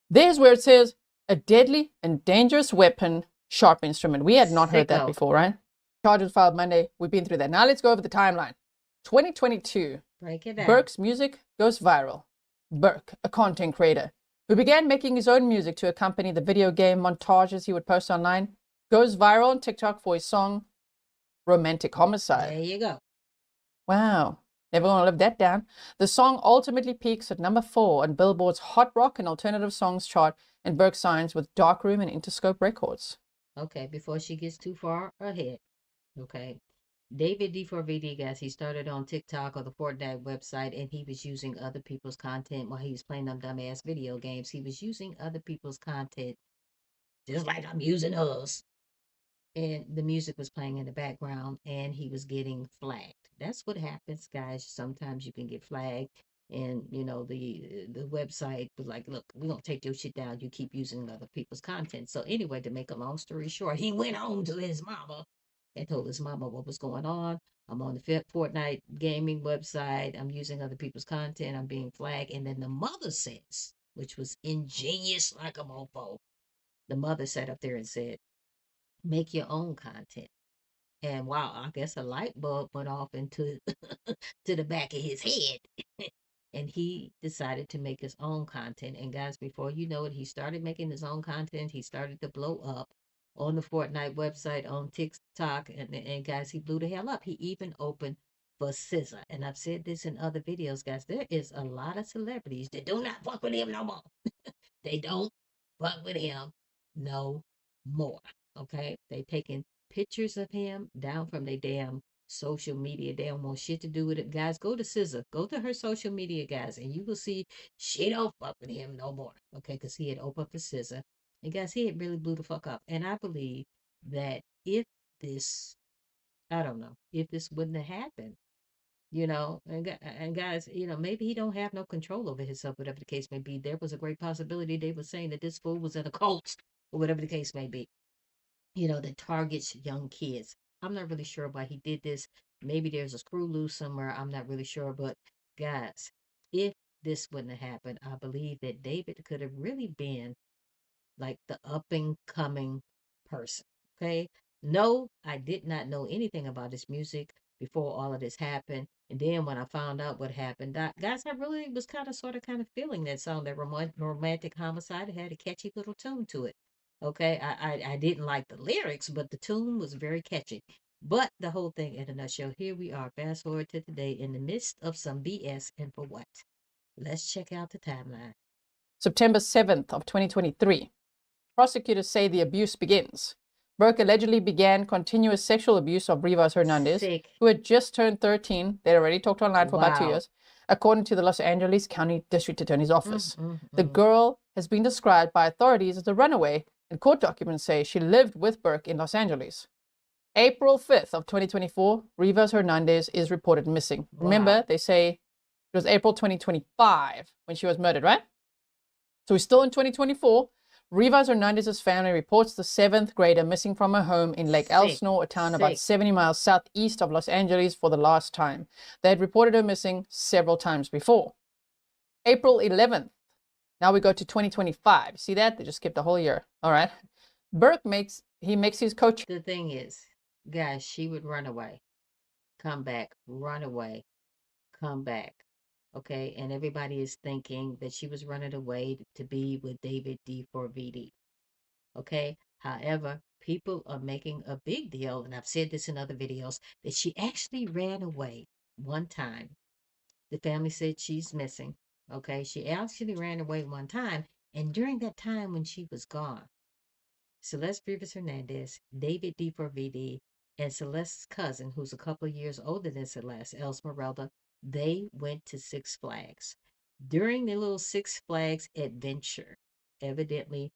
There's where it says a deadly and dangerous weapon, sharp instrument. We had not heard that before, right? Charges filed Monday. We've been through that. Now let's go over the timeline. 2022. Break it down. Burke's music goes viral. Burke, a content creator who began making his own music to accompany the video game montages he would post online, goes viral on TikTok for his song Romantic Homicide. There you go. Wow. Never gonna live that down. The song ultimately peaks at number 4 on Billboard's Hot Rock and Alternative Songs chart, and Burke signs with Darkroom and Interscope Records. Okay, before she gets too far ahead. Okay. David D4VD, guys, he started on TikTok or the Fortnite website, and he was using other people's content while he was playing them dumbass video games. He was using other people's content just like I'm using us. And the music was playing in the background, and he was getting flagged. That's what happens, guys. Sometimes you can get flagged, and you know the website was like, "Look, we're gonna take your shit down. You keep using other people's content." So anyway, to make a long story short, he went home to his mama and told his mama what was going on. I'm on the Fortnite gaming website. I'm using other people's content. I'm being flagged. And then the mother says, which was ingenious like a mofo, the mother sat up there and said, make your own content. And wow, I guess a light bulb went off into to the back of his head. And he decided to make his own content. And guys, before you know it, he started making his own content. He started to blow up on the Fortnite website, on TikTok, and guys, he blew the hell up. He even opened for SZA. And I've said this in other videos, guys. There is a lot of celebrities that do not fuck with him no more. They don't fuck with him no more. Okay? They taking pictures of him down from their damn social media. They don't want shit to do with it. Guys, go to SZA. Go to her social media, guys, and you will see she don't fuck with him no more. Okay? Because he had opened for SZA. And guys, he had really blew the fuck up. And I believe that if this, I don't know, if this wouldn't have happened, you know, and guys, you know, maybe he don't have no control over himself, whatever the case may be. There was a great possibility they were saying that this fool was in a cult, or whatever the case may be, you know, that targets young kids. I'm not really sure why he did this. Maybe there's a screw loose somewhere. I'm not really sure. But guys, if this wouldn't have happened, I believe that David could have really been like the up and coming person. Okay. No, I did not know anything about his music before all of this happened. And then when I found out what happened, guys, I really was kind of feeling that song, that romantic homicide. It had a catchy little tune to it. Okay. I didn't like the lyrics, but the tune was very catchy. But the whole thing in a nutshell, here we are. Fast forward to today in the midst of some BS, and for what? Let's check out the timeline. September 7th of 2023. Prosecutors say the abuse begins. Burke allegedly began continuous sexual abuse of Rivas Hernandez, who had just turned 13. They'd already talked online for about 2 years, according to the Los Angeles County District Attorney's Office. The girl has been described by authorities as a runaway, and court documents say she lived with Burke in Los Angeles. April 5th of 2024, Rivas Hernandez is reported missing. Remember, they say it was April 2025 when she was murdered, right? So we're still in 2024. Rivas Hernandez's family reports the 7th grader missing from her home in Lake Elsinore, a town about 70 miles southeast of Los Angeles, for the last time. They had reported her missing several times before. April 11th. Now we go to 2025. See that? They just skipped a whole year. All right. Burke makes his coach. The thing is, guys, she would run away, come back, run away, come back. Okay, and everybody is thinking that she was running away to be with David D4VD. Okay, however, people are making a big deal, and I've said this in other videos, that she actually ran away one time. The family said she's missing. Okay, she actually ran away one time, and during that time when she was gone, Celeste Rivas Hernandez, David D4VD, and Celeste's cousin, who's a couple of years older than Celeste, Esmeralda, they went to Six Flags. During their little Six Flags adventure, evidently,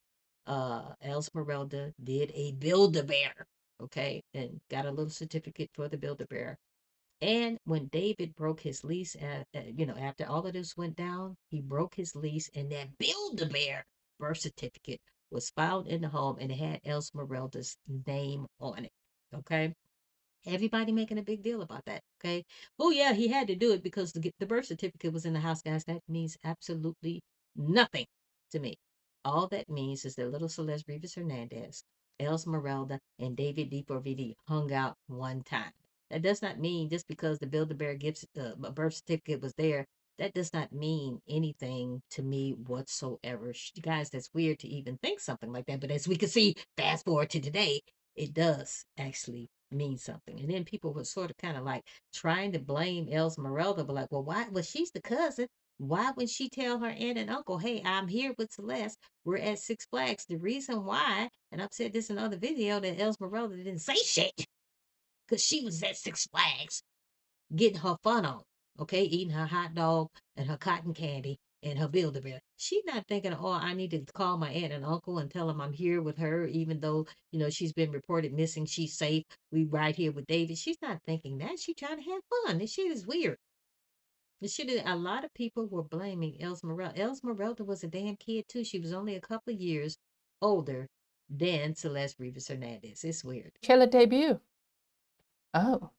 Esmeralda did a Build-A-Bear, okay, and got a little certificate for the Build-A-Bear. And when David broke his lease, after all of this went down, he broke his lease, and that Build-A-Bear birth certificate was found in the home, and it had Esmeralda's name on it, okay? Everybody making a big deal about that, okay? Oh, yeah, he had to do it because the birth certificate was in the house, guys. That means absolutely nothing to me. All that means is that little Celeste Rivas Hernandez, Esmeralda, and David D4VD hung out one time. That does not mean just because the Build-A-Bear birth certificate was there, that does not mean anything to me whatsoever. Guys, that's weird to even think something like that. But as we can see, fast forward to today, it does actually mean something. And then people were sort of kind of like trying to blame Esmeralda, but like, well, why? Well, she's the cousin. Why would she tell her aunt and uncle, hey, I'm here with Celeste. We're at Six Flags. The reason why, and I've said this in another video, that Esmeralda didn't say shit, because she was at Six Flags getting her fun on, okay, eating her hot dog and her cotton candy and her Build-A-Bear. She's not thinking, oh, I need to call my aunt and uncle and tell them I'm here with her, even though, she's been reported missing. She's safe. We right here with David. She's not thinking that. She's trying to have fun. This shit is weird. A lot of people were blaming Esmeralda. Esmeralda was a damn kid, too. She was only a couple of years older than Celeste Rivas Hernandez. It's weird. Coachella debut. Oh.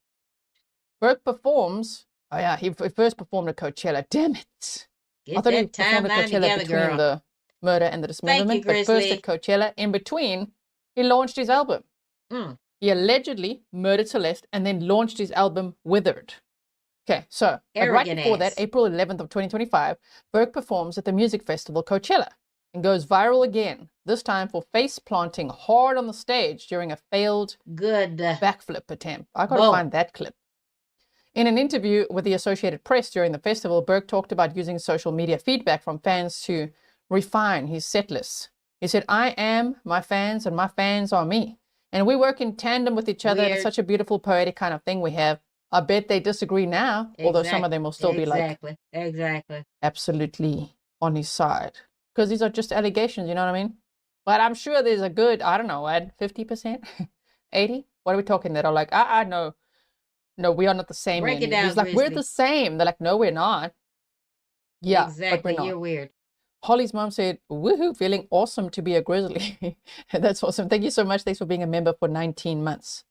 Burke performs. Oh, yeah, he first performed at Coachella. Damn it. I thought he performed at Coachella between the murder and the dismemberment, but first at Coachella. In between, he launched his album. He allegedly murdered Celeste and then launched his album Withered. Okay, so right before that, April 11th of 2025, Burke performs at the music festival Coachella and goes viral again, this time for face planting hard on the stage during a failed backflip attempt. I gotta find that clip. In an interview with the Associated Press during the festival, Burke talked about using social media feedback from fans to refine his set list. He said, I am my fans and my fans are me. And we work in tandem with each other. It's such a beautiful, poetic kind of thing we have. I bet they disagree now, although some of them will still be like, absolutely on his side. Because these are just allegations, you know what I mean? But I'm sure there's a good, I don't know, 50%? 80? What are we talking that are like, no, we are not the same. Break it down, he's like, we're the same. They're like, no, we're not. Yeah, exactly. But we're not. You're weird. Holly's mom said, woohoo, feeling awesome to be a grizzly. That's awesome. Thank you so much. Thanks for being a member for 19 months.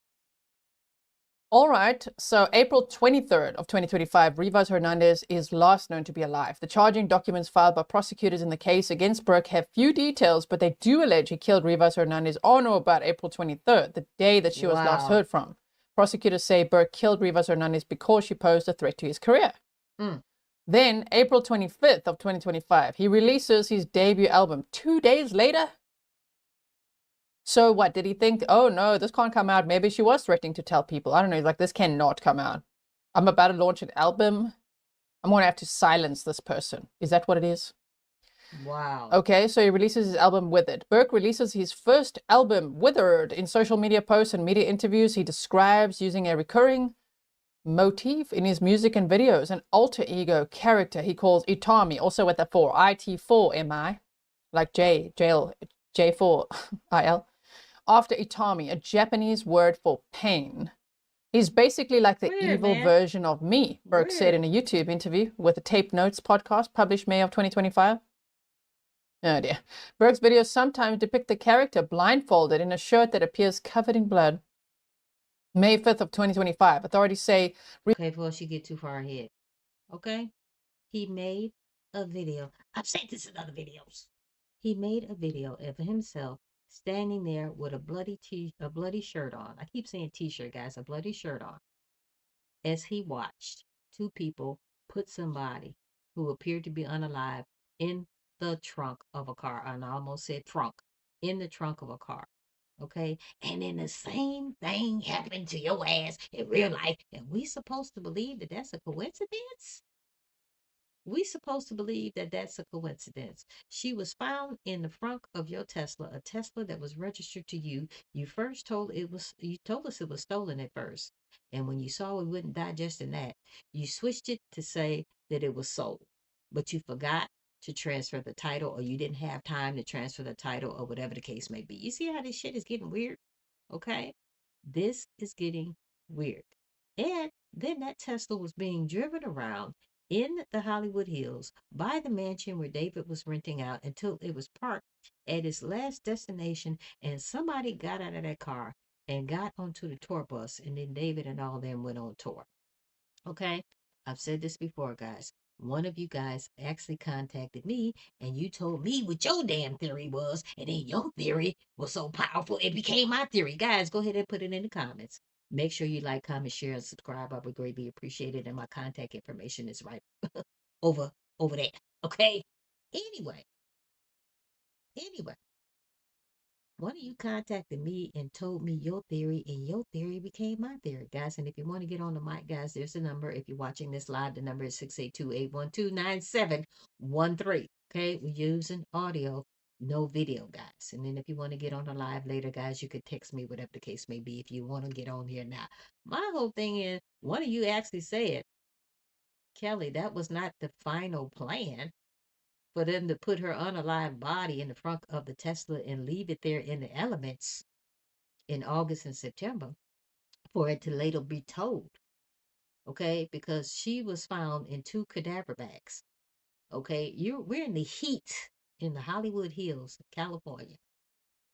All right, so April 23rd of 2025, Rivas Hernandez is last known to be alive. The charging documents filed by prosecutors in the case against Burke have few details, but they do allege he killed Rivas Hernandez on or about April 23rd, the day that she was last heard from. Prosecutors say Burke killed Rivas Hernandez because she posed a threat to his career. Then, April 25th of 2025, he releases his debut album 2 days later. So what, did he think, oh no, this can't come out? Maybe she was threatening to tell people. I don't know, he's like, this cannot come out. I'm about to launch an album. I'm going to have to silence this person. Is that what it is? Wow. Okay, so he releases his album Withered. Burke releases his first album, Withered. In social media posts and media interviews, he describes using a recurring motif in his music and videos, an alter ego character he calls Itami, also with the 4, IT4MI, like J4IL. After Itami, a Japanese word for pain. He's basically like the evil version of me, Burke said in a YouTube interview with the Tape Notes podcast published May of 2025. Oh dear. Burke's videos sometimes depict the character blindfolded in a shirt that appears covered in blood. May 5th of 2025, authorities say... Okay, before she get too far ahead. Okay? He made a video. I've said this in other videos. He made a video of himself standing there with a bloody shirt on. I keep saying t-shirt, guys, a bloody shirt on. As he watched two people put somebody who appeared to be unalive in the trunk of a car. And I almost said trunk. In the trunk of a car. Okay? And then the same thing happened to your ass in real life. And we supposed to believe that that's a coincidence? We supposed to believe that that's a coincidence. She was found in the front of your Tesla, a Tesla that was registered to you. You told us it was stolen at first. And when you saw we wouldn't digest in that, you switched it to say that it was sold. But you forgot to transfer the title, or you didn't have time to transfer the title, or whatever the case may be. You see how this shit is getting weird? Okay? This is getting weird. And then that Tesla was being driven around in the Hollywood Hills by the mansion where David was renting out until it was parked at its last destination, and somebody got out of that car and got onto the tour bus, and then David and all them went on tour. Okay? I've said this before, guys. One of you guys actually contacted me, and you told me what your damn theory was, and then your theory was so powerful it became my theory. Guys, go ahead and put it in the comments. Make sure you like, comment, share, and subscribe. I would greatly appreciate it. And my contact information is right over there. Okay? Anyway. One of you contacted me and told me your theory, and your theory became my theory, guys. And if you want to get on the mic, guys, there's the number. If you're watching this live, the number is 682-812-9713. Okay? We're using audio, No video, guys. And then if you want to get on the live later, guys, you could text me, whatever the case may be, if you want to get on here now. My whole thing is, one of you actually said, Kelly, that was not the final plan for them to put her unalive body in the trunk of the Tesla and leave it there in the elements in August and September for it to later be towed. Okay, because she was found in 2 cadaver bags. Okay, we're in the heat in the Hollywood Hills of California.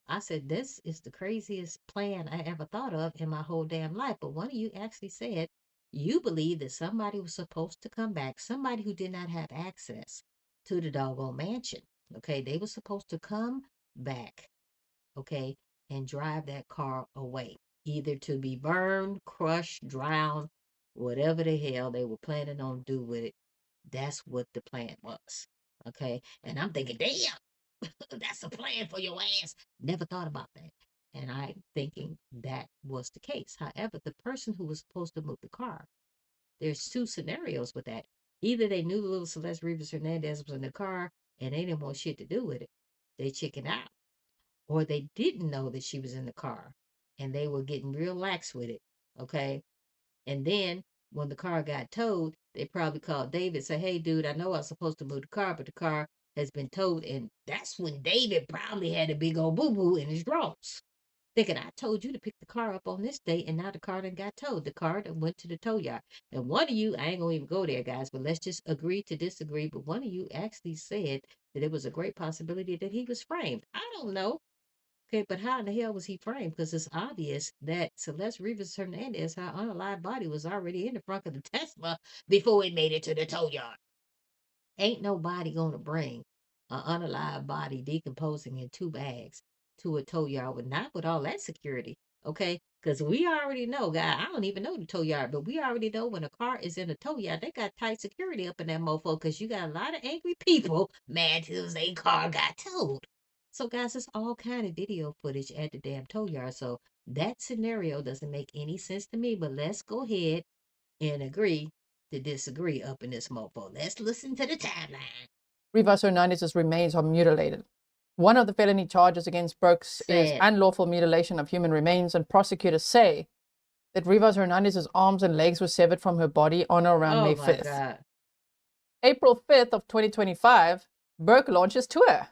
I said, this is the craziest plan I ever thought of in my whole damn life. But one of you actually said you believe that somebody was supposed to come back, somebody who did not have access to the doggone mansion. Okay, they were supposed to come back, okay, and drive that car away, either to be burned, crushed, drowned, whatever the hell they were planning on do with it. That's what the plan was. Okay. And I'm thinking, damn, that's a plan for your ass. Never thought about that. And I'm thinking that was the case. However, the person who was supposed to move the car, there's 2 scenarios with that. Either they knew little Celeste Rivas Hernandez was in the car and they didn't want shit to do with it. They chickened out. Or they didn't know that she was in the car and they were getting real lax with it. Okay. And then when the car got towed, they probably called David, say, hey, dude, I know I was supposed to move the car, but the car has been towed. And that's when David probably had a big old boo-boo in his drawers. Thinking, I told you to pick the car up on this date, and now the car done got towed. The car done went to the tow yard. And one of you, I ain't going to even go there, guys, but let's just agree to disagree. But one of you actually said that it was a great possibility that he was framed. I don't know. Okay, but how in the hell was he framed? Because it's obvious that Celeste Rivas Hernandez, her unalive body, was already in the front of the Tesla before it made it to the tow yard. Ain't nobody going to bring an unalive body decomposing in 2 bags to a tow yard not with all that security. Okay, because we already know, guy. I don't even know the tow yard, but we already know when a car is in a tow yard, they got tight security up in that mofo because you got a lot of angry people mad because their car got towed. So, guys, there's all kind of video footage at the damn tow yard. So that scenario doesn't make any sense to me. But let's go ahead and agree to disagree up in this mofo. Let's listen to the timeline. Rivas Hernandez's remains are mutilated. One of the felony charges against Burks is unlawful mutilation of human remains, and prosecutors say that Rivas Hernandez's arms and legs were severed from her body on or around May 5th. God. April 5th of 2025, Burke launches tour.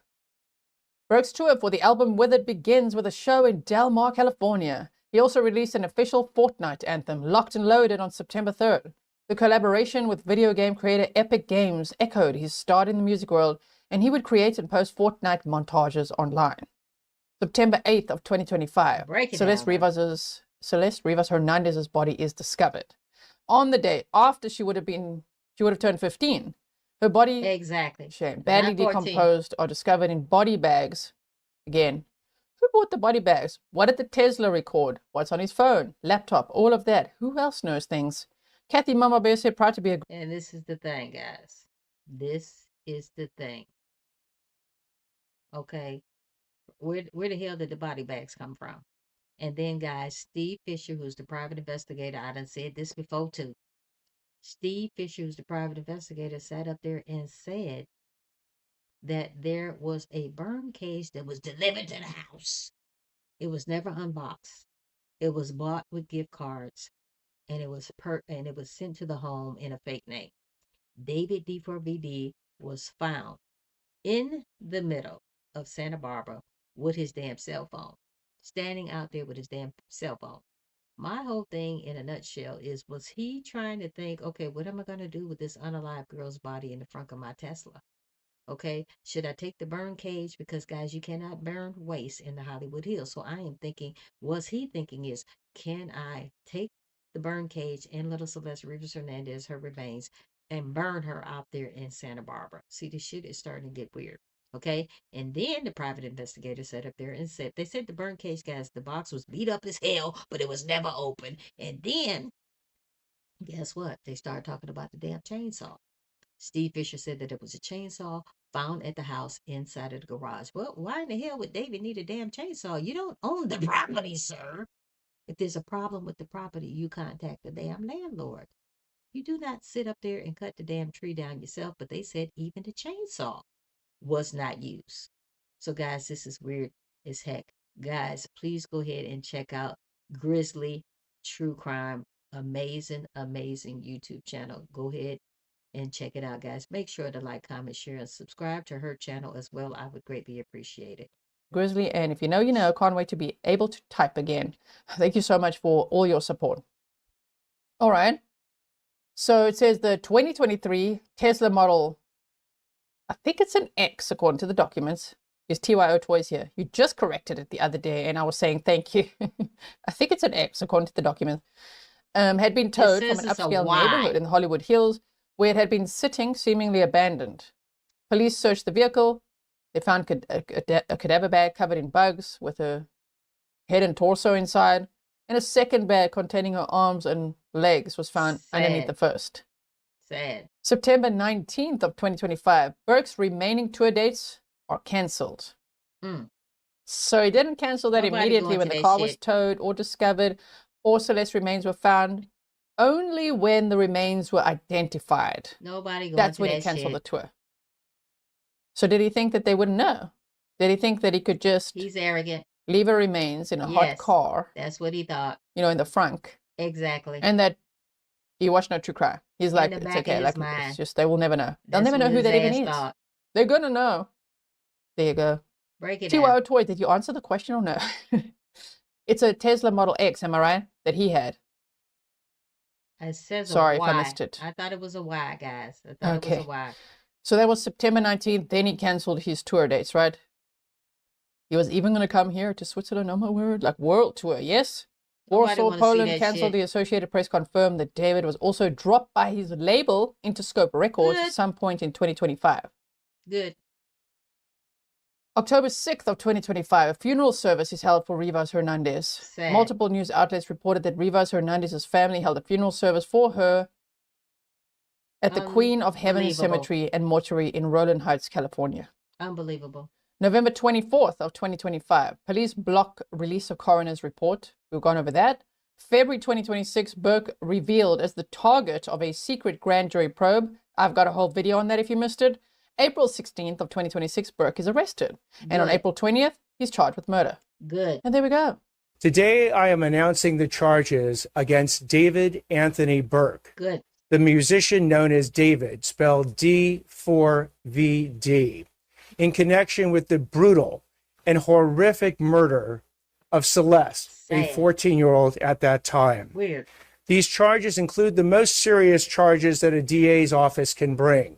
Burke's tour for the album Withered begins with a show in Del Mar, California. He also released an official Fortnite anthem, Locked and Loaded, on September 3rd. The collaboration with video game creator Epic Games echoed his start in the music world, and he would create and post Fortnite montages online. September 8th of 2025, Celeste Rivas Hernandez's body is discovered. On the day after she would have turned 15, her body, badly decomposed, are discovered in body bags. Again, who bought the body bags? What did the Tesla record? What's on his phone, laptop, all of that? Who else knows things? Kathy Mama Bear said proud to be a... And this is the thing, guys. This is the thing. Okay. Where the hell did the body bags come from? And then, guys, Steve Fisher, who's the private investigator, I done said this before too. Steve Fisher, who's the private investigator, sat up there and said that there was a burn cage that was delivered to the house. It was never unboxed. It was bought with gift cards, and it was sent to the home in a fake name. David D4VD was found in the middle of Santa Barbara with his damn cell phone, standing out there with his damn cell phone. My whole thing in a nutshell is, was he trying to think, okay, what am I going to do with this unalive girl's body in the front of my Tesla? Okay, should I take the burn cage? Because, guys, you cannot burn waste in the Hollywood Hills. So I am thinking, was he thinking is, can I take the burn cage and little Celeste Rivas Hernandez, her remains, and burn her out there in Santa Barbara? See, this shit is starting to get weird. Okay, and then the private investigator sat up there and said, they said the burn case, guys, the box was beat up as hell, but it was never open. And then, guess what? They started talking about the damn chainsaw. Steve Fisher said that it was a chainsaw found at the house inside of the garage. Well, why in the hell would David need a damn chainsaw? You don't own the property, sir. If there's a problem with the property, you contact the damn landlord. You do not sit up there and cut the damn tree down yourself, but they said even the chainsaw was not used. So, guys, this is weird as heck. Guys, please go ahead and check out Grizzly True Crime. Amazing, amazing YouTube channel. Go ahead and check it out, guys. Make sure to like, comment, share, and subscribe to her channel as well. I would greatly appreciate it. Grizzly, and if you know, you know. Can't wait to be able to type again. Thank you so much for all your support. All right. So it says the 2023 Tesla model, I think it's an X according to the documents, is TYO Toys here. You just corrected it the other day, and I was saying thank you. I think it's an X according to the document. Had been towed from an upscale neighborhood in the Hollywood Hills, where it had been sitting seemingly abandoned. Police searched the vehicle. They found a cadaver bag covered in bugs with her head and torso inside, and a second bag containing her arms and legs was found underneath the first. Sad. September 19th of 2025, Burke's remaining tour dates are cancelled. So he didn't cancel that immediately when the car was towed or discovered, or Celeste remains were found. Only when the remains were identified. Nobody going That's to when that he canceled shit. the tour. So did he think that they wouldn't know? Did he think that he could just He's arrogant. leave her remains in a hot car, That's what he thought. you know, in the frunk, Exactly. and that he watched no true crime? He's like, the it's back okay, of like his mind. it's just they will never know. They'll That's never know what who his that even ass is. thought. They're gonna know. There you go. Break it TYO down. Toy, did you answer the question or no? It's a Tesla Model X, am I right? That he had. It says Sorry a if Y. I missed it. I thought it was a Y, guys. I thought it Okay. was a Y. So that was September 19th. Then he canceled his tour dates, right? He was even going to come here to Switzerland. Oh my word. Like world tour, yes? Nobody Warsaw, wanna see Poland that canceled. shit. The Associated Press confirmed that David was also dropped by his label Interscope Records at some point in 2025. Good. October 6th of 2025, a funeral service is held for Rivas Hernandez. Sad. Multiple news outlets reported that Rivas Hernandez's family held a funeral service for her at the Queen of Heaven Unbelievable. Cemetery and Mortuary in Rowland Heights, California. Unbelievable. November 24th of 2025, police block release of coroner's report. We've gone over that. February 2026, Burke revealed as the target of a secret grand jury probe. I've got a whole video on that if you missed it. April 16th of 2026, Burke is arrested. And on Good. April 20th, he's charged with murder. Good. And there we go. Today, I am announcing the charges against David Anthony Burke, Good. the musician known as David, spelled D4VD, in connection with the brutal and horrific murder of Celeste, a Sad. 14-year-old at that time. Weird. These charges include the most serious charges that a DA's office can bring.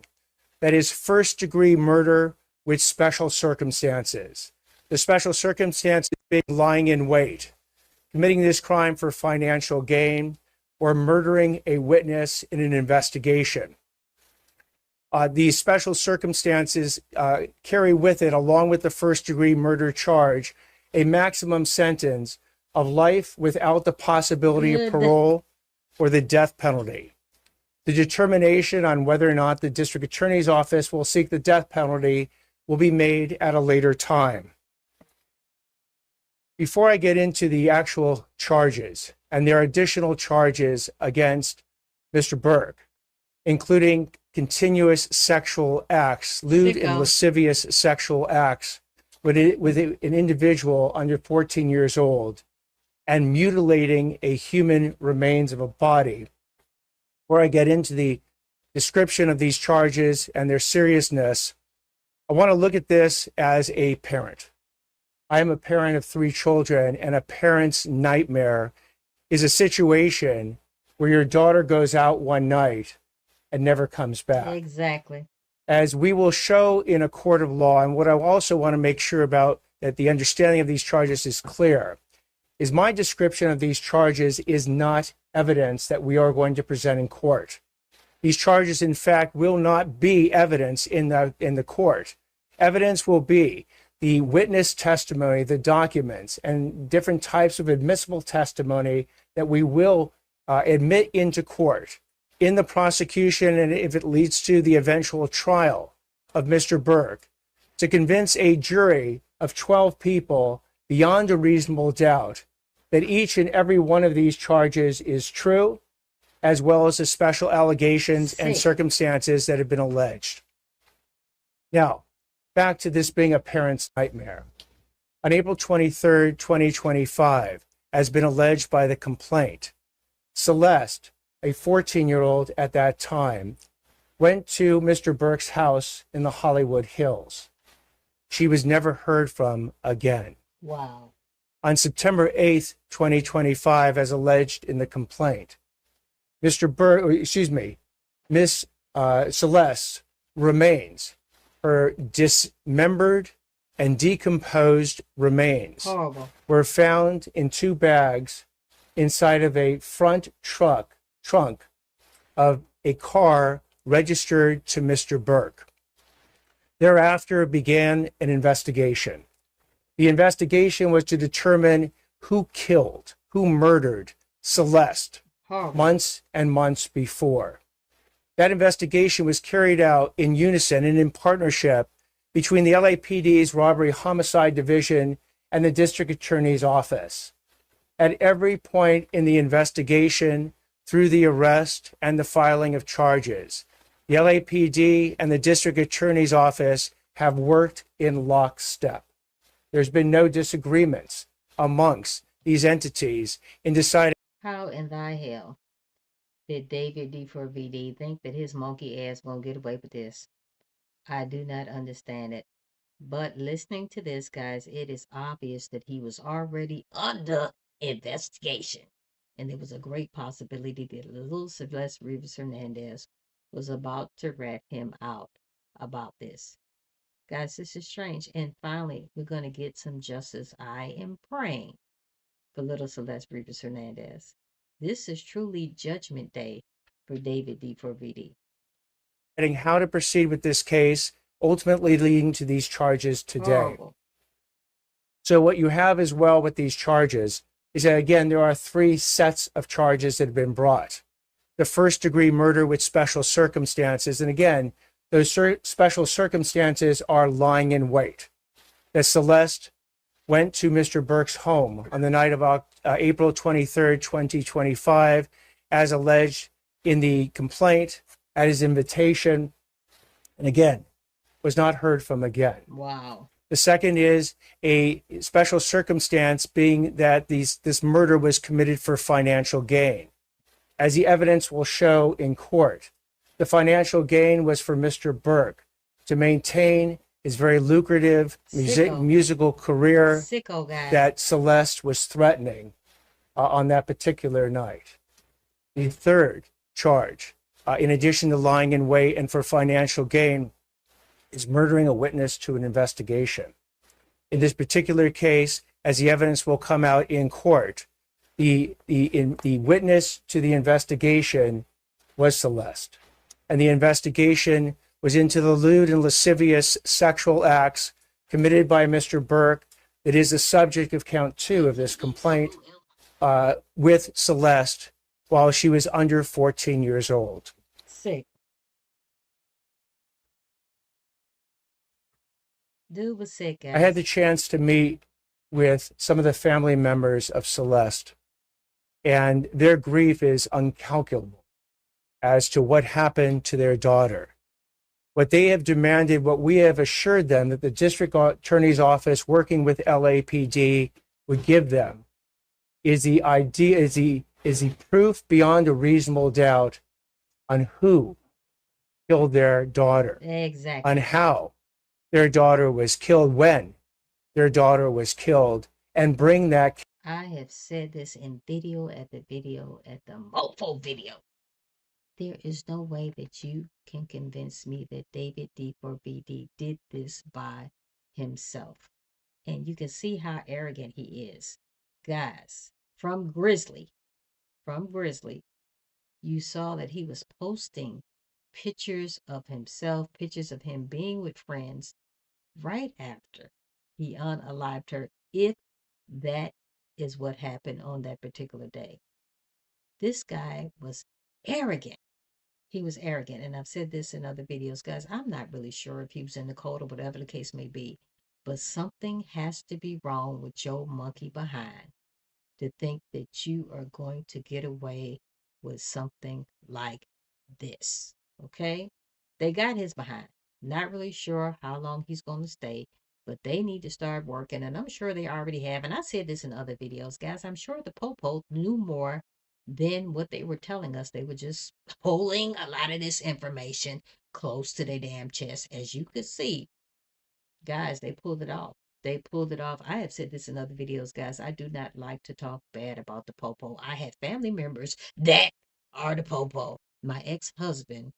That is first-degree murder with special circumstances. The special circumstances being lying in wait, committing this crime for financial gain, or murdering a witness in an investigation. These special circumstances carry with it, along with the first-degree murder charge, a maximum sentence of life without the possibility of parole or the death penalty. The determination on whether or not the district attorney's office will seek the death penalty will be made at a later time. Before I get into the actual charges, and there are additional charges against Mr. Burke, including continuous sexual acts, lewd and lascivious sexual acts with an individual under 14 years old, and mutilating a human remains of a body. Before I get into the description of these charges and their seriousness, I want to look at this as a parent. I am a parent of 3 children, and a parent's nightmare is a situation where your daughter goes out one night and never comes back. Exactly. As we will show in a court of law, and what I also want to make sure about that the understanding of these charges is clear, is my description of these charges is not evidence that we are going to present in court. These charges, in fact, will not be evidence in the court. Evidence will be the witness testimony, the documents, and different types of admissible testimony that we will admit into court in the prosecution, and if it leads to the eventual trial of Mr. Burke, to convince a jury of 12 people beyond a reasonable doubt that each and every one of these charges is true, as well as the special allegations and circumstances that have been alleged. Now, back to this being a parent's nightmare. On April 23rd, 2025, as been alleged by the complaint, Celeste, a 14-year-old at that time, went to Mr. Burke's house in the Hollywood Hills. She was never heard from again. Wow. On September 8th, 2025, as alleged in the complaint, Miss Celeste remains, her dismembered and decomposed remains were found in 2 bags inside of a front trunk of a car registered to Mr. Burke. Thereafter began an investigation. The investigation was to determine who killed, who murdered Celeste months and months before. That investigation was carried out in unison and in partnership between the LAPD's Robbery Homicide Division and the District Attorney's Office. At every point in the investigation, through the arrest and the filing of charges, the LAPD and the District Attorney's Office have worked in lockstep. There's been no disagreements amongst these entities in deciding. How in thy hell did David D4VD think that his monkey ass won't get away with this? I do not understand it. But listening to this, guys, it is obvious that he was already under investigation. And there was a great possibility that little Celeste Rivas Hernandez was about to rat him out about this. Guys, this is strange. And finally, we're going to get some justice. I am praying for little Celeste Rivas Hernandez. This is truly Judgment Day for David D4VD. How to proceed with this case, ultimately leading to these charges today. Horrible. So what you have as well with these charges is that, again, there are 3 sets of charges that have been brought. The first-degree murder with special circumstances, and again, those special circumstances are lying in wait. That Celeste went to Mr. Burke's home on the night of April 23rd, 2025, as alleged in the complaint, at his invitation, and again, was not heard from again. Wow. The second is a special circumstance being that this murder was committed for financial gain. As the evidence will show in court, the financial gain was for Mr. Burke to maintain his very lucrative musical career that Celeste was threatening on that particular night. The third charge, in addition to lying in wait and for financial gain, is murdering a witness to an investigation. In this particular case, as the evidence will come out in court, the witness to the investigation was Celeste. And the investigation was into the lewd and lascivious sexual acts committed by Mr. Burke that is the subject of count 2 of this complaint with Celeste while she was under 14 years old. Sick. Dude was sick, guys. I had the chance to meet with some of the family members of Celeste, and their grief is incalculable as to what happened to their daughter. What they have demanded, what we have assured them that the district attorney's office working with LAPD would give them is the idea, is the proof beyond a reasonable doubt on who killed their daughter. Exactly. On how their daughter was killed, when their daughter was killed, and bring that. I have said this in video at the mofo video. There is no way that you can convince me that David D4VD did this by himself. And you can see how arrogant he is. Guys, from Grizzly, you saw that he was posting pictures of himself, pictures of him being with friends right after he unalived her, if that is what happened on that particular day. This guy was arrogant. He was arrogant, and I've said this in other videos, guys. I'm not really sure if he was in the code or whatever the case may be, but something has to be wrong with your monkey behind to think that you are going to get away with something like this, okay? They got his behind. Not really sure how long he's going to stay, but they need to start working. And I'm sure they already have. And I said this in other videos, guys. I'm sure the Popo knew more than what they were telling us. They were just holding a lot of this information close to their damn chest. As you could see, guys, they pulled it off. They pulled it off. I have said this in other videos, guys. I do not like to talk bad about the Popo. I have family members that are the Popo. My ex-husband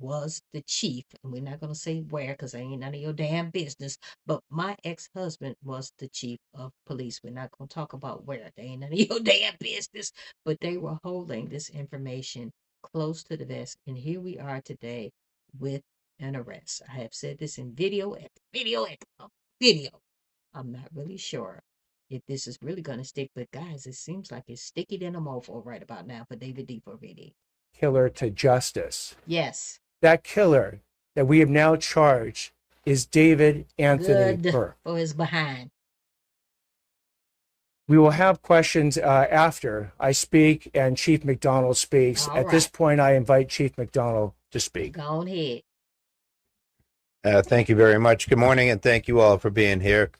was the chief, and we're not going to say where because I ain't none of your damn business, but my ex-husband was the chief of police. We're not going to talk about where. They ain't none of your damn business, but they were holding this information close to the vest, and here we are today with an arrest. I have said this in video after video after video. I'm not really sure if this is really going to stick, but guys, it seems like it's sticky than a mofo right about now for David D4VD. Killer to justice. Yes. That killer that we have now charged is David Anthony Good Burke. for his behind. We will have questions after I speak and Chief McDonald speaks. All At this right. point, I invite Chief McDonald to speak. Go ahead. Thank you very much. Good morning, and thank you all for being here.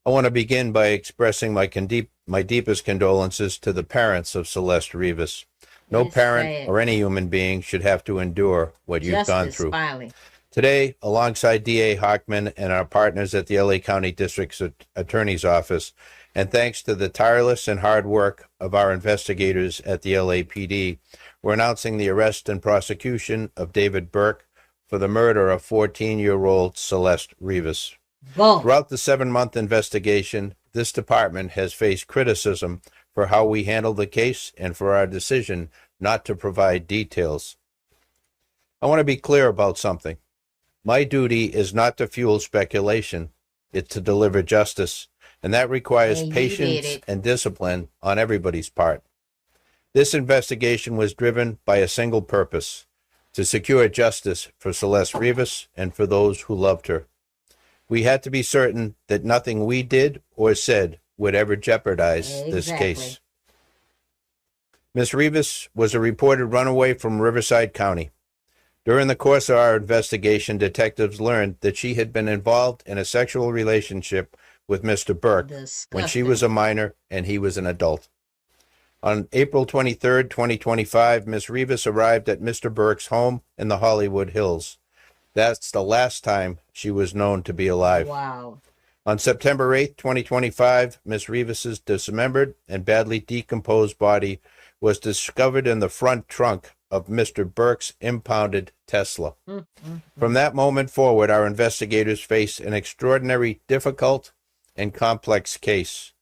I want to begin by expressing my deepest condolences to the parents of Celeste Rivas. No It's parent sad. or any human being should have to endure what you've gone Justice, through. finally. Today, alongside DA Hockman and our partners at the LA County District Attorney's Office, and thanks to the tireless and hard work of our investigators at the LAPD, we're announcing the arrest and prosecution of David Burke for the murder of 14-year-old Celeste Rivas. Boom. Throughout the 7-month investigation, this department has faced criticism for how we handled the case and for our decision not to provide details. I want to be clear about something. My duty is not to fuel speculation, it's to deliver justice, and that requires And you did patience it. and discipline on everybody's part. This investigation was driven by a single purpose: to secure justice for Celeste Rivas and for those who loved her. We had to be certain that nothing we did or said would ever jeopardize this Exactly. case. Ms. Rivas was a reported runaway from Riverside County. During the course of our investigation, detectives learned that she had been involved in a sexual relationship with Mr. Burke when she was a minor and he was an adult. On April 23rd, 2025, Ms. Rivas arrived at Mr. Burke's home in the Hollywood Hills. That's the last time she was known to be alive. Wow. On September 8th, 2025, Ms. Rivas's dismembered and badly decomposed body was discovered in the front trunk of Mr. Burke's impounded Tesla. From that moment forward, our investigators faced an extraordinary, difficult, and complex case.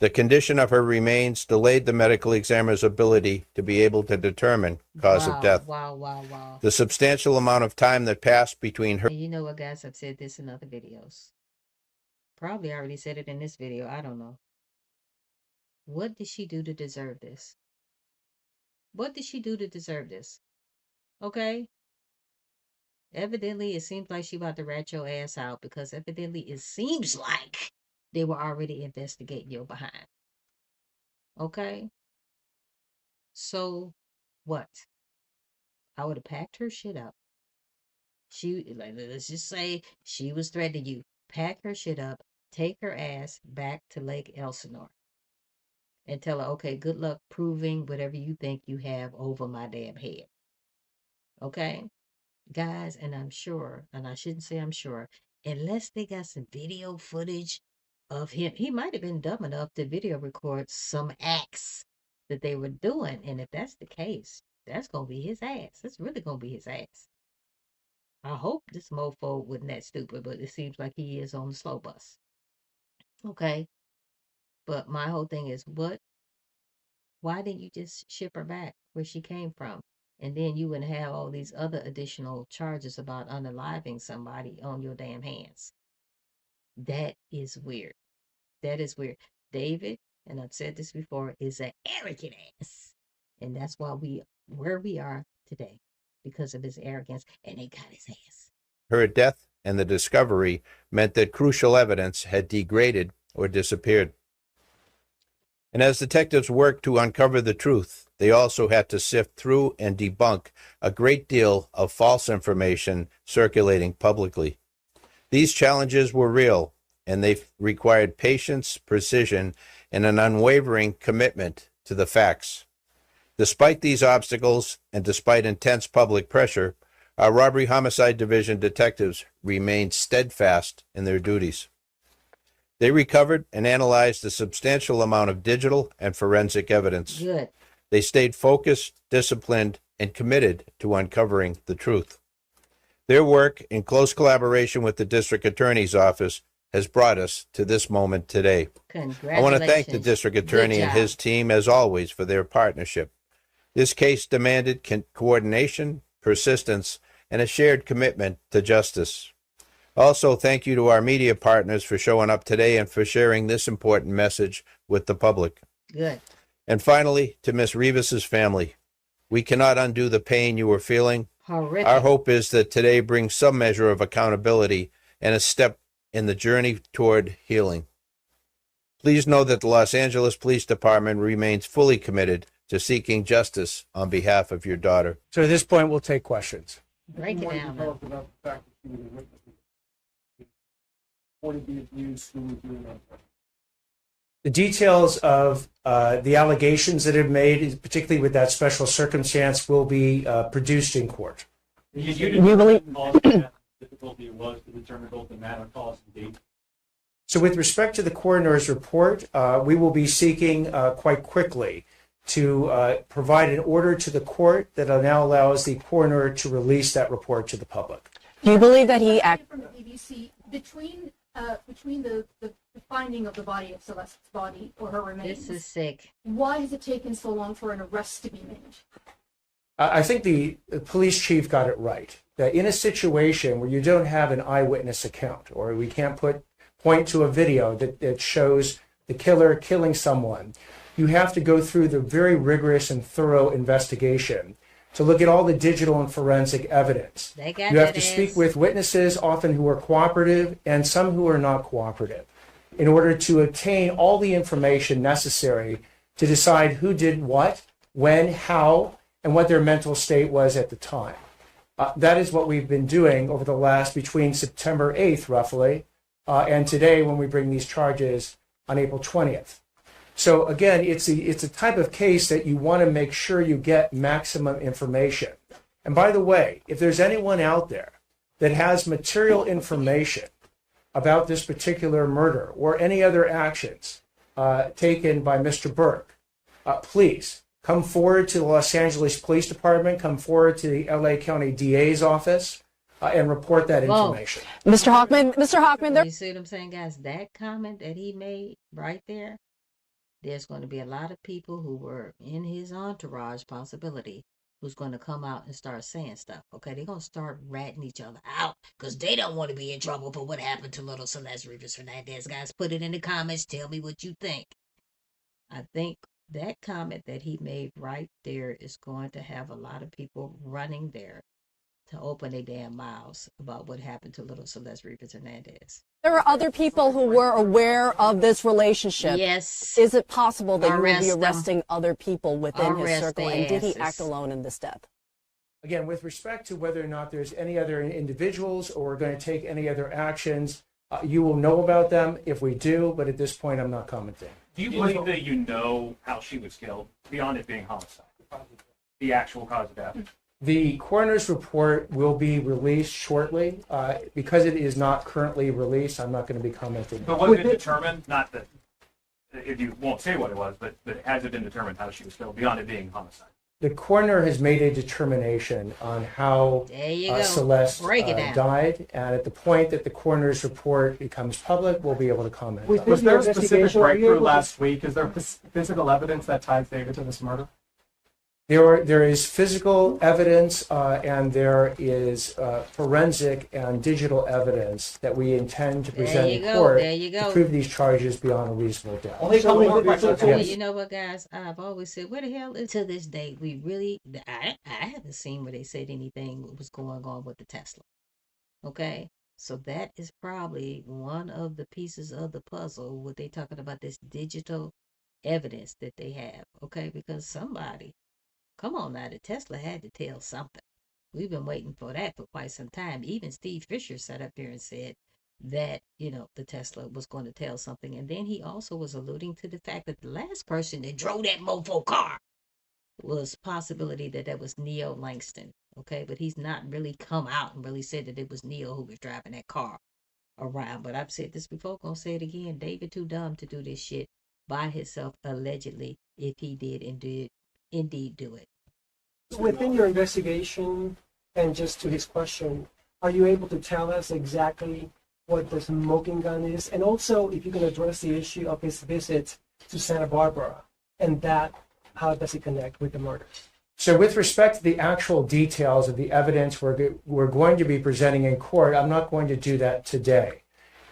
The condition of her remains delayed the medical examiner's ability to be able to determine cause of death. Wow. The substantial amount of time that passed between her And you know what, guys? I've said this in other videos. Probably already said it in this video. I don't know. What did she do to deserve this? What did she do to deserve this? Okay? Evidently, it seems like she about to rat your ass out because evidently it seems like they were already investigating your behind. Okay? So, what? I would have packed her shit up. Let's just say she was threatening you. Pack her shit up, take her ass back to Lake Elsinore, and tell her, okay, good luck proving whatever you think you have over my damn head. Okay? Guys, and I'm sure, and I shouldn't say I'm sure, unless they got some video footage of him, he might have been dumb enough to video record some acts that they were doing. And if that's the case, that's going to be his ass. That's really going to be his ass. I hope this mofo wasn't that stupid, but it seems like he is on the slow bus. Okay? But my whole thing is, why didn't you just ship her back where she came from? And then you wouldn't have all these other additional charges about unaliving somebody on your damn hands. That is weird. That is weird. David, and I've said this before, is an arrogant ass. And that's why where we are today, because of his arrogance, and they got his ass. Her death and the discovery meant that crucial evidence had degraded or disappeared. And as detectives worked to uncover the truth, they also had to sift through and debunk a great deal of false information circulating publicly. These challenges were real, and they required patience, precision, and an unwavering commitment to the facts. Despite these obstacles, and despite intense public pressure, our Robbery Homicide Division detectives remained steadfast in their duties. They recovered and analyzed a substantial amount of digital and forensic evidence. Good. They stayed focused, disciplined, and committed to uncovering the truth. Their work, in close collaboration with the District Attorney's Office, has brought us to this moment today. I want to thank the District Attorney and his team, as always, for their partnership. This case demanded coordination, persistence, and a shared commitment to justice. Also, thank you to our media partners for showing up today and for sharing this important message with the public. Good. And finally, to Ms. Rivas's family, we cannot undo the pain you are feeling. Horrific. Our hope is that today brings some measure of accountability and a step in the journey toward healing. Please know that the Los Angeles Police Department remains fully committed to seeking justice on behalf of your daughter. So at this point, we'll take questions. Break it down. About the fact that she was a witness. What did these news who was doing that? The details of the allegations that have made, particularly with that special circumstance, will be produced in court. You believe the difficulty was to determine both the matter, cause, and date? So with respect to the coroner's report, we will be seeking quite quickly to provide an order to the court that now allows the coroner to release that report to the public. Do you believe that he acted from the BBC between the finding of the body of Celeste's body or her remains? This is sick. Why has it taken so long for an arrest to be made? I think the police chief got it right, that in a situation where you don't have an eyewitness account, or we can't point to a video that shows the killer killing someone, you have to go through the very rigorous and thorough investigation to look at all the digital and forensic evidence. You have to speak with witnesses, often who are cooperative, and some who are not cooperative, in order to obtain all the information necessary to decide who did what, when, how, and what their mental state was at the time. That is what we've been doing over the last, between September 8th, roughly, and today when we bring these charges on April 20th. So again, it's a type of case that you want to make sure you get maximum information. And by the way, if there's anyone out there that has material information about this particular murder or any other actions taken by Mr. Burke, please come forward to the Los Angeles Police Department, come forward to the LA County DA's office, and report that information. Mr. Hockman, there. You see what I'm saying, guys? That comment that he made right there, there's going to be a lot of people who were in his entourage possibility who's going to come out and start saying stuff. Okay, they're going to start ratting each other out because they don't want to be in trouble for what happened to little Celeste Rivas Hernandez. Guys, put it in the comments. Tell me what you think. I think that comment that he made right there is going to have a lot of people running there to open their damn mouths about what happened to little Celeste Rivas Hernandez. There are other people who were aware of this relationship. Yes. Is it possible that you will be Arrest them. arresting other people within his Arrest circle? their And did he asses. act alone in this death? Again, with respect to whether or not there's any other individuals or we're going to take any other actions, you will know about them if we do, but at this point, I'm not commenting. Do you believe that you know how she was killed beyond it being homicide? The actual cause of death? The coroner's report will be released shortly. Because it is not currently released, I'm not going to be commenting. But was it determined, not that, if you won't say what it was, but has it been determined how she was killed beyond it being homicide? The coroner has made a determination on how There you go. Celeste Break it down. died, and at the point that the coroner's report becomes public, we'll be able to comment. Was there a specific breakthrough last week? Is there physical evidence that ties David to this murder? There is physical evidence and there is forensic and digital evidence that we intend to present in court to prove these charges beyond a reasonable doubt. You know what, guys? I've always said, where the hell is to this day? I haven't seen where they said anything was going on with the Tesla. Okay? So that is probably one of the pieces of the puzzle. What they talking about, this digital evidence that they have, okay? Because somebody, come on now, the Tesla had to tell something. We've been waiting for that for quite some time. Even Steve Fisher sat up here and said that, the Tesla was going to tell something. And then he also was alluding to the fact that the last person that drove that mofo car was possibility that was Neo Langston, okay? But he's not really come out and really said that it was Neo who was driving that car around. But I've said this before, gonna say it again. David too dumb to do this shit by himself, allegedly, if he did indeed do it. Within your investigation, and just to his question, are you able to tell us exactly what the smoking gun is? And also, if you can address the issue of his visit to Santa Barbara, and that, how does it connect with the murder? So with respect to the actual details of the evidence we're going to be presenting in court, I'm not going to do that today.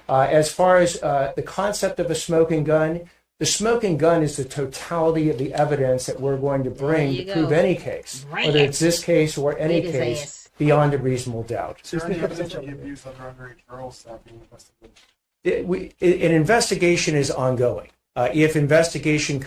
As far as the concept of a smoking gun, the smoking gun is the totality of the evidence that we're going to bring to prove any case, whether it's this case or any case, beyond a reasonable doubt. Is there any evidence of abuse of underage girls that being investigated? An investigation is ongoing. If information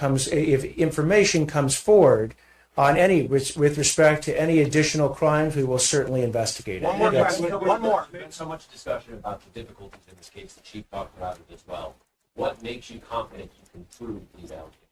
comes forward on any with respect to any additional crimes, we will certainly investigate it. One more question. One more. There's been so much discussion about the difficulties in this case. The chief talked about it as well. What makes you confident you can prove these allegations?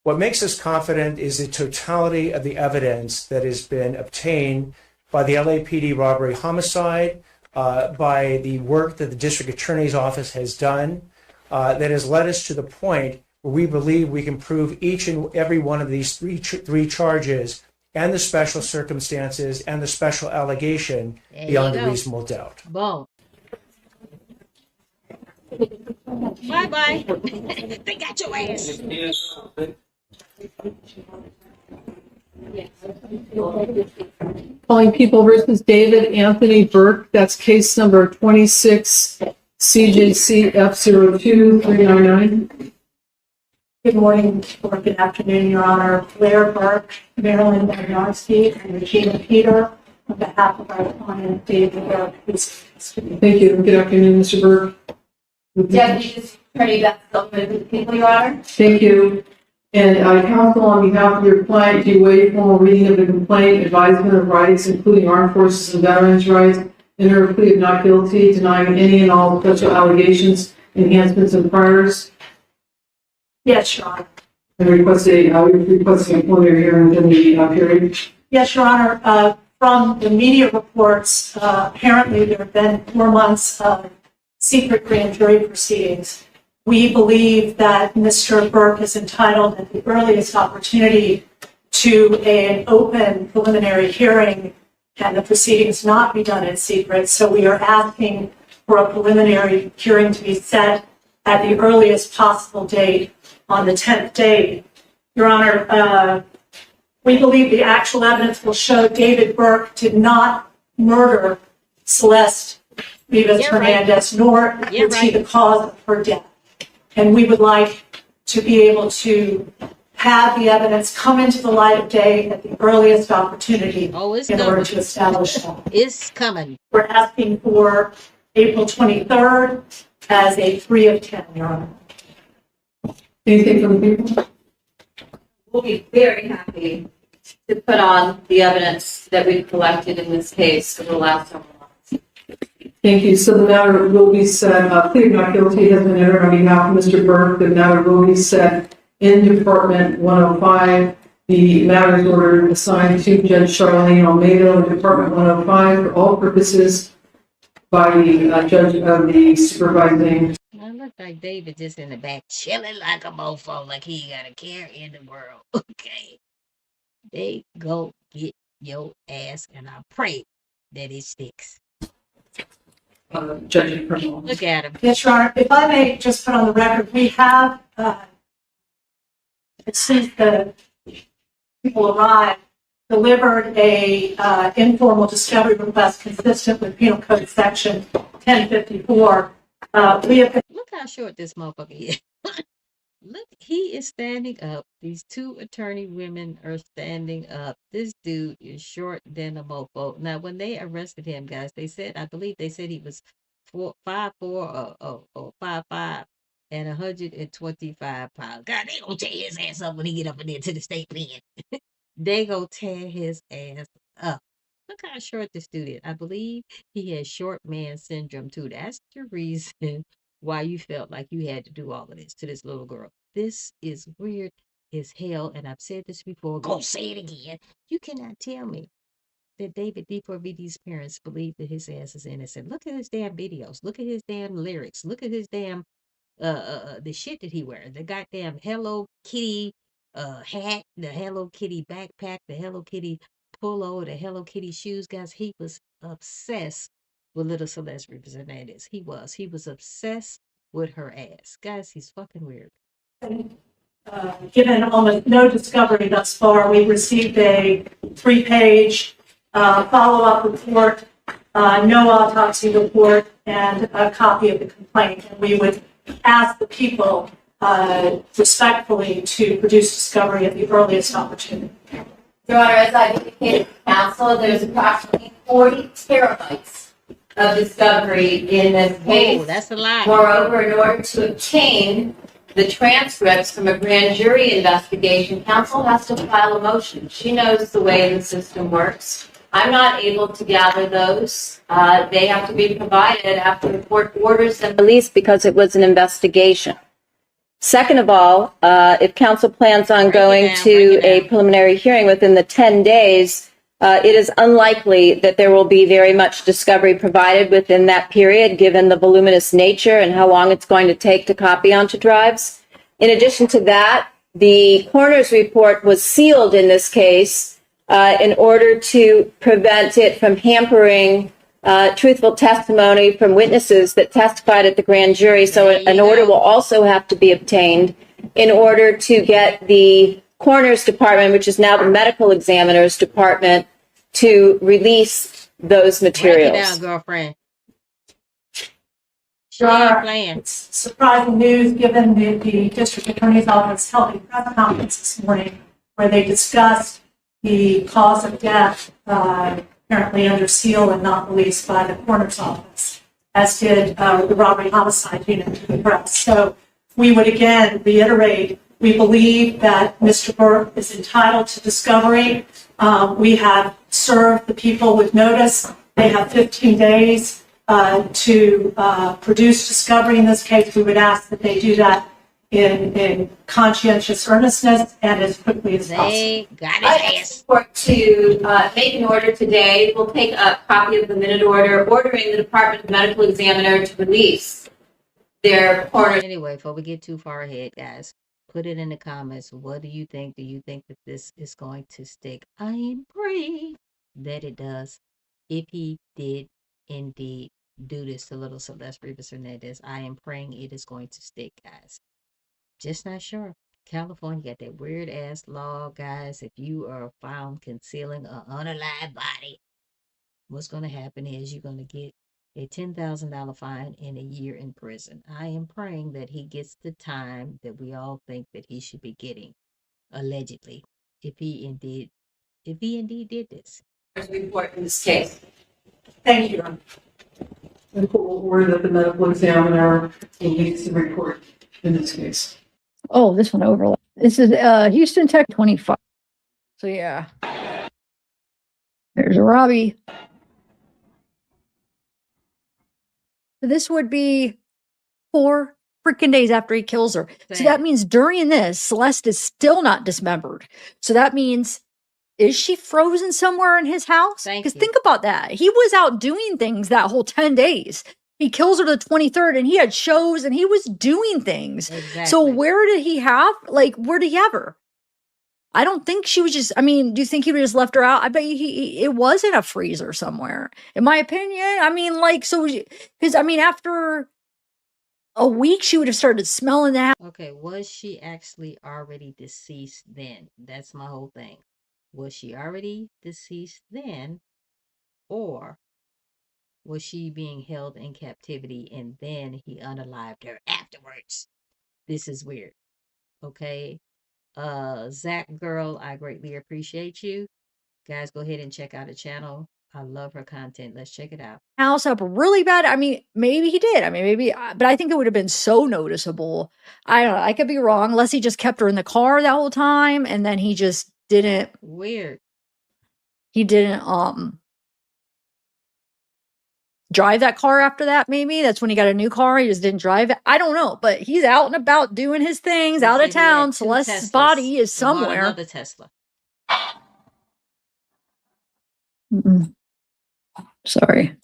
What makes us confident is the totality of the evidence that has been obtained by the LAPD robbery homicide, by the work that the district attorney's office has done, that has led us to the point where we believe we can prove each and every one of these three charges and the special circumstances and the special allegation beyond a reasonable doubt. Boom. Bye-bye. They got your ass. Calling People versus David Anthony Burke. That's case number 26 CJC F02399. Good morning or good afternoon, Your Honor. Blair Burke, Marilyn Bernarski, and Regina Peter on behalf of our client, David Burke. Thank you. Good afternoon, Mr. Burke. Deputy Attorney Beth Silverman with the people, Your Honor. Thank you. And counsel, on behalf of your client, do you waive formal reading of the complaint, advisement of rights, including armed forces and veterans' rights, enter a plea of not guilty, denying any and all special allegations, enhancements, and priors? Yes, Your Honor. And requesting a preliminary hearing within the period? Yes, Your Honor. From the media reports, apparently there have been 4 months of secret grand jury proceedings. We believe that Mr. Burke is entitled at the earliest opportunity to an open preliminary hearing and the proceedings not be done in secret. So we are asking for a preliminary hearing to be set at the earliest possible date on the 10th day. Your Honor, we believe the actual evidence will show David Burke did not murder Celeste Rivas Hernandez, nor was he the cause of her death. And we would like to be able to have the evidence come into the light of day at the earliest opportunity in order to establish that. It's coming. We're asking for April 23rd as a 3 of 10, Your Honor. Anything from the people? We'll be very happy to put on the evidence that we've collected in this case over the last several months. Thank you. So the matter will be set. Plea of not guilty has been entered on behalf of Mr. Burke. The matter will be set in Department 105. The matter is ordered assigned to Judge Charlene Almeida in Department 105 for all purposes by the judge of the supervising. I look like David just in the back chilling like a mofo, like he got a care in the world. Okay. They go get your ass, and I pray that it sticks. Judge of criminal. Look at him. Yes, Your Honor. If I may just put on the record, we have, since the people arrived, delivered a informal discovery request consistent with Penal Code Section 1054. Look how short this motherfucker is. Look, he is standing up. These two attorney women are standing up. This dude is short than a mofo. Now, when they arrested him, guys, I believe they said he was 5'4" or 5'5", and 125 pounds. God, they gonna tear his ass up when he get up in there to the state pen. They gonna tear his ass up. Look how short this dude is. I believe he has short man syndrome too. That's the reason why you felt like you had to do all of this to this little girl. This is weird as hell, and I've said this before. Go say it again. You cannot tell me that David D4VD's parents believe that his ass is innocent. Look at his damn videos. Look at his damn lyrics. Look at his damn the shit that he wears. The goddamn Hello Kitty hat, the Hello Kitty backpack, the Hello Kitty pullover, the Hello Kitty shoes. Guys, he was obsessed with little Celeste Rivas Hernandez. He was obsessed with her ass. Guys, he's fucking weird. Given almost no discovery thus far, we received a 3-page follow-up report, no autopsy report, and a copy of the complaint. And we would ask the people respectfully to produce discovery at the earliest opportunity. Your Honor, as I indicated to counsel, there's approximately 40 terabytes of discovery in this case. Oh, that's a lot. Moreover, in order to obtain the transcripts from a grand jury investigation, counsel has to file a motion. She knows the way the system works. I'm not able to gather those. They have to be provided after the court orders them released because it was an investigation. Second of all, if counsel plans on going to a preliminary hearing within the 10 days, it is unlikely that there will be very much discovery provided within that period, given the voluminous nature and how long it's going to take to copy onto drives. In addition to that, the coroner's report was sealed in this case in order to prevent it from hampering truthful testimony from witnesses that testified at the grand jury. So an order will also have to be obtained in order to get the coroner's department, which is now the medical examiner's department, to release those materials. Break it down, girlfriend. Sure. It's surprising news given the district attorney's office held a press conference this morning where they discussed the cause of death, apparently under seal and not released by the coroner's office, as did the robbery homicide unit to the press. So we would again reiterate, we believe that Mr. Burke is entitled to discovery. We have served the people with notice. They have 15 days to produce discovery in this case. We would ask that they do that in conscientious earnestness and as quickly as possible. I ask the court to make an order today. We'll take a copy of the minute order ordering the Department of Medical Examiner to release their coroner. Anyway, before we get too far ahead, guys, put it in the comments. What do you think? Do you think that this is going to stick? I am praying that it does. If he did indeed do this to little Celeste Rivas Hernandez, I am praying it is going to stick, guys. Just not sure. California got that weird ass law, guys. If you are found concealing an unalive body, what's going to happen is you're going to get a $10,000 fine and a year in prison. I am praying that he gets the time that we all think that he should be getting, allegedly, if he indeed did this. Report in this case. Thank you. The court will order that the medical examiner release the report in this case. Oh, this one overlaps. This is Houston Tech 25. So yeah. There's Robbie. This would be 4 freaking days after he kills her. So that means during this, Celeste is still not dismembered. So that means, is she frozen somewhere in his house? Because think about that. He was out doing things that whole 10 days. He kills her the 23rd and he had shows and he was doing things. Exactly. So where did he have, where did he have her? I don't think she was just, do you think he would have just left her out? I bet it was in a freezer somewhere. In my opinion, after a week, she would have started smelling that. Okay, was she actually already deceased then? That's my whole thing. Was she already deceased then? Or was she being held in captivity and then he unalived her afterwards? This is weird. Okay. Zach girl, I greatly appreciate you. Guys, go ahead and check out the channel. I love her content. Let's check it out. House up really bad. I mean, maybe he did. I mean, maybe, but I think it would have been so noticeable. I don't know. I could be wrong, unless he just kept her in the car that whole time, and then he just didn't. Weird. He didn't drive that car after that. Maybe that's when he got a new car. He just didn't drive it. I don't know, but he's out and about doing his things, out of town. Celeste's body is somewhere. Another Tesla. Mm-mm. Sorry.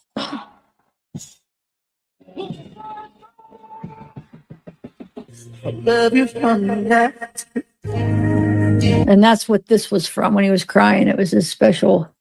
Love you from that. And that's what this was from when he was crying. It was his special.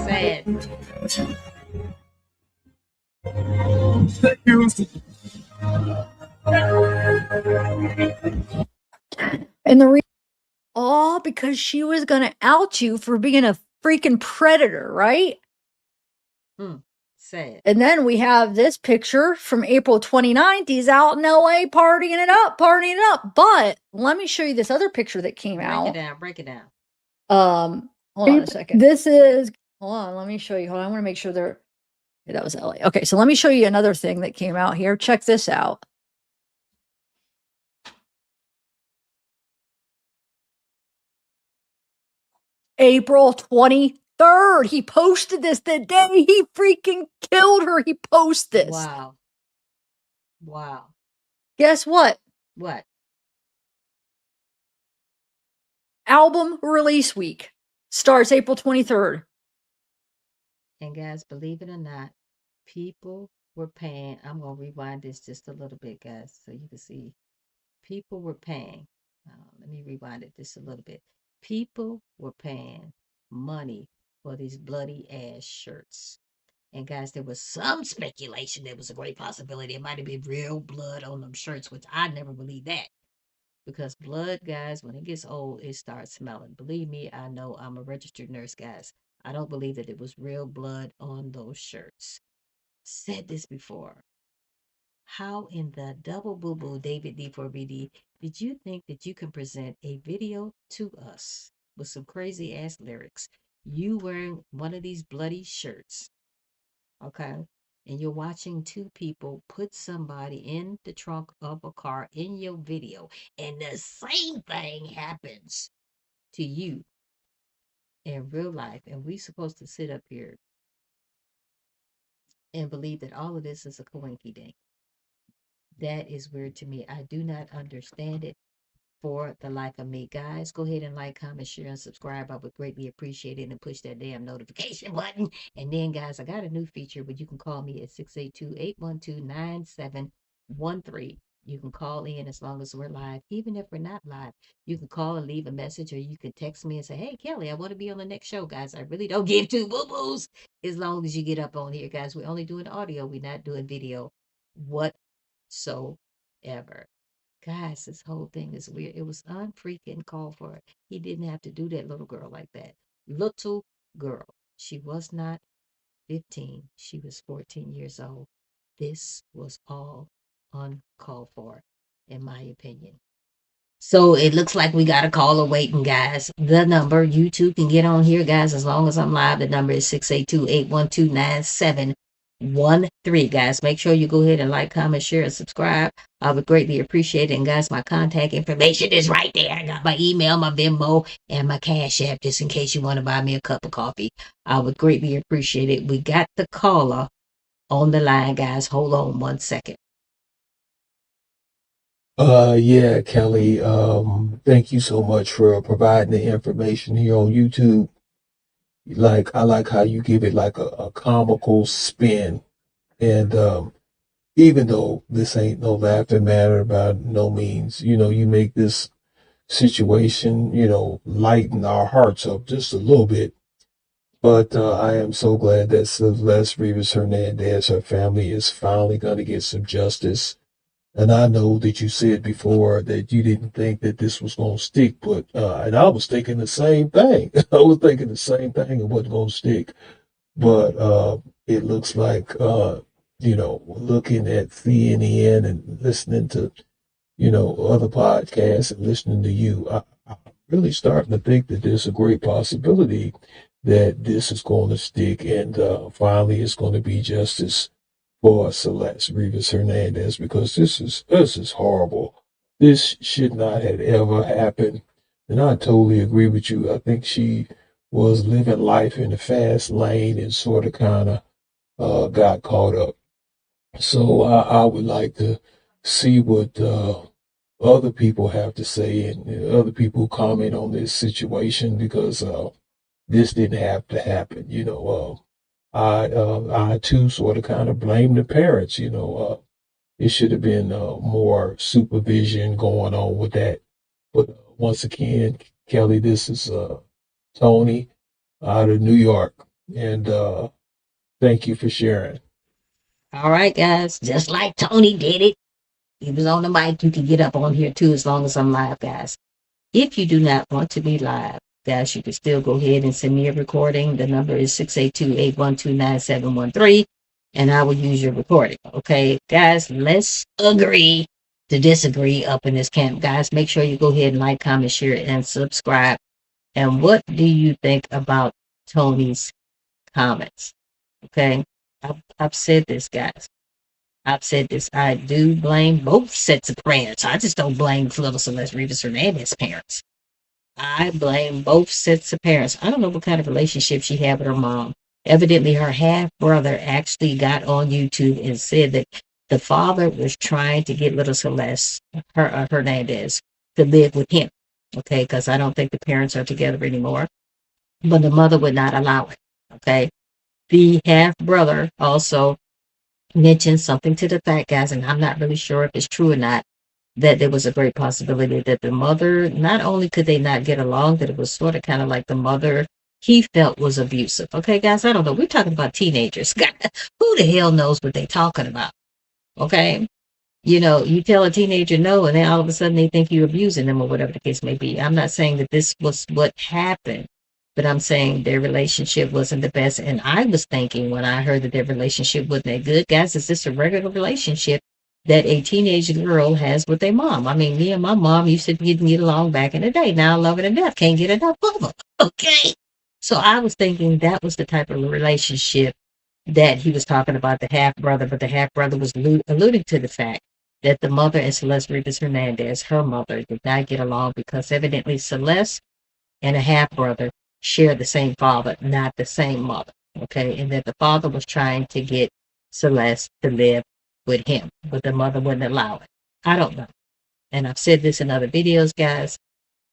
Sad. And the all because she was going to out you for being a freaking predator, right? Sad. And then we have this picture from April 29th. He's out in LA partying it up. But let me show you this other picture that came out. Break it down. Hold on a second. This is, hold on, let me show you. Hold on, I want to make sure they're, yeah, that was LA. Okay, so let me show you another thing that came out here. Check this out. April 23rd. He posted this the day he freaking killed her. He posted this. Wow. Wow. Guess what? What? Album release week starts April 23rd. And guys, believe it or not, people were paying. I'm going to rewind this just a little bit, guys, so you can see. People were paying. Let me rewind it just a little bit. People were paying money for these bloody ass shirts. And guys, there was some speculation there was a great possibility it might have been real blood on them shirts, which I never believed that. Because blood, guys, when it gets old, it starts smelling. Believe me, I know. I'm a registered nurse, guys. I don't believe that it was real blood on those shirts. Said this before. How in the double boo-boo, David D4BD, did you think that you can present a video to us with some crazy ass lyrics? You wearing one of these bloody shirts, okay? And you're watching two people put somebody in the trunk of a car in your video, and the same thing happens to you in real life, and we supposed to sit up here and believe that all of this is a coinky dink. That is weird to me. I do not understand it for the life of me. Guys, go ahead and like, comment, share, and subscribe. I would greatly appreciate it, and push that damn notification button. And then, guys, I got a new feature where you can call me at 682-812-9713. You can call in as long as we're live. Even if we're not live, you can call and leave a message, or you can text me and say, hey, Kelly, I want to be on the next show, guys. I really don't give two boo-boos as long as you get up on here, guys. We're only doing audio. We're not doing video whatsoever. Guys, this whole thing is weird. It was unfreaking called for. He didn't have to do that little girl like that. Little girl. She was not 15. She was 14 years old. This was all uncalled for, in my opinion. So it looks like we got a caller waiting, guys. The number, you two can get on here, guys, as long as I'm live. The number is 682-812-9713, guys. Make sure you go ahead and like, comment, share, and subscribe. I would greatly appreciate it. And guys, my contact information is right there. I got my email, my Venmo, and my Cash App, just in case you want to buy me a cup of coffee. I would greatly appreciate it. We got the caller on the line, guys. Hold on 1 second. Yeah, Kelly, thank you so much for providing the information here on YouTube. I like how you give it like a comical spin. And, even though this ain't no laughing matter by no means, you make this situation, lighten our hearts up just a little bit. But I am so glad that Celeste Rivas Hernandez, her family, is finally going to get some justice. And I know that you said before that you didn't think that this was going to stick, but and I was thinking the same thing. I was thinking the same thing. It wasn't going to stick, but it looks like looking at CNN and listening to other podcasts and listening to you, I'm really starting to think that there's a great possibility that this is going to stick, and finally it's going to be justice for Celeste Rivas Hernandez, because this is horrible. This should not have ever happened. And I totally agree with you. I think she was living life in the fast lane and sort of kind of got caught up. So I would like to see what other people have to say, and other people comment on this situation, because this didn't have to happen. I too sort of kind of blame the parents. It should have been more supervision going on with that. But once again, Kelly, this is Tony out of New York, and thank you for sharing. All right, guys. Just like Tony did it. He was on the mic. You can get up on here too, as long as I'm live, guys. If you do not want to be live, guys, you can still go ahead and send me a recording. The number is 682-812-9713, and I will use your recording. Okay, guys, let's agree to disagree up in this camp. Guys, make sure you go ahead and like, comment, share, and subscribe. And what do you think about Tony's comments? Okay, I've said this, guys. I've said this. I do blame both sets of parents. I just don't blame little Celeste Rivas Hernandez's parents. I blame both sets of parents. I don't know what kind of relationship she had with her mom. Evidently, her half-brother actually got on YouTube and said that the father was trying to get little Celeste Hernandez to live with him. Okay, because I don't think the parents are together anymore. But the mother would not allow it. Okay. The half-brother also mentioned something to the fact, guys, and I'm not really sure if it's true or not, that there was a great possibility that the mother, not only could they not get along, that it was sort of kind of like the mother he felt was abusive. Okay, guys, I don't know. We're talking about teenagers. Who the hell knows what they're talking about? Okay. You tell a teenager no, and then all of a sudden they think you're abusing them or whatever the case may be. I'm not saying that this was what happened, but I'm saying their relationship wasn't the best. And I was thinking when I heard that their relationship wasn't that good, guys, is this a regular relationship that a teenage girl has with their mom? I mean, me and my mom used to get along back in the day. Now I love her to death. Can't get enough of her. Okay. So I was thinking that was the type of relationship that he was talking about, the half-brother, but the half-brother was alluding to the fact that the mother and Celeste Rivas Hernandez, her mother, did not get along because evidently Celeste and a half-brother share the same father, not the same mother. Okay. And that the father was trying to get Celeste to live with him, but the mother wouldn't allow it. I don't know. And I've said this in other videos, guys.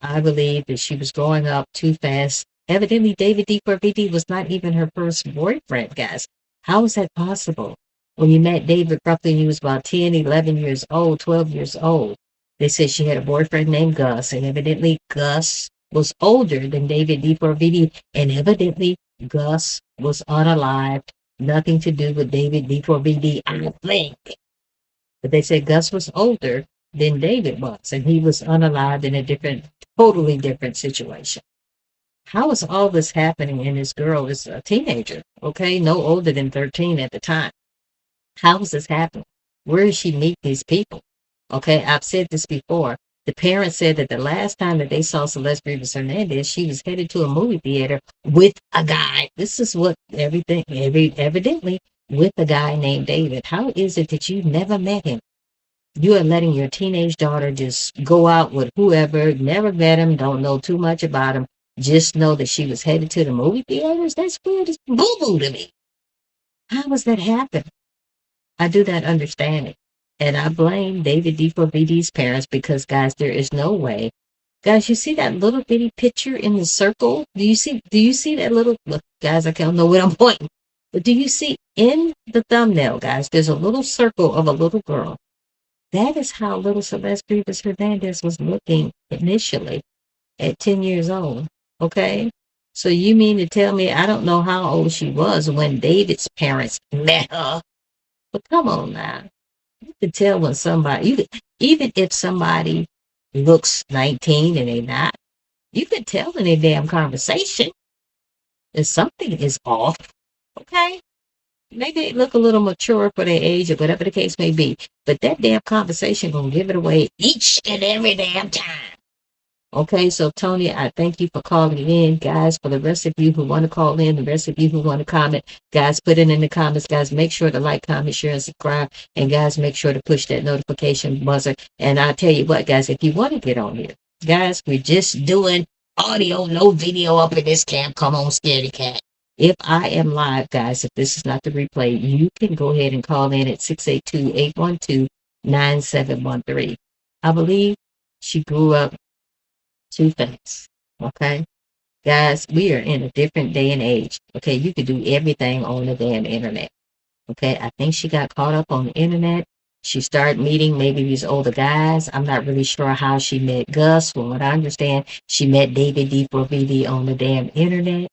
I believe that she was growing up too fast. Evidently, David D4VD was not even her first boyfriend, guys. How is that possible? When you met David roughly when you was about 10, 11 years old, 12 years old, they said she had a boyfriend named Gus, and evidently Gus was older than David D4VD, and evidently Gus was unalived, nothing to do with David D4VD, I think. But they said Gus was older than David was, and he was unalived in a totally different situation. How is all this happening? And this girl is a teenager, okay, no older than 13 at the time. How is this happening? Where did she meet these people? Okay, I've said this before. The parents said that the last time that they saw Celeste Rivas Hernandez, she was headed to a movie theater with a guy. This is what evidently with a guy named David. How is it that you never met him? You are letting your teenage daughter just go out with whoever, never met him, don't know too much about him, just know that she was headed to the movie theaters? That's weird as boo-boo to me. How does that happen? I do not understand it. And I blame David D4VD's parents because, guys, there is no way. Guys, you see that little bitty picture in the circle? Do you see that little, look, guys, I don't know what I'm pointing. But do you see in the thumbnail, guys, there's a little circle of a little girl. That is how little Celeste Rivas Hernandez was looking initially at 10 years old. Okay? So you mean to tell me I don't know how old she was when David's parents met her? But come on now. You can tell when somebody, even if somebody looks 19 and they're not, you can tell in their damn conversation that something is off. Okay? Maybe they look a little mature for their age or whatever the case may be. But that damn conversation gonna give it away each and every damn time. Okay, so Tony, I thank you for calling in. Guys, for the rest of you who want to call in, the rest of you who want to comment, guys, put it in the comments. Guys, make sure to like, comment, share, and subscribe. And guys, make sure to push that notification buzzer. And I'll tell you what, guys, if you want to get on here, guys, we're just doing audio, no video up in this camp. Come on, scaredy cat. If I am live, guys, if this is not the replay, you can go ahead and call in at 682-812-9713. I believe she grew up too fast. Okay? Guys, we are in a different day and age. Okay, you can do everything on the damn internet. Okay, I think she got caught up on the internet. She started meeting maybe these older guys. I'm not really sure how she met Gus. From what I understand, she met David D4VD on the damn internet.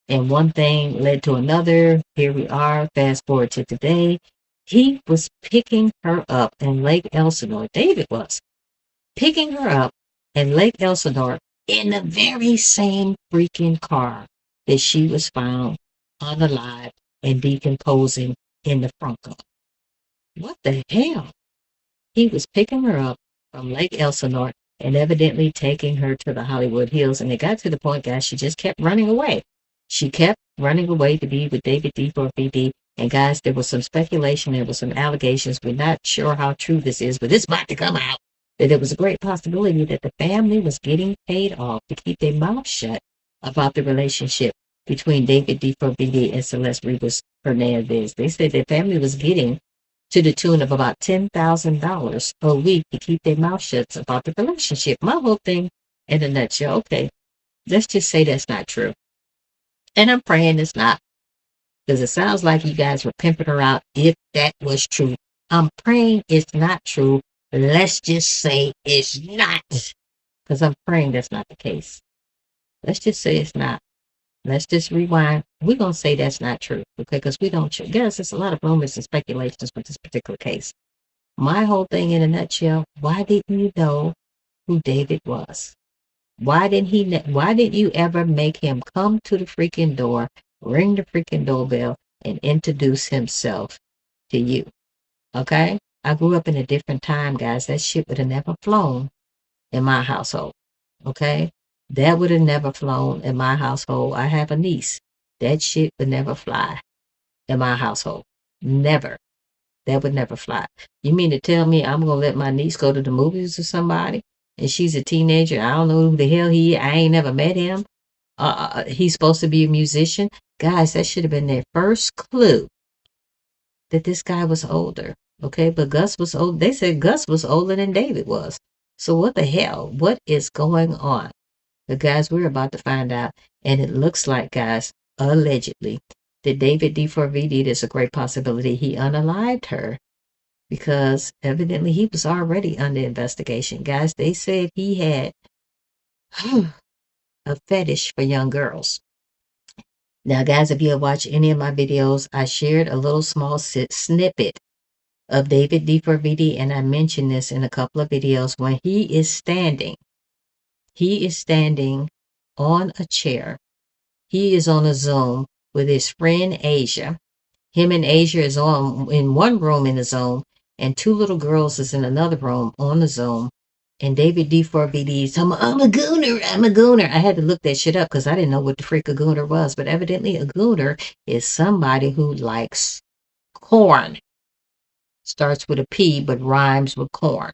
And one thing led to another. Here we are, fast forward to today. He was picking her up in Lake Elsinore. David was picking her up in Lake Elsinore in the very same freaking car that she was found unalive and decomposing in the front of. What the hell? He was picking her up from Lake Elsinore and evidently taking her to the Hollywood Hills. And it got to the point, guys, she just kept running away. She kept running away to be with David D4VD. And guys, there was some speculation, there was some allegations. We're not sure how true this is, but it's about to come out. That there was a great possibility that the family was getting paid off to keep their mouth shut about the relationship between David D4VD and Celeste Rivas Hernandez. They said their family was getting to the tune of about $10,000 a week to keep their mouth shut about the relationship. My whole thing in a nutshell, okay, let's just say that's not true. And I'm praying it's not, because it sounds like you guys were pimping her out if that was true. I'm praying it's not true. Let's just say it's not, because I'm praying that's not the case. Let's just say it's not. Let's just rewind. We're going to say that's not true, okay, because we don't, guys, there's a lot of rumors and speculations with this particular case. My whole thing in a nutshell, why didn't you know who David was? Why didn't you ever make him come to the freaking door, ring the freaking doorbell, and introduce himself to you? Okay? I grew up in a different time, guys. That shit would have never flown in my household. Okay? That would have never flown in my household. I have a niece. That shit would never fly in my household. Never. That would never fly. You mean to tell me I'm going to let my niece go to the movies with somebody? And she's a teenager. I don't know who the hell he is. I ain't never met him. He's supposed to be a musician. Guys, that should have been their first clue that this guy was older. Okay, but Gus was old. They said Gus was older than David was. So what the hell? What is going on? But guys, we're about to find out. And it looks like, guys, allegedly, that David D4VD, there's a great possibility he unalived her, because evidently he was already under investigation. Guys, they said he had a fetish for young girls. Now, guys, if you have watched any of my videos, I shared a little small snippet of David D4VD, and I mentioned this in a couple of videos. When he is standing on a chair. He is on a Zoom with his friend Asia. Him and Asia is in one room in the Zoom, and two little girls is in another room on the Zoom. And David D4VD is talking, I'm a gooner. I had to look that shit up because I didn't know what the freak a gooner was. But evidently a gooner is somebody who likes corn. Starts with a P but rhymes with corn.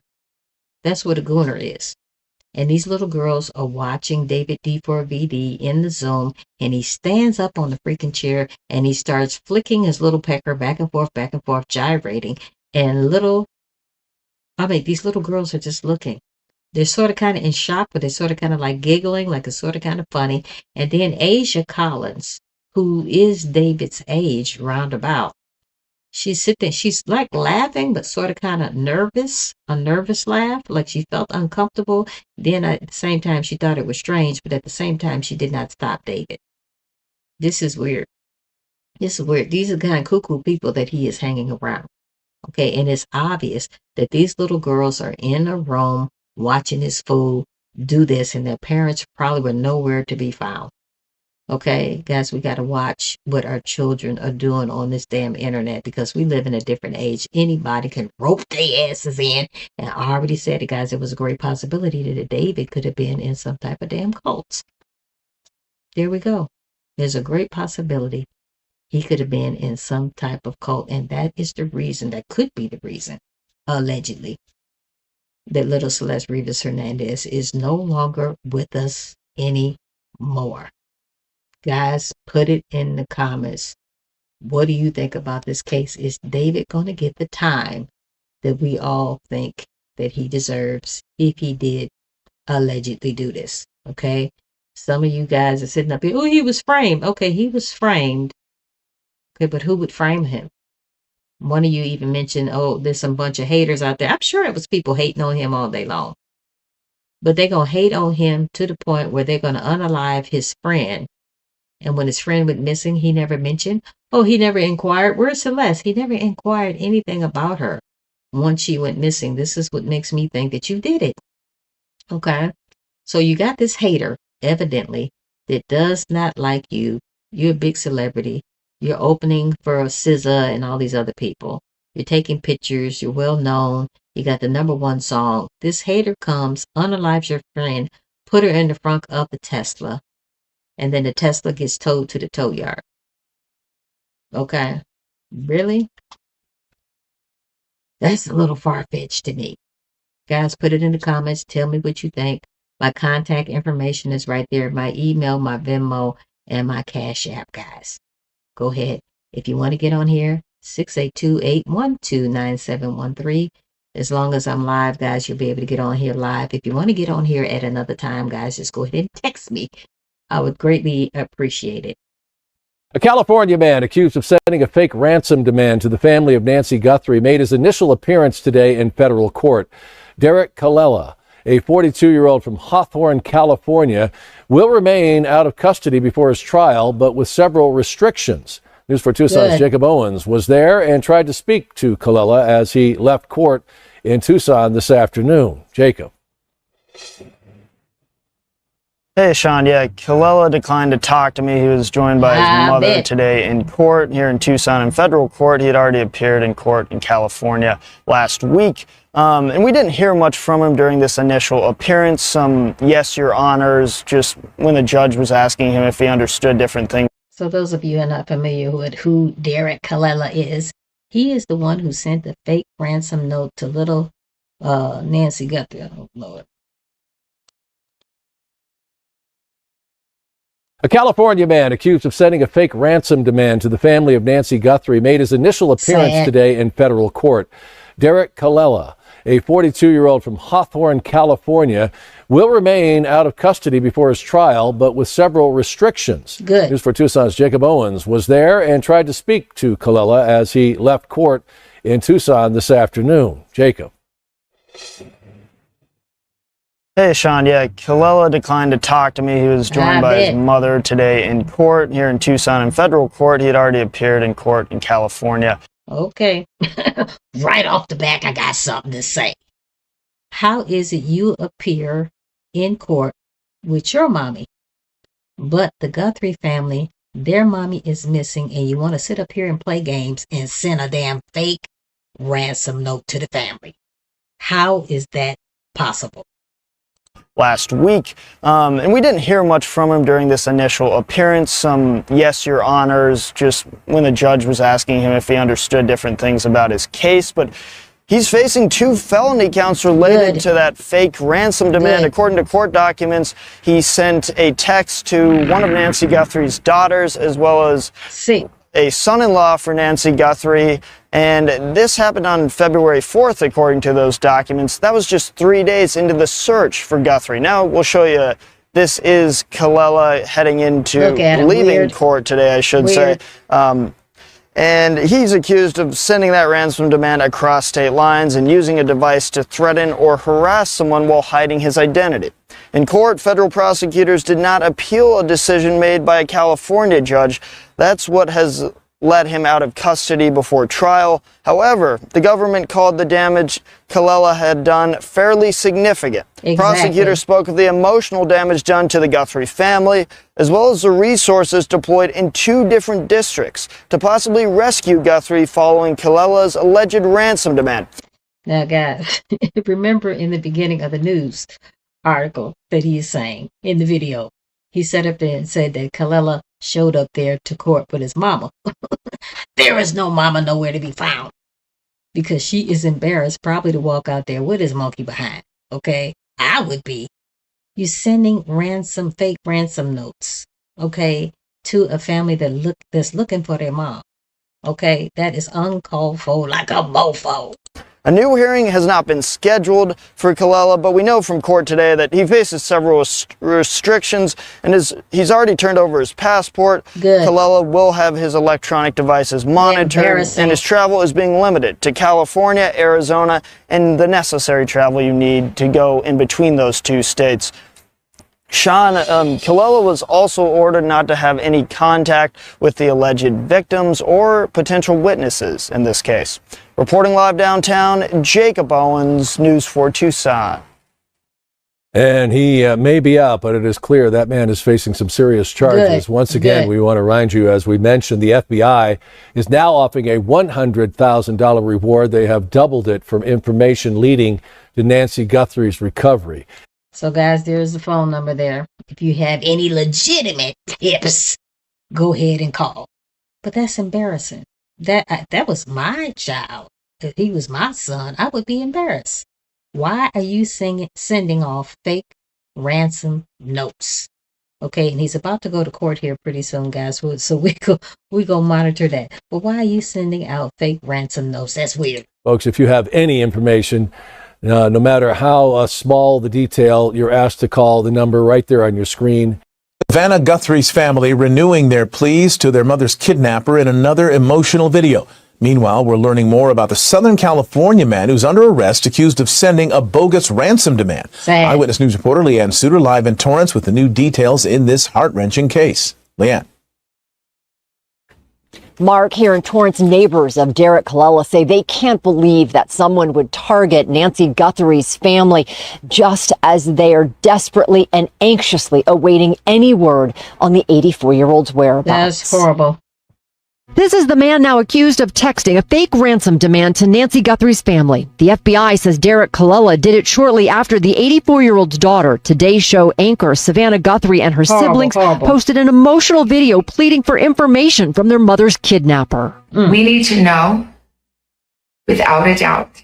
That's what a gooner is. And these little girls are watching David D4VD in the Zoom, and he stands up on the freaking chair and he starts flicking his little pecker back and forth, gyrating. And these little girls are just looking. They're sort of kind of in shock, but they're sort of kind of like giggling, like it's sort of kind of funny. And then Asia Collins, who is David's age roundabout, she's sitting, she's like laughing, but sort of kind of nervous, a nervous laugh, like she felt uncomfortable. Then at the same time, she thought it was strange, but at the same time, she did not stop David. This is weird. This is weird. These are the kind of cuckoo people that he is hanging around. Okay, and it's obvious that these little girls are in a room watching this fool do this, and their parents probably were nowhere to be found. Okay, guys, we got to watch what our children are doing on this damn internet, because we live in a different age. Anybody can rope their asses in. And I already said it, guys, it was a great possibility that David could have been in some type of damn cult. There we go. There's a great possibility he could have been in some type of cult, and that is the reason, that could be the reason, allegedly, that little Celeste Rivas Hernandez is no longer with us anymore. Guys, put it in the comments. What do you think about this case? Is David going to get the time that we all think that he deserves if he did allegedly do this? Okay? Some of you guys are sitting up here, oh, he was framed. Okay, he was framed. Okay, but who would frame him? One of you even mentioned, oh, there's some bunch of haters out there. I'm sure it was people hating on him all day long. But they're going to hate on him to the point where they're going to unalive his friend. And when his friend went missing, he never mentioned, oh, he never inquired. Where's Celeste? He never inquired anything about her once she went missing. This is what makes me think that you did it. Okay? So you got this hater, evidently, that does not like you. You're a big celebrity. You're opening for SZA and all these other people. You're taking pictures. You're well known. You got the #1 song. This hater comes, unalives your friend, put her in the front of the Tesla, and then the Tesla gets towed to the tow yard. Okay? Really? That's a little far-fetched to me. Guys, put it in the comments. Tell me what you think. My contact information is right there. My email, my Venmo, and my Cash App, guys. Go ahead. If you want to get on here, 682-812-9713. As long as I'm live, guys, you'll be able to get on here live. If you want to get on here at another time, guys, just go ahead and text me. I would greatly appreciate it. A California man accused of sending a fake ransom demand to the family of Nancy Guthrie made his initial appearance today in federal court. Derek Colella, a 42-year-old from Hawthorne, California, will remain out of custody before his trial, but with several restrictions. News for Tucson's Jacob Owens was there and tried to speak to Colella as he left court in Tucson this afternoon. Jacob. Hey, Sean. Yeah, Colella declined to talk to me. He was joined by his mother today in court here in Tucson in federal court. He had already appeared in court in California last week. And we didn't hear much from him during this initial appearance. Some yes, your honors, just when the judge was asking him if he understood different things. So those of you who are not familiar with who Derek Colella is, he is the one who sent the fake ransom note to little Nancy Guthrie. Oh, Lord. A California man accused of sending a fake ransom demand to the family of Nancy Guthrie made his initial appearance today in federal court. Derek Colella, a 42-year-old from Hawthorne, California, will remain out of custody before his trial, but with several restrictions. Good. News for Tucson's Jacob Owens was there and tried to speak to Colella as he left court in Tucson this afternoon. Jacob. Hey, Sean. Yeah, Colella declined to talk to me. He was joined by his mother today in court here in Tucson in federal court. He had already appeared in court in California. Okay. Right off the back, I got something to say. How is it you appear in court with your mommy, but the Guthrie family, their mommy is missing, and you want to sit up here and play games and send a damn fake ransom note to the family? How is that possible? Last week, and we didn't hear much from him during this initial appearance. Some yes, your honors, just when the judge was asking him if he understood different things about his case, but he's facing 2 felony counts related to that fake ransom demand. According to court documents, he sent a text to one of Nancy Guthrie's daughters, as well as a son-in-law for Nancy Guthrie, and this happened on February 4th, according to those documents. That was just 3 days into the search for Guthrie. Now we'll show you. This is Colella heading into leaving court today, I should say. And he's accused of sending that ransom demand across state lines and using a device to threaten or harass someone while hiding his identity. In court, federal prosecutors did not appeal a decision made by a California judge. That's what has let him out of custody before trial. However, the government called the damage Colella had done fairly significant. Exactly. Prosecutors spoke of the emotional damage done to the Guthrie family, as well as the resources deployed in 2 different districts to possibly rescue Guthrie following Colella's alleged ransom demand. Now, guys, remember in the beginning of the news article that he's saying in the video, he sat up there and said that Colella showed up there to court with his mama. There is no mama nowhere to be found because she is embarrassed probably to walk out there with his monkey behind. Okay, I would be. You're sending fake ransom notes, okay, to a family that's looking for their mom. Okay, that is uncalled for like a mofo. A new hearing has not been scheduled for Colella, but we know from court today that he faces several restrictions and he's already turned over his passport. Good. Colella will have his electronic devices monitored, and his travel is being limited to California, Arizona, and the necessary travel you need to go in between those 2 states. Sean, Colella was also ordered not to have any contact with the alleged victims or potential witnesses in this case. Reporting live downtown, Jacob Owens, News 4 Tucson. And he may be out, but it is clear that man is facing some serious charges. Good. Once again, we want to remind you, as we mentioned, the FBI is now offering a $100,000 reward. They have doubled it from information leading to Nancy Guthrie's recovery. So, guys, there's the phone number there. If you have any legitimate tips, go ahead and call. But that's embarrassing. That was my child. If he was my son, I would be embarrassed. Why are you sending off fake ransom notes? Okay, and he's about to go to court here pretty soon, guys. So we go monitor that. But why are you sending out fake ransom notes? That's weird. Folks, if you have any information, no matter how small the detail, you're asked to call the number right there on your screen. Savannah Guthrie's family renewing their pleas to their mother's kidnapper in another emotional video. Meanwhile, we're learning more about the Southern California man who's under arrest accused of sending a bogus ransom demand. Sad. Eyewitness News reporter Leanne Suter live in Torrance with the new details in this heart-wrenching case. Leanne. Mark, here in Torrance, neighbors of Derek Colella say they can't believe that someone would target Nancy Guthrie's family just as they are desperately and anxiously awaiting any word on the 84-year-old's whereabouts. That's horrible. This is the man now accused of texting a fake ransom demand to Nancy Guthrie's family. The FBI says Derek Colella did it shortly after the 84-year-old's daughter, Today Show anchor Savannah Guthrie, and her siblings posted an emotional video pleading for information from their mother's kidnapper. We need to know, without a doubt,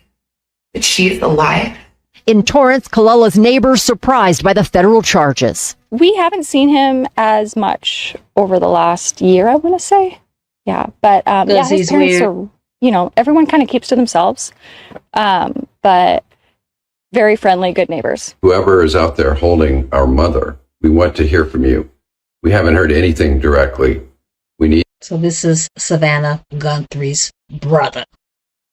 that she is alive. In Torrance, Colella's neighbors surprised by the federal charges. We haven't seen him as much over the last year, I want to say. Yeah, but yeah, his parents are, everyone kind of keeps to themselves, but very friendly, good neighbors. Whoever is out there holding our mother, we want to hear from you. We haven't heard anything directly. So this is Savannah Guthrie's brother.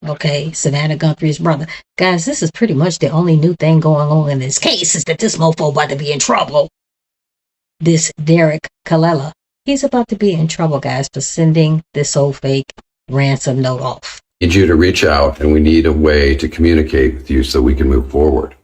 Okay, Savannah Guthrie's brother. Guys, this is pretty much the only new thing going on in this case is that this mofo about to be in trouble. This Derek Colella. He's about to be in trouble, guys, for sending this old fake ransom note off. We need you to reach out, and we need a way to communicate with you so we can move forward.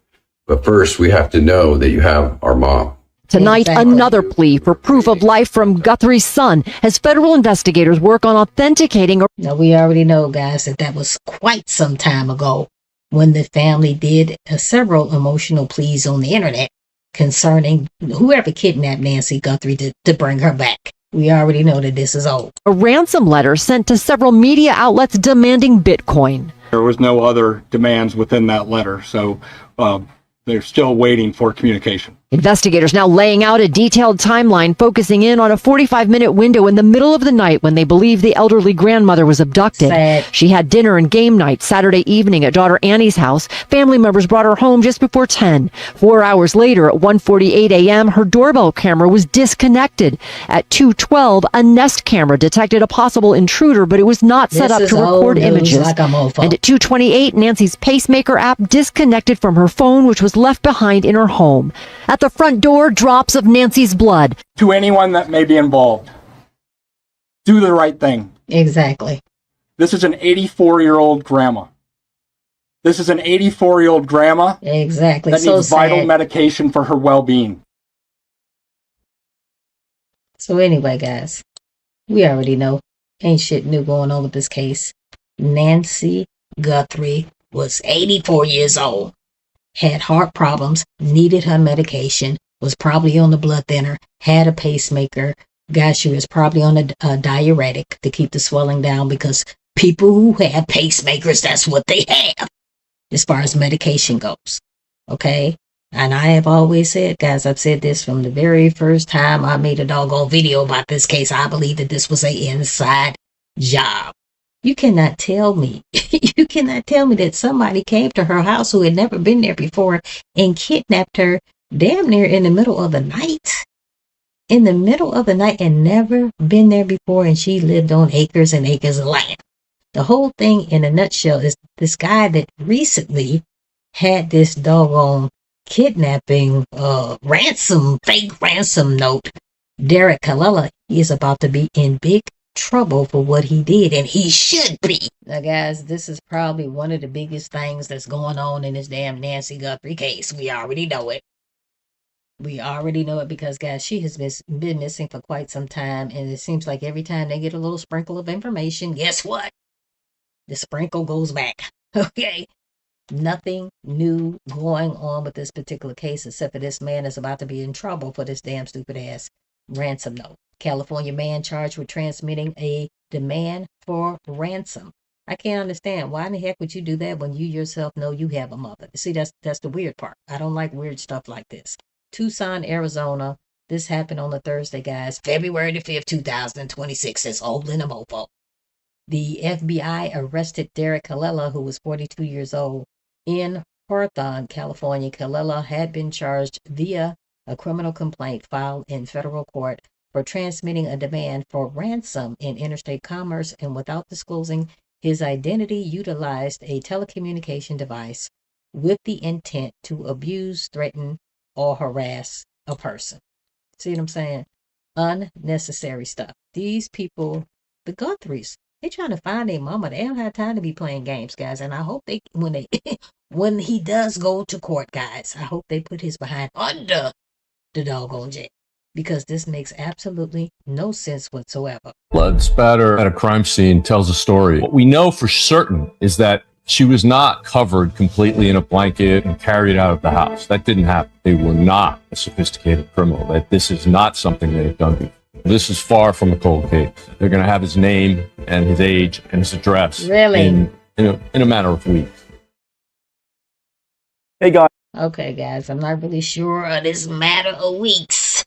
But first, we have to know that you have our mom. Tonight, another plea for proof of life from Guthrie's son as federal investigators work on authenticating. Now, we already know, guys, that was quite some time ago when the family did several emotional pleas on the internet concerning whoever kidnapped Nancy Guthrie to bring her back. We already know that this is old. A ransom letter sent to several media outlets demanding Bitcoin. There was no other demands within that letter, so they're still waiting for communication. Investigators now laying out a detailed timeline focusing in on a 45-minute window in the middle of the night when they believe the elderly grandmother was abducted. Sad. She had dinner and game night Saturday evening at daughter Annie's house. Family members brought her home just before 10. 4 hours later at 1:48 a.m., her doorbell camera was disconnected. At 2:12, a Nest camera detected a possible intruder, but it was not set up to record images. Like a mofo. And at 2:28, Nancy's pacemaker app disconnected from her phone, which was left behind in her home. At the the front door, drops of Nancy's blood. To anyone that may be involved, do the right thing. Exactly. This is an 84-year-old grandma. This is an 84-year-old grandma Exactly. that So needs vital sad. medication for her well-being. So anyway, guys, we already know ain't shit new going on with this case. Nancy Guthrie was 84 years old, had heart problems, needed her medication, was probably on the blood thinner, had a pacemaker. Guys, she was probably on a diuretic to keep the swelling down, because people who have pacemakers, that's what they have as far as medication goes. Okay? And I have always said, guys, I've said this from the very first time I made a doggone video about this case. I believe that this was an inside job. You cannot tell me, you cannot tell me that somebody came to her house who had never been there before and kidnapped her damn near in the middle of the night. In the middle of the night, and never been there before, and she lived on acres and acres of land. The whole thing in a nutshell is this guy that recently had this doggone kidnapping fake ransom note, Derek Colella, is about to be in big trouble for what he did, and he should be. Now guys, this is probably one of the biggest things that's going on in this damn Nancy Guthrie case. We already know it. We already know it because, guys, she has been missing for quite some time, and it seems like every time they get a little sprinkle of information, guess what? The sprinkle goes back. Okay? Nothing new going on with this particular case, except for this man is about to be in trouble for this damn stupid ass ransom note. California man charged with transmitting a demand for ransom. I can't understand. Why in the heck would you do that when you yourself know you have a mother? See, that's the weird part. I don't like weird stuff like this. Tucson, Arizona. This happened on the Thursday, guys. February the 5th, 2026. It's old in a mofo. The FBI arrested Derek Colella, who was 42 years old, in Hawthorne, California. Colella had been charged via a criminal complaint filed in federal court for transmitting a demand for ransom in interstate commerce, and without disclosing his identity, utilized a telecommunication device with the intent to abuse, threaten, or harass a person. See what I'm saying? Unnecessary stuff. These people, the Guthries, they trying to find their mama. They don't have time to be playing games, guys. And I hope they, when he does go to court, guys, I hope they put his behind under the doggone jail, because this makes absolutely no sense whatsoever. Blood spatter at a crime scene tells a story. What we know for certain is that she was not covered completely in a blanket and carried out of the house. That didn't happen. They were not a sophisticated criminal. That this is not something they've done before. This is far from a cold case. They're going to have his name and his age and his address in a matter of weeks. Hey guys. Okay, guys, I'm not really sure of this matter of weeks.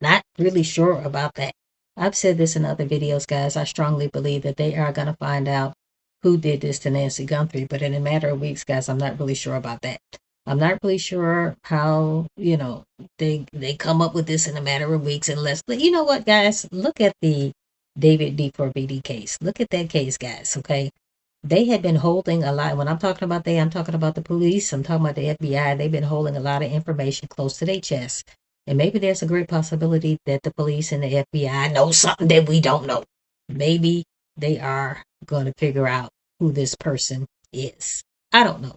Not really sure about that. I've said this in other videos, guys. I strongly believe that they are going to find out who did this to Nancy Guthrie, but in a matter of weeks, guys, I'm not really sure about that. I'm not really sure how, they come up with this in a matter of weeks, unless, you know what, guys, look at the David D4BD case. Look at that case, guys, okay? They had been holding a lot. When I'm talking about they, I'm talking about the police. I'm talking about the FBI. They've been holding a lot of information close to their chest. And maybe there's a great possibility that the police and the FBI know something that we don't know. Maybe they are going to figure out who this person is. I don't know.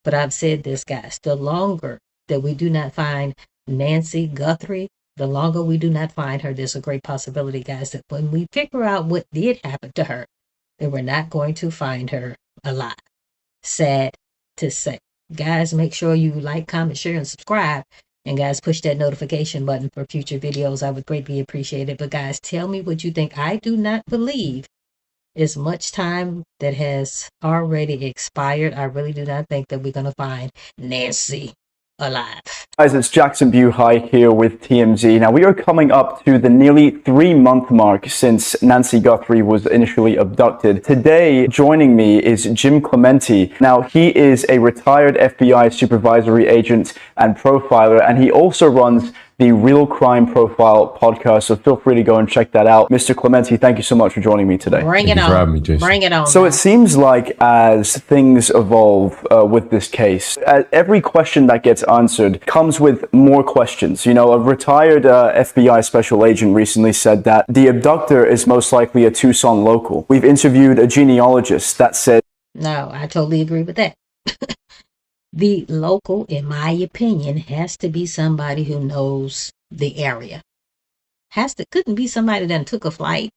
But I've said this, guys, the longer that we do not find Nancy Guthrie, the longer we do not find her, there's a great possibility, guys, that when we figure out what did happen to her, that we're not going to find her alive. Sad to say. Guys, make sure you like, comment, share, and subscribe. And guys, push that notification button for future videos. I would greatly appreciate it. But guys, tell me what you think. I do not believe as much time that has already expired. I really do not think that we're going to find Nancy alive. Guys, it's Jackson Buhai here with TMZ. Now, we are coming up to the nearly 3-month mark since Nancy Guthrie was initially abducted. Today, joining me is Jim Clemente. Now, he is a retired FBI supervisory agent and profiler, and he also runs the Real Crime Profile podcast. So feel free to go and check that out. Mr. Clementi, thank you so much for joining me today. Bring it on. Bring it on. So it seems like as things evolve with this case, every question that gets answered comes with more questions. You know, a retired FBI special agent recently said that the abductor is most likely a Tucson local. We've interviewed a genealogist that said, no, I totally agree with that. The local, in my opinion, has to be somebody who knows the area. Couldn't be somebody that took a flight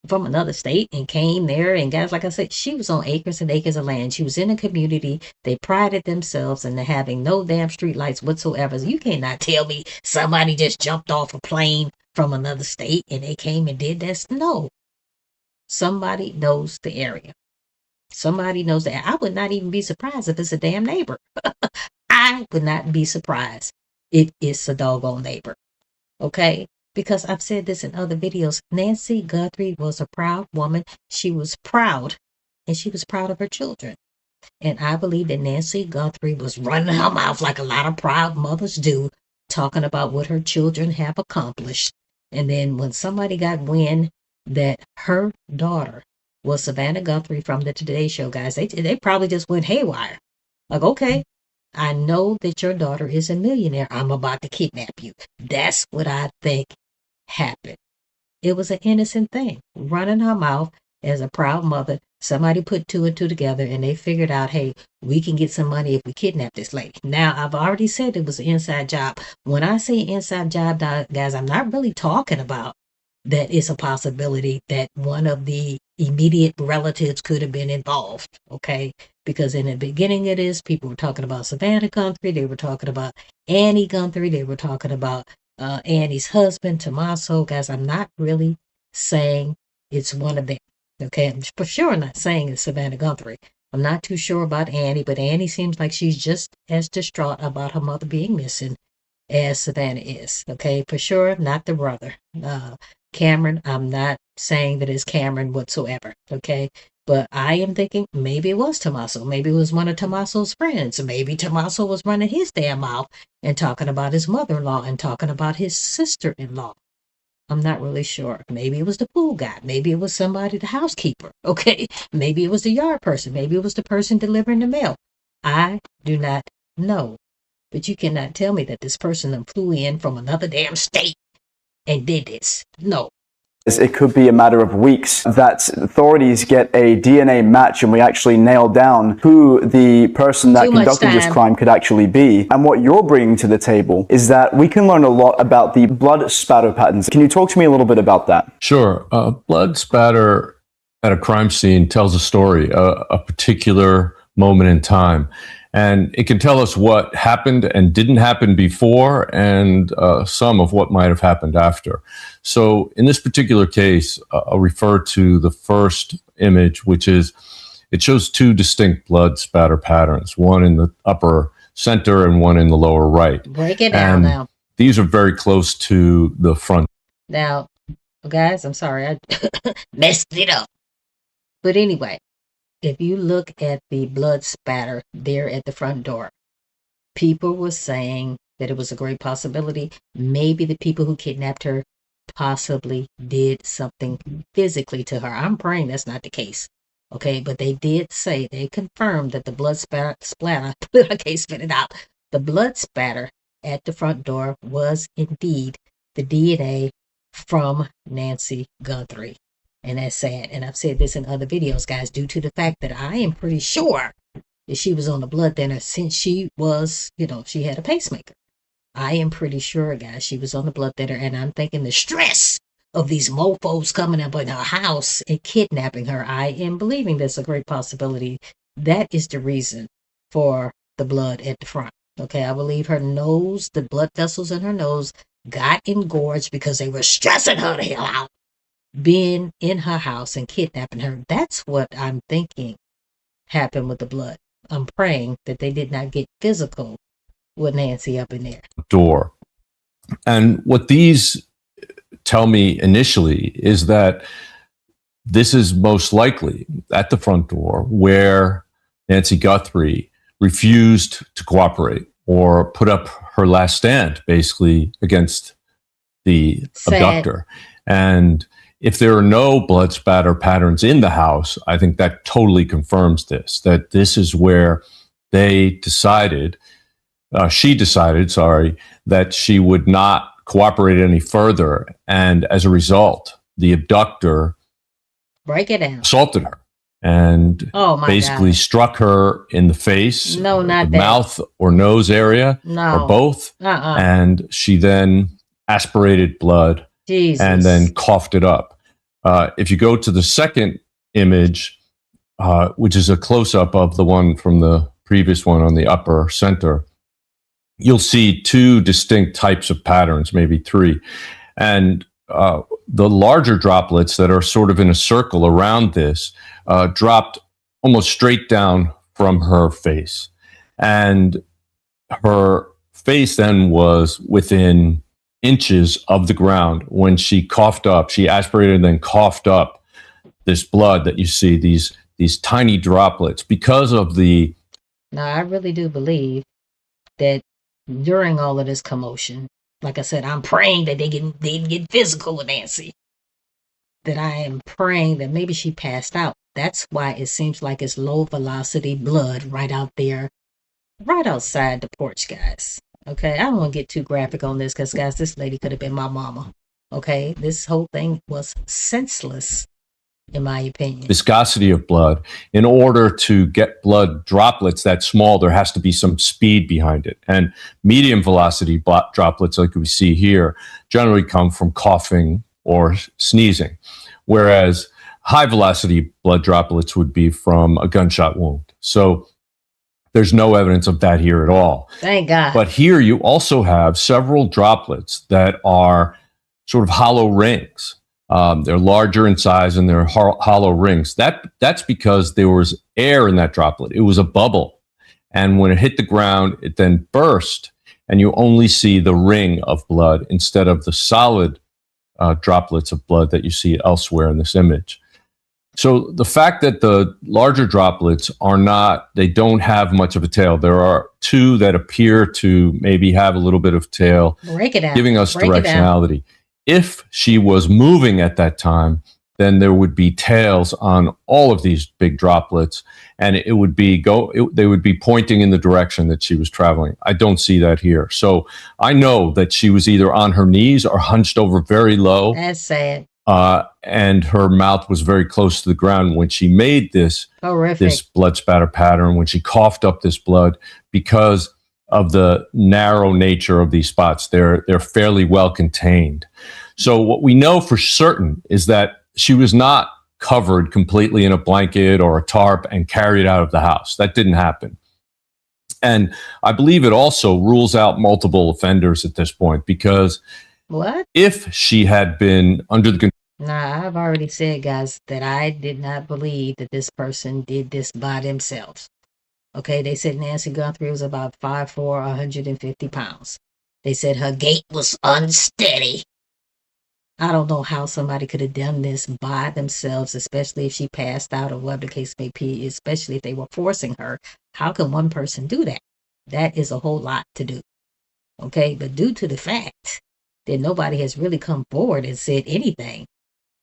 from another state and came there. And guys, like I said, she was on acres and acres of land. She was in a community. They prided themselves in having no damn street lights whatsoever. You cannot tell me somebody just jumped off a plane from another state and they came and did this. No. Somebody knows the area. Somebody knows that. I would not even be surprised if it's a damn neighbor. I would not be surprised if it's a doggone neighbor. Okay? Because I've said this in other videos. Nancy Guthrie was a proud woman. She was proud, and she was proud of her children. And I believe that Nancy Guthrie was running her mouth like a lot of proud mothers do, talking about what her children have accomplished. And then when somebody got wind that her daughter was Savannah Guthrie from the Today Show, guys, they probably just went haywire. Like, okay, I know that your daughter is a millionaire. I'm about to kidnap you. That's what I think happened. It was an innocent thing. Running her mouth as a proud mother. Somebody put two and two together and they figured out, hey, we can get some money if we kidnap this lady. Now, I've already said it was an inside job. When I say inside job, guys, I'm not really talking about that it's a possibility that one of the immediate relatives could have been involved, okay? Because in the beginning of this, people were talking about Savannah Guthrie, they were talking about Annie Guthrie, they were talking about Annie's husband, Tommaso. Guys, I'm not really saying it's one of them, okay? I'm for sure not saying it's Savannah Guthrie. I'm not too sure about Annie, but Annie seems like she's just as distraught about her mother being missing as Savannah is, okay? For sure, not the brother. Cameron, I'm not saying that it's Cameron whatsoever, okay? But I am thinking maybe it was Tommaso. Maybe it was one of Tommaso's friends. Maybe Tommaso was running his damn mouth and talking about his mother-in-law and talking about his sister-in-law. I'm not really sure. Maybe it was the pool guy. Maybe it was somebody, the housekeeper, okay? Maybe it was the yard person. Maybe it was the person delivering the mail. I do not know. But you cannot tell me that this person flew in from another damn state and did this. No. it could be a matter of weeks that authorities get a DNA match and we actually nail down who the person that conducted this crime could actually be. And what you're bringing to the table is that we can learn a lot about the blood spatter patterns. Can you talk to me a little bit about that? Sure. Blood spatter at a crime scene tells a story, a particular moment in time. And it can tell us what happened and didn't happen before and some of what might have happened after. So in this particular case, I'll refer to the first image, which is, it shows two distinct blood spatter patterns, one in the upper center and one in the lower right. Break it down now. These are very close to the front. Now, guys, I'm sorry, I messed it up. But anyway, if you look at the blood spatter there at the front door, people were saying that it was a great possibility. Maybe the people who kidnapped her possibly did something physically to her. I'm praying that's not the case. Okay, but they did say, they confirmed that the blood splatter, I can't spit it out. The blood spatter at the front door was indeed the DNA from Nancy Guthrie. And that's sad. And I've said this in other videos, guys, due to the fact that I am pretty sure that she was on the blood thinner since she was, she had a pacemaker. I am pretty sure, guys, she was on the blood thinner. And I'm thinking the stress of these mofos coming up in her house and kidnapping her, I am believing there's a great possibility that is the reason for the blood at the front. Okay, I believe her nose, the blood vessels in her nose got engorged because they were stressing her the hell out. Being in her house and kidnapping her. That's what I'm thinking happened with the blood. I'm praying that they did not get physical with Nancy up in there. Door. And what these tell me initially is that this is most likely at the front door where Nancy Guthrie refused to cooperate or put up her last stand, basically, against the abductor. And if there are no blood spatter patterns in the house, I think that totally confirms this, that this is where they decided, she decided, that she would not cooperate any further. And as a result, the abductor Break it down. assaulted her and Oh my basically God. struck her in the face, No, not the that. mouth or nose area, No. or both. And she then aspirated blood Jesus. and then coughed it up. If you go to the second image, which is a close-up of the one from the previous one on the upper center, you'll see two distinct types of patterns, maybe three. And the larger droplets that are sort of in a circle around this dropped almost straight down from her face. And her face then was within inches of the ground when she coughed up. She aspirated and then coughed up this blood that you see, these tiny droplets, because of the... Now, I really do believe that during all of this commotion, like I said, I'm praying that they get physical with Nancy. That I am praying that maybe she passed out. That's why it seems like it's low velocity blood right out there, right outside the porch, guys. Okay, I don't want to get too graphic on this because, guys, this lady could have been my mama. Okay, this whole thing was senseless, in my opinion. viscosity of blood. In order to get blood droplets that small, there has to be some speed behind it. And medium velocity droplets, like we see here, generally come from coughing or sneezing, whereas high velocity blood droplets would be from a gunshot wound. So there's no evidence of that here at all. Thank God. But here you also have several droplets that are sort of hollow rings. They're larger in size and they're hollow rings. That's because there was air in that droplet. It was a bubble. And when it hit the ground, it then burst, and you only see the ring of blood instead of the solid droplets of blood that you see elsewhere in this image. So the fact that the larger droplets they don't have much of a tail. There are two that appear to maybe have a little bit of tail, Break it out. giving us Break it down. directionality. If she was moving at that time, then there would be tails on all of these big droplets, and it would be they would be pointing in the direction that she was traveling. I don't see that here. So I know that she was either on her knees or hunched over very low. That's sad. And her mouth was very close to the ground when she made this blood spatter pattern, when she coughed up this blood, because of the narrow nature of these spots. They're fairly well contained. So what we know for certain is that she was not covered completely in a blanket or a tarp and carried out of the house. That didn't happen. And I believe it also rules out multiple offenders at this point, because What? if she had been under the... Nah, I've already said, guys, that I did not believe that this person did this by themselves. Okay, they said Nancy Guthrie was about 5'4", 150 pounds. They said her gait was unsteady. I don't know how somebody could have done this by themselves, especially if she passed out or whatever the case may be, especially if they were forcing her. How can one person do that? That is a whole lot to do. Okay, but due to the fact that nobody has really come forward and said anything,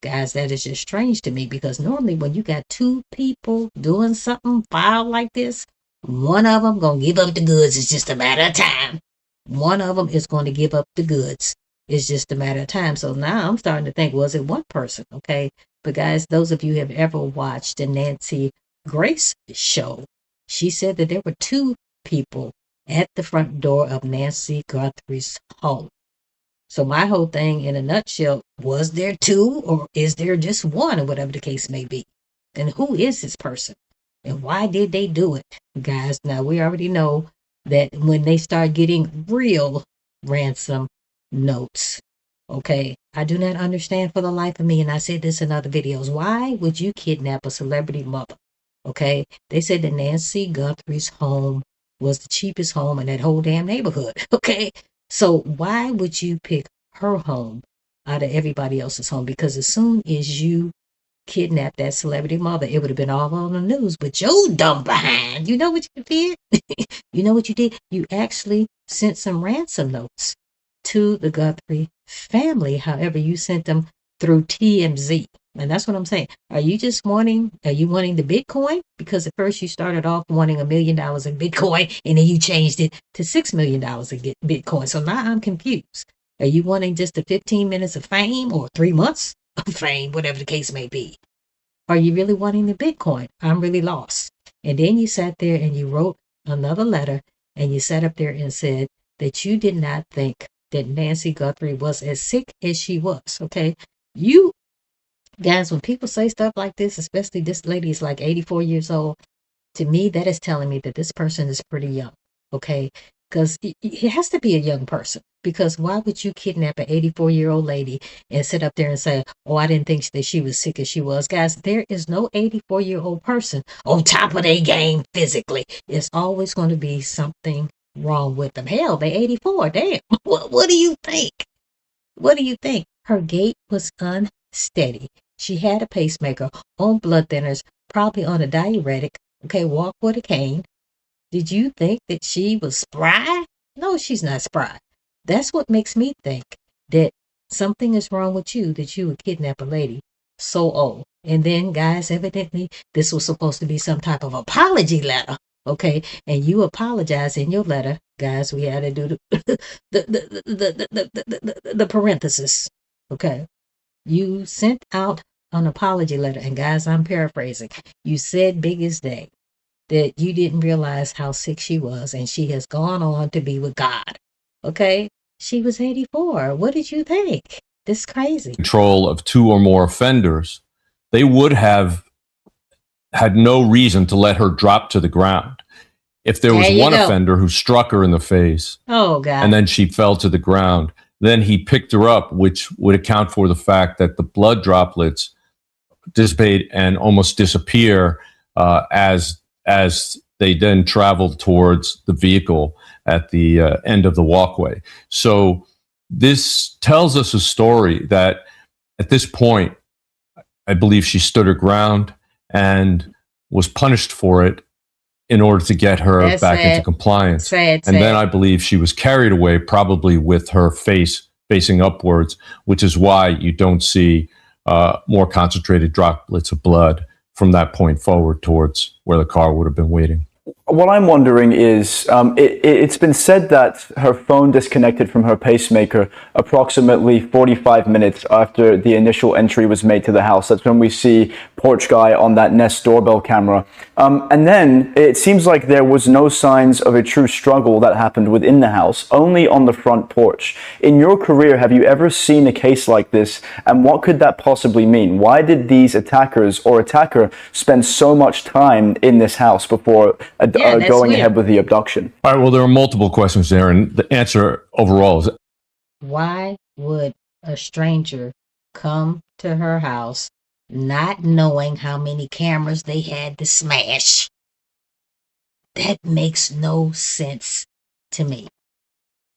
guys, that is just strange to me, because normally when you got two people doing something foul like this, one of them going to give up the goods. It's just a matter of time. One of them is going to give up the goods. It's just a matter of time. So now I'm starting to think, was it one person? Okay. But guys, those of you who have ever watched the Nancy Grace show, she said that there were two people at the front door of Nancy Guthrie's home. So my whole thing in a nutshell, was there two or is there just one, or whatever the case may be? And who is this person? And why did they do it? Guys, now we already know that when they start getting real ransom notes, okay, I do not understand for the life of me, and I said this in other videos, why would you kidnap a celebrity mother? Okay, they said that Nancy Guthrie's home was the cheapest home in that whole damn neighborhood. Okay, so why would you pick her home out of everybody else's home? Because as soon as you kidnapped that celebrity mother, it would have been all on the news. But your dumb behind, you know what you did? You know what you did? You actually sent some ransom notes to the Guthrie family. However, you sent them through TMZ. And that's what I'm saying. Are you wanting the Bitcoin? Because at first you started off wanting $1 million in Bitcoin, and then you changed it to $6 million in Bitcoin. So now I'm confused. Are you wanting just the 15 minutes of fame or 3 months of fame, whatever the case may be? Are you really wanting the Bitcoin? I'm really lost. And then you sat there and you wrote another letter, and you sat up there and said that you did not think that Nancy Guthrie was as sick as she was. Okay. You guys, when people say stuff like this, especially this lady is like 84 years old, to me, that is telling me that this person is pretty young. Okay. Because it has to be a young person. Because why would you kidnap an 84-year-old lady and sit up there and say, oh, I didn't think that she was sick as she was? Guys, there is no 84-year-old person on top of their game physically. It's always going to be something wrong with them. Hell, they're 84. Damn. What do you think? What do you think? Her gait was unsteady. She had a pacemaker, on blood thinners, probably on a diuretic. Okay, walk with a cane. Did you think that she was spry? No, she's not spry. That's what makes me think that something is wrong with you, that you would kidnap a lady so old. And then, guys, evidently, this was supposed to be some type of apology letter, okay? And you apologize in your letter. Guys, we had to do the parenthesis, okay? You sent out an apology letter, and guys, I'm paraphrasing. You said big as day that you didn't realize how sick she was, and she has gone on to be with God. Okay? She was 84. What did you think? This is crazy. Control of 2 or more offenders, they would have had no reason to let her drop to the ground. If there was one offender who struck her in the face, oh God, and then she fell to the ground, then he picked her up, which would account for the fact that the blood droplets dissipate and almost disappear as they then travel towards the vehicle at the end of the walkway. So this tells us a story that at this point, I believe she stood her ground and was punished for it in order to get her back into compliance. And then I believe she was carried away, probably with her face facing upwards, which is why you don't see more concentrated droplets of blood from that point forward towards where the car would have been waiting. What I'm wondering is, it's been said that her phone disconnected from her pacemaker approximately 45 minutes after the initial entry was made to the house. That's when we see Porch Guy on that Nest doorbell camera. And then it seems like there was no signs of a true struggle that happened within the house, only on the front porch. In your career, have you ever seen a case like this? And what could that possibly mean? Why did these attackers or attacker spend so much time in this house before going ahead with the abduction? All right, well, there are multiple questions there, and the answer overall is, why would a stranger come to her house not knowing how many cameras they had to smash? That makes no sense to me.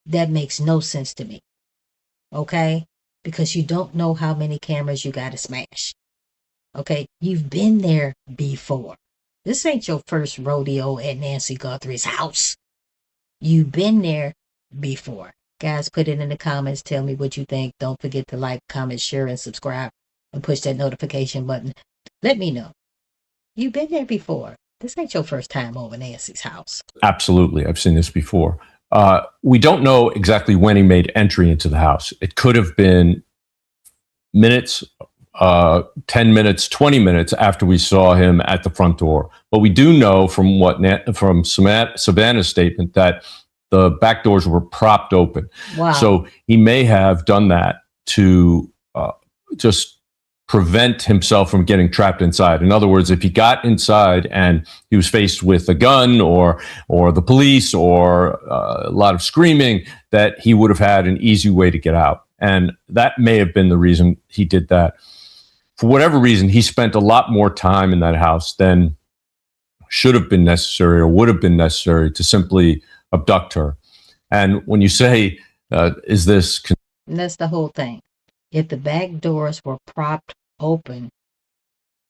That makes no sense to me. Okay? Because you don't know how many cameras you got to smash. Okay? You've been there before. This ain't your first rodeo at Nancy Guthrie's house. You've been there before. Guys, put it in the comments. Tell me what you think. Don't forget to like, comment, share, and subscribe. And push that notification button. Let me know. You've been there before. This ain't your first time over Nancy's house. absolutely, I've seen this before. We don't know exactly when he made entry into the house. It could have been minutes, 10 minutes, 20 minutes after we saw him at the front door. But we do know from Savannah's statement that the back doors were propped open. Wow. So he may have done that to just prevent himself from getting trapped inside. In other words, if he got inside and he was faced with a gun or the police or a lot of screaming, that he would have had an easy way to get out. And that may have been the reason he did that. For whatever reason, he spent a lot more time in that house than should have been necessary or would have been necessary to simply abduct her. And when you say, is this... And that's the whole thing. If the back doors were propped open,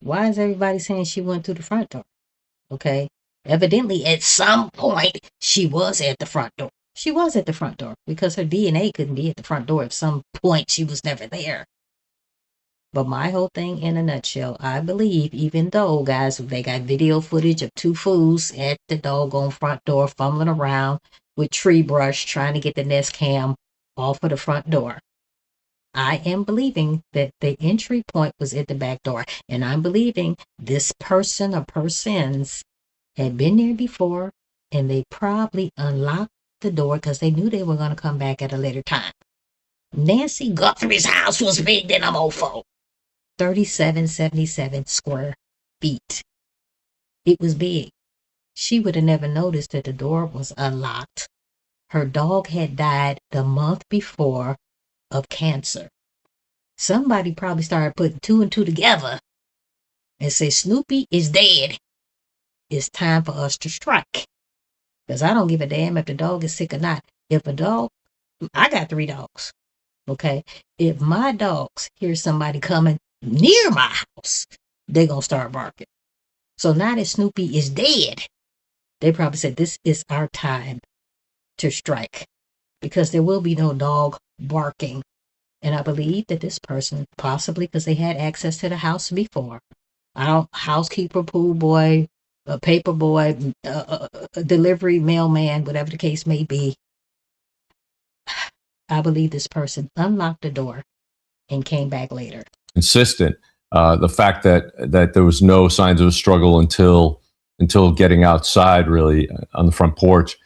Why is everybody saying she went through the front door? Okay. Evidently, at some point, she was at the front door. She was at the front door because her DNA couldn't be at the front door. At some point, she was never there. But my whole thing in a nutshell, I believe, even though, guys, they got video footage of two fools at the doggone front door fumbling around with tree brush trying to get the Nest Cam off of the front door. I am believing that the entry point was at the back door. And I'm believing this person or persons had been there before and they probably unlocked the door because they knew they were going to come back at a later time. Nancy Guthrie's house was big than a mofo. 3777 square feet. It was big. She would have never noticed that the door was unlocked. Her dog had died the month before of cancer. Somebody probably started putting two and two together and said, Snoopy is dead. It's time for us to strike. Because I don't give a damn if the dog is sick or not. If a dog, I got 3 dogs. Okay. If my dogs hear somebody coming near my house, they're going to start barking. So now that Snoopy is dead, they probably said, this is our time to strike. Because there will be no dog barking. And I believe that this person, possibly because they had access to the house before, housekeeper, pool boy, a paper boy, a delivery mailman, whatever the case may be, I believe this person unlocked the door and came back later. Consistent. The fact that there was no signs of a struggle until getting outside, really, on the front porch.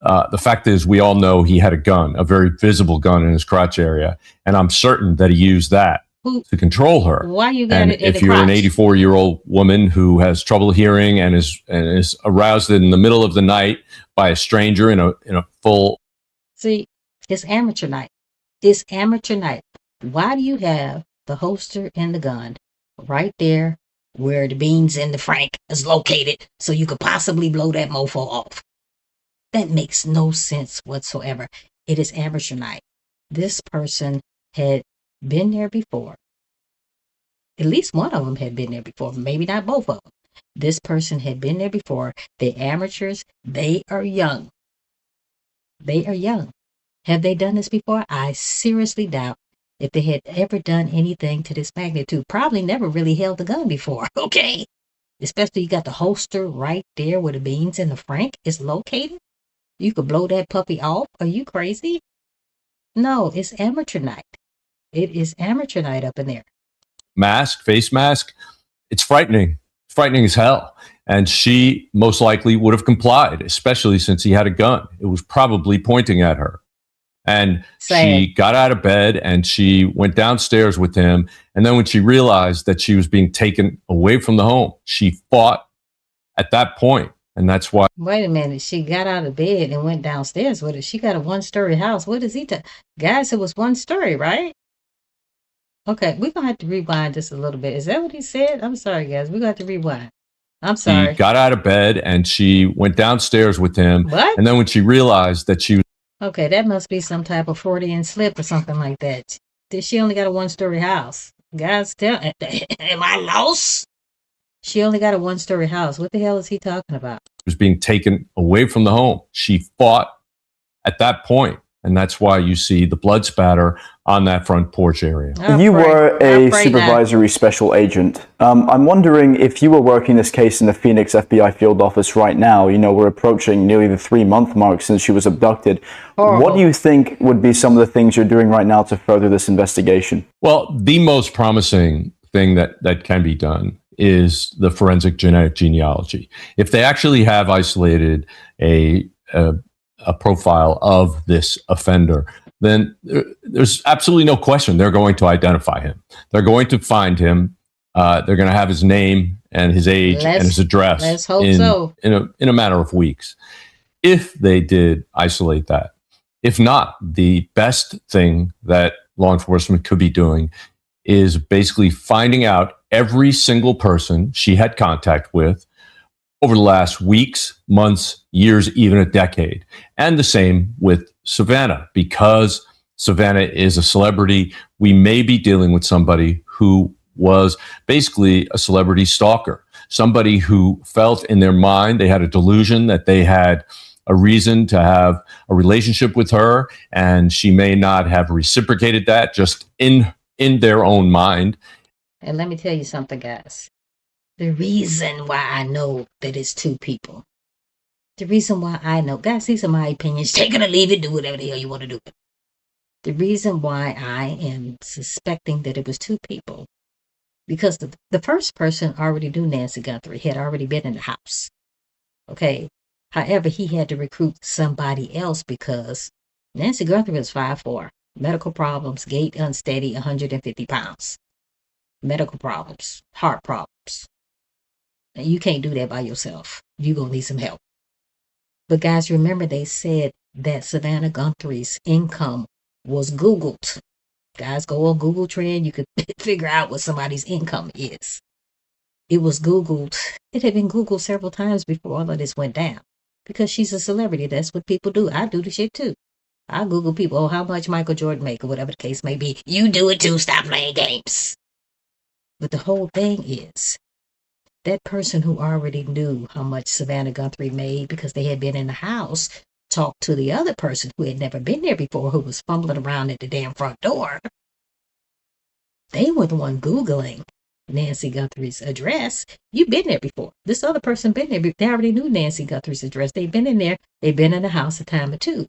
The fact is, we all know he had a gun, a very visible gun in his crotch area, and I'm certain that he used that to control her. Why you got and it in if the you're an crotch? 84-year-old woman who has trouble hearing and is aroused in the middle of the night by a stranger in a full. See, it's amateur night. It's amateur night. Why do you have the holster and the gun right there where the beans and the frank is located so you could possibly blow that mofo off? That makes no sense whatsoever. It is amateur night. This person had been there before. At least one of them had been there before, maybe not both of them. This person had been there before. The amateurs, they are young. They are young. Have they done this before? I seriously doubt if they had ever done anything to this magnitude. Probably never really held the gun before, okay? Especially you got the holster right there where the beans and the frank is located. You could blow that puppy off. Are you crazy? No, it's amateur night. It is amateur night up in there. Face mask, it's frightening. It's frightening as hell. And she most likely would have complied, especially since he had a gun. It was probably pointing at her. And she got out of bed and she went downstairs with him. And then when she realized that she was being taken away from the home, she fought at that point. And that's why. Wait a minute. She got out of bed and went downstairs with it. She got a 1-story house. What is he? Guys, it was 1 story, right? Okay, we're going to have to rewind just a little bit. Is that what he said? I'm sorry, guys. We're going to have to rewind. I'm sorry. She got out of bed and she went downstairs with him. What? And then when she realized that she was. Okay, that must be some type of Freudian slip or something like that. She only got a 1-story house. Guys, am I lost? She only got a 1-story house. What the hell is he talking about? Was being taken away from the home. She fought at that point, and that's why you see the blood spatter on that front porch area. You were a supervisory special agent. I'm wondering if you were working this case in the Phoenix FBI field office right now. You know, we're approaching nearly the 3-month mark since she was abducted. What do you think would be some of the things you're doing right now to further this investigation? Well, the most promising thing that can be done is the forensic genetic genealogy. If they actually have isolated a profile of this offender, then there's absolutely no question they're going to identify him. They're going to find him. They're going to have his name and his age and his address let's hope so. in a matter of weeks. If they did isolate that. If not, the best thing that law enforcement could be doing is basically finding out every single person she had contact with over the last weeks, months, years, even a decade. And the same with Savannah. Because Savannah is a celebrity, we may be dealing with somebody who was basically a celebrity stalker, somebody who felt in their mind they had a delusion that they had a reason to have a relationship with her, and she may not have reciprocated that just in their own mind. And let me tell you something, guys. The reason why I know that it's two people, the reason why I know, guys, these are my opinions. Take it or leave it, do whatever the hell you want to do. The reason why I am suspecting that it was two people, because the first person already knew Nancy Guthrie, had already been in the house. Okay. However, he had to recruit somebody else because Nancy Guthrie was 5'4", medical problems, gait unsteady, 150 pounds. Medical problems, heart problems. And you can't do that by yourself. You're going to need some help. But guys, remember they said that Savannah Guthrie's income was Googled. Guys, go on Google Trend. You could figure out what somebody's income is. It was Googled. It had been Googled several times before all of this went down. Because she's a celebrity. That's what people do. I do the shit too. I Google people, oh, how much Michael Jordan make, or whatever the case may be. You do it too. Stop playing games. But the whole thing is, that person who already knew how much Savannah Guthrie made because they had been in the house talked to the other person who had never been there before, who was fumbling around at the damn front door. They were the one Googling Nancy Guthrie's address. You've been there before. This other person been there. They already knew Nancy Guthrie's address. They've been in there. They've been in the house a time or two.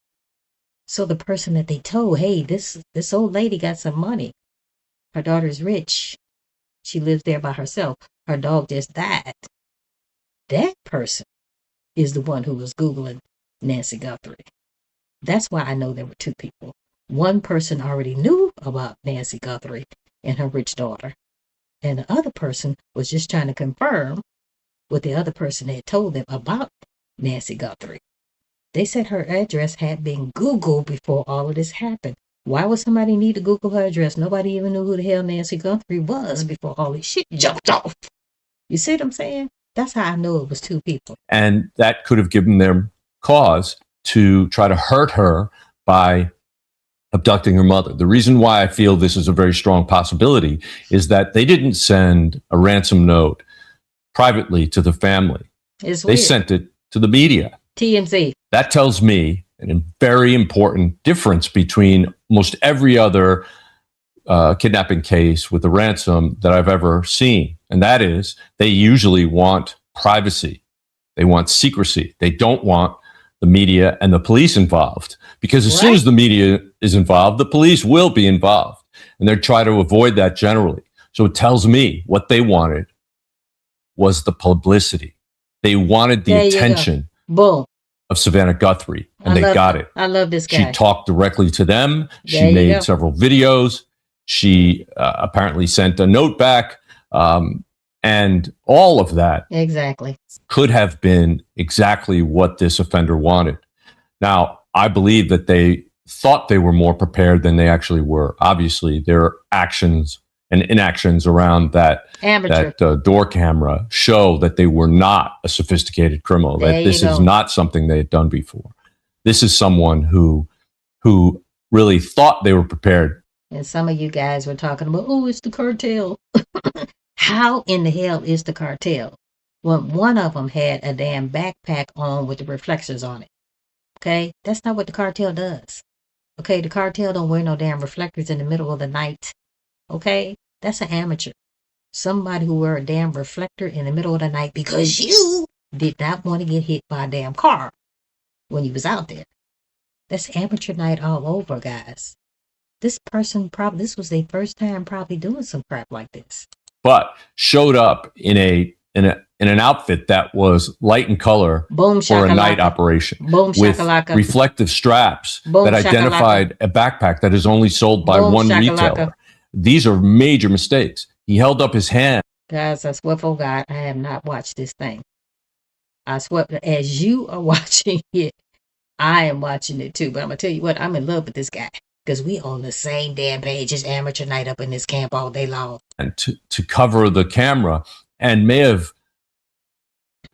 So the person that they told, hey, this old lady got some money. Her daughter's rich. She lives there by herself. Her dog just died. That person is the one who was Googling Nancy Guthrie. That's why I know there were two people. One person already knew about Nancy Guthrie and her rich daughter. And the other person was just trying to confirm what the other person had told them about Nancy Guthrie. They said her address had been Googled before all of this happened. Why would somebody need to Google her address? Nobody even knew who the hell Nancy Guthrie was before all this shit jumped off. You see what I'm saying? That's how I know it was two people. And that could have given them cause to try to hurt her by abducting her mother. The reason why I feel this is a very strong possibility is that they didn't send a ransom note privately to the family. They sent it to the media. TMZ. That tells me a very important difference between most every other kidnapping case with a ransom that I've ever seen. And that is, they usually want privacy. They want secrecy. They don't want the media and the police involved, because as soon as the media is involved, the police will be involved, and they're trying to avoid that generally. So it tells me what they wanted was the publicity. They wanted the attention of Savannah Guthrie, and they got it. I love this guy. She talked directly to them. She made several videos. She apparently sent a note back. And all of that could have been exactly what this offender wanted. Now, I believe that they thought they were more prepared than they actually were. Obviously, their actions and inactions around that door camera show that they were not a sophisticated criminal, that this is not something they had done before. This is someone who really thought they were prepared. And some of you guys were talking about, oh, it's the cartel. How in the hell is the cartel? Well, one of them had a damn backpack on with the reflectors on it. Okay? That's not what the cartel does. Okay? The cartel don't wear no damn reflectors in the middle of the night. Okay? That's an amateur. Somebody who wear a damn reflector in the middle of the night because you did not want to get hit by a damn car when you was out there. That's amateur night all over, guys. This person this was their first time probably doing some crap like this. But showed up in an outfit that was light in color for a night operation with reflective straps that identified a backpack that is only sold by one retailer. These are major mistakes. He held up his hand. Guys, I swear for God, I have not watched this thing. I swear, as you are watching it, I am watching it too. But I'm going to tell you what, I'm in love with this guy. Because we on the same damn page as amateur night up in this camp all day long. And to cover the camera, and may have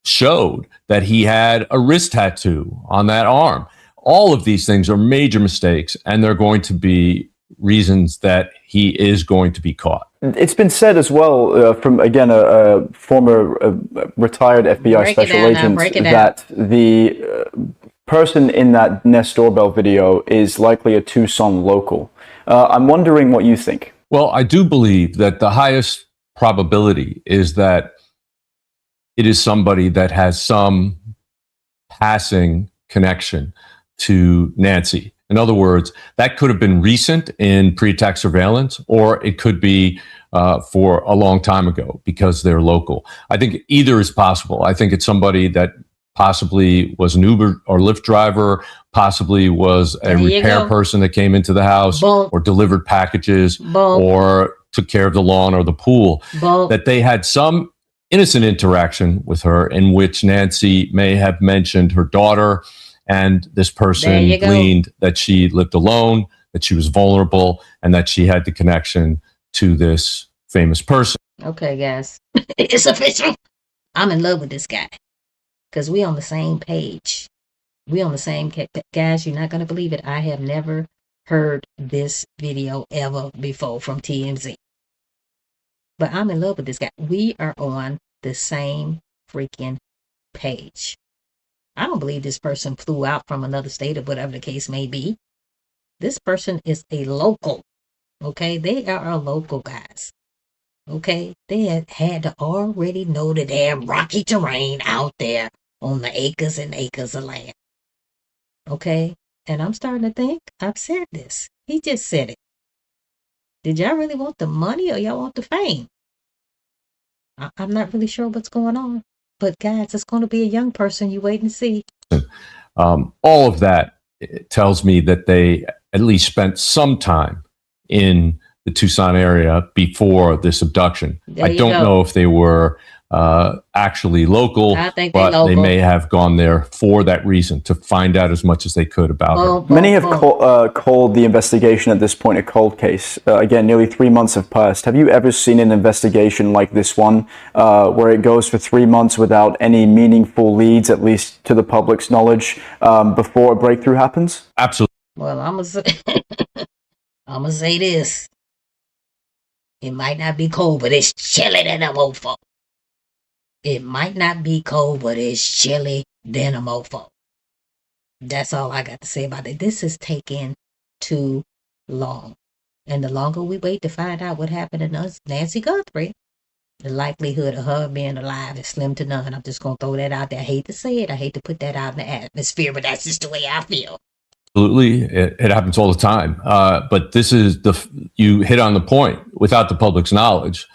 showed that he had a wrist tattoo on that arm. All of these things are major mistakes, and they're going to be reasons that he is going to be caught. It's been said as well from, again, a former retired FBI special agent that the person in that Nest doorbell video is likely a Tucson local. I'm wondering what you think. Well, I do believe that the highest probability is that it is somebody that has some passing connection to Nancy. In other words, that could have been recent in pre-attack surveillance, or it could be for a long time ago because they're local. I think either is possible. I think it's somebody that possibly was an Uber or Lyft driver, possibly was a repair person that came into the house or delivered packages or took care of the lawn or the pool, that they had some innocent interaction with her in which Nancy may have mentioned her daughter, and this person gleaned that she lived alone, that she was vulnerable, and that she had the connection to this famous person. Okay, guys. It's official. I'm in love with this guy. Because we on the same page. We on the same guys, you're not going to believe it. I have never heard this video ever before from TMZ. But I'm in love with this guy. We are on the same freaking page. I don't believe this person flew out from another state or whatever the case may be. This person is a local. Okay? They are our local guys. Okay? They had to already know the damn rocky terrain out there on the acres and acres of land. Okay? And I'm starting to think, I've said this. He just said it. Did y'all really want the money or y'all want the fame? I'm not really sure what's going on. But guys, it's going to be a young person. You wait and see. All of that tells me that they at least spent some time in the Tucson area before this abduction. I don't know if they were actually local, but they may have gone there for that reason, to find out as much as they could about her. Many have called the investigation at this point a cold case. Again, nearly 3 months have passed. Have you ever seen an investigation like this one, where it goes for 3 months without any meaningful leads, at least to the public's knowledge, before a breakthrough happens? Absolutely. Well, I'm gonna say this. It might not be cold, but it's chilly than a mofo. It might not be cold, but it's chilly than a mofo. That's all I got to say about it. This is taking too long. And the longer we wait to find out what happened to Nancy Guthrie, the likelihood of her being alive is slim to none. I'm just going to throw that out there. I hate to say it. I hate to put that out in the atmosphere, but that's just the way I feel. Absolutely. It happens all the time. But this is you hit on the point. Without the public's knowledge,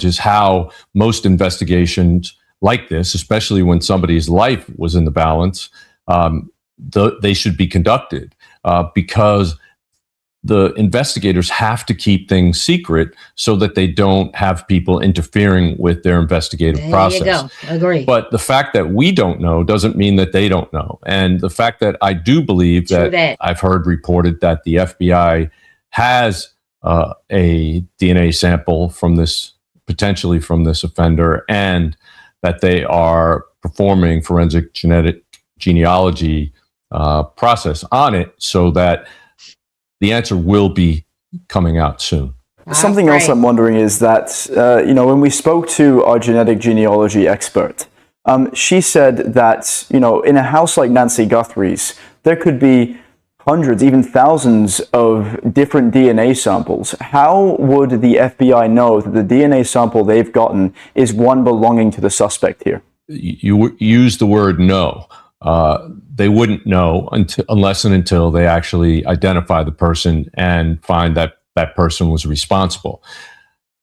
is how most investigations like this, especially when somebody's life was in the balance, they should be conducted, because the investigators have to keep things secret so that they don't have people interfering with their investigative process. There you go. Agree. But the fact that we don't know doesn't mean that they don't know. And the fact that I do believe that I've heard reported that the FBI has a DNA sample potentially from this offender, and that they are performing forensic genetic genealogy process on it, so that the answer will be coming out soon. Something else I'm wondering is that, when we spoke to our genetic genealogy expert, she said that, in a house like Nancy Guthrie's, there could be hundreds, even thousands of different DNA samples. How would the FBI know that the DNA sample they've gotten is one belonging to the suspect here? You use the word no. They wouldn't know unless and until they actually identify the person and find that that person was responsible.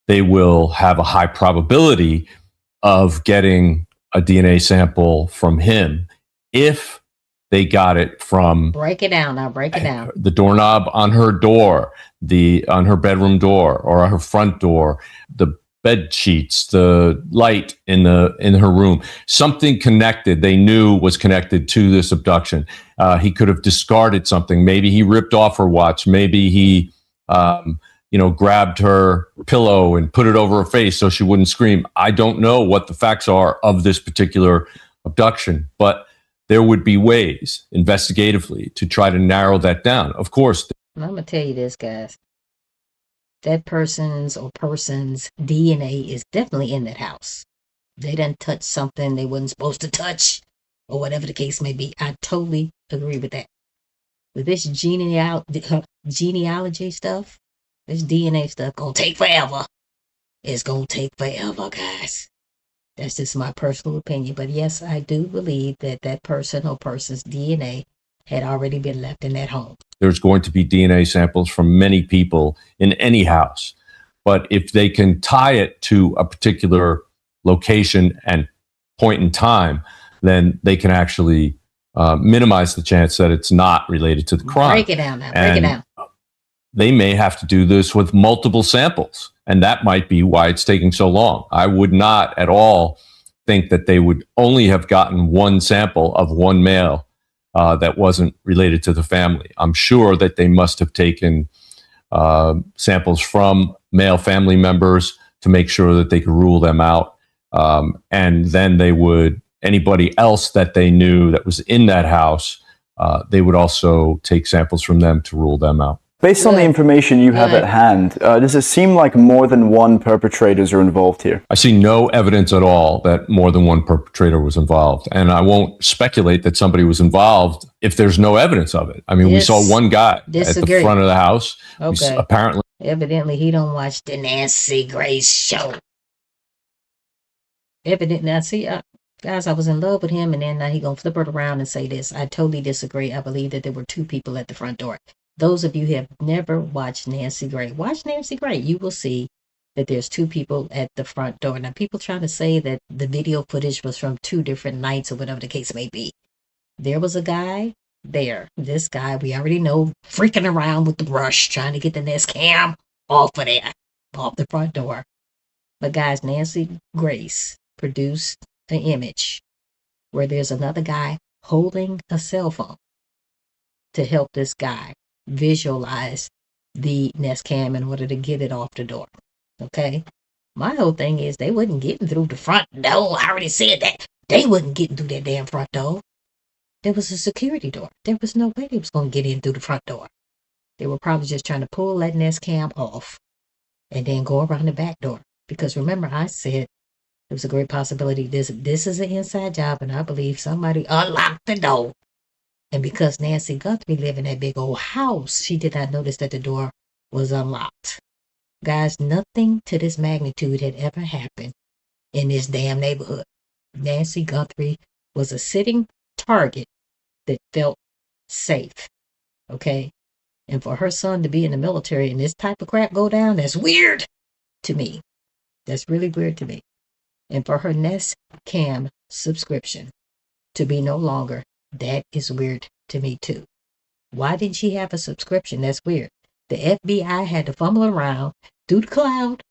They will have a high probability of getting a DNA sample from him if they got it from break it down. The doorknob on her door, on her bedroom door or her front door, the bed sheets, the light in her room, something connected they knew was connected to this abduction. He could have discarded something. Maybe he ripped off her watch. Maybe he grabbed her pillow and put it over her face so she wouldn't scream. I don't know what the facts are of this particular abduction, but there would be ways investigatively to try to narrow that down. Of course, And I'm going to tell you this, guys. That person's or persons' DNA is definitely in that house. They done touched something they wasn't supposed to touch, or whatever the case may be. I totally agree with that. With this genealogy stuff, this DNA stuff gonna take forever. It's gonna take forever, guys. That's just my personal opinion. But yes, I do believe that that person or person's DNA had already been left in that home. There's going to be DNA samples from many people in any house. But if they can tie it to a particular location and point in time, then they can actually minimize the chance that it's not related to the crime. Break it down now. Break it down. They may have to do this with multiple samples, and that might be why it's taking so long. I would not at all think that they would only have gotten one sample of one male that wasn't related to the family. I'm sure that they must have taken samples from male family members to make sure that they could rule them out. And then they would, anybody else that they knew that was in that house, they would also take samples from them to rule them out. Based on the information you have at hand, does it seem like more than one perpetrators are involved here? I see no evidence at all that more than one perpetrator was involved. And I won't speculate that somebody was involved if there's no evidence of it. I mean, we saw one guy at the front of the house. Okay. Apparently. Evidently, he don't watch the Nancy Grace show. Evidently, I see, guys, I was in love with him, and then now he gonna flip it around and say this. I totally disagree. I believe that there were two people at the front door. Those of you who have never watched Nancy Grace, watch Nancy Grace. You will see that there's two people at the front door. Now, people trying to say that the video footage was from two different nights or whatever the case may be. There was a guy there. This guy, we already know, freaking around with the brush, trying to get the Nest Cam off of there, off the front door. But guys, Nancy Grace produced an image where there's another guy holding a cell phone to help this guy visualize the Nest Cam in order to get it off the door. Okay? My whole thing is they wasn't getting through the front door. I already said that. They wasn't getting through that damn front door. There was a security door. There was no way they was going to get in through the front door. They were probably just trying to pull that Nest Cam off and then go around the back door. Because remember, I said there was a great possibility this is an inside job, and I believe somebody unlocked the door. And because Nancy Guthrie lived in that big old house, she did not notice that the door was unlocked. Guys, nothing to this magnitude had ever happened in this damn neighborhood. Nancy Guthrie was a sitting target that felt safe. Okay? And for her son to be in the military and this type of crap go down, that's weird to me. That's really weird to me. And for her Nest Cam subscription to be no longer, that is weird to me too. Why didn't she have a subscription? That's weird. The FBI had to fumble around through the cloud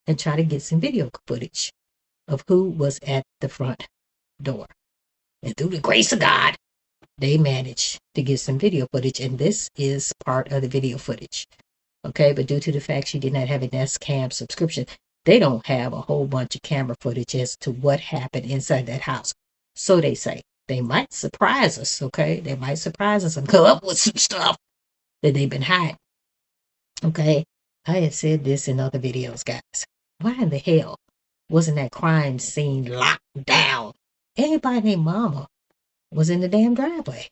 and try to get some video footage of who was at the front door. And through the grace of God, they managed to get some video footage, and this is part of the video footage. Okay, but due to the fact she did not have a Nest Cam subscription, they don't have a whole bunch of camera footage as to what happened inside that house. So they say. They might surprise us, okay? They might surprise us and come up with some stuff that they've been hiding. Okay? I have said this in other videos, guys. Why in the hell wasn't that crime scene locked down? Everybody named Mama was in the damn driveway.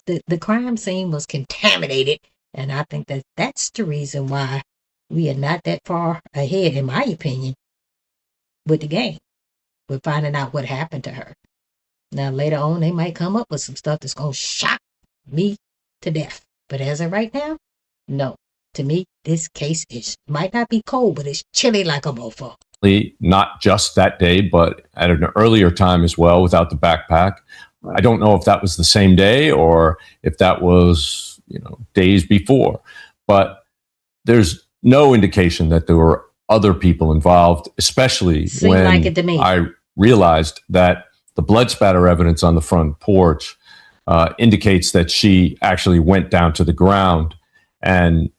The crime scene was contaminated, and I think that that's the reason why we are not that far ahead, in my opinion, with the game. We're finding out what happened to her. Now, later on, they might come up with some stuff that's going to shock me to death. But as of right now, no. To me, this case might not be cold, but it's chilly like a mofo. Not just that day, but at an earlier time as well, without the backpack. I don't know if that was the same day or if that was, days before. But there's no indication that there were other people involved, especially when I realized that the blood spatter evidence on the front porch indicates that she actually went down to the ground. And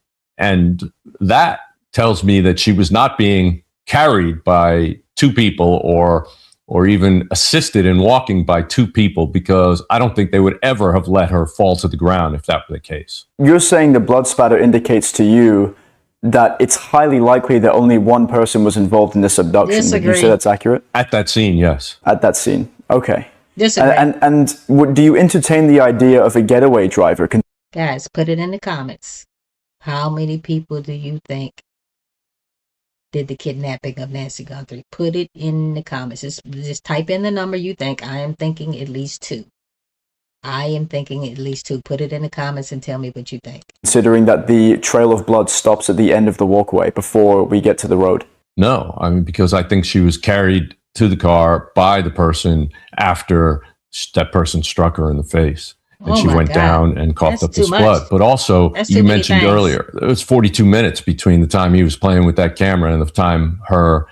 that tells me that she was not being carried by two people or or even assisted in walking by two people, because I don't think they would ever have let her fall to the ground if that were the case. You're saying the blood spatter indicates to you that it's highly likely that only one person was involved in this abduction. Disagree. Would you say that's accurate? At that scene, yes. At that scene, okay. Disagree. And do you entertain the idea of a getaway driver? Guys, put it in the comments. How many people do you think did the kidnapping of Nancy Guthrie? Put it in the comments. Just type in the number you think. I am thinking at least 2. I am thinking at least 2. Put it in the comments and tell me what you think. Considering that the trail of blood stops at the end of the walkway before we get to the road. No, I mean, because I think she was carried to the car by the person after that person struck her in the face. And she went down and coughed up this blood. But also, you mentioned earlier, it was 42 minutes between the time he was playing with that camera and the time her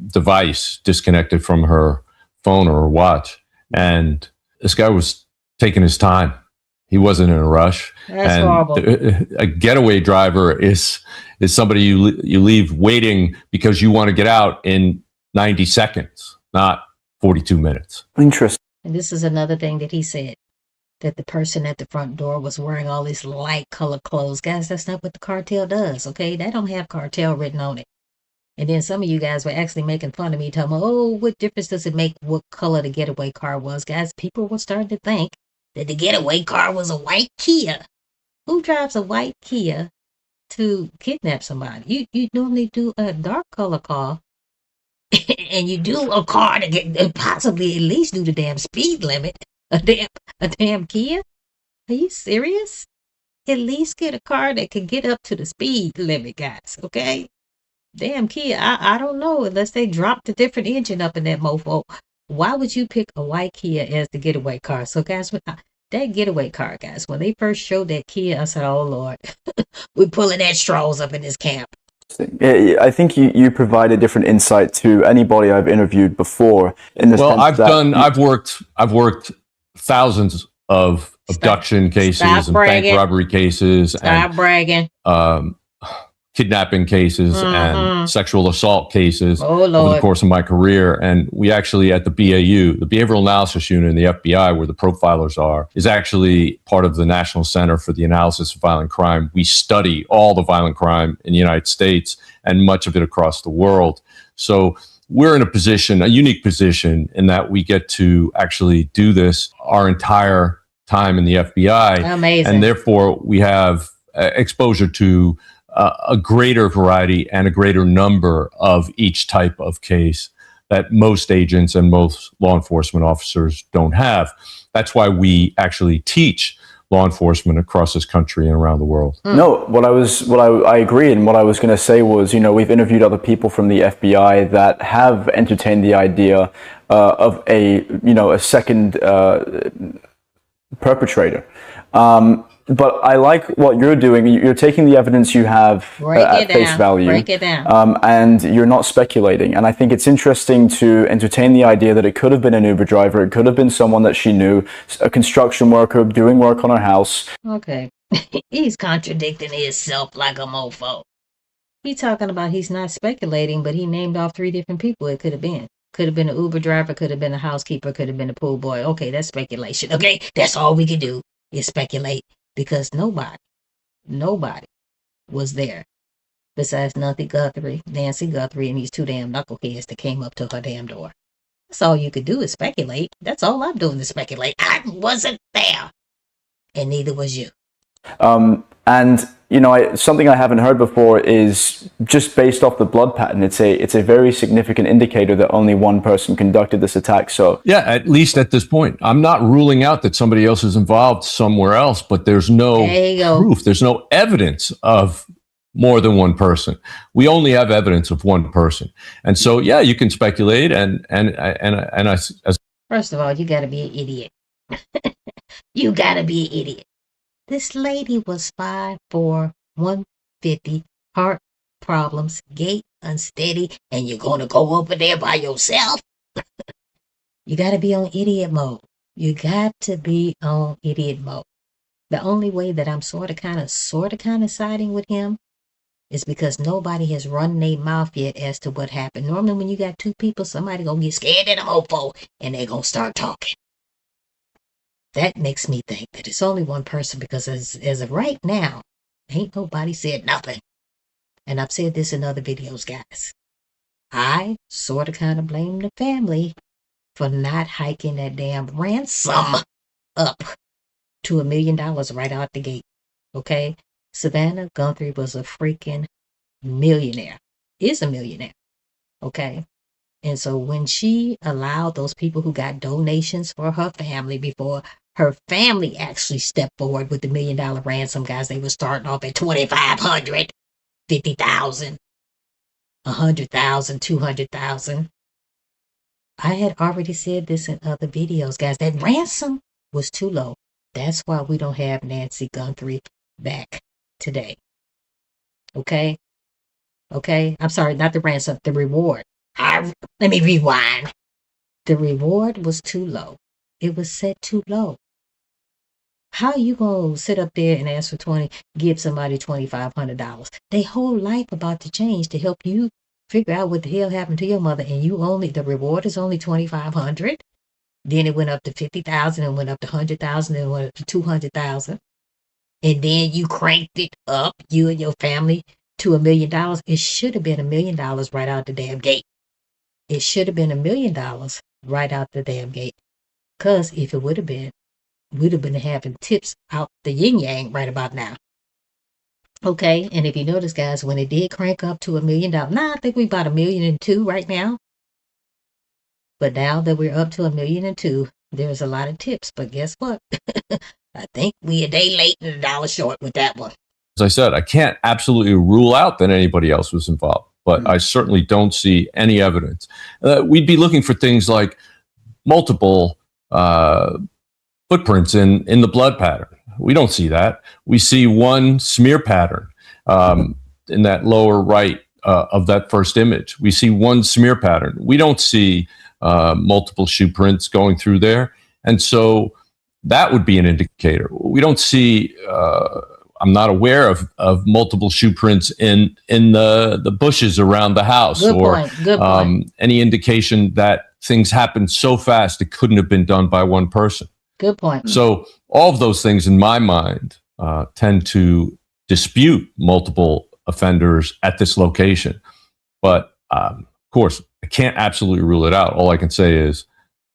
device disconnected from her phone or her watch. And this guy was taking his time. He wasn't in a rush. That's horrible. A getaway driver is somebody you leave waiting because you want to get out in 90 seconds, not 42 minutes. Interesting. And this is another thing that he said, that the person at the front door was wearing all these light colored clothes. Guys, that's not what the cartel does, okay? They don't have cartel written on it. And then some of you guys were actually making fun of me, telling me, oh, what difference does it make what color the getaway car was? Guys, people were starting to think that the getaway car was a white Kia. Who drives a white Kia to kidnap somebody? You normally do a dark color car. And you do a car to get possibly at least do the damn speed limit. A damn Kia? Are you serious? At least get a car that can get up to the speed limit, guys, okay? Damn Kia, I don't know, unless they dropped a different engine up in that mofo. Why would you pick a white Kia as the getaway car? So guys, that getaway car, guys, when they first showed that Kia, I said, oh Lord, we're pulling at straws up in this camp. I think you provide a different insight to anybody I've interviewed before. In the sense I've worked thousands of abduction cases and bank robbery cases bragging. Kidnapping cases and sexual assault cases over the course of my career. And we actually, at the BAU, the Behavioral Analysis Unit in the FBI, where the profilers are, is actually part of the National Center for the Analysis of Violent Crime. We study all the violent crime in the United States and much of it across the world. So we're in a unique position in that we get to actually do this our entire time in the FBI. Amazing. And therefore, we have exposure to a greater variety and a greater number of each type of case that most agents and most law enforcement officers don't have. That's why we actually teach law enforcement across this country and around the world. No, I agree. And what I was going to say was, we've interviewed other people from the FBI that have entertained the idea of a second perpetrator. But I like what you're doing. You're taking the evidence you have at face value. Break it down. And you're not speculating. And I think it's interesting to entertain the idea that it could have been an Uber driver. It could have been someone that she knew, a construction worker doing work on her house. Okay. He's contradicting himself like a mofo. He's talking about he's not speculating, but he named off 3 different people it could have been. Could have been an Uber driver, could have been a housekeeper, could have been a pool boy. Okay, that's speculation. Okay, that's all we can do is speculate. Because nobody was there besides Nancy Guthrie, and these 2 damn knuckleheads that came up to her damn door. That's all you could do is speculate. That's all I'm doing is speculate. I wasn't there. And neither was you. And something I haven't heard before is just based off the blood pattern. It's a very significant indicator that only one person conducted this attack. So yeah, at least at this point, I'm not ruling out that somebody else is involved somewhere else, but there's no proof. There's no evidence of more than one person. We only have evidence of one person, and so yeah, you can speculate. First of all, you got to be an idiot. You got to be an idiot. This lady was 5'4", 150, heart problems, gait unsteady, and you're going to go over there by yourself? You got to be on idiot mode. You got to be on idiot mode. The only way that I'm sort of kind of siding with him is because nobody has run their mouth yet as to what happened. Normally when you got two people, somebody gonna get scared of the mofo and they gonna start talking. That makes me think that it's only one person, because as of right now, ain't nobody said nothing. And I've said this in other videos, guys. I sort of kind of blame the family for not hiking that damn ransom up to $1 million right out the gate. Okay? Savannah Guthrie was a freaking millionaire. Is a millionaire. Okay? And so when she allowed those people who got donations for her family before her family actually stepped forward with the $1 million ransom, guys, they were starting off at $2,500, $50,000, $100,000, $200,000. I had already said this in other videos, guys. That ransom was too low. That's why we don't have Nancy Guthrie back today. Okay? Okay? I'm sorry, not the ransom, the reward. Let me rewind. The reward was too low. It was set too low. How you gonna sit up there and ask for give somebody $2,500? They whole life about to change to help you figure out what the hell happened to your mother, and the reward is only $2,500. Then it went up to $50,000, and went up to $100,000, and went up to $200,000, and then you cranked it up, you and your family, to $1 million. It should have been $1 million right out the damn gate. It should have been $1 million right out the damn gate. Cause if it would have been, we'd have been having tips out the yin yang right about now. Okay, and if you notice, guys, when it did crank up to $1 million, now I think we about $1.2 million right now. But now that we're up to $1.2 million, there's a lot of tips. But guess what? I think we a day late and $1 short with that one. As I said, I can't absolutely rule out that anybody else was involved, but I certainly don't see any evidence. We'd be looking for things like multiple footprints in the blood pattern. We don't see that. We see one smear pattern in that lower right of that first image. We see one smear pattern. We don't see multiple shoe prints going through there. And so that would be an indicator. We don't see, I'm not aware of multiple shoe prints in the bushes around the house. Good point. Any indication that things happened so fast it couldn't have been done by one person. Good point. So all of those things in my mind tend to dispute multiple offenders at this location. But of course, I can't absolutely rule it out. All I can say is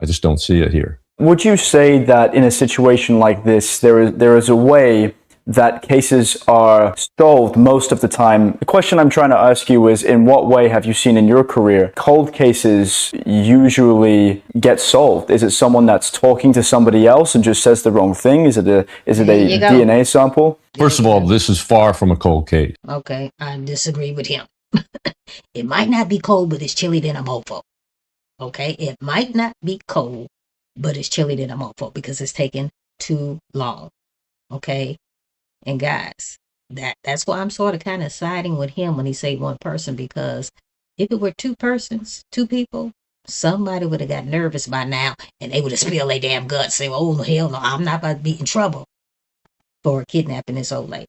I just don't see it here. Would you say that in a situation like this, there is a way that cases are solved most of the time? The question I'm trying to ask you is, in what way have you seen in your career cold cases usually get solved? Is it someone that's talking to somebody else and just says the wrong thing? Is it a DNA sample? First of all, this is far from a cold case. Okay, I disagree with him. It might not be cold, but it's chilly than a mofo. Okay, it might not be cold, but it's chilly than a mofo because it's taken too long. Okay. And guys, that's why I'm sort of kind of siding with him when he say one person, because if it were two persons, two people, somebody would have got nervous by now and they would have spilled their damn guts, say, oh, hell no, I'm not about to be in trouble for kidnapping this old lady.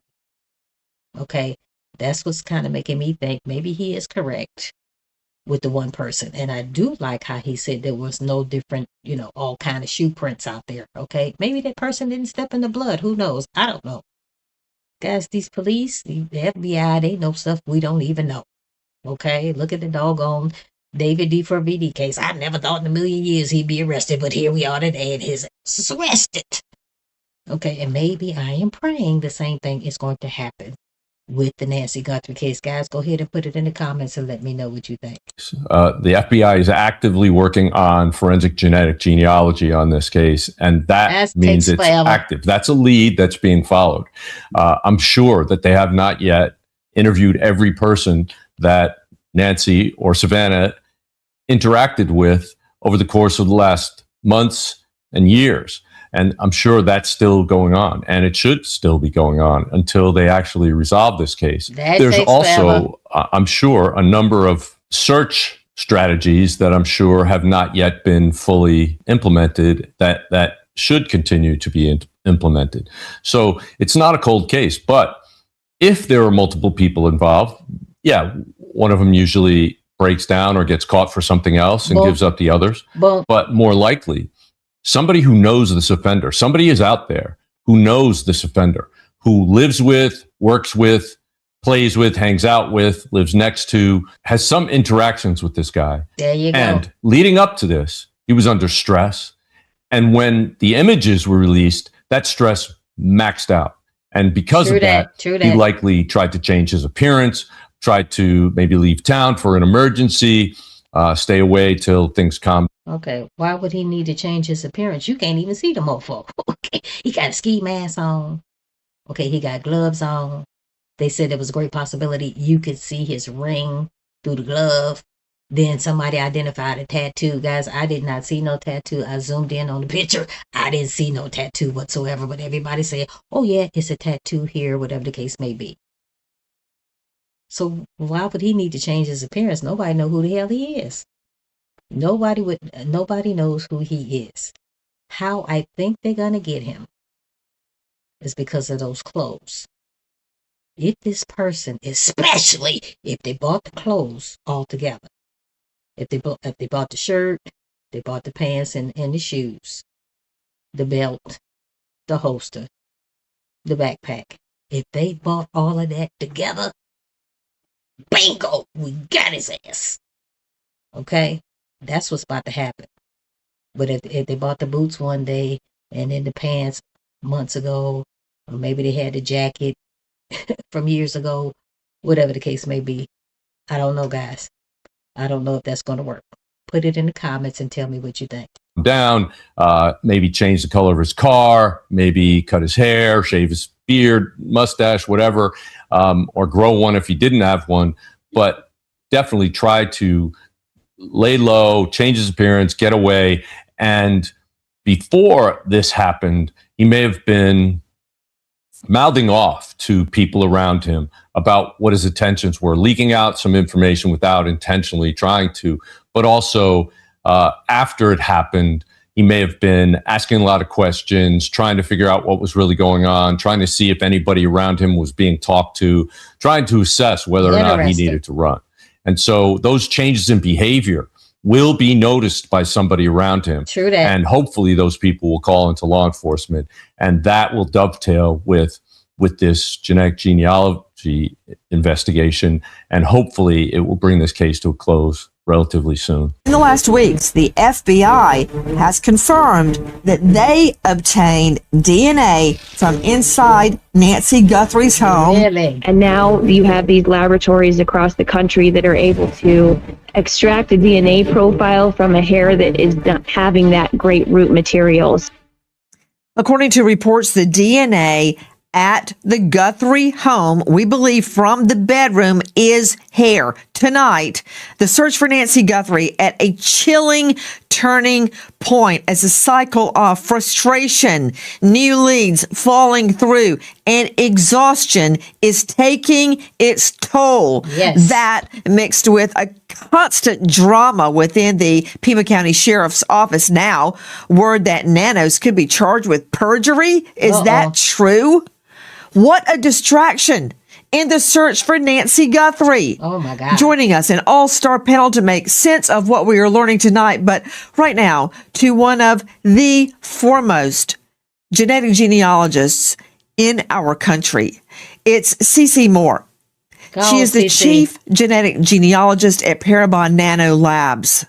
Okay, that's what's kind of making me think maybe he is correct with the one person. And I do like how he said there was no different, all kind of shoe prints out there. Okay, maybe that person didn't step in the blood. Who knows? I don't know. Guys, these police, the FBI, they know stuff we don't even know. Okay, look at the doggone David D. Fervidi case. I never thought in a million years he'd be arrested, but here we are today and his ass is arrested. Okay, and maybe I am praying the same thing is going to happen with the Nancy Guthrie case. Guys, go ahead and put it in the comments and let me know what you think. The FBI is actively working on forensic genetic genealogy on this case, and that means it's active. That's a lead that's being followed. I'm sure that they have not yet interviewed every person that Nancy or Savannah interacted with over the course of the last months and years. And I'm sure that's still going on, and it should still be going on until they actually resolve this case. There's also, I'm sure, a number of search strategies that I'm sure have not yet been fully implemented that should continue to be implemented. So it's not a cold case, but If there are multiple people involved, yeah, one of them usually breaks down or gets caught for something else and gives up the others. But more likely, somebody who knows this offender, somebody is out there who knows this offender, who lives with, works with, plays with, hangs out with, lives next to, has some interactions with this guy. There you go. And leading up to this, he was under stress. And when the images were released, that stress maxed out. And because of that, he likely tried to change his appearance, tried to maybe leave town for an emergency, stay away till things calm. Okay, why would he need to change his appearance? You can't even see the mofo. Okay, he got a ski mask on. Okay, he got gloves on. They said there was a great possibility you could see his ring through the glove. Then somebody identified a tattoo. Guys, I did not see no tattoo. I zoomed in on the picture. I didn't see no tattoo whatsoever. But everybody said, oh yeah, it's a tattoo here, whatever the case may be. So why would he need to change his appearance? Nobody know who the hell he is. Nobody knows who he is. How I think they're gonna get him is because of those clothes. If this person, especially if they bought the clothes all together, if they bought the shirt, they bought the pants and the shoes, the belt, the holster, the backpack. If they bought all of that together, bingo, we got his ass. Okay? That's what's about to happen. But if they bought the boots one day and then the pants months ago, or maybe they had the jacket from years ago, whatever the case may be, I don't know, guys. I don't know if that's going to work. Put it in the comments and tell me what you think. Down, maybe change the color of his car, maybe cut his hair, shave his beard, mustache, whatever, or grow one if he didn't have one. But definitely try to lay low, change his appearance, get away. And before this happened, he may have been mouthing off to people around him about what his intentions were, leaking out some information without intentionally trying to, but also after it happened, he may have been asking a lot of questions, trying to figure out what was really going on, trying to see if anybody around him was being talked to, trying to assess whether or not he needed to run. And so those changes in behavior will be noticed by somebody around him. True that. And hopefully those people will call into law enforcement, and that will dovetail with this genetic genealogy investigation, and hopefully it will bring this case to a close relatively soon. In the last weeks, the FBI has confirmed that they obtained DNA from inside Nancy Guthrie's home. And now you have these laboratories across the country that are able to extract a DNA profile from a hair that is not having that great root materials. According to reports, the DNA at the Guthrie home, we believe from the bedroom, is hair. Tonight, the search for Nancy Guthrie at a chilling turning point as a cycle of frustration, new leads falling through, and exhaustion is taking its toll. Yes. That mixed with a constant drama within the Pima County Sheriff's Office now. Word that nanos could be charged with perjury. Is that true? What a distraction in the search for Nancy Guthrie. Oh, my God. Joining us, an all-star panel to make sense of what we are learning tonight. But right now, to one of the foremost genetic genealogists in our country. It's Cece Moore. She is the chief genetic genealogist at Parabon Nano Labs.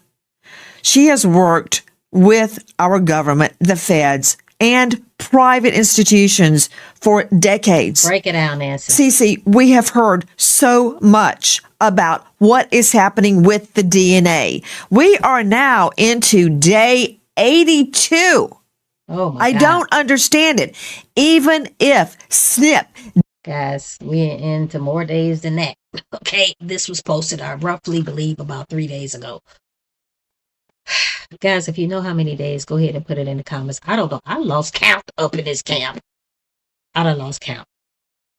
She has worked with our government, the feds, and private institutions for decades. Break it down, Nancy. Cece, we have heard so much about what is happening with the DNA. We are now into day 82. Oh my I God. don't understand it. Even if SNP. Guys, we're into more days than that. Okay, this was posted, I roughly believe, about 3 days ago. Guys, if you know how many days, go ahead and put it in the comments. I don't know. I lost count up in this camp. I done lost count.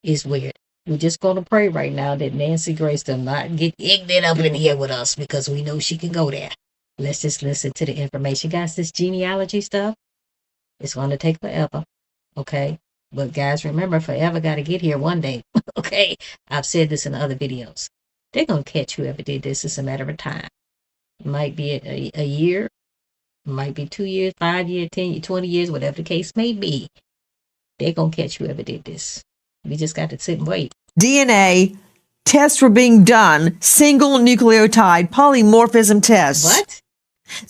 It's weird. We're just going to pray right now that Nancy Grace does not get ignorant up in here with us, because we know she can go there. Let's just listen to the information. Guys, this genealogy stuff, it's going to take forever. Okay? But guys, remember, forever got to get here one day. Okay? I've said this in other videos. They're going to catch whoever did this. It's a matter of time. It might be a year. It might be 2 years, 5 years, 10 years, 20 years, whatever the case may be. They're going to catch whoever did this. We just got to sit and wait. DNA tests were being done, single nucleotide polymorphism tests. What?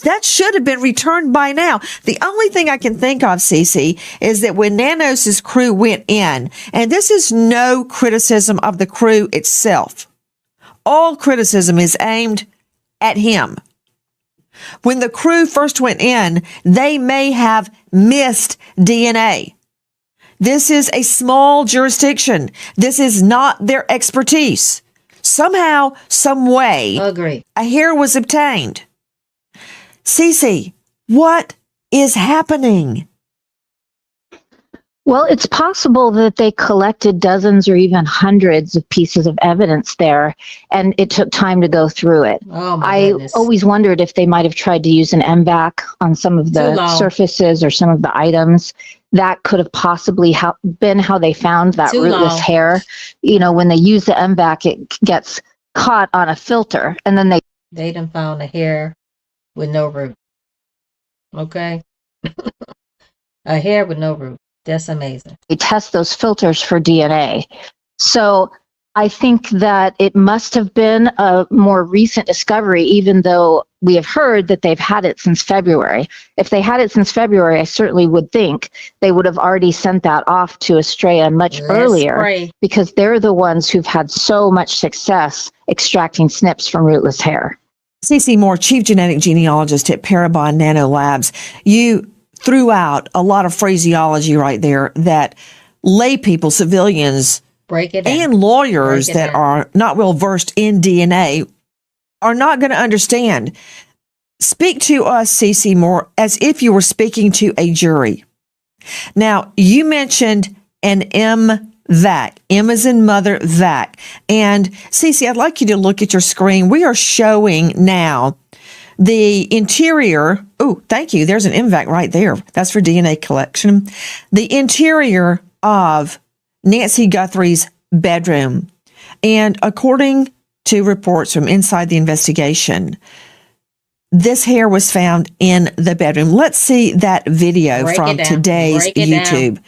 That should have been returned by now. The only thing I can think of, Cece, is that when Nanos's crew went in, and this is no criticism of the crew itself, all criticism is aimed at him. When the crew first went in, they may have missed DNA. This is a small jurisdiction. This is not their expertise. Somehow, some way, agree, a hair was obtained. Cece, what is happening? Well, it's possible that they collected dozens or even hundreds of pieces of evidence there, and it took time to go through it. Oh my I goodness. always wondered if they might have tried to use an MVAC on some of Too the long. surfaces or some of the items. That could have possibly been how they found that Too rootless long. hair. You know, when they use the MVAC, it gets caught on a filter, and then They done found a hair with no root. Okay? A hair with no root. That's amazing. they test those filters for DNA. So I think that it must have been a more recent discovery, even though we have heard that they've had it since February. If they had it since February, I certainly would think they would have already sent that off to Estrella much Let's earlier, pray. because they're the ones who've had so much success extracting SNPs from rootless hair. Cece Moore, Chief Genetic Genealogist at Parabon Nano Labs. You threw out a lot of phraseology right there that lay people, civilians, Break it down. and lawyers Break it that down. are not well versed in DNA are not going to understand. Speak to us, Cece Moore, as if you were speaking to a jury. Now, you mentioned an MVAC. M as in mother, VAC. And Cece, I'd like you to look at your screen. We are showing now the interior. Oh, thank you. There's an MVAC right there. That's for DNA collection. The interior of Nancy Guthrie's bedroom. And according to reports from inside the investigation, this hair was found in the bedroom. Let's see that video Break from it down. today's Break it YouTube. down.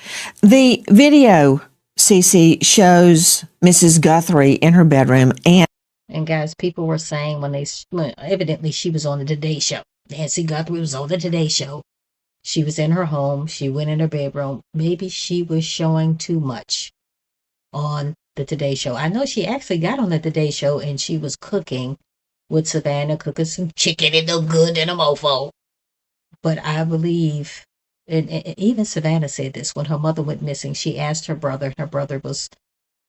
The video, Cece, shows Mrs. Guthrie in her bedroom, And guys, people were saying when evidently she was on the Today Show. Nancy Guthrie was on the Today Show. She was in her home. She went in her bedroom. Maybe she was showing too much on the Today Show. I know she actually got on the Today Show and she was cooking with Savannah, cooking some chicken and no good in a mofo. But I believe, and even Savannah said this, when her mother went missing, she asked her brother. Her brother was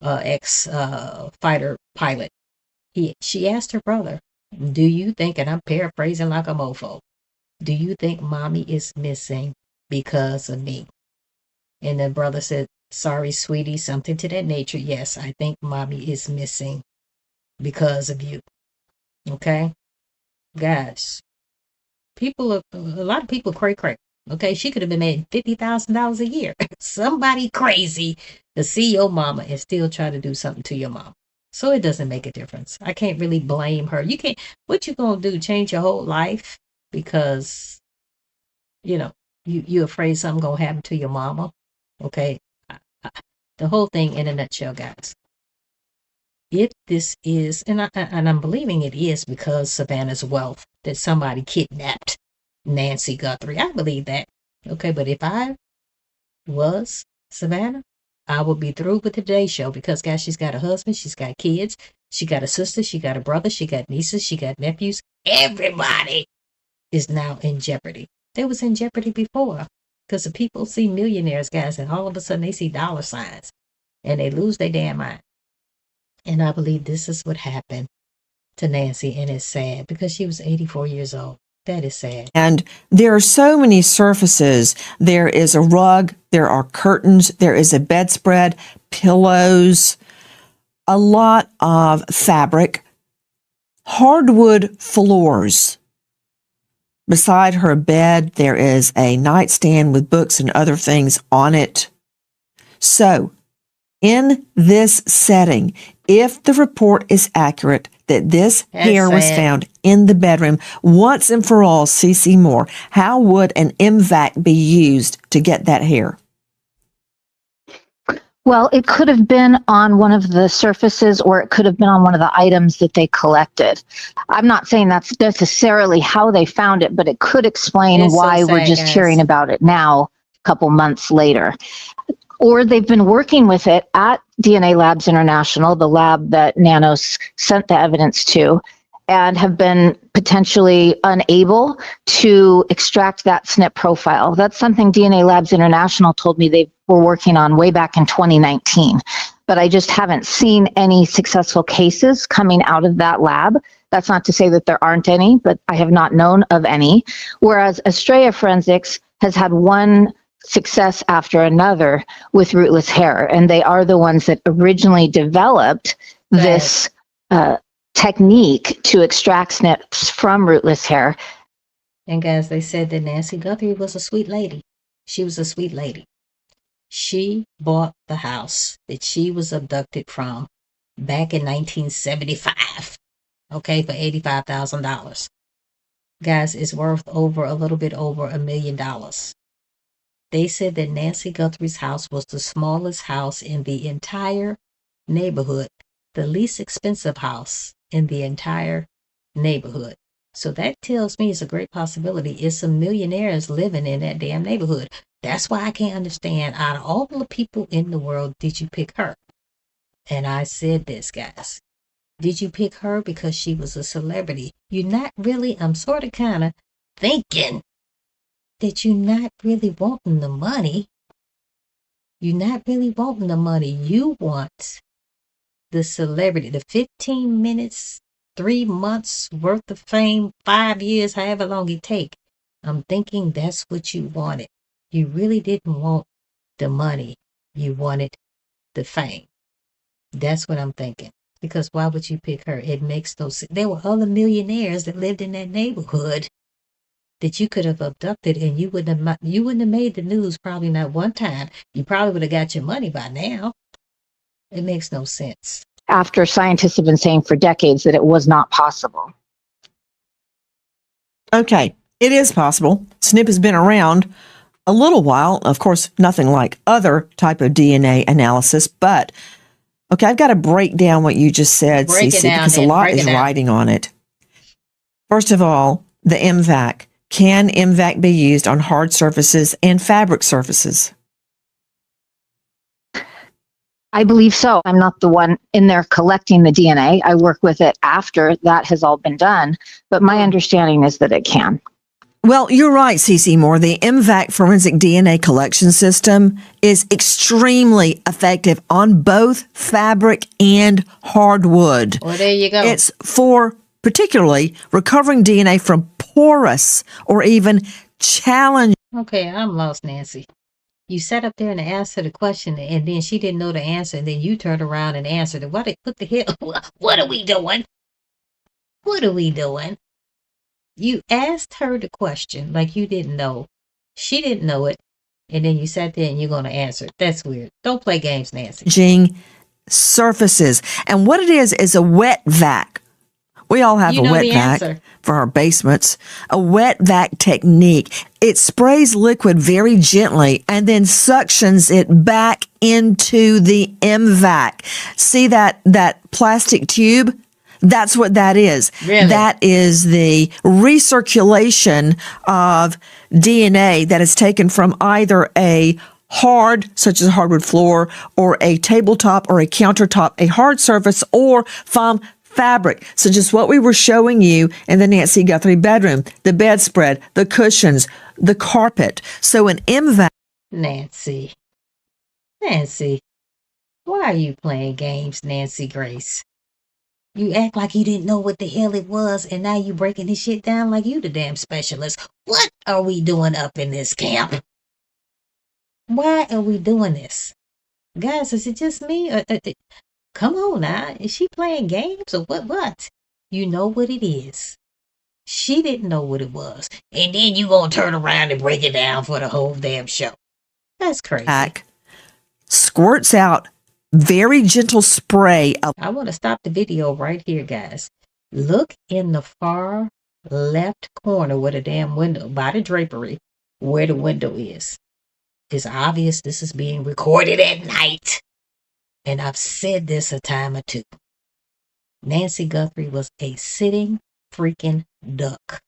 ex-fighter pilot. She asked her brother, do you think, and I'm paraphrasing like a mofo, do you think mommy is missing because of me? And the brother said, sorry, sweetie, something to that nature. Yes, I think mommy is missing because of you. Okay? Guys, a lot of people cray. Okay? She could have been made $50,000 a year. Somebody crazy to see your mama and still try to do something to your mama. So it doesn't make a difference. I can't really blame her. What you gonna do? Change your whole life because, you afraid something gonna happen to your mama? Okay, the whole thing in a nutshell, guys. If this is, and I'm believing it is because Savannah's wealth that somebody kidnapped Nancy Guthrie. I believe that. Okay, but if I was Savannah, I would be through with the Today Show because, guys, she's got a husband, she's got kids, she got a sister, she got a brother, she got nieces, she got nephews. Everybody is now in jeopardy. They was in jeopardy before because the people see millionaires, guys, and all of a sudden they see dollar signs and they lose their damn mind. And I believe this is what happened to Nancy, and it's sad because she was 84 years old. That is sad. and there are so many surfaces. There is a rug, there are curtains, there is a bedspread, pillows, a lot of fabric, hardwood floors. Beside her bed, there is a nightstand with books and other things on it. So, in this setting, if the report is accurate that this hair was found in the bedroom once and for all, CC Moore, how would an MVAC be used to get that hair? Well, it could have been on one of the surfaces, or it could have been on one of the items that they collected. I'm not saying that's necessarily how they found it, but it could explain why we're just hearing about it now, a couple months later. Or they've been working with it at DNA Labs International, the lab that Nanos sent the evidence to, and have been potentially unable to extract that SNP profile. That's something DNA Labs International told me they were working on way back in 2019. But I just haven't seen any successful cases coming out of that lab. That's not to say that there aren't any, but I have not known of any. Whereas Estrella Forensics has had one success after another with rootless hair, and they are the ones that originally developed this technique to extract SNPs from rootless hair. And guys, they said that Nancy Guthrie was a sweet lady. She was a sweet lady. She bought the house that she was abducted from back in 1975, okay, for $85,000. Guys, it's worth a little bit over $1 million. They said that Nancy Guthrie's house was the smallest house in the entire neighborhood, the least expensive house in the entire neighborhood. So that tells me it's a great possibility it's some millionaires living in that damn neighborhood. That's why I can't understand, out of all the people in the world, did you pick her? And I said this, guys. Did you pick her because she was a celebrity? You're not really, I'm sort of kind of thinking that you're not really wanting the money. You're not really wanting the money. You want the celebrity, the 15 minutes, 3 months worth of fame, 5 years, however long it take. I'm thinking that's what you wanted. You really didn't want the money. You wanted the fame. That's what I'm thinking. Because why would you pick her? It makes no sense. There were other millionaires that lived in that neighborhood that you could have abducted, and you wouldn't have made the news, probably not one time. You probably would have got your money by now. It makes no sense. After scientists have been saying for decades that it was not possible. Okay, it is possible. SNP has been around a little while. Of course, nothing like other type of DNA analysis, but okay, I've got to break down what you just said, Cece, because a lot is riding on it. First of all, the MVAC. Can MVAC be used on hard surfaces and fabric surfaces? I believe so. I'm not the one in there collecting the DNA. I work with it after that has all been done, but my understanding is that it can. Well, you're right, CC Moore. The MVAC forensic DNA collection system is extremely effective on both fabric and hardwood. Well, there you go. It's for particularly recovering DNA from porous or even challenging. Okay, I'm lost, Nancy. You sat up there and answered the question, and then she didn't know the answer, and then you turned around and answered it. What the hell? What are we doing? What are we doing? You asked her the question like you didn't know. She didn't know it, and then you sat there and you're going to answer it. That's weird. Don't play games, Nancy. Surfaces. And what it is a wet vac. We all have a wet vac for our basements. A wet vac technique. It sprays liquid very gently and then suctions it back into the MVAC. See that plastic tube? That's what that is. Really? That is the recirculation of DNA that is taken from either a hard, such as a hardwood floor, or a tabletop or a countertop, a hard surface, or from fabric, such as what we were showing you in the Nancy Guthrie bedroom, the bedspread, the cushions, the carpet. So an MVAC. Nancy, why are you playing games, Nancy Grace? You act like you didn't know what the hell it was, and now you breaking this shit down like you the damn specialist. What are we doing up in this camp? Why are we doing this? Guys, is it just me? Come on now. Is she playing games or what? You know what it is. She didn't know what it was. And then you gonna turn around and break it down for the whole damn show. That's crazy. squirts out very gentle spray. I want to stop the video right here, guys. Look in the far left corner where the damn window, by the drapery, where the window is. It's obvious this is being recorded at night. And I've said this a time or two. Nancy Guthrie was a sitting freaking duck.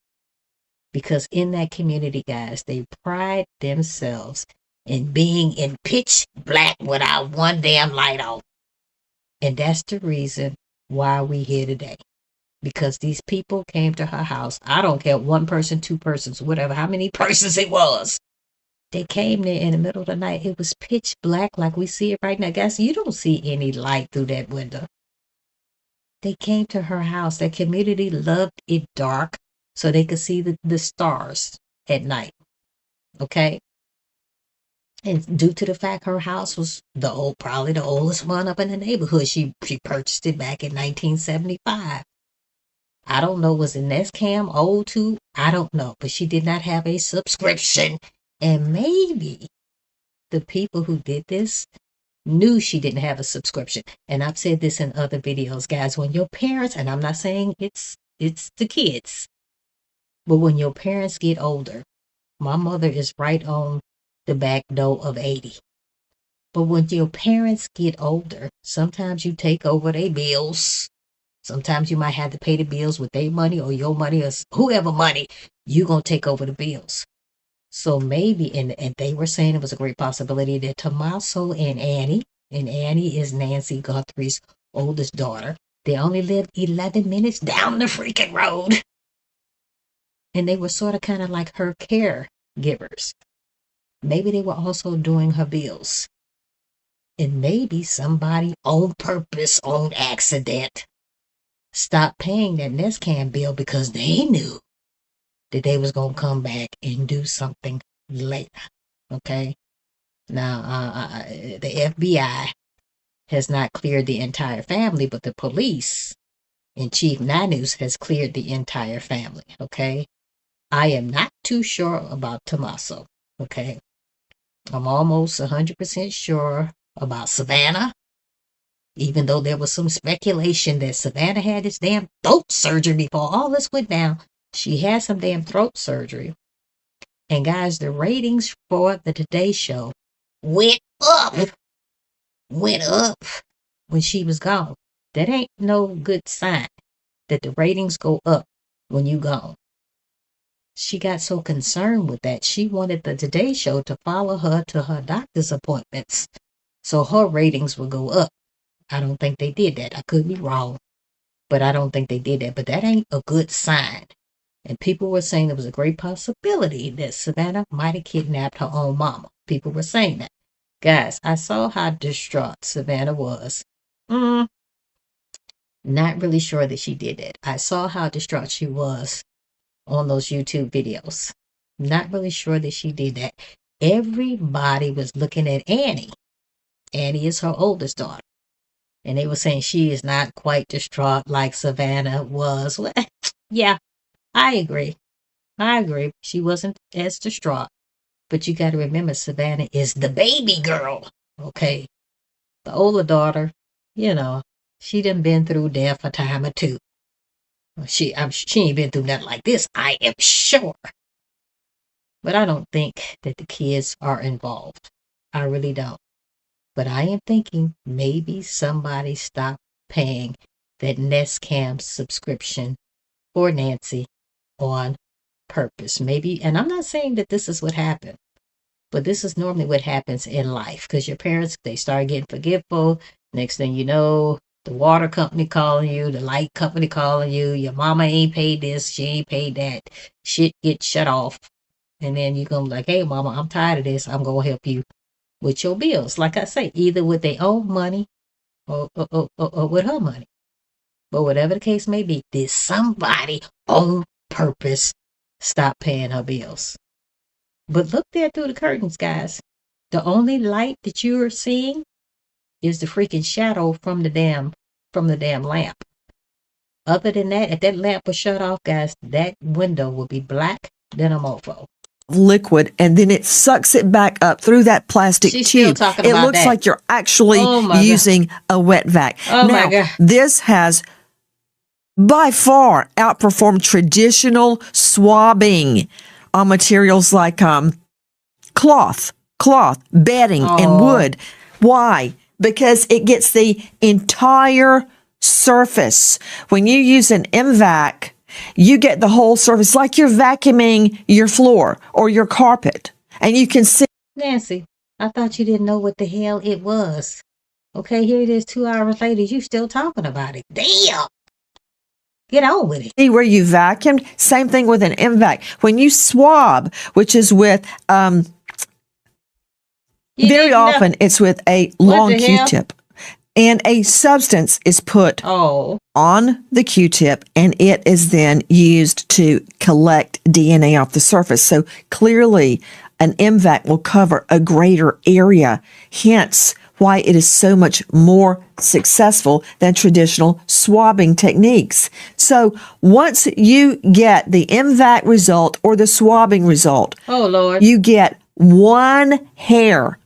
Because in that community, guys, they pride themselves in being in pitch black without one damn light on. And that's the reason why we here today. Because these people came to her house. I don't care, one person, two persons, whatever, how many persons it was. They came there in the middle of the night. It was pitch black like we see it right now. Guys, you don't see any light through that window. They came to her house. That community loved it dark so they could see the stars at night. Okay? And due to the fact her house was probably the oldest one up in the neighborhood, she purchased it back in 1975. I don't know, was the Nest Cam old too? I don't know, but she did not have a subscription. And maybe the people who did this knew she didn't have a subscription. And I've said this in other videos, guys, when your parents, and I'm not saying it's the kids, but when your parents get older, my mother is right on the back door of 80. But when your parents get older, sometimes you take over their bills. Sometimes you might have to pay the bills with their money or your money or whoever money. You're going to take over the bills. So maybe, and they were saying it was a great possibility that Tommaso and Annie is Nancy Guthrie's oldest daughter. They only lived 11 minutes down the freaking road. And they were sort of kind of like her caregivers. Maybe they were also doing her bills. And maybe somebody on purpose, on accident, stopped paying that Nest Cam bill because they knew that they was going to come back and do something later. Okay? Now, the FBI has not cleared the entire family, but the police and Chief Nanus has cleared the entire family. Okay? I am not too sure about Tommaso. Okay? I'm almost 100% sure about Savannah, even though there was some speculation that Savannah had this damn throat surgery before all this went down. She had some damn throat surgery. And guys, the ratings for the Today Show went up when she was gone. That ain't no good sign that the ratings go up when you gone. She got so concerned with that, she wanted the Today Show to follow her to her doctor's appointments so her ratings would go up. I don't think they did that. I could be wrong, but I don't think they did that. But that ain't a good sign. And people were saying there was a great possibility that Savannah might have kidnapped her own mama. People were saying that. Guys, I saw how distraught Savannah was. Not really sure that she did that. I saw how distraught she was on those YouTube videos. Not really sure that she did that. Everybody was looking at Annie. Annie is her oldest daughter. And they were saying she is not quite distraught like Savannah was. Well, yeah, I agree. She wasn't as distraught. But you got to remember, Savannah is the baby girl. Okay. The older daughter, she done been through death a time or two. She ain't been through nothing like this, I am sure. But I don't think that the kids are involved. I really don't. But I am thinking maybe somebody stopped paying that Nest Cam subscription for Nancy on purpose. Maybe, and I'm not saying that this is what happened, but this is normally what happens in life, because your parents, they start getting forgetful. Next thing you know, the water company calling you, the light company calling you, your mama ain't paid this, she ain't paid that. Shit gets shut off. And then you're going to be like, hey, mama, I'm tired of this. I'm going to help you with your bills. Like I say, either with their own money or with her money. But whatever the case may be, did somebody on purpose stop paying her bills? But look there through the curtains, guys. The only light that you're seeing is the freaking shadow from the damn lamp. Other than that, if that lamp was shut off, guys, that window would be black than a mofo. liquid, and then it sucks it back up through that plastic She's still tube. talking It about looks that. like you're actually Oh my using a wet vac. Oh now, my God. this has by far outperformed traditional swabbing on materials like cloth, bedding, and wood. Why? Because it gets the entire surface. When you use an MVAC, you get the whole surface, like you're vacuuming your floor or your carpet, and you can see. Nancy, I thought you didn't know what the hell it was. Okay, here it is 2 hours later. You still talking about it. Damn. Get on with it. See where you vacuumed? Same thing with an MVAC. When you swab, which is with, very often it's with a long the hell? Q-tip. And a substance is put on the Q-tip, and it is then used to collect DNA off the surface. So clearly, an MVAC will cover a greater area, hence why it is so much more successful than traditional swabbing techniques. So once you get the MVAC result or the swabbing result, Oh, Lord. you get one hair.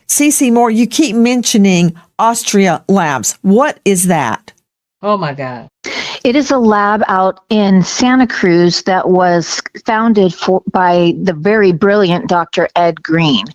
CC Moore, you keep mentioning Austria Labs. What is that? Oh, my God. It is a lab out in Santa Cruz that was founded by the very brilliant Dr. Ed Green.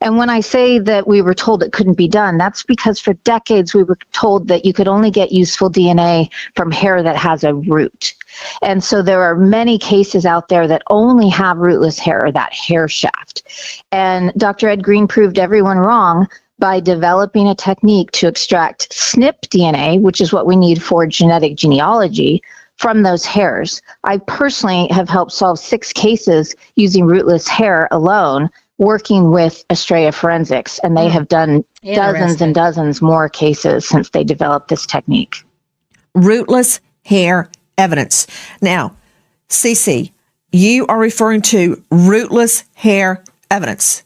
And when I say that we were told it couldn't be done, that's because for decades we were told that you could only get useful DNA from hair that has a root. And so there are many cases out there that only have rootless hair, or that hair shaft. And Dr. Ed Green proved everyone wrong by developing a technique to extract SNP DNA, which is what we need for genetic genealogy, from those hairs. I personally have helped solve 6 cases using rootless hair alone, working with Estrella Forensics, and they have done dozens and dozens more cases since they developed this technique. Rootless hair evidence. Now, CC, you are referring to rootless hair evidence.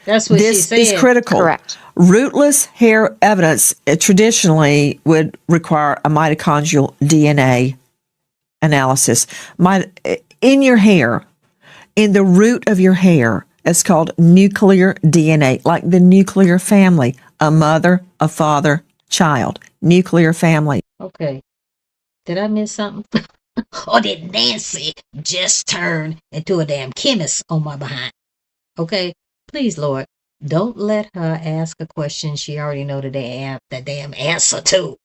That's what she This said. is critical. Correct. Rootless hair evidence traditionally would require a mitochondrial DNA analysis. In your hair, in the root of your hair, it's called nuclear DNA, like the nuclear family, a mother, a father, child, nuclear family. Okay. Did I miss something? Or did Nancy just turn into a damn chemist on my behind? Okay. Please, Lord, don't let her ask a question she already know the damn answer to.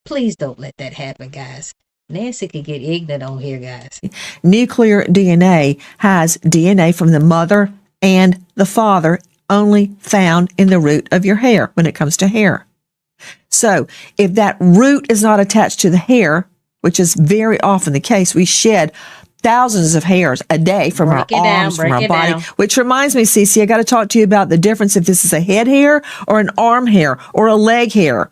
Please don't let that happen, guys. Nancy could get ignorant on here, guys. Nuclear DNA has DNA from the mother and the father only found in the root of your hair when it comes to hair. So if that root is not attached to the hair, which is very often the case, we shed thousands of hairs a day from our arms, from our body, which reminds me, Cece, I got to talk to you about the difference if this is a head hair or an arm hair or a leg hair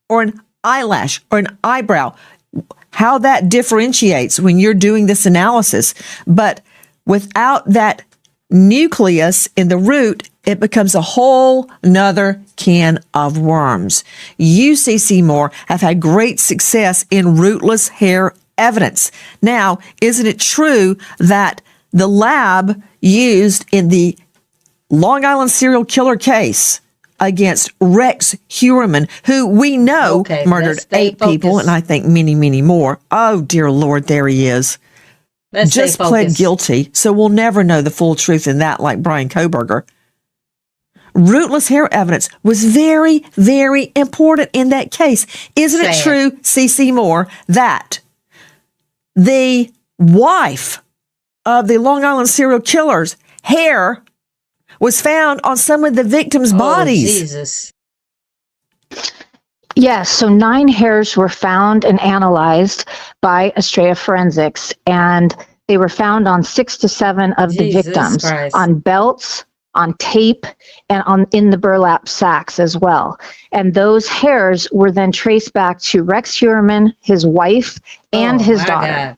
or an eyelash or an eyebrow, how that differentiates when you're doing this analysis. But without that nucleus in the root, it becomes a whole nother can of worms. You, CC Moore, have had great success in rootless hair evidence. Now, isn't it true that the lab used in the Long Island serial killer case against Rex Heuermann, who we know murdered 8 people, and I think many, many more. Oh, dear Lord, there he is. Just pled guilty, so we'll never know the full truth in that, like Brian Koberger. Rootless hair evidence was very, very important in that case. Isn't it true, CC Moore, that the wife of the Long Island serial killer's hair was found on some of the victims' bodies? Jesus. Yes, so 9 hairs were found and analyzed by Estrella Forensics, and they were found on 6 to 7 of the victims, on belts, on tape, and in the burlap sacks as well. And those hairs were then traced back to Rex Heuermann, his wife, and his daughter.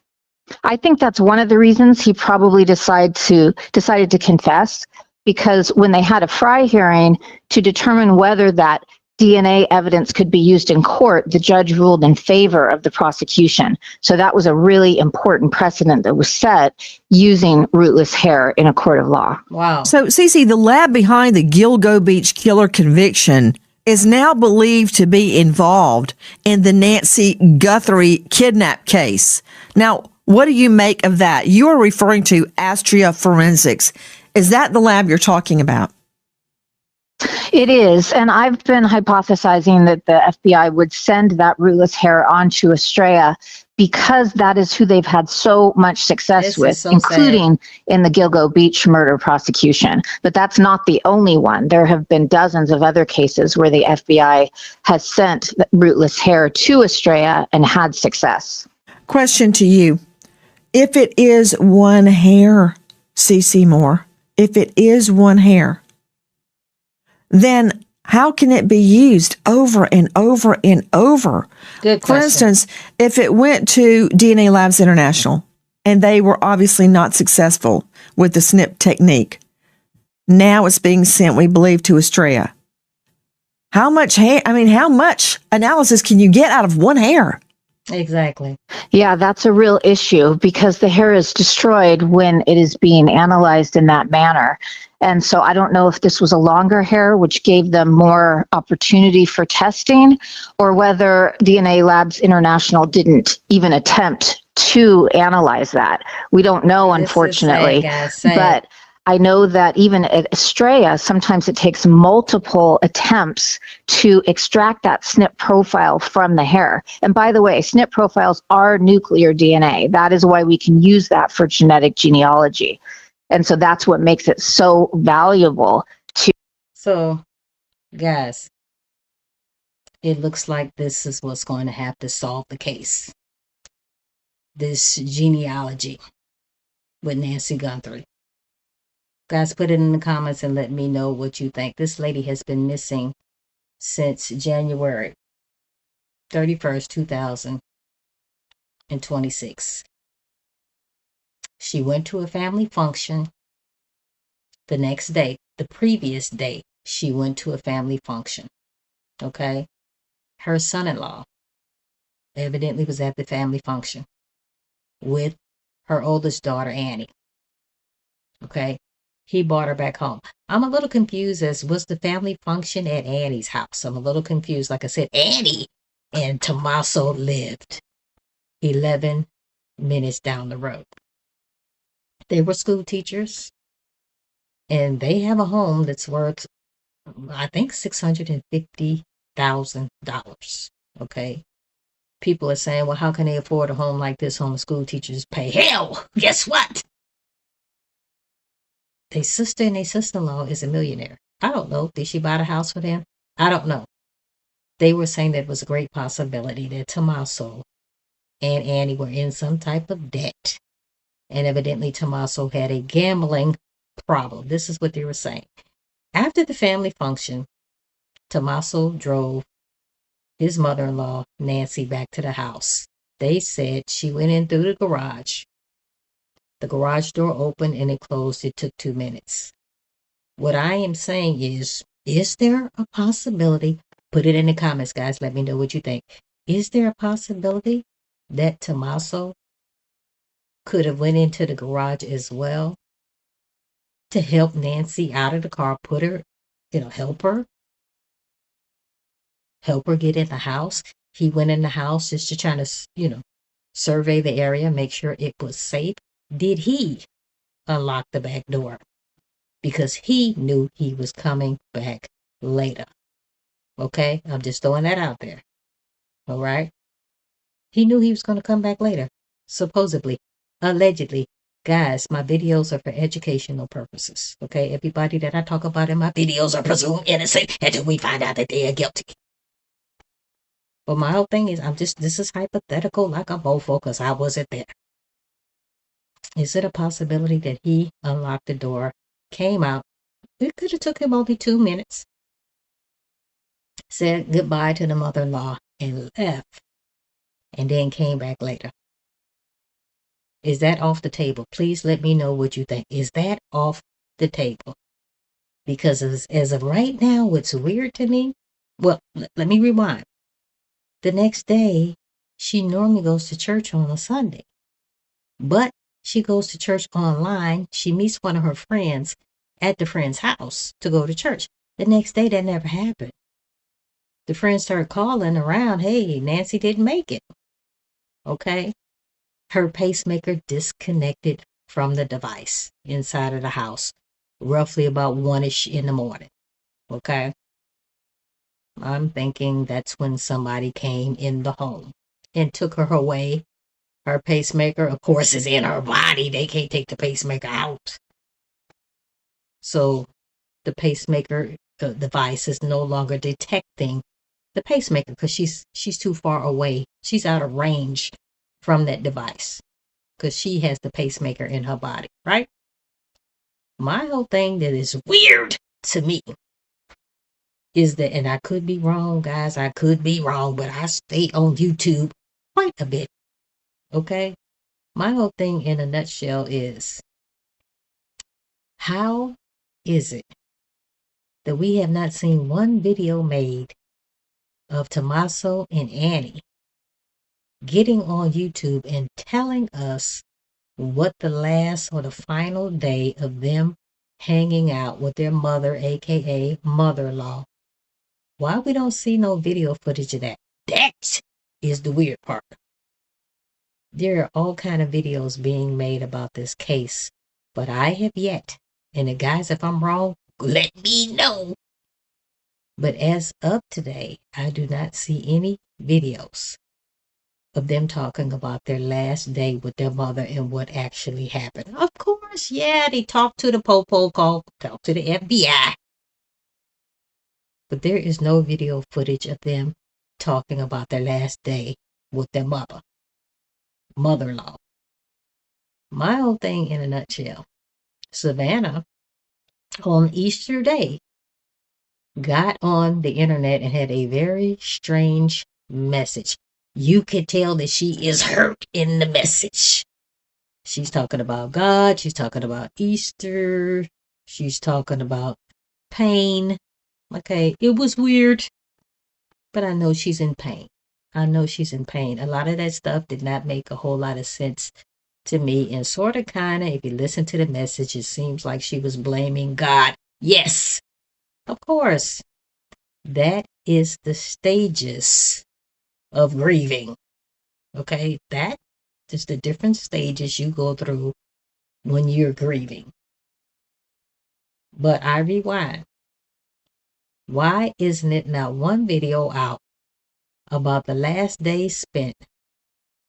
I think that's one of the reasons he probably decided to confess, because when they had a Fry hearing to determine whether that DNA evidence could be used in court, the judge ruled in favor of the prosecution. So that was a really important precedent that was set using rootless hair in a court of law. Wow. So, Cece, the lab behind the Gilgo Beach killer conviction is now believed to be involved in the Nancy Guthrie kidnap case. Now, what do you make of that? You are referring to Astria Forensics. Is that the lab you're talking about? It is, and I've been hypothesizing that the FBI would send that rootless hair onto Estrella because that is who they've had so much success with, including in the Gilgo Beach murder prosecution. But that's not the only one. There have been dozens of other cases where the FBI has sent rootless hair to Estrella and had success. Question to you. If it is one hair, Cece Moore, if it is one hair, then how can it be used over and over and over? Good question. For instance, if it went to DNA Labs International and they were obviously not successful with the SNP technique, now it's being sent, we believe, to Estrella. How much analysis can you get out of one hair? Exactly. Yeah, that's a real issue because the hair is destroyed when it is being analyzed in that manner. And so I don't know if this was a longer hair, which gave them more opportunity for testing, or whether DNA Labs International didn't even attempt to analyze that. We don't know, unfortunately. But I know that even at Estrella, sometimes it takes multiple attempts to extract that SNP profile from the hair. And by the way, SNP profiles are nuclear DNA. That is why we can use that for genetic genealogy. And so that's what makes it so valuable to. So, guys, it looks like this is what's going to have to solve the case. This genealogy with Nancy Guthrie. Guys, put it in the comments and let me know what you think. This lady has been missing since January 31st, 2026. She went to a family function the next day. The previous day, she went to a family function. Okay? Her son-in-law evidently was at the family function with her oldest daughter, Annie. Okay? He brought her back home. I'm a little confused as was the family function at Annie's house. I'm a little confused. Like I said, Annie and Tommaso lived 11 minutes down the road. They were school teachers, and they have a home that's worth, I think, $650,000. Okay? People are saying, well, how can they afford a home like this? Home school teachers pay. Hell, guess what? Their sister and their sister-in-law is a millionaire. I don't know. Did she buy the house for them? I don't know. They were saying that it was a great possibility that Tommaso and Annie were in some type of debt. And evidently Tommaso had a gambling problem. This is what they were saying. After the family function, Tommaso drove his mother-in-law, Nancy, back to the house. They said she went in through the garage. The garage door opened and it closed. It took 2 minutes. What I am saying is there a possibility? Put it in the comments, guys. Let me know what you think. Is there a possibility that Tommaso could have went into the garage as well to help Nancy out of the car, put her, help her get in the house? He went in the house just to try to, survey the area, make sure it was safe. Did he unlock the back door? Because he knew he was coming back later. Okay? I'm just throwing that out there. All right? He knew he was going to come back later. Supposedly. Allegedly. Guys, my videos are for educational purposes. Okay? Everybody that I talk about in my videos are presumed innocent until we find out that they are guilty. But my whole thing is, this is hypothetical like a mofo because I wasn't there. Is it a possibility that he unlocked the door, came out? It could have took him only 2 minutes. Said goodbye to the mother-in-law and left. And then came back later. Is that off the table? Please let me know what you think. Is that off the table? Because as of right now, what's weird to me Well, let me rewind. The next day, she normally goes to church on a Sunday, but she goes to church online. She meets one of her friends at the friend's house to go to church. The next day, that never happened. The friends started calling around, hey, Nancy didn't make it. Okay. Her pacemaker disconnected from the device inside of the house, roughly about 1-ish in the morning. Okay. I'm thinking that's when somebody came in the home and took her away. Her pacemaker, of course, is in her body. They can't take the pacemaker out. So the pacemaker device is no longer detecting the pacemaker because she's too far away. She's out of range from that device because she has the pacemaker in her body, right? My whole thing that is weird to me is that, and I could be wrong, guys, I could be wrong, but I stay on YouTube quite a bit, okay? My whole thing in a nutshell is, how is it that we have not seen one video made of Tommaso and Annie getting on YouTube and telling us what the last or the final day of them hanging out with their mother, aka mother-in-law? Why we don't see no video footage of that? That is the weird part. There are all kind of videos being made about this case, but I have yet, and the guys, if I'm wrong, let me know. But as of today, I do not see any videos of them talking about their last day with their mother and what actually happened. Of course, yeah, they talked to the Popo, talked to the FBI. But there is no video footage of them talking about their last day with their mother-in-law. My whole thing in a nutshell, Savannah on Easter Day got on the internet and had a very strange message. You could tell that she is hurt in the message. She's talking about God. She's talking about Easter. She's talking about pain. Okay, it was weird, but I know she's in pain. I know she's in pain. A lot of that stuff did not make a whole lot of sense to me. And sort of, kind of, if you listen to the message, it seems like she was blaming God. Yes, of course. That is the stages of grieving. Okay, that is the different stages you go through when you're grieving. But I rewind. Why isn't it not one video out about the last day spent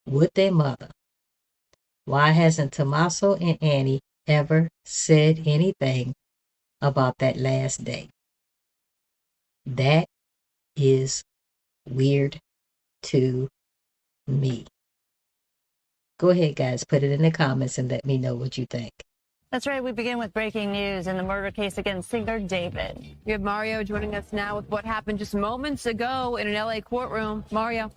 with their mother? Why hasn't Tommaso and Annie ever said anything about that last day? That is weird to me. Go ahead, guys, put it in the comments and let me know what you think. That's right. We begin with breaking news in the murder case against singer David. We have Mario joining us now with what happened just moments ago in an LA courtroom. Mario.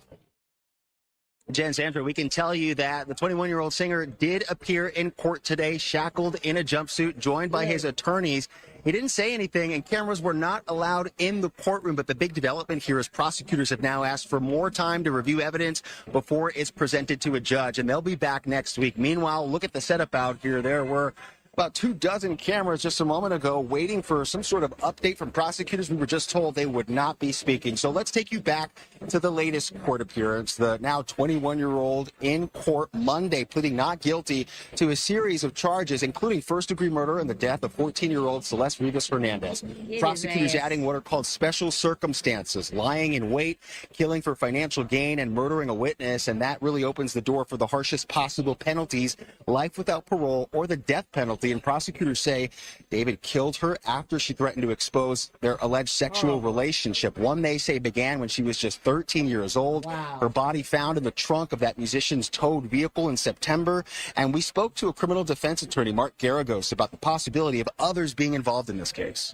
Jen, Sandra, we can tell you that the 21-year-old singer did appear in court today, shackled in a jumpsuit, joined by his attorneys. He didn't say anything, and cameras were not allowed in the courtroom. But the big development here is prosecutors have now asked for more time to review evidence before it's presented to a judge, and they'll be back next week. Meanwhile, look at the setup out here. There were about 24 cameras just a moment ago waiting for some sort of update from prosecutors. We were just told they would not be speaking. So let's take you back to the latest court appearance. The now 21-year-old in court Monday pleading not guilty to a series of charges, including first-degree murder and the death of 14-year-old Celeste Rivas Hernandez. Prosecutors adding what are called special circumstances, lying in wait, killing for financial gain, and murdering a witness. And that really opens the door for the harshest possible penalties, life without parole or the death penalty. And prosecutors say David killed her after she threatened to expose their alleged sexual relationship. One they say began when she was just 13 years old. Wow. Her body found in the trunk of that musician's towed vehicle in September. And we spoke to a criminal defense attorney, Mark Garagos, about the possibility of others being involved in this case.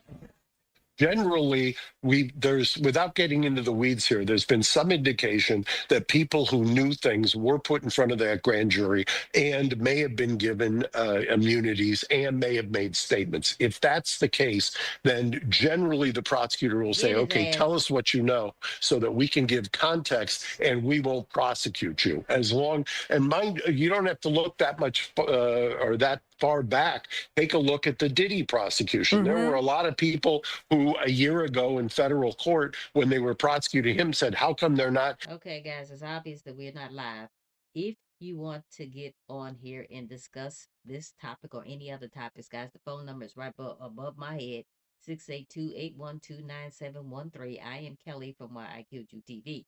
generally, without getting into the weeds here, there's been some indication that people who knew things were put in front of that grand jury and may have been given immunities and may have made statements. If that's the case, then generally the prosecutor will say, okay, tell us what you know so that we can give context and we won't prosecute you. And mind, you don't have to look that much or that far back. Take a look at the Diddy prosecution. There were a lot of people who a year ago in federal court, when they were prosecuting him, said, how come they're not? Okay, guys, it's obvious that we're not live. If you want to get on here and discuss this topic or any other topics, guys, the phone number is right above my head, 682-812-9713. I am Kelly from Why I Killed You TV.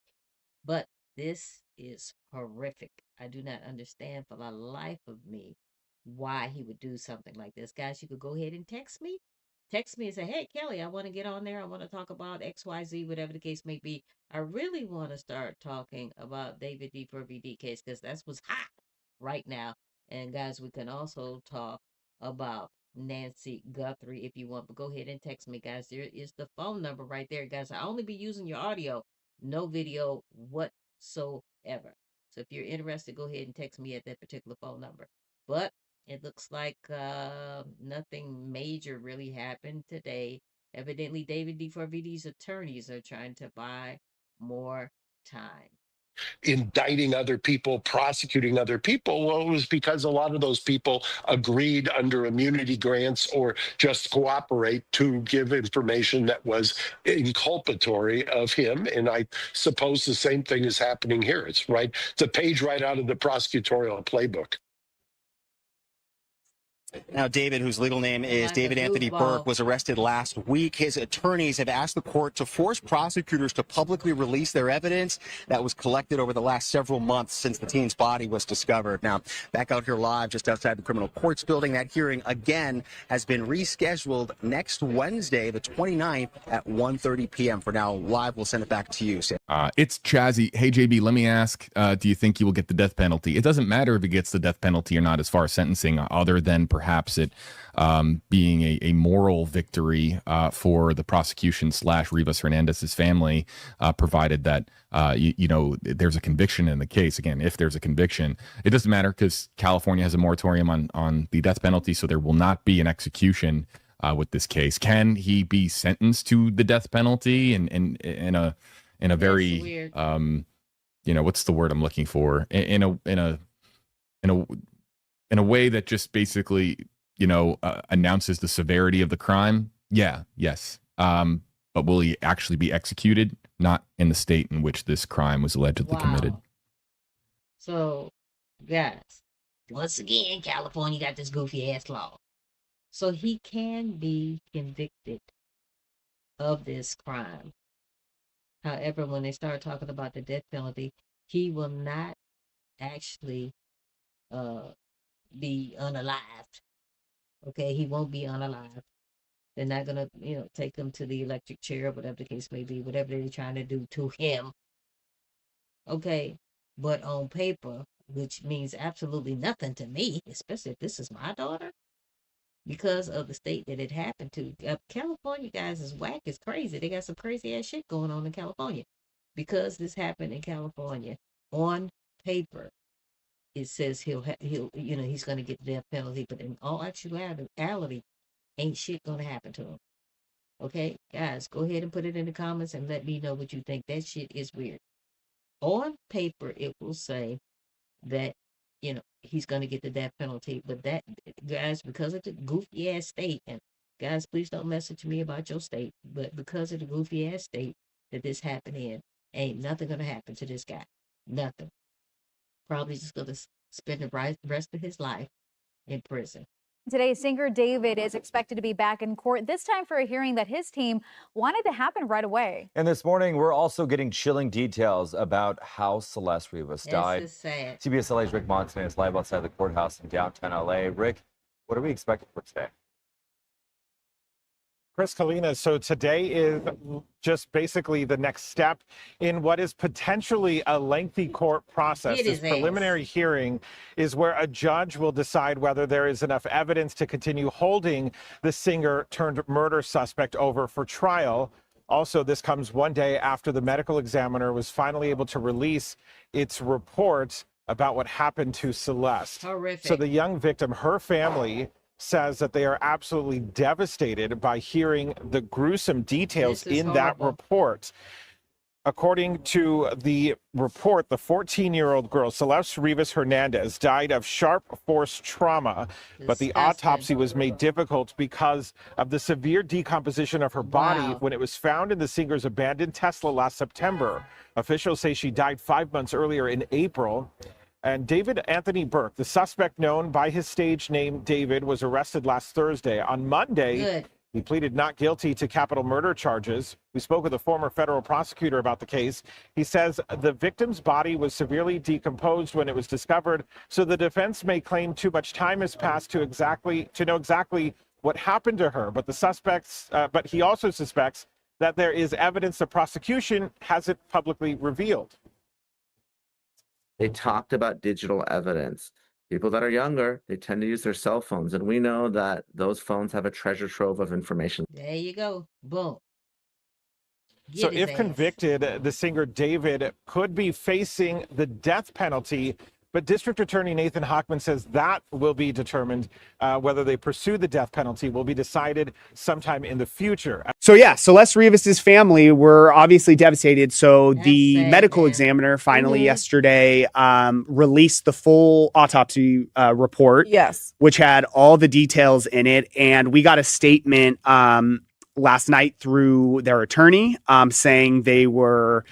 But this is horrific. I do not understand for the life of me why he would do something like this. Guys, you could go ahead and text me. Text me and say, hey, Kelly, I want to get on there. I want to talk about XYZ, whatever the case may be. I really want to start talking about David D. for VD case because that's what's hot right now. And guys, we can also talk about Nancy Guthrie if you want. But go ahead and text me, guys. There is the phone number right there, guys. I'll only be using your audio, no video whatsoever. So if you're interested, go ahead and text me at that particular phone number. But it looks like nothing major really happened today. Evidently, David D. 4VD's attorneys are trying to buy more time. Indicting other people, prosecuting other people. Well, it was because a lot of those people agreed under immunity grants or just cooperate to give information that was inculpatory of him. And I suppose the same thing is happening here. It's a page right out of the prosecutorial playbook. Now, David, whose legal name is David Anthony Burke, was arrested last week. His attorneys have asked the court to force prosecutors to publicly release their evidence that was collected over the last several months since the teen's body was discovered. Now, back out here live just outside the criminal courts building, that hearing again has been rescheduled next Wednesday, the 29th at 1:30 p.m. For now, live, we'll send it back to you, Sam. It's Chazzy. Hey, JB, let me ask, do you think he will get the death penalty? It doesn't matter if he gets the death penalty or not as far as sentencing, other than perhaps it being a moral victory for the prosecution / Rivas Hernandez's family, provided that, there's a conviction in the case. Again, if there's a conviction, it doesn't matter because California has a moratorium on the death penalty, so there will not be an execution with this case. Can he be sentenced to the death penalty in a very, what's the word I'm looking for? In a way that just basically, announces the severity of the crime? Yes. But will he actually be executed? Not in the state in which this crime was allegedly committed. So, guys, once again, California got this goofy ass law. So he can be convicted of this crime. However, when they start talking about the death penalty, he will not actually be unalived. Okay, he won't be unalived. They're not gonna, take him to the electric chair, whatever the case may be, whatever they're trying to do to him. Okay, but on paper, which means absolutely nothing to me, especially if this is my daughter, because of the state that it happened to. California, guys, is whack, is crazy. They got some crazy ass shit going on in California. Because this happened in California, on paper, it says he's going to get the death penalty, but in all actuality, ain't shit going to happen to him. Okay, guys, go ahead and put it in the comments and let me know what you think. That shit is weird. On paper, it will say that, he's going to get the death penalty, but that, guys, because of the goofy ass state, and guys, please don't message me about your state, but because of the goofy ass state that this happened in, ain't nothing going to happen to this guy. Nothing. Probably just going to spend the rest of his life in prison. Today, singer David is expected to be back in court, this time for a hearing that his team wanted to happen right away. And this morning, we're also getting chilling details about how Celeste Rivas died. This is sad. CBS LA's Rick Montaner is live outside the courthouse in downtown LA. Rick, what are we expecting for today? Chris Kalina, so today is just basically the next step in what is potentially a lengthy court process. This preliminary hearing is where a judge will decide whether there is enough evidence to continue holding the singer turned murder suspect over for trial. Also, this comes one day after the medical examiner was finally able to release its report about what happened to Celeste. Horrific. So the young victim, her family says that they are absolutely devastated by hearing the gruesome details in that report. According to the report, the 14-year-old girl, Celeste Rivas Hernandez, died of sharp force trauma, but the autopsy was made difficult because of the severe decomposition of her body when it was found in the singer's abandoned Tesla last September. Officials say she died 5 months earlier in April. And David Anthony Burke, the suspect known by his stage name David, was arrested last Thursday. On Monday, he pleaded not guilty to capital murder charges. We spoke with a former federal prosecutor about the case. He says the victim's body was severely decomposed when it was discovered, so the defense may claim too much time has passed to know exactly what happened to her. But he also suspects that there is evidence the prosecution hasn't publicly revealed. They talked about digital evidence. People that are younger, they tend to use their cell phones. And we know that those phones have a treasure trove of information. There you go. Boom. So if convicted, the singer David could be facing the death penalty. But District Attorney Nathan Hochman says that will be determined. Whether they pursue the death penalty will be decided sometime in the future. So yeah, Celeste Rivas's family were obviously devastated. So the medical examiner finally yesterday released the full autopsy report. Yes. Which had all the details in it. And we got a statement last night through their attorney saying they were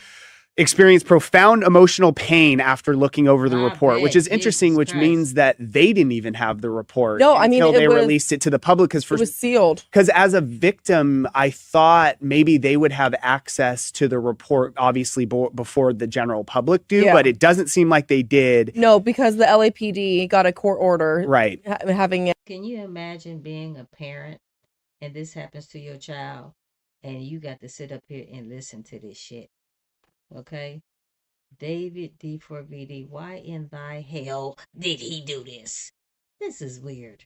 experienced profound emotional pain after looking over the report, which is interesting, which means that they didn't even have the report until they released it to the public. Because it was sealed. Because as a victim, I thought maybe they would have access to the report, obviously, before the general public do, but it doesn't seem like they did. No, because the LAPD got a court order. Right. Having it. Can you imagine being a parent and this happens to your child and you got to sit up here and listen to this shit? Okay, David D4VD, why in thy hell did he do this? This is weird.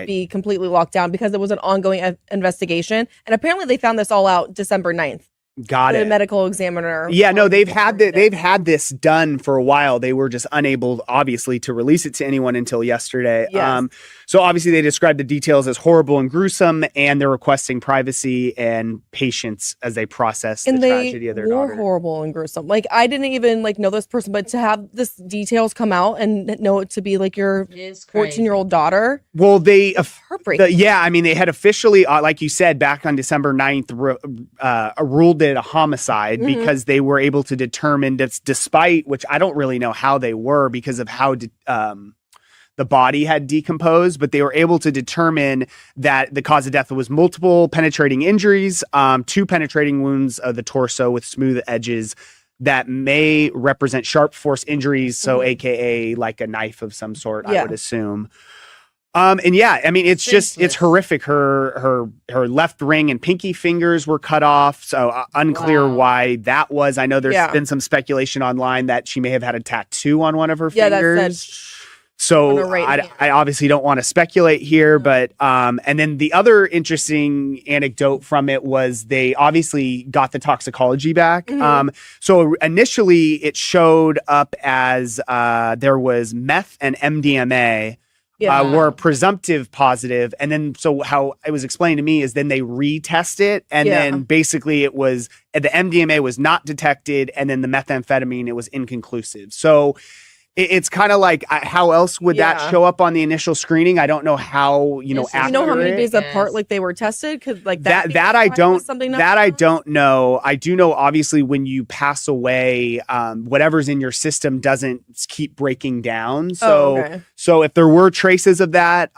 Be completely locked down because it was an ongoing investigation. And apparently they found this all out December 9th. Got it. The medical examiner. Yeah, no, they've had this done for a while. They were just unable, obviously, to release it to anyone until yesterday. Yes. So obviously they described the details as horrible and gruesome, and they're requesting privacy and patience as they process the tragedy of their daughter. Horrible and gruesome. Like, I didn't even know this person, but to have this details come out and know it to be like your 14-year-old daughter. Well, they heartbreaking. They had officially, like you said, back on December 9th, ruled it a homicide because they were able to determine that, despite, which I don't really know how they were because of how the body had decomposed, but they were able to determine that the cause of death was multiple penetrating injuries, 2 penetrating wounds of the torso with smooth edges that may represent sharp force injuries. So AKA like a knife of some sort, I would assume. It's horrific. Her left ring and pinky fingers were cut off. So unclear why that was. I know there's been some speculation online that she may have had a tattoo on one of her fingers. So I obviously don't want to speculate here, but and then the other interesting anecdote from it was they obviously got the toxicology back. So initially it showed up as there was meth and MDMA. Were presumptive positive. And then, so how it was explained to me is then they retest it. And then basically it was, the MDMA was not detected. And then the methamphetamine, it was inconclusive. So it's kind of like, how else would that show up on the initial screening? I don't know how, you know how many days apart like they were tested? Because like that I don't know. I do know, obviously, when you pass away, whatever's in your system doesn't keep breaking down. So so if there were traces of that,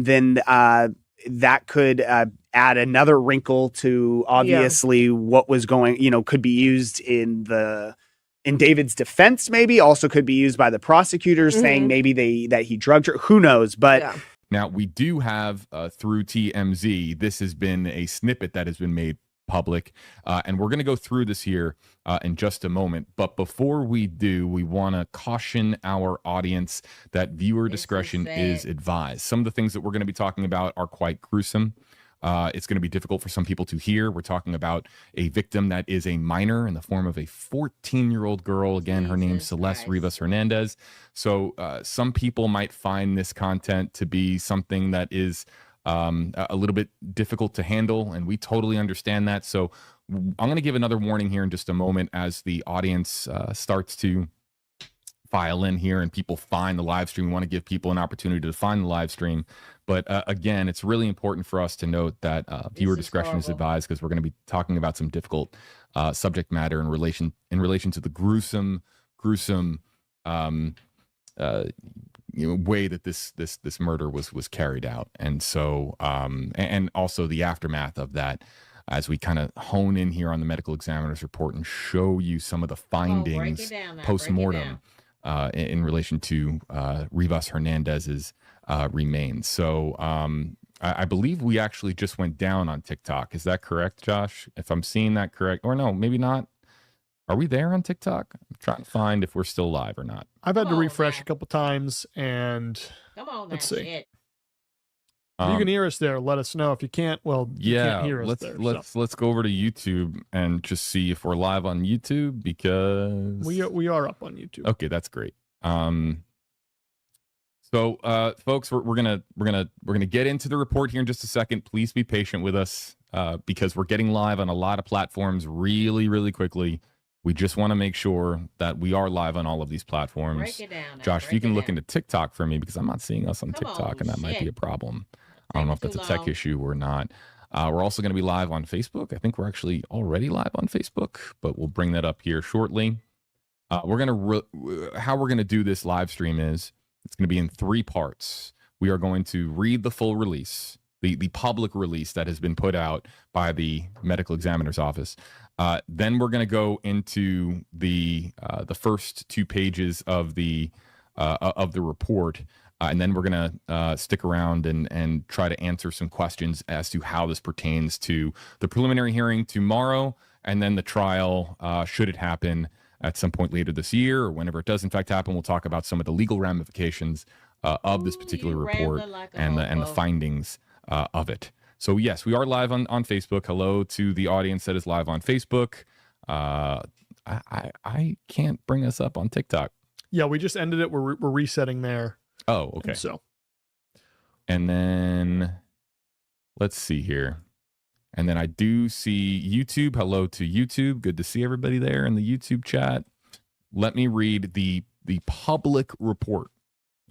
then that could add another wrinkle to obviously what was going, could be used in David's defense, maybe also could be used by the prosecutors saying maybe that he drugged her. Who knows? But Now, we do have through TMZ, this has been a snippet that has been made public, and we're going to go through this here in just a moment. But before we do, we want to caution our audience that viewer discretion is advised. Some of the things that we're going to be talking about are quite gruesome. It's going to be difficult for some people to hear. We're talking about a victim that is a minor in the form of a 14-year-old girl. Again, her name's Celeste Rivas Hernandez. So some people might find this content to be something that is a little bit difficult to handle, and we totally understand that. So I'm going to give another warning here in just a moment as the audience starts to file in here and people find the live stream. We want to give people an opportunity to find the live stream. But again, it's really important for us to note that viewer discretion is advised, because we're going to be talking about some difficult subject matter in relation to the gruesome way that this murder was carried out. And so and also the aftermath of that, as we kind of hone in here on the medical examiner's report and show you some of the findings post-mortem in relation to Rivas Hernandez's remains. So I believe we actually just went down on TikTok. Is that correct, Josh? If I'm seeing that correct, or no, maybe not. Are we there on TikTok? I'm trying to find if we're still live or not. I've had to refresh a couple times, and let's see. If you can hear us there, let us know. If you can't, well, you can't hear us there. Let's go over to YouTube and just see if we're live on YouTube, because we are up on YouTube. Okay, that's great. So folks, we're gonna get into the report here in just a second. Please be patient with us because we're getting live on a lot of platforms really quickly. We just want to make sure that we are live on all of these platforms. Break it down now. Josh, if you can look into TikTok for me, because I'm not seeing us on TikTok, and that might be a problem. I don't know if that's a tech issue or not. We're also going to be live on Facebook. I think we're actually already live on Facebook, but we'll bring that up here shortly. How we're going to do this live stream is it's going to be in 3 parts. We are going to read the full release, the public release that has been put out by the medical examiner's office. Then we're going to go into the first 2 pages of the report, and then we're going to stick around and try to answer some questions as to how this pertains to the preliminary hearing tomorrow, and then the trial, should it happen at some point later this year, or whenever it does in fact happen. We'll talk about some of the legal ramifications of this particular report and the findings of it. So yes, we are live on Facebook. Hello to the audience that is live on Facebook. I can't bring us up on TikTok. Yeah, we just ended it. We're resetting there. Oh, okay. And then let's see here. And then I do see YouTube. Hello to YouTube. Good to see everybody there in the YouTube chat. Let me read the public report.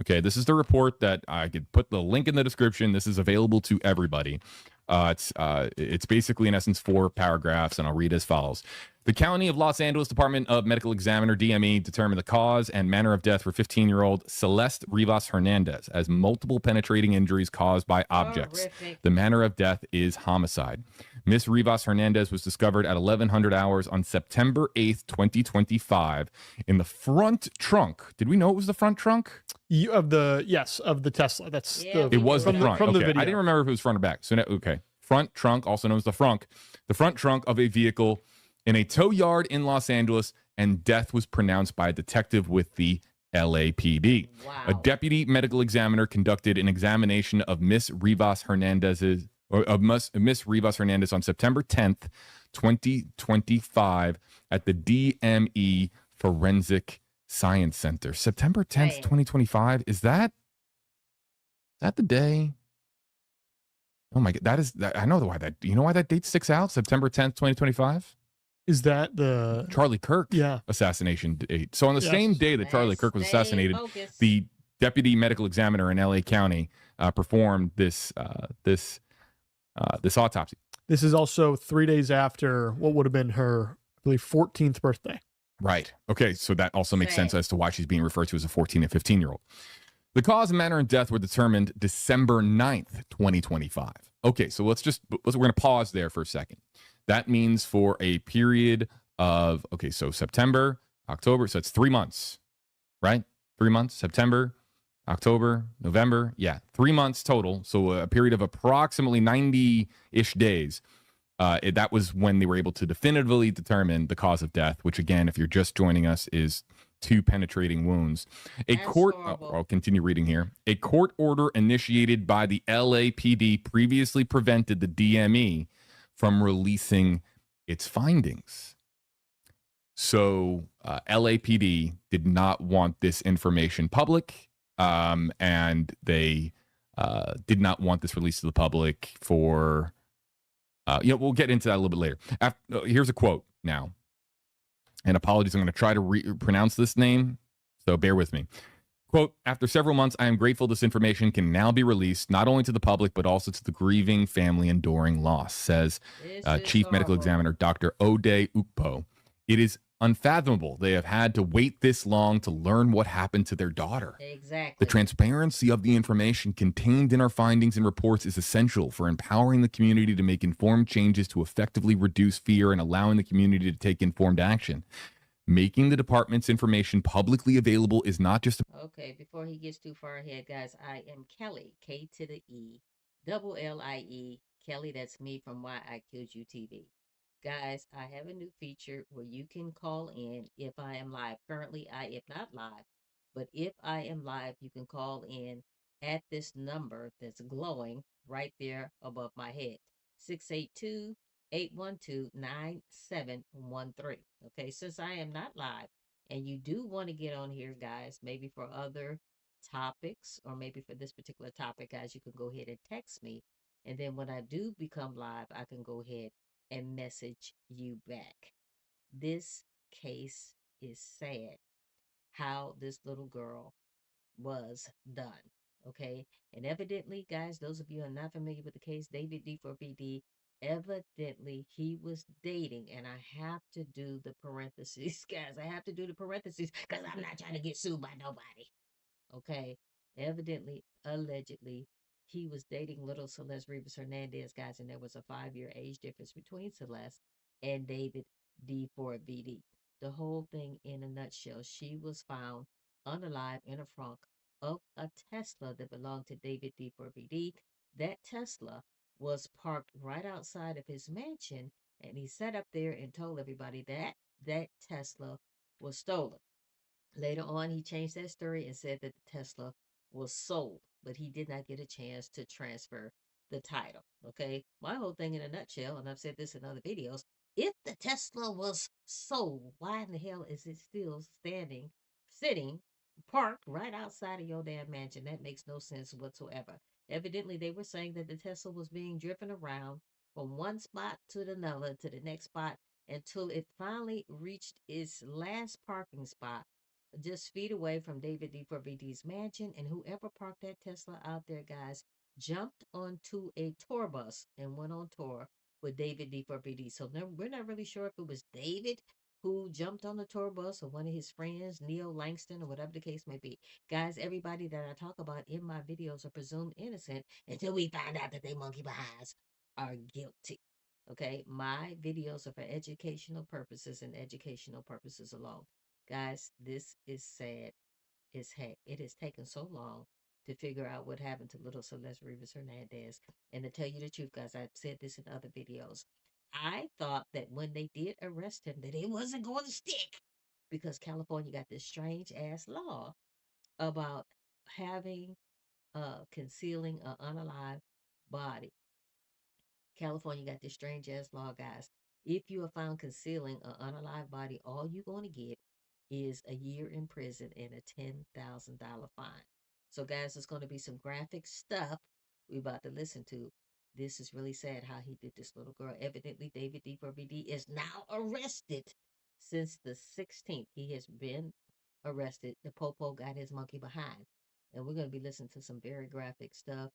Okay, this is the report that I could put the link in the description. This is available to everybody. It's basically, in essence, 4 paragraphs, and I'll read as follows. The County of Los Angeles Department of Medical Examiner, DME, determined the cause and manner of death for 15-year-old Celeste Rivas Hernandez as multiple penetrating injuries caused by objects. Horrific. The manner of death is homicide. Miss Rivas Hernandez was discovered at 1100 hours on September 8th, 2025 in the front trunk. Did we know it was the front trunk? Of the Tesla. That's it was the front. From okay. the video. I didn't remember if it was front or back. So okay, front trunk, also known as the front trunk of a vehicle in a tow yard in Los Angeles, and death was pronounced by a detective with the LAPD. Wow. A deputy medical examiner conducted an examination of Miss Rivas Hernandez on September 10th, 2025 at the DME Forensic Science Center. September 10th, 2025. Is that the day? Oh my God, I know why that. You know why that date sticks out? September 10th, 2025. Is that the Charlie Kirk assassination date? So on the same day that Charlie Kirk was assassinated, the deputy medical examiner in LA County performed this autopsy. This is also 3 days after what would have been her, I believe, 14th birthday. Right. Okay. So that also makes sense as to why she's being referred to as a 14 and 15-year-old. The cause and manner of death were determined December 9th, 2025. Okay. So we're going to pause there for a second. That means for a period of, so September, October. So it's 3 months, right? 3 months, September, October, November. Yeah, 3 months total. So a period of approximately 90-ish days. That was when they were able to definitively determine the cause of death, which again, if you're just joining us, is 2 penetrating wounds. I'll continue reading here. A court order initiated by the LAPD previously prevented the DME from releasing its findings. So LAPD did not want this information public, and they did not want this released to the public for... we'll get into that a little bit later. Here's a quote now. And apologies, I'm going to try to pronounce this name, so bear with me. Quote, after several months, I am grateful this information can now be released, not only to the public, but also to the grieving family enduring loss, says Chief Medical Examiner Dr. Ode Ukpo. It is unfathomable they have had to wait this long to learn what happened to their daughter. Exactly. The transparency of the information contained in our findings and reports is essential for empowering the community to make informed changes to effectively reduce fear and allowing the community to take informed action. Making the department's information publicly available is not just... Okay, before he gets too far ahead, guys, I am Kelly, K to the E, double L-I-E, Kelly, that's me from Why I Killed You TV. Guys, I have a new feature where you can call in if I am live. Currently, I am not live, but if I am live, you can call in at this number that's glowing right there above my head, 682-812-9713. Okay, since I am not live and you do want to get on here, guys, maybe for other topics or maybe for this particular topic, guys, you can go ahead and text me. And then when I do become live, I can go ahead and message you back. This case is sad. How this little girl was done. Okay. And evidently, guys, those of you who are not familiar with the case, David D4BD, evidently he was dating, and I have to do the parentheses, guys. I have to do the parentheses because I'm not trying to get sued by nobody. Okay. Evidently, allegedly, he was dating little Celeste Rivas Hernandez, guys, and there was a 5-year age difference between Celeste and David D4BD. The whole thing in a nutshell, she was found unalive in a trunk of a Tesla that belonged to David D4BD. That Tesla was parked right outside of his mansion, and he sat up there and told everybody that that Tesla was stolen. Later on, he changed that story and said that the Tesla was sold, but he did not get a chance to transfer the title. Okay. My whole thing in a nutshell, and I've said this in other videos, if the Tesla was sold, why in the hell is it still sitting, parked right outside of your damn mansion? That makes no sense whatsoever. Evidently, they were saying that the Tesla was being driven around from one spot to another to the next spot until it finally reached its last parking spot just feet away from David D4BD's mansion, and whoever parked that Tesla out there, guys, jumped onto a tour bus and went on tour with David D4BD. So we're not really sure if it was David who jumped on the tour bus or one of his friends, Neil Langston, or whatever the case may be. Guys, everybody that I talk about in my videos are presumed innocent until we find out that they monkey behinds are guilty. Okay, my videos are for educational purposes and educational purposes alone. Guys, this is sad as heck. It has taken so long to figure out what happened to little Celeste Rivas Hernandez. And to tell you the truth, guys, I've said this in other videos. I thought that when they did arrest him, that it wasn't going to stick because California got this strange ass law about having, concealing an unalive body. California got this strange ass law, guys. If you are found concealing an unalive body, all you're going to get is a year in prison and a $10,000 fine. So, guys, there's going to be some graphic stuff we're about to listen to. This is really sad how he did this little girl. Evidently, David D4BD is now arrested since the 16th. He has been arrested. The popo got his monkey behind. And we're going to be listening to some very graphic stuff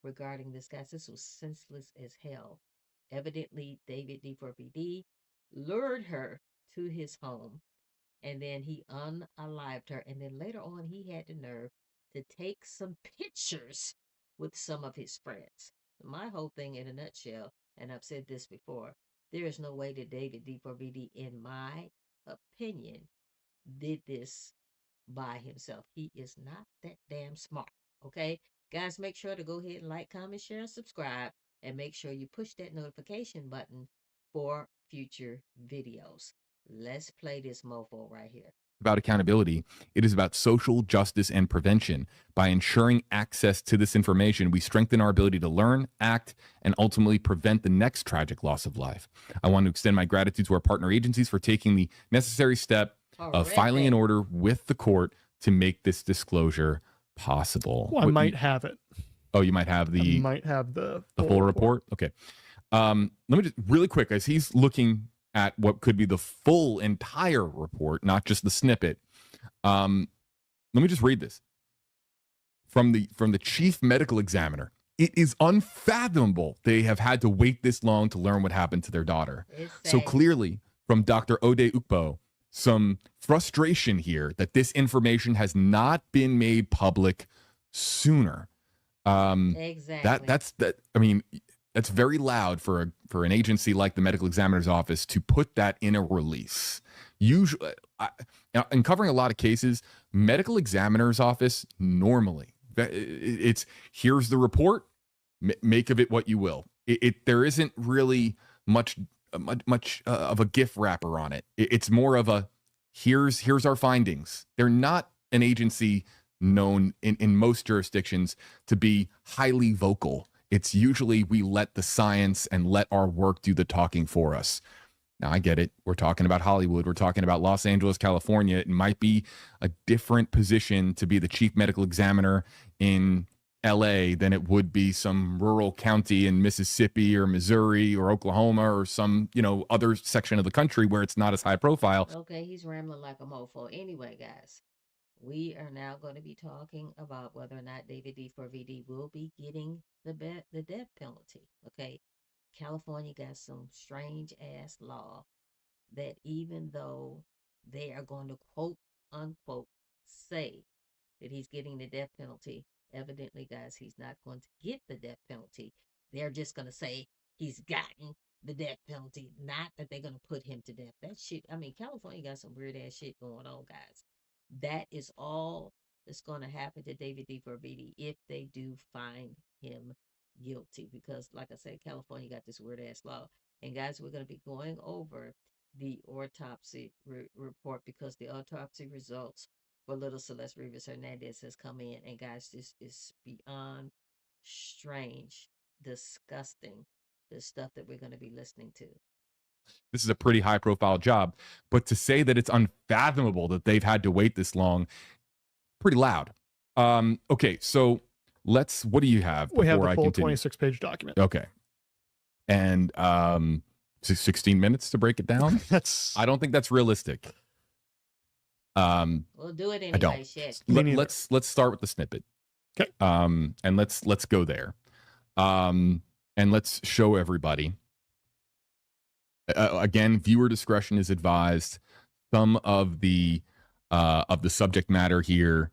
regarding this, guys. This was senseless as hell. Evidently, David D4BD lured her to his home, and then he unalived her. And then later on, he had the nerve to take some pictures with some of his friends. My whole thing in a nutshell, and I've said this before, there is no way that David D4BD, in my opinion, did this by himself. He is not that damn smart. Okay, guys, make sure to go ahead and like, comment, share, and subscribe, and make sure you push that notification button for future videos. Let's play this mofo right here. About accountability. It is about social justice and prevention. By ensuring access to this information, we strengthen our ability to learn, act, and ultimately prevent the next tragic loss of life. I want to extend my gratitude to our partner agencies for taking the necessary step of filing an order with the court to make this disclosure possible. Well, I might have it. Oh, you might have the full report. Okay. Let me just really quick, as he's looking at what could be the full entire report, not just the snippet. Let me just read this from the chief medical examiner. It is unfathomable they have had to wait this long to learn what happened to their daughter. So clearly, from Dr. Ode Ukpo, some frustration here that this information has not been made public sooner. Exactly. I mean, that's very loud for an agency like the medical examiner's office to put that in a release. Usually, in covering a lot of cases, medical examiner's office normally it's here's the report, make of it what you will. There isn't really much of a gift wrapper on it. It's more of a here's our findings. They're not an agency known in most jurisdictions to be highly vocal. It's usually we let the science and let our work do the talking for us. Now, I get it. We're talking about Hollywood. We're talking about Los Angeles, California. It might be a different position to be the chief medical examiner in LA than it would be some rural county in Mississippi or Missouri or Oklahoma or some, other section of the country where it's not as high profile. Okay, he's rambling like a mofo. Anyway, guys, we are now going to be talking about whether or not David D. for VD will be getting the death penalty. Okay, California got some strange ass law that even though they are going to quote unquote say that he's getting the death penalty, evidently, guys, he's not going to get the death penalty. They're just going to say he's gotten the death penalty, not that they're going to put him to death. That shit, I mean, California got some weird ass shit going on, guys. That is all that's going to happen to David D. for VD if they do find him guilty, because like I said, California got this weird ass law. And guys, we're going to be going over the autopsy report, because the autopsy results for little Celeste Rivas Hernandez has come in, and guys, this is beyond strange, disgusting, the stuff that we're going to be listening to. This is a pretty high profile job, but to say that it's unfathomable that they've had to wait this long, pretty loud. Okay, so what do you have? We have the full 26-page document. Okay. And 16 minutes to break it down? I don't think that's realistic. We'll do it anyway. Let's start with the snippet. Okay. And let's go there. And let's show everybody. Again, viewer discretion is advised. Some of the subject matter here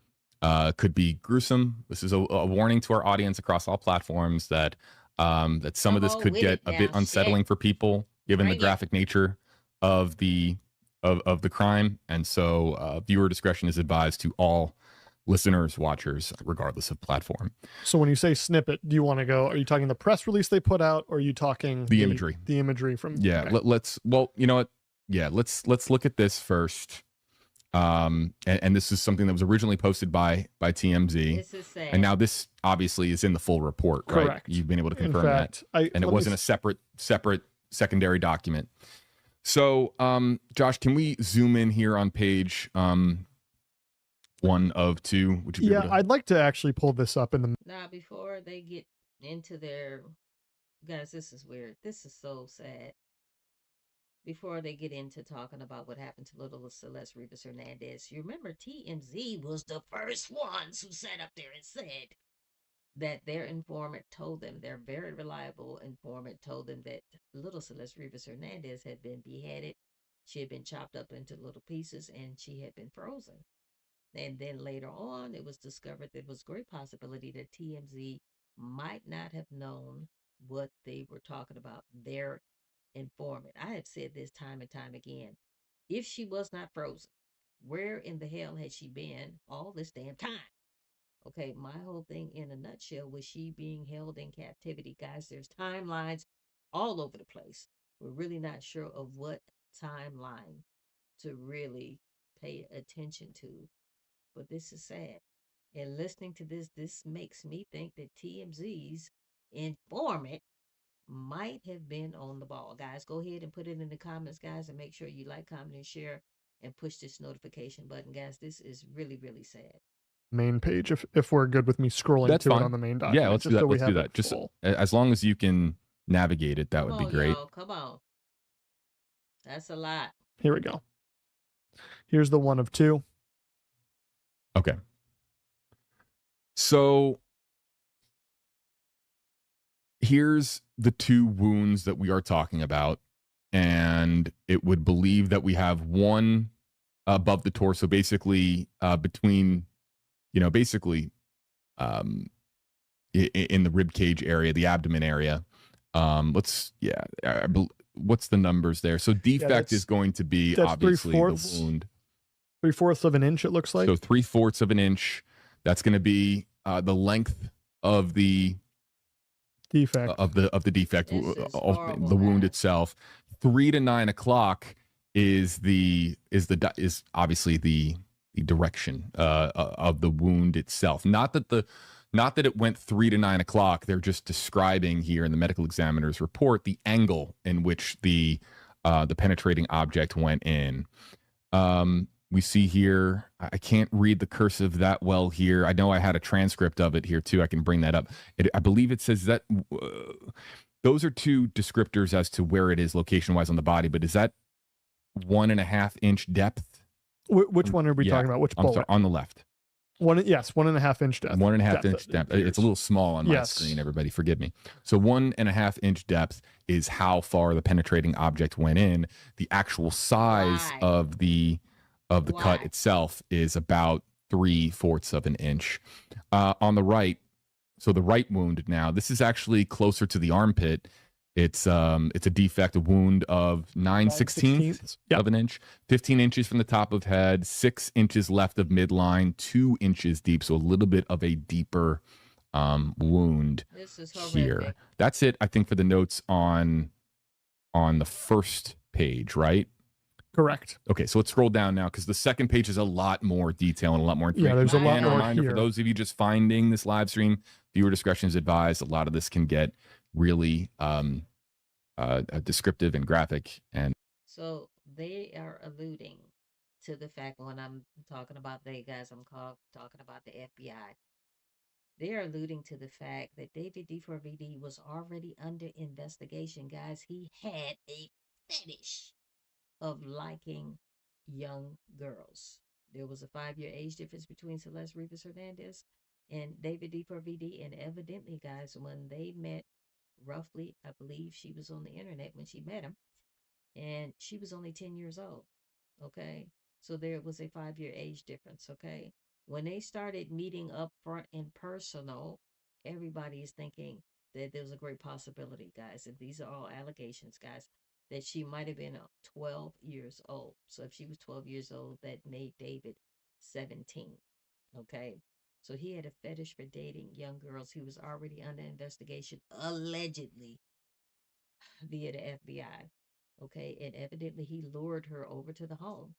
could be gruesome. This is a warning to our audience across all platforms that some of this could get a bit unsettling for people, given the graphic nature of the crime. And so viewer discretion is advised to all listeners, watchers, regardless of platform. So when you say snippet, do you want to go, are you talking the press release they put out, or are you talking the imagery? The imagery from... Yeah, okay. Let's you know what? Yeah, let's look at this first. And this is something that was originally posted by TMZ. This is sad. And now this obviously is in the full report, right? Correct. You've been able to confirm that. And it wasn't a separate secondary document. So, Josh, can we zoom in here on page 1 of 2? Would you be able to... I'd like to actually pull this up in the... Now, before they get into their... Guys, this is weird. This is so sad. Before they get into talking about what happened to little Celeste Rivas Hernandez, you remember TMZ was the first ones who sat up there and said that their informant told them, their very reliable informant told them that little Celeste Rivas Hernandez had been beheaded. She had been chopped up into little pieces and she had been frozen. And then later on, it was discovered there was great possibility that TMZ might not have known what they were talking about. Their informant. I have said this time and time again. If she was not frozen, Where in the hell had she been all this damn time? Okay, my whole thing in a nutshell was she being held in captivity. Guys, there's timelines all over the place. We're really not sure of what timeline to really pay attention to, but this is sad. And listening to this makes me think that TMZ's informant might have been on the ball. Guys, go ahead and put it in the comments, guys, and make sure you like, comment, and share, and push this notification button, guys. This is really, really sad. Main page, if we're good with me scrolling That's to fine. it on the main document. Yeah, let's do that. Let's do that. Just as long as you can navigate it, that would be great. Y'all, come on. That's a lot. Here we go. Here's the one of two. Okay. So here's the two wounds that we are talking about. And it would believe that we have one above the torso, basically between, basically in the rib cage area, the abdomen area. What's the numbers there? So defect is going to be obviously the wound. 3/4 of an inch, it looks like. So 3/4 of an inch. That's going to be the length of the defect of the defect, the wound itself. 3 to 9 o'clock is obviously the direction of the wound itself. Not that it went 3 to 9 o'clock. They're just describing here in the medical examiner's report the angle in which the penetrating object went in. We see here, I can't read the cursive that well here. I know I had a transcript of it here too. I can bring that up. I believe it says that those are two descriptors as to where it is location-wise on the body, but is that 1.5 inch depth? Which one are we talking about? Which bullet? Sorry, on the left. 1.5 inch depth. 1.5 inch depth. It's a little small on my screen, everybody. Forgive me. So 1.5 inch depth is how far the penetrating object went in. The actual size of the cut itself is about 3/4 of an inch. On the right, so the right wound now, this is actually closer to the armpit. It's a defect, a wound of 9/16 of an inch, 15 inches from the top of head, 6 inches left of midline, 2 inches deep. So a little bit of a deeper wound here. That's it, I think, for the notes on the first page, right? Correct. Okay, so let's scroll down now because the second page is a lot more detail and a lot more information. Yeah, there's a lot more reminder here. For those of you just finding this live stream, viewer discretion is advised. A lot of this can get really descriptive and graphic. And so they are alluding to the fact, when I'm talking about they, guys, I'm talking about the FBI. They are alluding to the fact that David D4VD was already under investigation, guys. He had a fetish of liking young girls. There was a 5-year age difference between Celeste Rivas Hernandez and David D4VD, and evidently, guys, when they met, roughly, I believe she was on the internet when she met him, and she was only 10 years old. Okay, so there was a 5-year age difference. Okay, when they started meeting up front and personal, everybody is thinking that there was a great possibility, guys, and these are all allegations, guys, that she might have been 12 years old. So if she was 12 years old, that made David 17. Okay. So he had a fetish for dating young girls. He was already under investigation, allegedly, via the FBI. Okay. And evidently he lured her over to the home.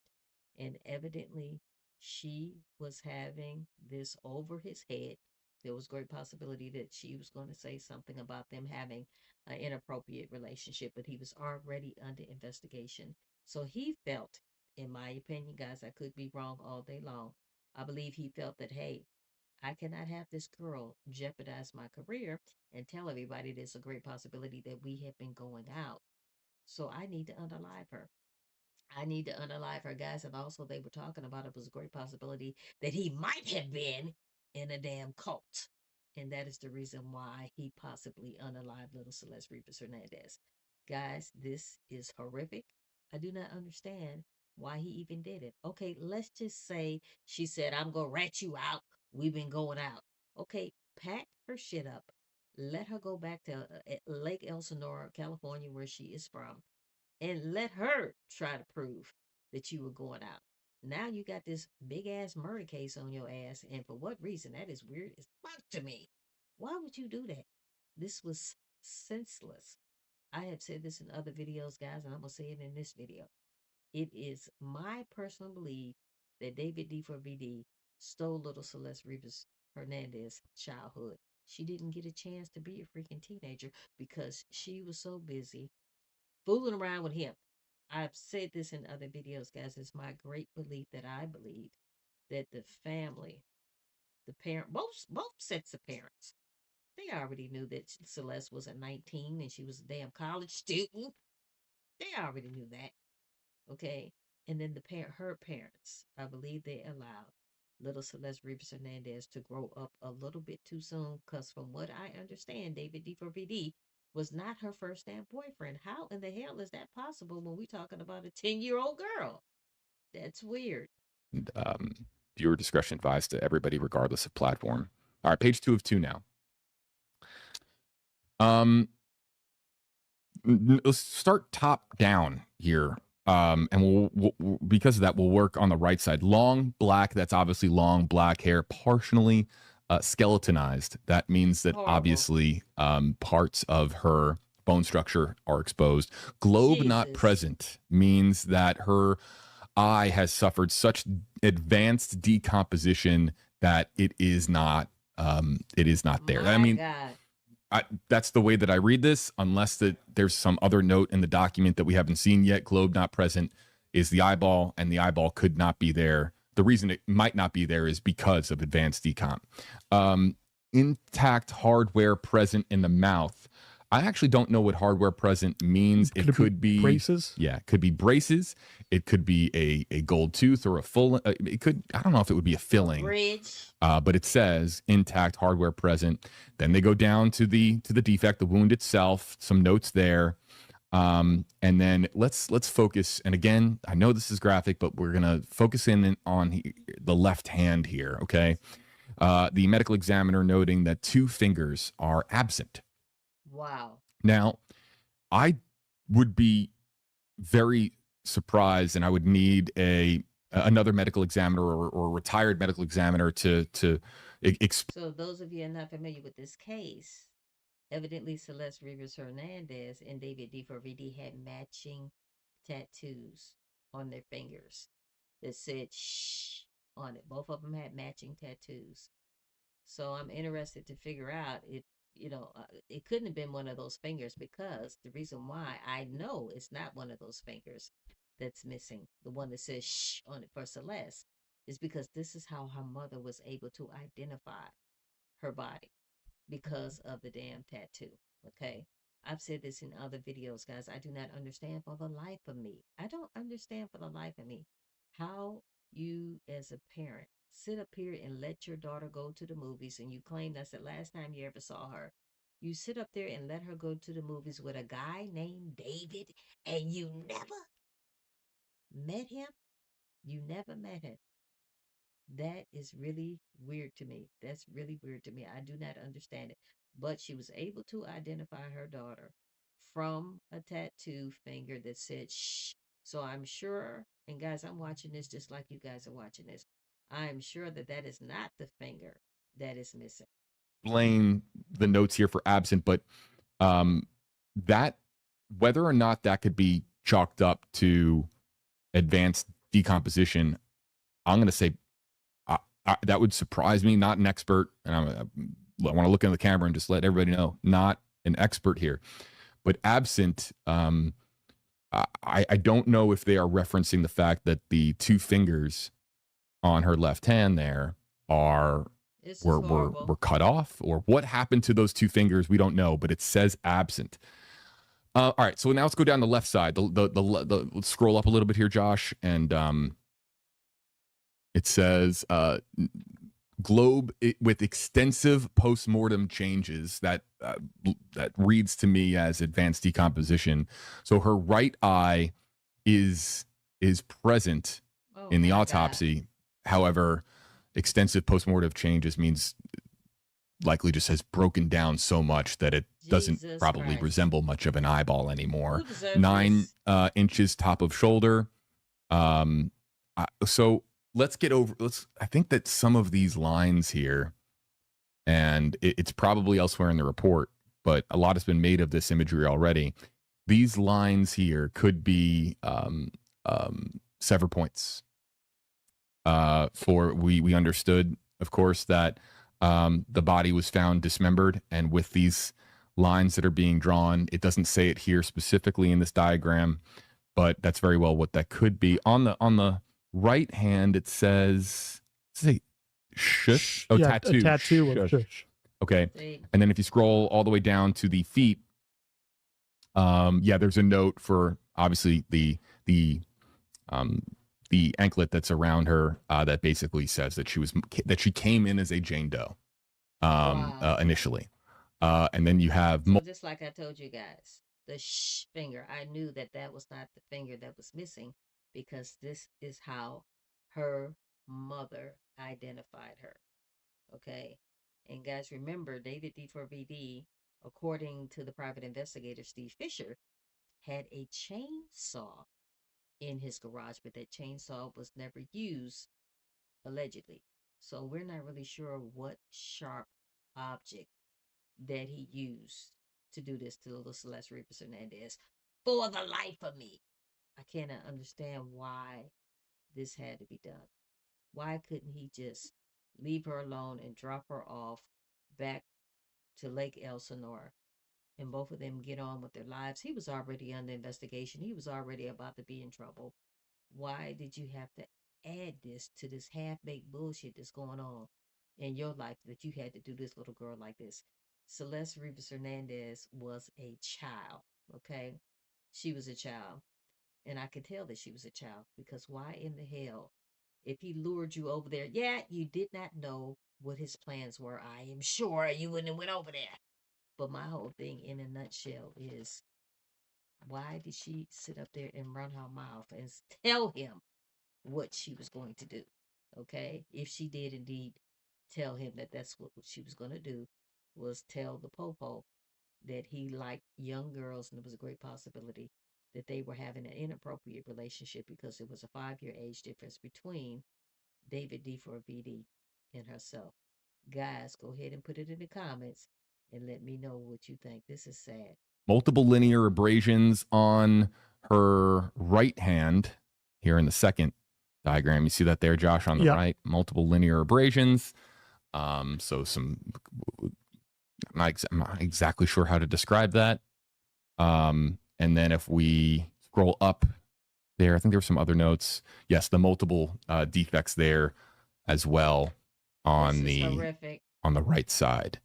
And evidently she was having this over his head. There was great possibility that she was going to say something about them having an inappropriate relationship, but he was already under investigation. So he felt, in my opinion, guys, I could be wrong all day long. I believe he felt that, hey, I cannot have this girl jeopardize my career and tell everybody there's a great possibility that we have been going out. So I need to unalive her. I need to unalive her, guys. And also they were talking about it was a great possibility that he might have been in a damn cult. And that is the reason why he possibly unalived little Celeste Rivas Hernandez. Guys, this is horrific. I do not understand why he even did it. Okay, let's just say she said, I'm going to rat you out. We've been going out. Okay, pack her shit up. Let her go back to Lake Elsinore, California, where she is from. And let her try to prove that you were going out. Now you got this big ass murder case on your ass, and for what reason? That is weird as fuck to me. Why would you do that? This was senseless. I have said this in other videos, guys, and I'm gonna say it in this video. It is my personal belief that David D4VD stole little Celeste Rivas Hernandez childhood. She didn't get a chance to be a freaking teenager because she was so busy fooling around with him. I've said this in other videos, guys. It's my great belief that I believe that the family, the parent, both sets of parents, they already knew that Celeste was a 19 and she was a damn college student. They already knew that. Okay. And then her parents, I believe they allowed little Celeste Rivas Hernandez to grow up a little bit too soon. Because from what I understand, David D4VD was not her first damn boyfriend. How in the hell is that possible when we're talking about a 10-year-old girl? That's weird. Viewer discretion advised to everybody, regardless of platform. All right, page 2 of 2 now. Let's start top down here. And we'll because of that, we'll work on the right side. Long black, that's obviously long black hair, partially skeletonized. That means that obviously parts of her bone structure are exposed. Globe not present means that her eye has suffered such advanced decomposition that it is not there. I mean, that's the way that I read this, unless that there's some other note in the document that we haven't seen yet. Globe not present is the eyeball, and the eyeball could not be there. The reason it might not be there is because of advanced decomp. Intact hardware present in the mouth. I actually don't know what hardware present means. It could be braces. Yeah, it could be braces. It could be a gold tooth or a full. It could. I don't know if it would be a filling. Bridge. But it says intact hardware present. Then they go down to the defect, the wound itself. Some notes there. And then let's focus. And again, I know this is graphic, but we're gonna focus in on the left hand here. Okay. The medical examiner noting that 2 fingers are absent. Wow. Now, I would be very surprised, and I would need another medical examiner or retired medical examiner to So those of you are not familiar with this case, evidently Celeste Rivas Hernandez and David D4VD had matching tattoos on their fingers that said "shh" on it. Both of them had matching tattoos. So I'm interested to figure out if, it couldn't have been one of those fingers, because the reason why I know it's not one of those fingers that's missing, the one that says "shh" on it for Celeste, is because this is how her mother was able to identify her body, because of the damn tattoo. Okay. I've said this in other videos, guys. I do not understand for the life of me. I don't understand for the life of me how you as a parent sit up here and let your daughter go to the movies, and you claim that's the last time you ever saw her. You sit up there and let her go to the movies with a guy named David, and you never met him? You never met him. That is really weird to me. That's really weird to me. I do not understand it. But she was able to identify her daughter from a tattoo finger that said "shh." So I'm sure, and guys, I'm watching this just like you guys are watching this. I'm sure that that is not the finger that is missing. Blame the notes here for absent, but that, whether or not that could be chalked up to advanced decomposition, I'm going to say that would surprise me. Not an expert, and I want to look into the camera and just let everybody know, not an expert here, but absent. I don't know if they are referencing the fact that the 2 fingers on her left hand there were cut off, or what happened to those 2 fingers. We don't know, but it says absent. All right, so now let's go down the left side. Let's scroll up a little bit here, Josh, and it says globe with extensive postmortem changes. That reads to me as advanced decomposition. So her right eye is present in the autopsy. God. However, extensive postmortem changes means likely just has broken down so much that it doesn't probably resemble much of an eyeball anymore. 9 inches top of shoulder. So let's get over. I think that some of these lines here, and it's probably elsewhere in the report, but a lot has been made of this imagery already. These lines here could be sever points. We understood, of course, that the body was found dismembered, and with these lines that are being drawn, it doesn't say it here specifically in this diagram, but that's very well what that could be. On the right hand, it says shush. Oh, yeah, tattoo. A tattoo of shush. Okay. And then if you scroll all the way down to the feet, there's a note for obviously the anklet that's around her that basically says that she came in as a Jane Doe initially. And then you have So just like I told you guys, the finger, I knew that was not the finger that was missing, because this is how her mother identified her. Okay. And guys, remember, David D4VD, according to the private investigator Steve Fisher, had a chainsaw in his garage, but that chainsaw was never used, allegedly. So we're not really sure what sharp object that he used to do this to little Celeste Rivas Hernandez. For the life of me, I cannot understand why this had to be done. Why couldn't he just leave her alone and drop her off back to Lake Elsinore and both of them get on with their lives? He was already under investigation. He was already about to be in trouble. Why did you have to add this to this half-baked bullshit that's going on in your life, that you had to do this little girl like this? Celeste Rivas Hernandez was a child, okay? She was a child. And I could tell that she was a child, because why in the hell, if he lured you over there, you did not know what his plans were. I am sure you wouldn't have went over there. But my whole thing in a nutshell is, why did she sit up there and run her mouth and tell him what she was going to do? Okay? If she did indeed tell him that that's what she was going to do, was tell the popo that he liked young girls, and it was a great possibility that they were having an inappropriate relationship, because it was a 5-year age difference between David D4VD and herself. Guys, go ahead and put it in the comments and let me know what you think. This is sad. multiple linear abrasions on her right hand here in the second diagram. You see that there, Josh, on the right? Multiple linear abrasions. So some, I'm not exactly sure how to describe that. And then if we scroll up there, I think there were some other notes. Yes, the multiple defects there as well on the right side.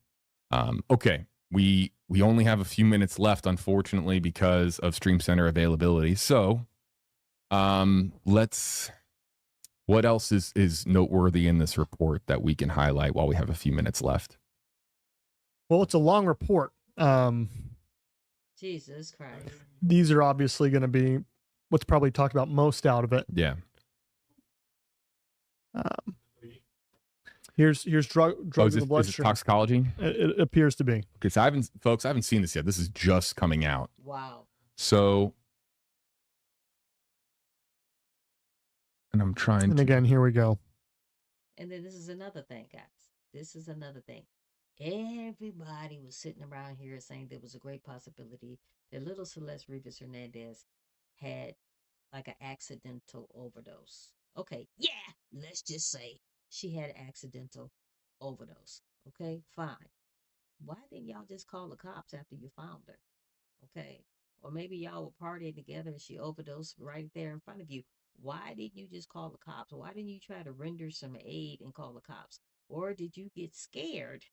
Okay, we only have a few minutes left, unfortunately, because of Stream Center availability. So what else is noteworthy in this report that we can highlight while we have a few minutes left? Well, it's a long report. Jesus Christ. These are obviously going to be what's probably talked about most out of it. Yeah. Here's drugs in the bloodstream. Is this toxicology? It appears to be. Okay, so I haven't seen this yet. This is just coming out. Wow. So, and I'm trying. And again, here we go. And then this is another thing, guys. This is another thing. Everybody was sitting around here saying there was a great possibility that little Celeste Rivas Hernandez had like an accidental overdose. Okay, yeah, let's just say she had an accidental overdose. Okay, fine. Why didn't y'all just call the cops after you found her? Okay, or maybe y'all were partying together and she overdosed right there in front of you. Why didn't you just call the cops? Why didn't you try to render some aid and call the cops? Or did you get scared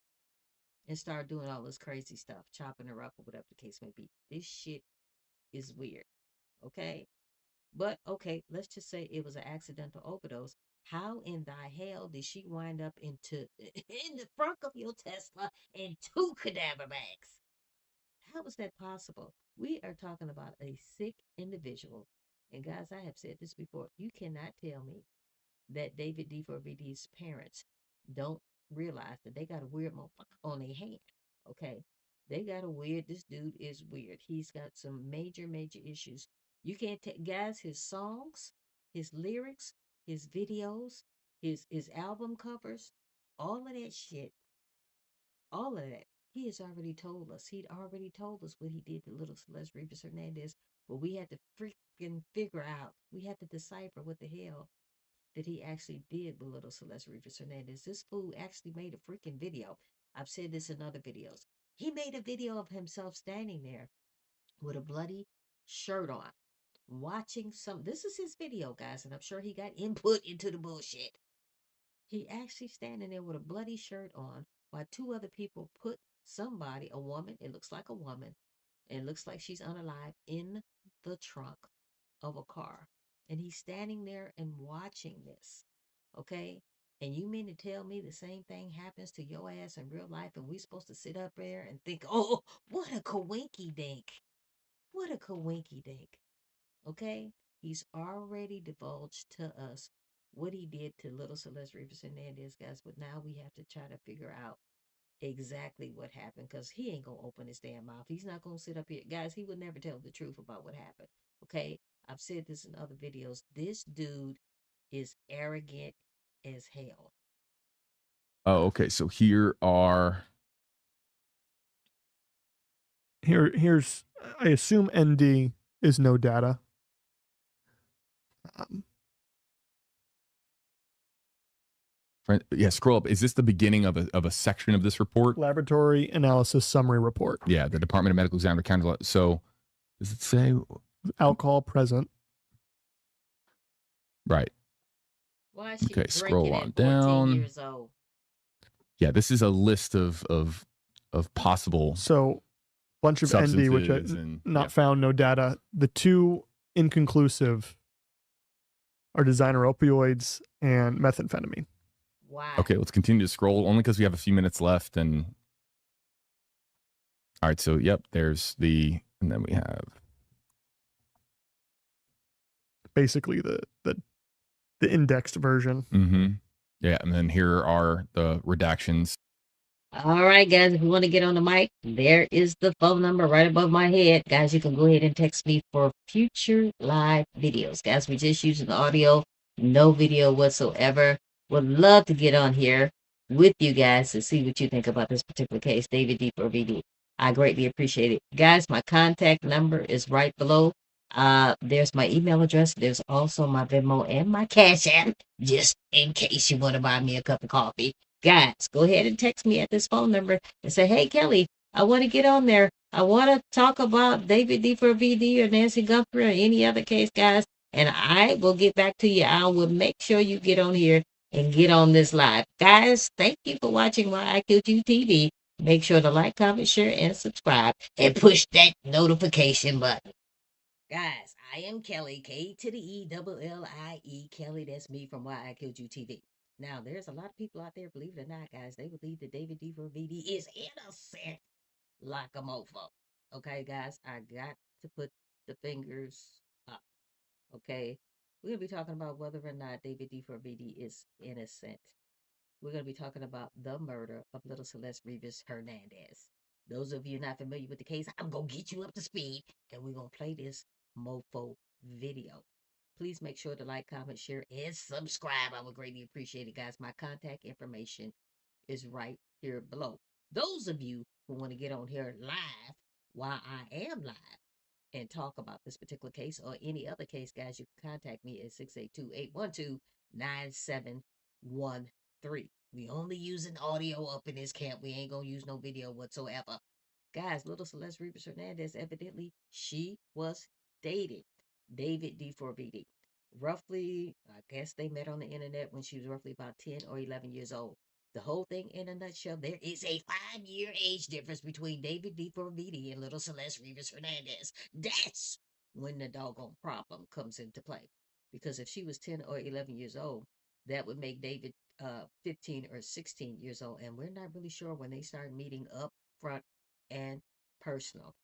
and start doing all this crazy stuff, chopping her up or whatever the case may be? This shit is weird, okay? But, okay, let's just say it was an accidental overdose. How in the hell did she wind up in the front of your Tesla in 2 cadaver bags? How is that possible? We are talking about a sick individual. And guys, I have said this before. You cannot tell me that David D4VD's parents don't realize that they got a weird motherfucker on their hand. Okay? They got this dude is weird. He's got some major issues. You can't take, guys, his songs, his lyrics his videos, his album covers, all of that shit, all of that. He has already told us. He'd already told us what he did to little Celeste Rivas Hernandez, but we had to freaking figure out, we had to decipher what the hell that he actually did with little Celeste Rivas Hernandez. This fool actually made a freaking video. I've said this in other videos. He made a video of himself standing there with a bloody shirt on, watching some. This is his video, guys, and I'm sure he got input into the bullshit. He actually standing there with a bloody shirt on while two other people put somebody, a woman, it looks like a woman, and it looks like she's unalive, in the trunk of a car. And he's standing there and watching this. Okay? And you mean to tell me the same thing happens to your ass in real life and we supposed to sit up there and think, oh, what a coinky dink. What a coinky dink. Okay? He's already divulged to us what he did to little Celeste Rivas Hernandez, guys, but now we have to try to figure out exactly what happened, because he ain't gonna open his damn mouth. He's not gonna sit up here, guys. He would never tell the truth about what happened. Okay, I've said this in other videos. This dude is arrogant as hell. Oh, okay. So here's I assume ND is no data. Yeah, scroll up. Is this the beginning of a section of this report? Laboratory analysis summary report. Yeah, the Department of Medical Examiner counter. So does it say alcohol present? Right. Why is she okay, scroll on down. Years old? Yeah, this is a list of possible. So bunch of ND, which I not found, no data. The two inconclusive are designer opioids and methamphetamine. Wow. Okay, let's continue to scroll only because we have a few minutes left. And all right, so yep, there's and then we have basically the indexed version. Mm-hmm. Yeah, and then here are the redactions. All right, guys, if you want to get on the mic, there is the phone number right above my head. Guys, you can go ahead and text me for future live videos. Guys, we're just using the audio, no video whatsoever. Would love to get on here with you guys to see what you think about this particular case, David D. for VD. I greatly appreciate it. Guys, my contact number is right below. There's my email address. There's also my Venmo and my Cash App, just in case you want to buy me a cup of coffee. Guys, go ahead and text me at this phone number and say, hey, Kelly, I want to get on there. I want to talk about David D. for VD or Nancy Guthrie or any other case, guys, and I will get back to you. I will make sure you get on here and get on this live. Guys, thank you for watching my IQG TV. Make sure to like, comment, share, and subscribe, and push that notification button. Guys, I am Kelly, K to the E-double-L-I-E, Kelly. That's me from YIQG TV. Now, there's a lot of people out there, believe it or not, guys, they believe that David D. for VD is innocent like a mofo. Okay, guys, I got to put the fingers up. Okay, we're going to be talking about whether or not David D. for VD is innocent. We're going to be talking about the murder of little Celeste Rivas Hernandez. Those of you not familiar with the case, I'm going to get you up to speed, and we're going to play this mofo video. Please make sure to like, comment, share, and subscribe. I would greatly appreciate it, guys. My contact information is right here below. Those of you who want to get on here live while I am live and talk about this particular case or any other case, guys, you can contact me at 682-812-9713. We only using audio up in this camp. We ain't gonna use no video whatsoever. Guys, little Celeste Rivas Hernandez, evidently, she was dating David D. for VD. Roughly, I guess they met on the internet when she was roughly about 10 or 11 years old. The whole thing in a nutshell, there is a 5-year age difference between David D. for VD and little Celeste Rivas Hernandez. That's when the doggone problem comes into play. Because if she was 10 or 11 years old, that would make David 15 or 16 years old. And we're not really sure when they started meeting up front and personal.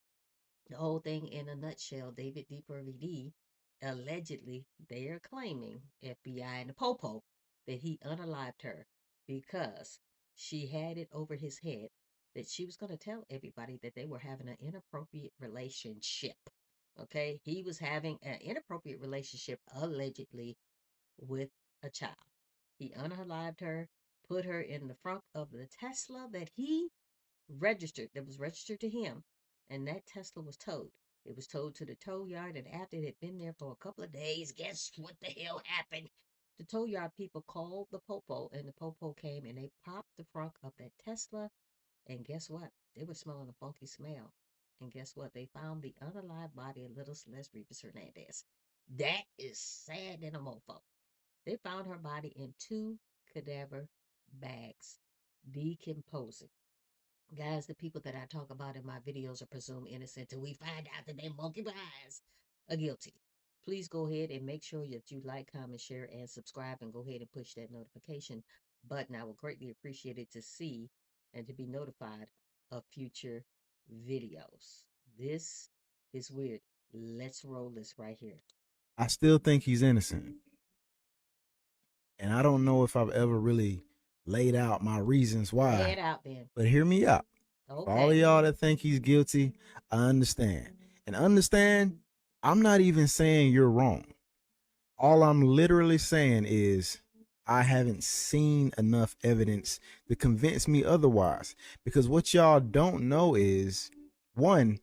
The whole thing in a nutshell, David D. for VD, allegedly, they are claiming, FBI and the Popo, that he unalived her because she had it over his head that she was going to tell everybody that they were having an inappropriate relationship. Okay? He was having an inappropriate relationship, allegedly, with a child. He unalived her, put her in the front of the Tesla that he registered, that was registered to him, and that Tesla was towed. It was towed to the tow yard, and after it had been there for a couple of days, guess what the hell happened? The tow yard people called the popo, and the popo came and they popped the front of that Tesla, and guess what? They were smelling a funky smell. And guess what? They found the unalived body of little Celeste Rivas Hernandez. That is sad in a mofo. They found her body in 2 cadaver bags, decomposing. Guys, the people that I talk about in my videos are presumed innocent till we find out that they monkey pies are guilty. Please go ahead and make sure that you like, comment, share, and subscribe, and go ahead and push that notification button. I would greatly appreciate it to see and to be notified of future videos. This is weird. Let's roll this right here. I still think he's innocent. And I don't know if I've ever really laid out my reasons why. Lay it out then. But hear me out. Okay. For all of y'all that think he's guilty, I understand. And understand, I'm not even saying you're wrong. All I'm literally saying is I haven't seen enough evidence to convince me otherwise. Because what y'all don't know is, one,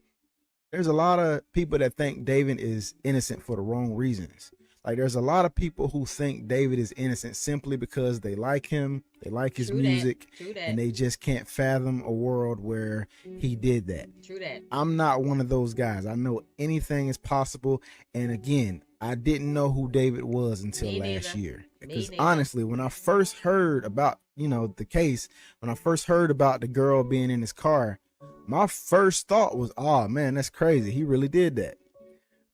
there's a lot of people that think David is innocent for the wrong reasons. Like, there's a lot of people who think David is innocent simply because they like him, they like his music, and they just can't fathom a world where he did that. True that. I'm not one of those guys. I know anything is possible. And again, I didn't know who David was until last year. Because honestly, when I first heard about, the case, when I first heard about the girl being in his car, my first thought was, oh man, that's crazy. He really did that.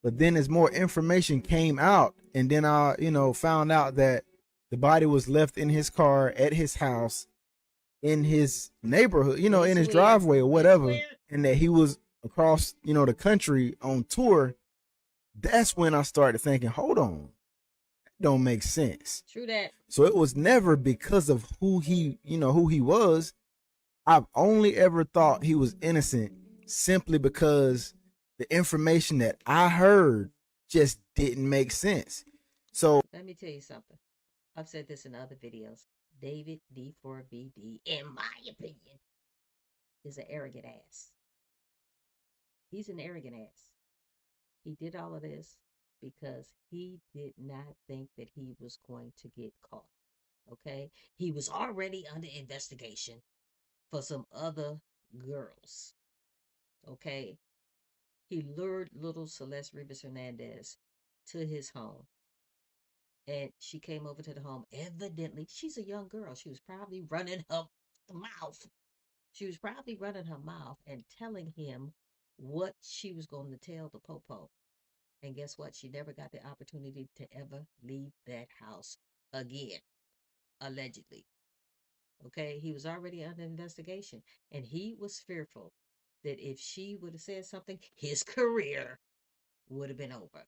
But then as more information came out, and then I, found out that the body was left in his car at his house, in his neighborhood, in his driveway or whatever, and that he was across, the country on tour, that's when I started thinking, hold on, that don't make sense. True that. So it was never because of who he was. I've only ever thought he was innocent simply because the information that I heard just didn't make sense. So let me tell you something. I've said this in other videos. David D4BD, in my opinion, is an arrogant ass. He's an arrogant ass. He did all of this because he did not think that he was going to get caught. Okay? He was already under investigation for some other girls. Okay? He lured little Celeste Rivas Hernandez to his home. And she came over to the home. Evidently, she's a young girl. She was probably running her mouth. She was probably running her mouth and telling him what she was going to tell the popo. And guess what? She never got the opportunity to ever leave that house again. Allegedly. Okay? He was already under investigation. And he was fearful that if she would have said something, his career would have been over.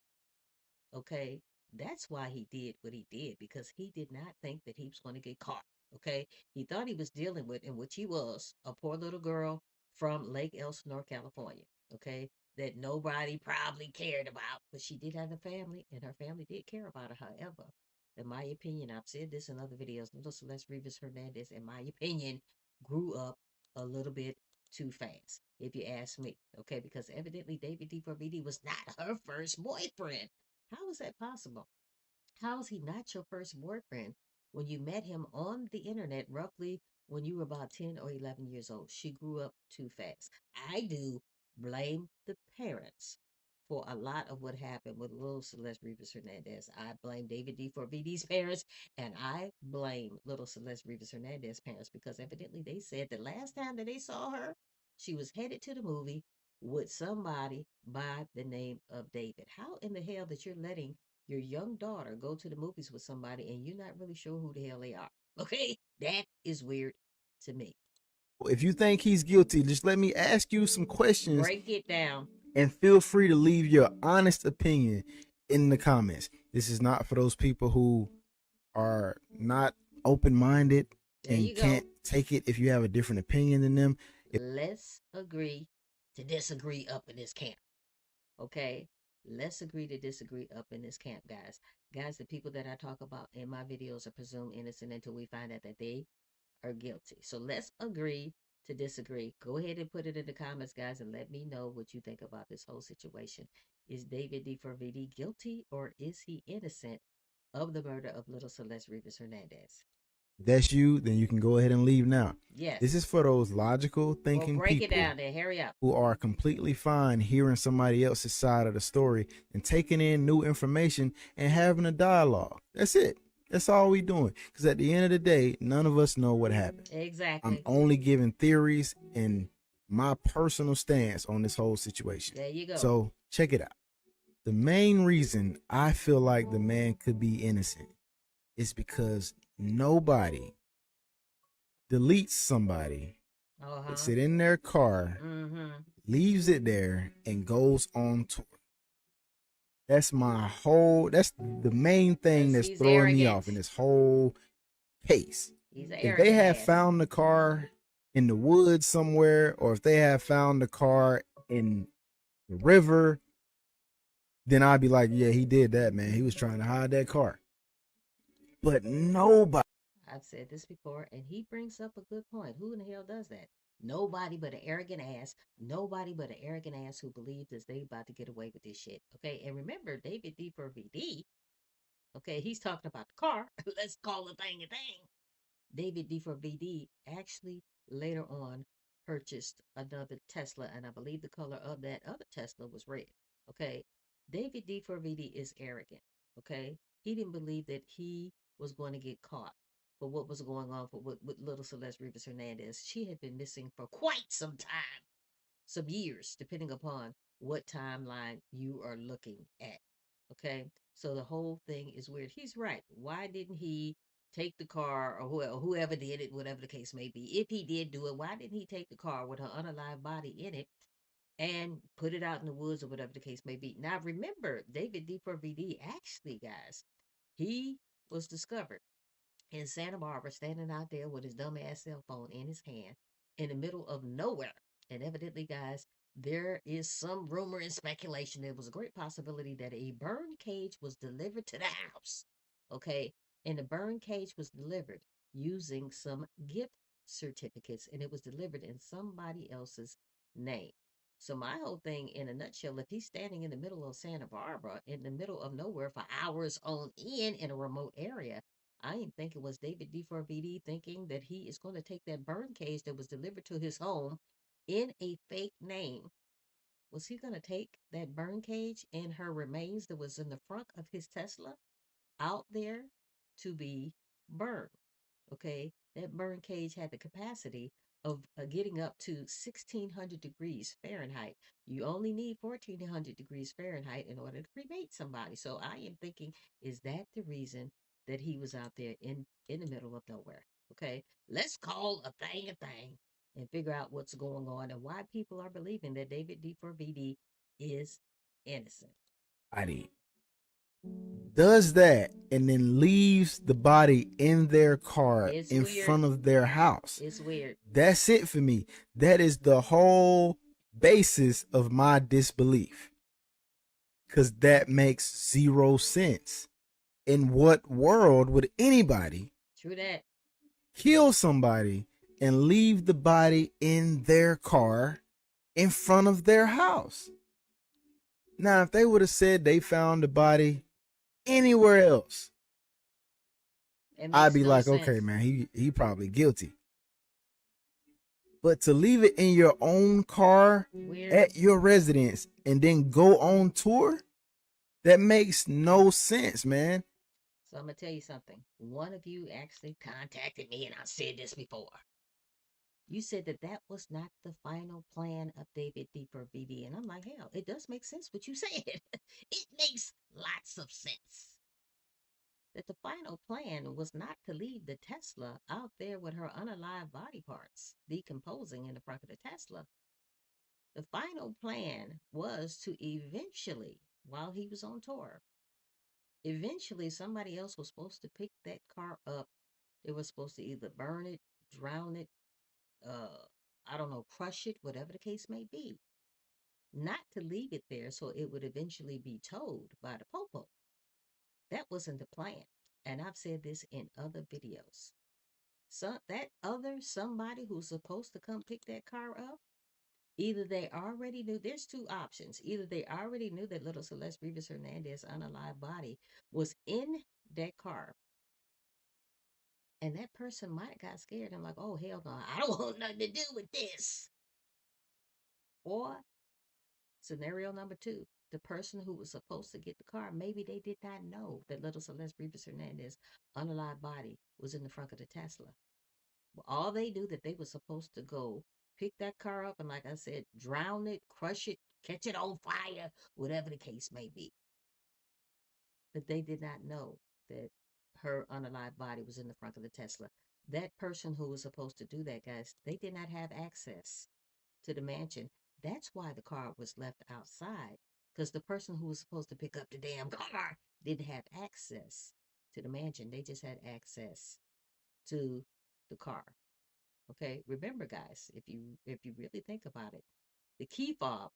Okay? That's why he did what he did, because he did not think that he was going to get caught. Okay? He thought he was dealing with, in which he was, a poor little girl from Lake Elsinore, California. Okay? That nobody probably cared about, but she did have a family, and her family did care about her. However, in my opinion, I've said this in other videos, little Celeste Rivas Hernandez, in my opinion, grew up a little bit too fast, if you ask me. Okay? Because evidently David D4BD was not her first boyfriend. How is that possible? How is he not your first boyfriend when you met him on the internet roughly when you were about 10 or 11 years old? She grew up too fast. I do blame the parents for a lot of what happened with little Celeste Rivas Hernandez. I blame David D4BD's parents, and I blame little Celeste Rivas Hernandez's parents, because evidently they said the last time that they saw her, she was headed to the movie with somebody by the name of David. How in the hell that you're letting your young daughter go to the movies with somebody and you're not really sure who the hell they are? Okay? That is weird to me. if you think he's guilty, just let me ask you some questions. Break it down. And feel free to leave your honest opinion in the comments. This is not for those people who are not open-minded and can't take it if you have a different opinion than them. Let's agree to disagree up in this camp. Okay? Let's agree to disagree up in this camp, guys. Guys, the people that I talk about in my videos are presumed innocent until we find out that they are guilty. So let's agree to disagree. Go ahead and put it in the comments, guys, and let me know what you think about this whole situation. Is David D4VD guilty or is he innocent of the murder of little Celeste Rivas Hernandez? If that's you, then you can go ahead and leave now. Yes. This is for those logical thinking break people it down then. Hurry up. who are completely fine hearing somebody else's side of the story and taking in new information and having a dialogue. That's it. That's all we doing. Because at the end of the day, none of us know what happened. Exactly. I'm only giving theories and my personal stance on this whole situation. There you go. So check it out. The main reason I feel like the man could be innocent is because nobody deletes somebody, puts it in their car, leaves it there, and goes on tour. That's the main thing that's throwing me off in this whole case. If they have found the car in the woods somewhere, or if they have found the car in the river, then I'd be like, yeah, he did that, man. He was trying to hide that car. But nobody. I've said this before, and he brings up a good point. Who in the hell does that? Nobody but an arrogant ass. Nobody but an arrogant ass who believes that they about to get away with this shit. Okay, and remember, David D4VD. Okay, he's talking about the car. Let's call the thing a thing. David D4VD actually later on purchased another Tesla, and I believe the color of that other Tesla was red. Okay, David D4VD is arrogant. Okay, he didn't believe that he was going to get caught for what was going on with little Celeste Rivas Hernandez. She had been missing for quite some time, some years, depending upon what timeline you are looking at. Okay, so the whole thing is weird. He's right. Why didn't he take the car, or whoever did it, whatever the case may be? If he did do it, why didn't he take the car with her unalive body in it and put it out in the woods, or whatever the case may be? Now, remember, David D4VD, actually, guys, he was discovered in Santa Barbara, standing out there with his dumbass cell phone in his hand in the middle of nowhere. And evidently, guys, there is some rumor and speculation. There was a great possibility that a burn cage was delivered to the house. Okay. And the burn cage was delivered using some gift certificates, and it was delivered in somebody else's name. So my whole thing in a nutshell, if he's standing in the middle of Santa Barbara, in the middle of nowhere for hours on end in a remote area, I am thinking, was David D4VD thinking that he is going to take that burn cage that was delivered to his home in a fake name? Was he going to take that burn cage and her remains that was in the front of his Tesla out there to be burned? Okay, that burn cage had the capacity of getting up to 1600 degrees Fahrenheit. You only need 1400 degrees Fahrenheit in order to cremate somebody. So I am thinking, is that the reason that he was out there in the middle of nowhere? Okay, let's call a thing and figure out what's going on and why people are believing that David D4VD is innocent. Does that and then leaves the body in their car in weird. front of their house. It's weird. That's it for me. That is the whole basis of my disbelief. Because that makes zero sense. In what world would anybody True that. kill somebody and leave the body in their car in front of their house? Now, if they would have said they found the body anywhere else, I'd be like, okay, man, he probably guilty. But to leave it in your own car at your residence and then go on tour, that makes no sense, man. So I'm going to tell you something. One of you actually contacted me, and I said this before. You said that that was not the final plan of David D4VD. And I'm like, hell, it does make sense what you said. It makes lots of sense. That the final plan was not to leave the Tesla out there with her unalive body parts decomposing in the front of the Tesla. The final plan was to eventually, while he was on tour, eventually somebody else was supposed to pick that car up. They were supposed to either burn it, drown it, I don't know, crush it, whatever the case may be. not to leave it there so it would eventually be towed by the popo. That wasn't the plan. And I've said this in other videos. So that other somebody who's supposed to come pick that car up, either they already knew, there's two options. Either they already knew that little Celeste Rivas Hernandez unalive body was in that car. And that person might have got scared and like, oh, hell no, I don't want nothing to do with this. Or scenario number two, the person who was supposed to get the car, maybe they did not know that little Celeste Rivas Hernandez unalive body was in the front of the Tesla. Well, all they knew that they were supposed to go pick that car up and, like I said, drown it, crush it, catch it on fire, whatever the case may be. But they did not know that her unalive body was in the front of the Tesla. That person who was supposed to do that, guys, they did not have access to the mansion. That's why the car was left outside, because the person who was supposed to pick up the damn car didn't have access to the mansion. They just had access to the car. Okay, remember, guys, if you really think about it, the key fob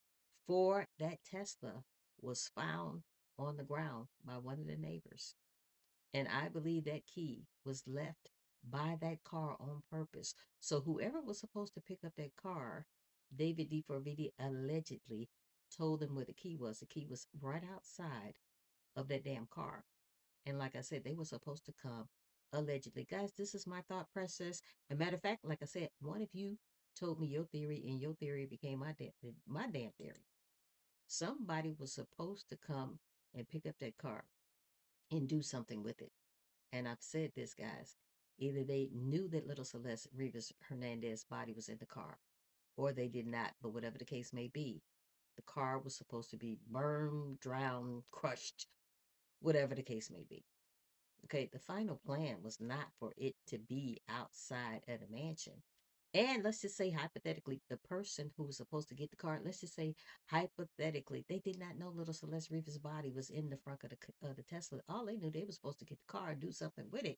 for that Tesla was found on the ground by one of the neighbors. And I believe that key was left by that car on purpose. So whoever was supposed to pick up that car, David DeForviti allegedly told them where the key was. The key was right outside of that damn car. And like I said, they were supposed to come allegedly. Guys, this is my thought process. As a matter of fact, like I said, one of you told me your theory, and your theory became my damn theory. Somebody was supposed to come and pick up that car and do something with it. And I've said this, guys. Either they knew that little Celeste Rivas Hernandez body was in the car, or they did not. But whatever the case may be, the car was supposed to be burned, drowned, crushed, whatever the case may be. Okay, the final plan was not for it to be outside of the mansion. And let's just say, hypothetically, the person who was supposed to get the car, let's just say, hypothetically, they did not know little Celeste Rivas' body was in the front of the Tesla. All they knew, they were supposed to get the car and do something with it.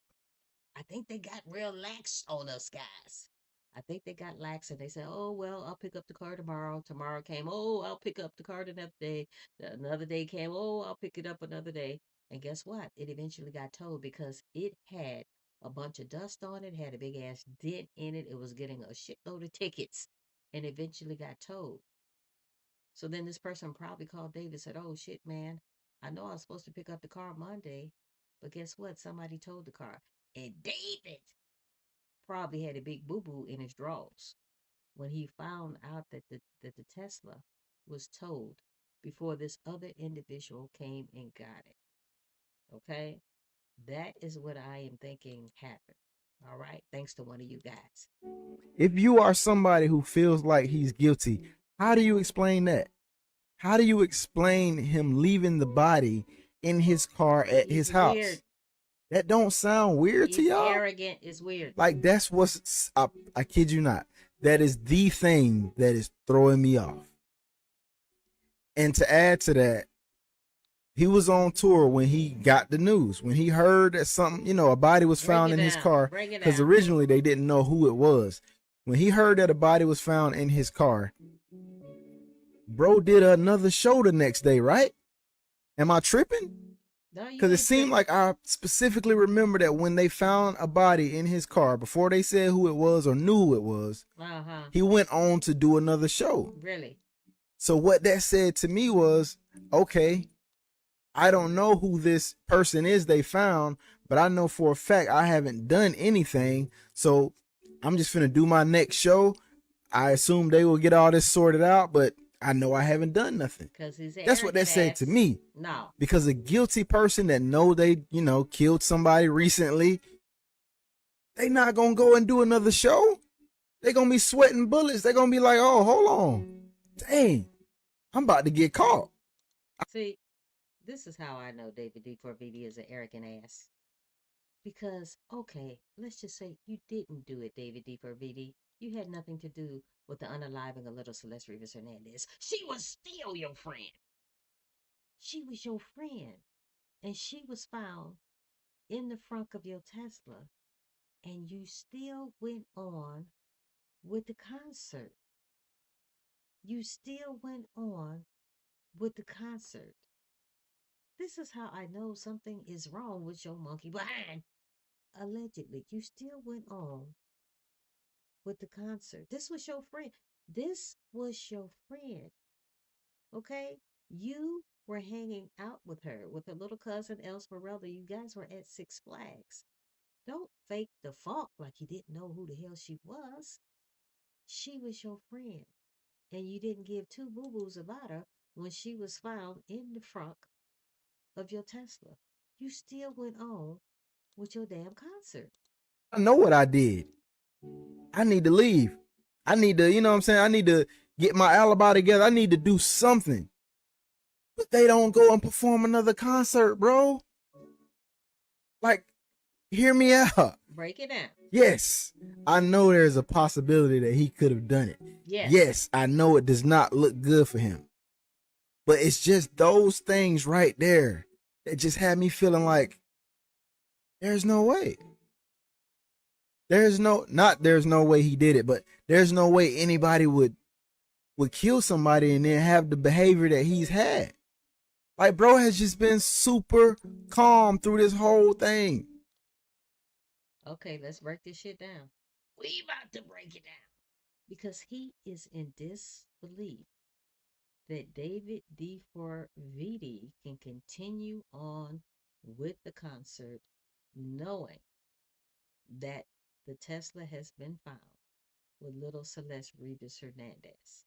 I think they got real lax on us, guys. I think they got lax and they said, oh, well, I'll pick up the car tomorrow. Tomorrow came, oh, I'll pick up the car another day. Another day came, oh, I'll pick it up another day. And guess what? It eventually got towed because it had a bunch of dust on it, had a big ass dent in it. It was getting a shitload of tickets and eventually got towed. So then this person probably called David and said, oh, shit, man, I know I was supposed to pick up the car Monday, but guess what? Somebody towed the car. And David probably had a big boo-boo in his drawers when he found out that the Tesla was towed before this other individual came and got it. Okay? That is what I am thinking happened. All right? Thanks to one of you guys. If you are somebody who feels like he's guilty, how do you explain that? How do you explain him leaving the body in his car at his house? Weird. That don't sound weird to y'all? Arrogant is weird. Like, that's what's, I kid you not. That is the thing that is throwing me off. And to add to that, he was on tour when he got the news. When he heard that something, a body was found in his car. Because originally they didn't know who it was. When he heard that a body was found in his car, bro did another show the next day, right? Am I tripping? Because it seemed like I specifically remember that when they found a body in his car, before they said who it was or knew who it was, he went on to do another show. Really? So what that said to me was, okay, I don't know who this person is they found, but I know for a fact I haven't done anything. So I'm just finna do my next show. I assume they will get all this sorted out, but I know I haven't done nothing. That's what that said to me. No. Because a guilty person that know they, killed somebody recently, they not gonna go and do another show. They gonna be sweating bullets. They gonna be like, oh, hold on. Dang, I'm about to get caught. See, this is how I know David DeForviti is an arrogant ass. Because, okay, let's just say you didn't do it, David DeForviti. You had nothing to do with the unaliving of little Celeste Rivas Hernandez. She was still your friend. She was your friend. And she was found in the front of your Tesla. And you still went on with the concert. you still went on with the concert. This is how I know something is wrong with your monkey behind. Allegedly, you still went on with the concert. This was your friend. This was your friend. Okay? You were hanging out with her little cousin Elsmeralda. You guys were at Six Flags. Don't fake the funk like you didn't know who the hell she was. She was your friend. And you didn't give two boo-boos about her when she was found in the trunk of your Tesla. You still went on with your damn concert. I know what I did. I need to leave. I need to, you know what I'm saying? I need to get my alibi together. I need to do something. But they don't go and perform another concert, bro. Like, hear me out. Break it down. Yes, I know there's a possibility that he could have done it. Yes, I know it does not look good for him. But it's just those things right there that just had me feeling like there's no way. There's no way he did it, but there's no way anybody would kill somebody and then have the behavior that he's had. Like, bro has just been super calm through this whole thing. Okay, let's break this shit down. We about to break it down. Because he is in disbelief that David D4VD can continue on with the concert knowing that the Tesla has been found with little Celeste Rivas Hernandez.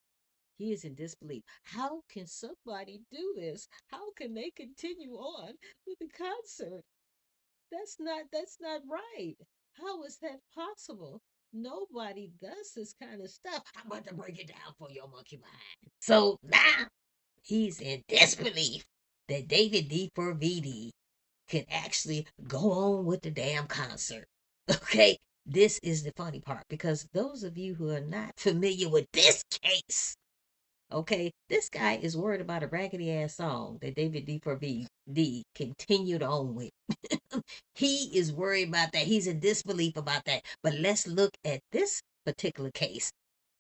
He is in disbelief. How can somebody do this? How can they continue on with the concert? That's not right. How is that possible? Nobody does this kind of stuff. I'm about to break it down for your monkey behind. So now he's in disbelief that David D4VD can actually go on with the damn concert. Okay, this is the funny part, because those of you who are not familiar with this case, okay, this guy is worried about a raggedy ass song that David D4VD continued on with. He is worried about that. He's in disbelief about that. But let's look at this particular case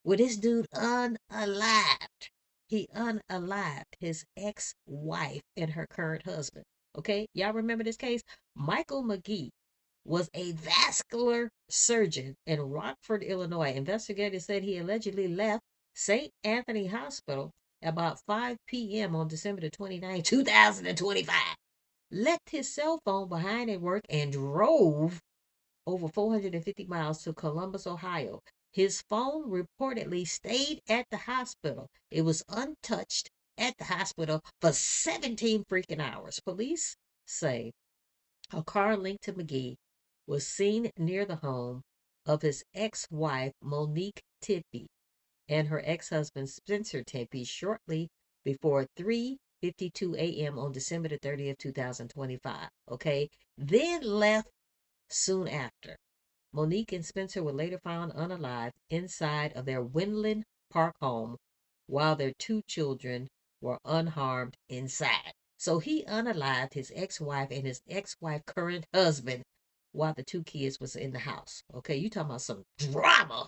where this dude unalived. He unalived his ex-wife and her current husband. Okay, y'all remember this case? Michael McGee was a vascular surgeon in Rockford, Illinois. Investigators said he allegedly left St. Anthony Hospital about 5 p.m. on December the 29th, 2025. Left his cell phone behind at work and drove over 450 miles to Columbus, Ohio. His phone reportedly stayed at the hospital. It was untouched at the hospital for 17 freaking hours. Police say a car linked to McGee was seen near the home of his ex-wife, Monique Tippy, and her ex-husband, Spencer Tippy, shortly before 3:52 a.m. on December the 30th, 2025. Okay, then left soon after. Monique and Spencer were later found unalived inside of their Windland Park home, while their two children were unharmed inside. So he unalived his ex-wife and his ex-wife current husband while the two kids was in the house. Okay, you talking about some drama.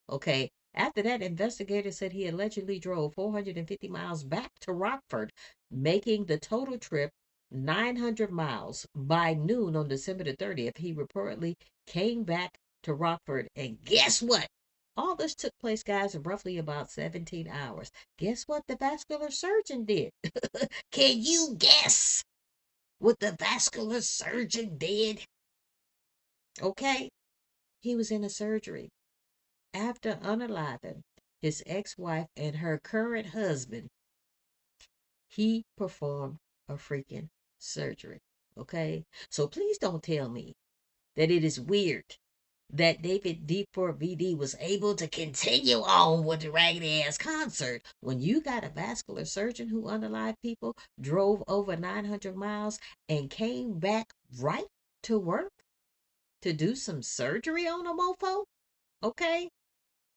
Okay, after that, investigators said he allegedly drove 450 miles back to Rockford, making the total trip 900 miles. By noon on December the 30th, he reportedly came back to Rockford, and guess what? All this took place, guys, in roughly about 17 hours. Guess what the vascular surgeon did? Can you guess what the vascular surgeon did? Okay, he was in a surgery. After unaliving his ex-wife and her current husband, he performed a freaking surgery. Okay, so please don't tell me that it is weird that David D4VD was able to continue on with the raggedy ass concert when you got a vascular surgeon who unalived people, drove over 900 miles, and came back right to work to do some surgery on a mofo. Okay,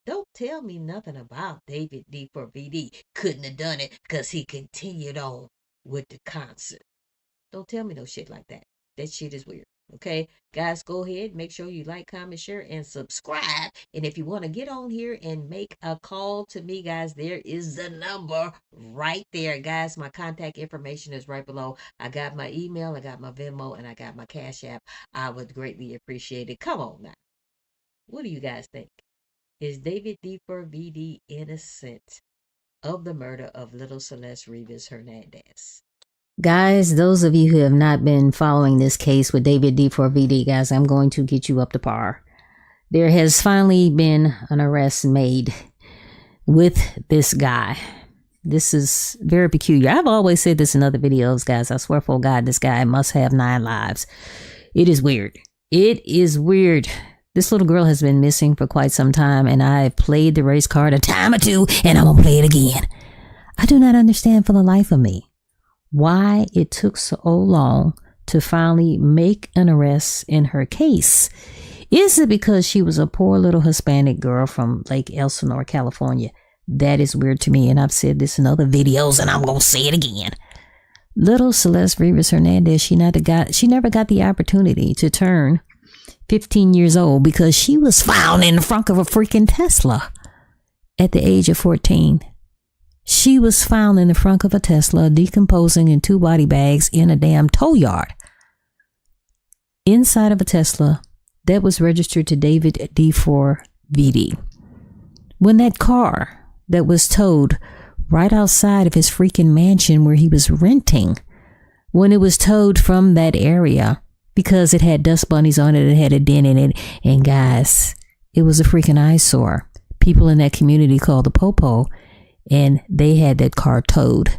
don't tell me nothing about David D4VD couldn't have done it because he continued on with the concert. Don't tell me no shit like that. That shit is weird. Okay, guys, go ahead. Make sure you like, comment, share, and subscribe. And if you want to get on here and make a call to me, guys, there is the number right there. Guys, my contact information is right below. I got my email, I got my Venmo, and I got my Cash App. I would greatly appreciate it. Come on now. What do you guys think? Is David D4VD innocent of the murder of little Celeste Rivas Hernandez? Guys, those of you who have not been following this case with David D4VD, guys, I'm going to get you up to par. There has finally been an arrest made with this guy. This is very peculiar. I've always said this in other videos, guys. I swear for God, this guy must have 9 lives. It is weird. It is weird. This little girl has been missing for quite some time, and I've played the race card a time or two, and I'm going to play it again. I do not understand for the life of me why it took so long to finally make an arrest in her case. Is it because she was a poor little Hispanic girl from Lake Elsinore, California? That is weird to me, and I've said this in other videos, and I'm going to say it again. Little Celeste Rivas Hernandez, she never got the opportunity to turn 15 years old because she was found in the front of a freaking Tesla at the age of 14. She was found in the front of a Tesla decomposing in 2 body bags in a damn tow yard. Inside of a Tesla that was registered to David D4VD. When that car that was towed right outside of his freaking mansion where he was renting, when it was towed from that area because it had dust bunnies on it, it had a dent in it, and guys, it was a freaking eyesore. People in that community called the Popo, and they had that car towed.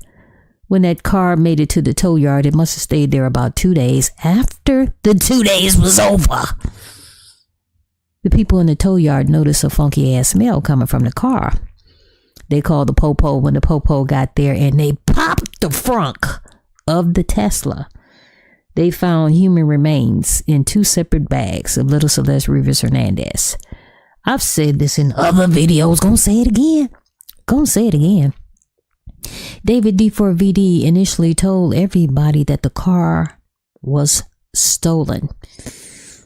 When that car made it to the tow yard, it must have stayed there about 2 days. After the 2 days was over, the people in the tow yard noticed a funky ass smell coming from the car. They called the Popo when the Popo got there, and they popped the front of the Tesla. They found human remains in 2 separate bags of little Celeste Rivas Hernandez. I've said this in other videos. Gonna say it again. David D4VD initially told everybody that the car was stolen.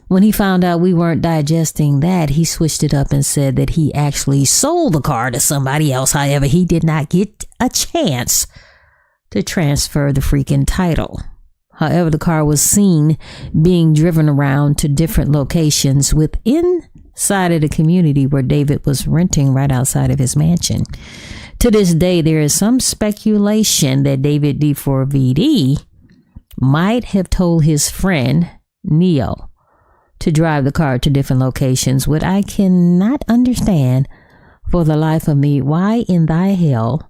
When he found out we weren't digesting that, he switched it up and said that he actually sold the car to somebody else. However, he did not get a chance to transfer the freaking title. However, the car was seen being driven around to different locations within side of the community where David was renting right outside of his mansion. To this day, there is some speculation that David D4VD might have told his friend Neo to drive the car to different locations. What I cannot understand for the life of me, why in thy hell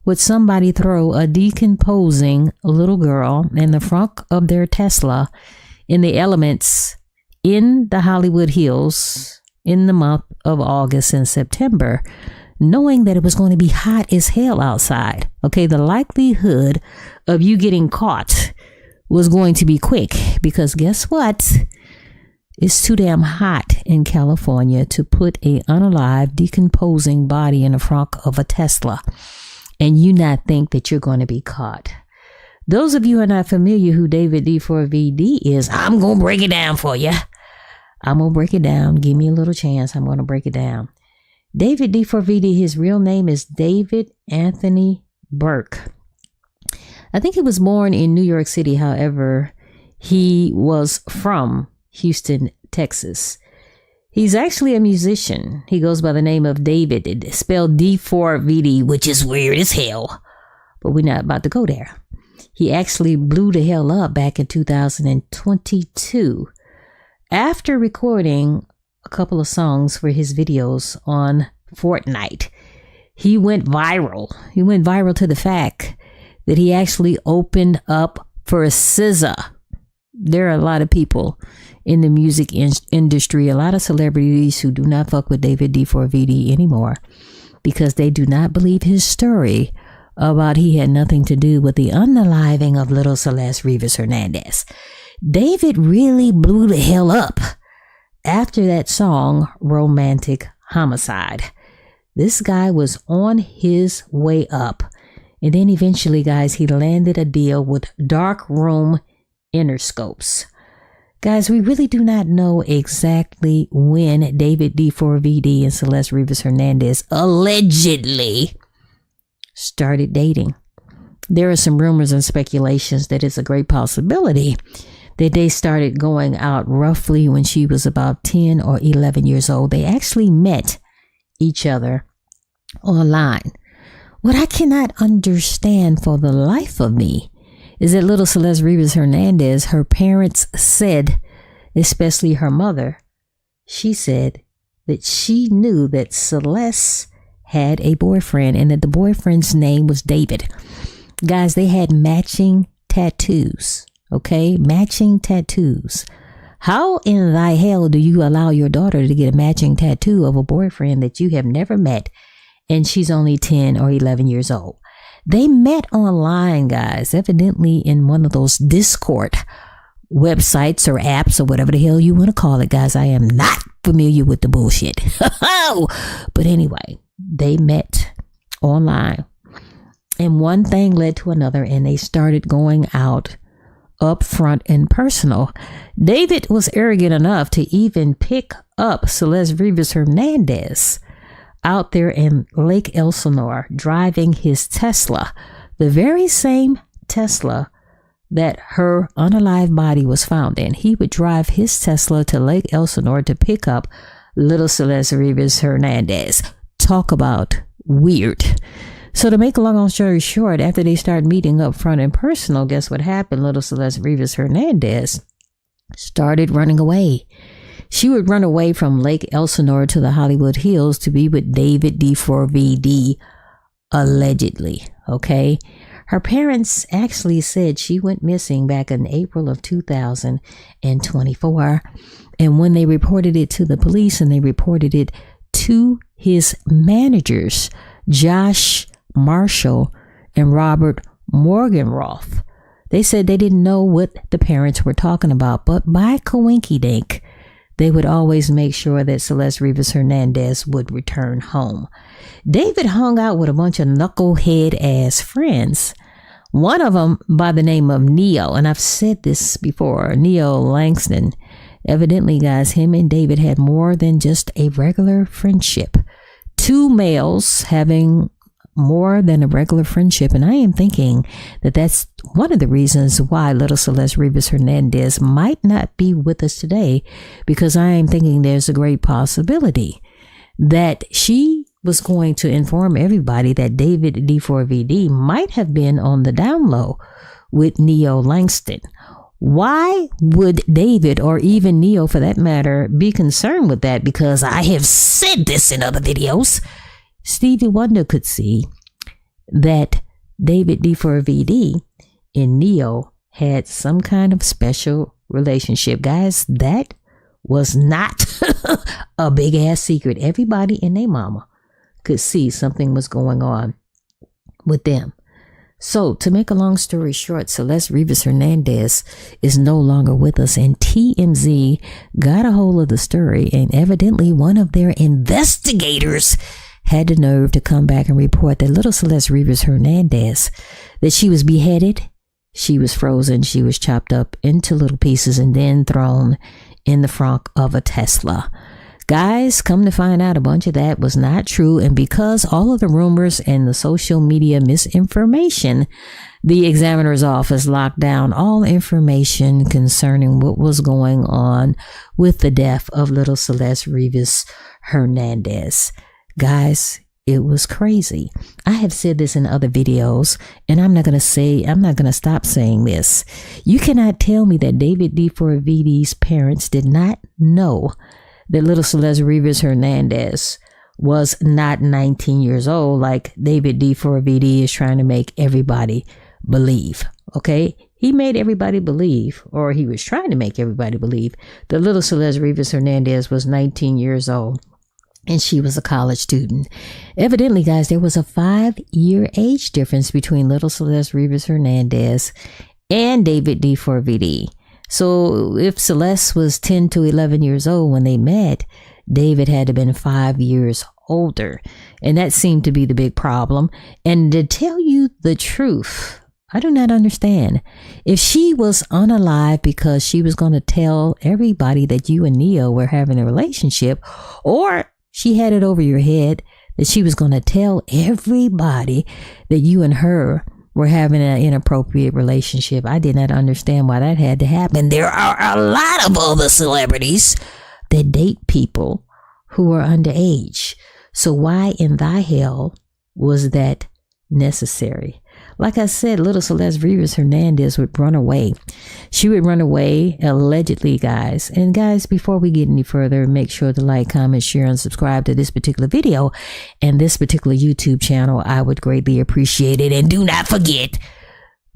would somebody throw a decomposing little girl in the front of their Tesla in the elements in the Hollywood Hills in the month of August and September, knowing that it was going to be hot as hell outside? Okay, the likelihood of you getting caught was going to be quick, because guess what? It's too damn hot in California to put a unalive, decomposing body in the front of a Tesla and you not think that you're going to be caught. Those of you who are not familiar who David D4VD is, I'm going to break it down for you. I'm going to break it down. Give me a little chance. I'm going to break it down. David D4VD, his real name is David Anthony Burke. I think he was born in New York City. However, he was from Houston, Texas. He's actually a musician. He goes by the name of David. It's spelled D4VD, which is weird as hell. But we're not about to go there. He actually blew the hell up back in 2022. After recording a couple of songs for his videos on Fortnite, he went viral. He went viral to the fact that he actually opened up for SZA. There are a lot of people in the music industry, a lot of celebrities who do not fuck with David D4VD anymore because they do not believe his story about he had nothing to do with the unaliving of little Celeste Rivas Hernandez. David really blew the hell up after that song, Romantic Homicide. This guy was on his way up. And then eventually, guys, he landed a deal with Dark Room Interscopes. Guys, we really do not know exactly when David D4VD and Celeste Rivas Hernandez allegedly started dating. There are some rumors and speculations that it's a great possibility that they started going out roughly when she was about 10 or 11 years old. They actually met each other online. What I cannot understand for the life of me is that little Celeste Rivas Hernandez, her parents said, especially her mother, she said that she knew that Celeste had a boyfriend and that the boyfriend's name was David. Guys, they had matching tattoos, okay? Matching tattoos. How in the hell do you allow your daughter to get a matching tattoo of a boyfriend that you have never met and she's only 10 or 11 years old? They met online, guys, evidently in one of those Discord websites or apps or whatever the hell you want to call it, guys. I am not familiar with the bullshit. But anyway, they met online and one thing led to another and they started going out up front and personal. David was arrogant enough to even pick up Celeste Rivas Hernandez out there in Lake Elsinore driving his Tesla, the very same Tesla that her unalive body was found in. He would drive his Tesla to Lake Elsinore to pick up little Celeste Rivas Hernandez. Talk about weird. So to make a long story short, after they started meeting up front and personal, guess what happened? Little Celeste Rivas Hernandez started running away. She would run away from Lake Elsinore to the Hollywood Hills to be with David D4VD, allegedly, okay? Her parents actually said she went missing back in April of 2024. And when they reported it to the police and they reported it to his managers, Josh Marshall and Robert Morgenroth, they said they didn't know what the parents were talking about, but by coinky-dink, they would always make sure that Celeste Rivas Hernandez would return home. David hung out with a bunch of knucklehead ass friends. One of them by the name of Neo, and I've said this before, Neo Langston. Evidently, guys, him and David had more than just a regular friendship. Two males having more than a regular friendship, and I am thinking that that's one of the reasons why little Celeste Rivas Hernandez might not be with us today, because I am thinking there's a great possibility that she was going to inform everybody that David D4VD might have been on the down low with Neo Langston. Why would David, or even Neo for that matter, be concerned with that? Because I have said this in other videos. Stevie Wonder could see that David D4VD and Neo had some kind of special relationship. Guys, that was not a big ass secret. Everybody and their mama could see something was going on with them. So to make a long story short, Celeste Rivas Hernandez is no longer with us, and TMZ got a hold of the story, and evidently one of their investigators had the nerve to come back and report that little Celeste Rivas Hernandez, that she was beheaded, she was frozen, she was chopped up into little pieces and then thrown in the front of a Tesla. Guys, come to find out, a bunch of that was not true, and because all of the rumors and the social media misinformation, the examiner's office locked down all information concerning what was going on with the death of little Celeste Rivas Hernandez. Guys, it was crazy. I have said this in other videos, and I'm not going to stop saying this. You cannot tell me that David D4VD's parents did not know that little Celeste Rivas Hernandez was not 19 years old, like David D4VD is trying to make everybody believe. Okay? He made everybody believe, or he was trying to make everybody believe, that little Celeste Rivas Hernandez was 19 years old. And she was a college student. Evidently, guys, there was a 5-year age difference between little Celeste Rivas Hernandez and David D4VD. So if Celeste was 10 to 11 years old when they met, David had to have been 5 years older. And that seemed to be the big problem. And to tell you the truth, I do not understand. If she was unalive because she was going to tell everybody that you and Neo were having a relationship, or she had it over your head that she was going to tell everybody that you and her were having an inappropriate relationship, I did not understand why that had to happen. There are a lot of other celebrities that date people who are underage. So why in thy hell was that necessary? Like I said, little Celeste Rivas Hernandez would run away. She would run away, allegedly, guys. And guys, before we get any further, make sure to like, comment, share, and subscribe to this particular video and this particular YouTube channel. I would greatly appreciate it. And do not forget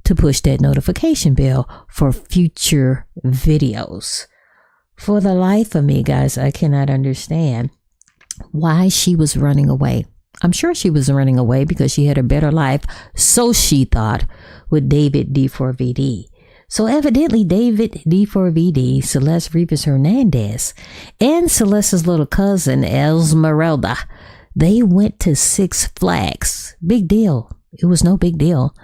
to push that notification bell for future videos. For the life of me, guys, I cannot understand why she was running away. I'm sure she was running away because she had a better life, so she thought, with David D4VD. So evidently David D4VD, Celeste Rivas Hernandez, and Celeste's little cousin Esmeralda, they went to Six Flags. Big deal. It was no big deal.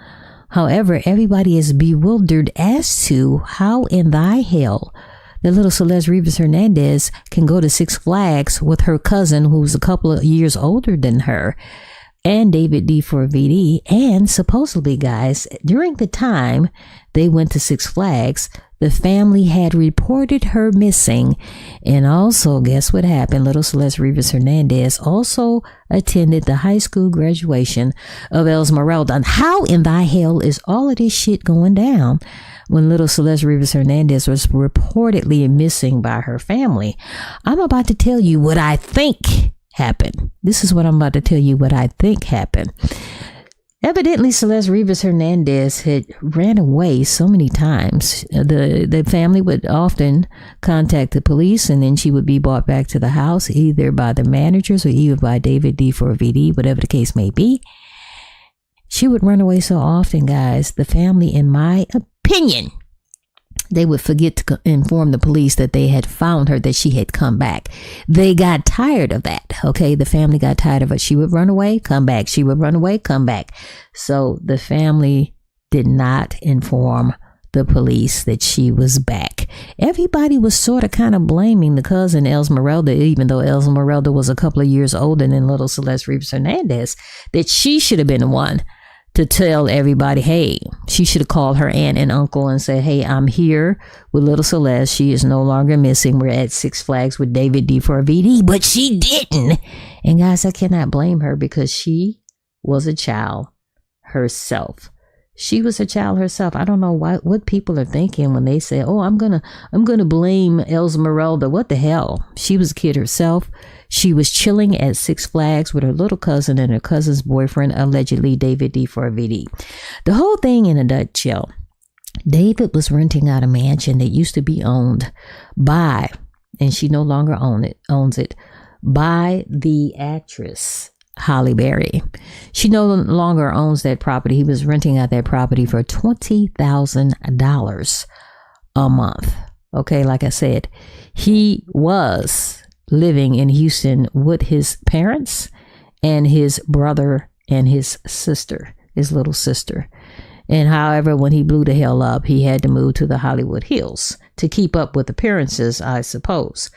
However, everybody is bewildered as to how in thy hell the little Celeste Rivas Hernandez can go to Six Flags with her cousin, who's a couple of years older than her, and David D4VD. And supposedly, guys, during the time they went to Six Flags, the family had reported her missing. And also, guess what happened? Little Celeste Rivas Hernandez also attended the high school graduation of Esmeralda. And how in thy hell is all of this shit going down when little Celeste Rivas Hernandez was reportedly missing by her family? I'm about to tell you what I think happened. This is what I'm about to tell you what I think happened. Evidently, Celeste Rivas Hernandez had ran away so many times. The family would often contact the police, and then she would be brought back to the house, either by the managers or even by David D4VD, whatever the case may be. She would run away so often, guys. The family, in my opinion, they would forget to inform the police that they had found her, that she had come back. They got tired of that. Okay. The family got tired of it. She would run away, come back. She would run away, come back. So the family did not inform the police that she was back. Everybody was sort of kind of blaming the cousin Esmeralda, even though Esmeralda was a couple of years older than little Celeste Rivas Hernandez, that she should have been the one to tell everybody, hey, she should have called her aunt and uncle and said, hey, I'm here with little Celeste. She is no longer missing. We're at Six Flags with David D4VD, but she didn't. And guys, I cannot blame her because she was a child herself. She was a child herself. I don't know what people are thinking when they say, oh, I'm gonna blame Esmeralda. What the hell? She was a kid herself. She was chilling at Six Flags with her little cousin and her cousin's boyfriend, allegedly David D4VD. The whole thing in a nutshell, David was renting out a mansion that used to be owned by, and she no longer owns it, by the actress Halle Berry. She no longer owns that property. He was renting out that property for $20,000 a month. Okay, like I said, he was living in Houston with his parents and his brother and his sister, his little sister. And however, when he blew the hell up, he had to move to the Hollywood Hills to keep up with appearances, I suppose.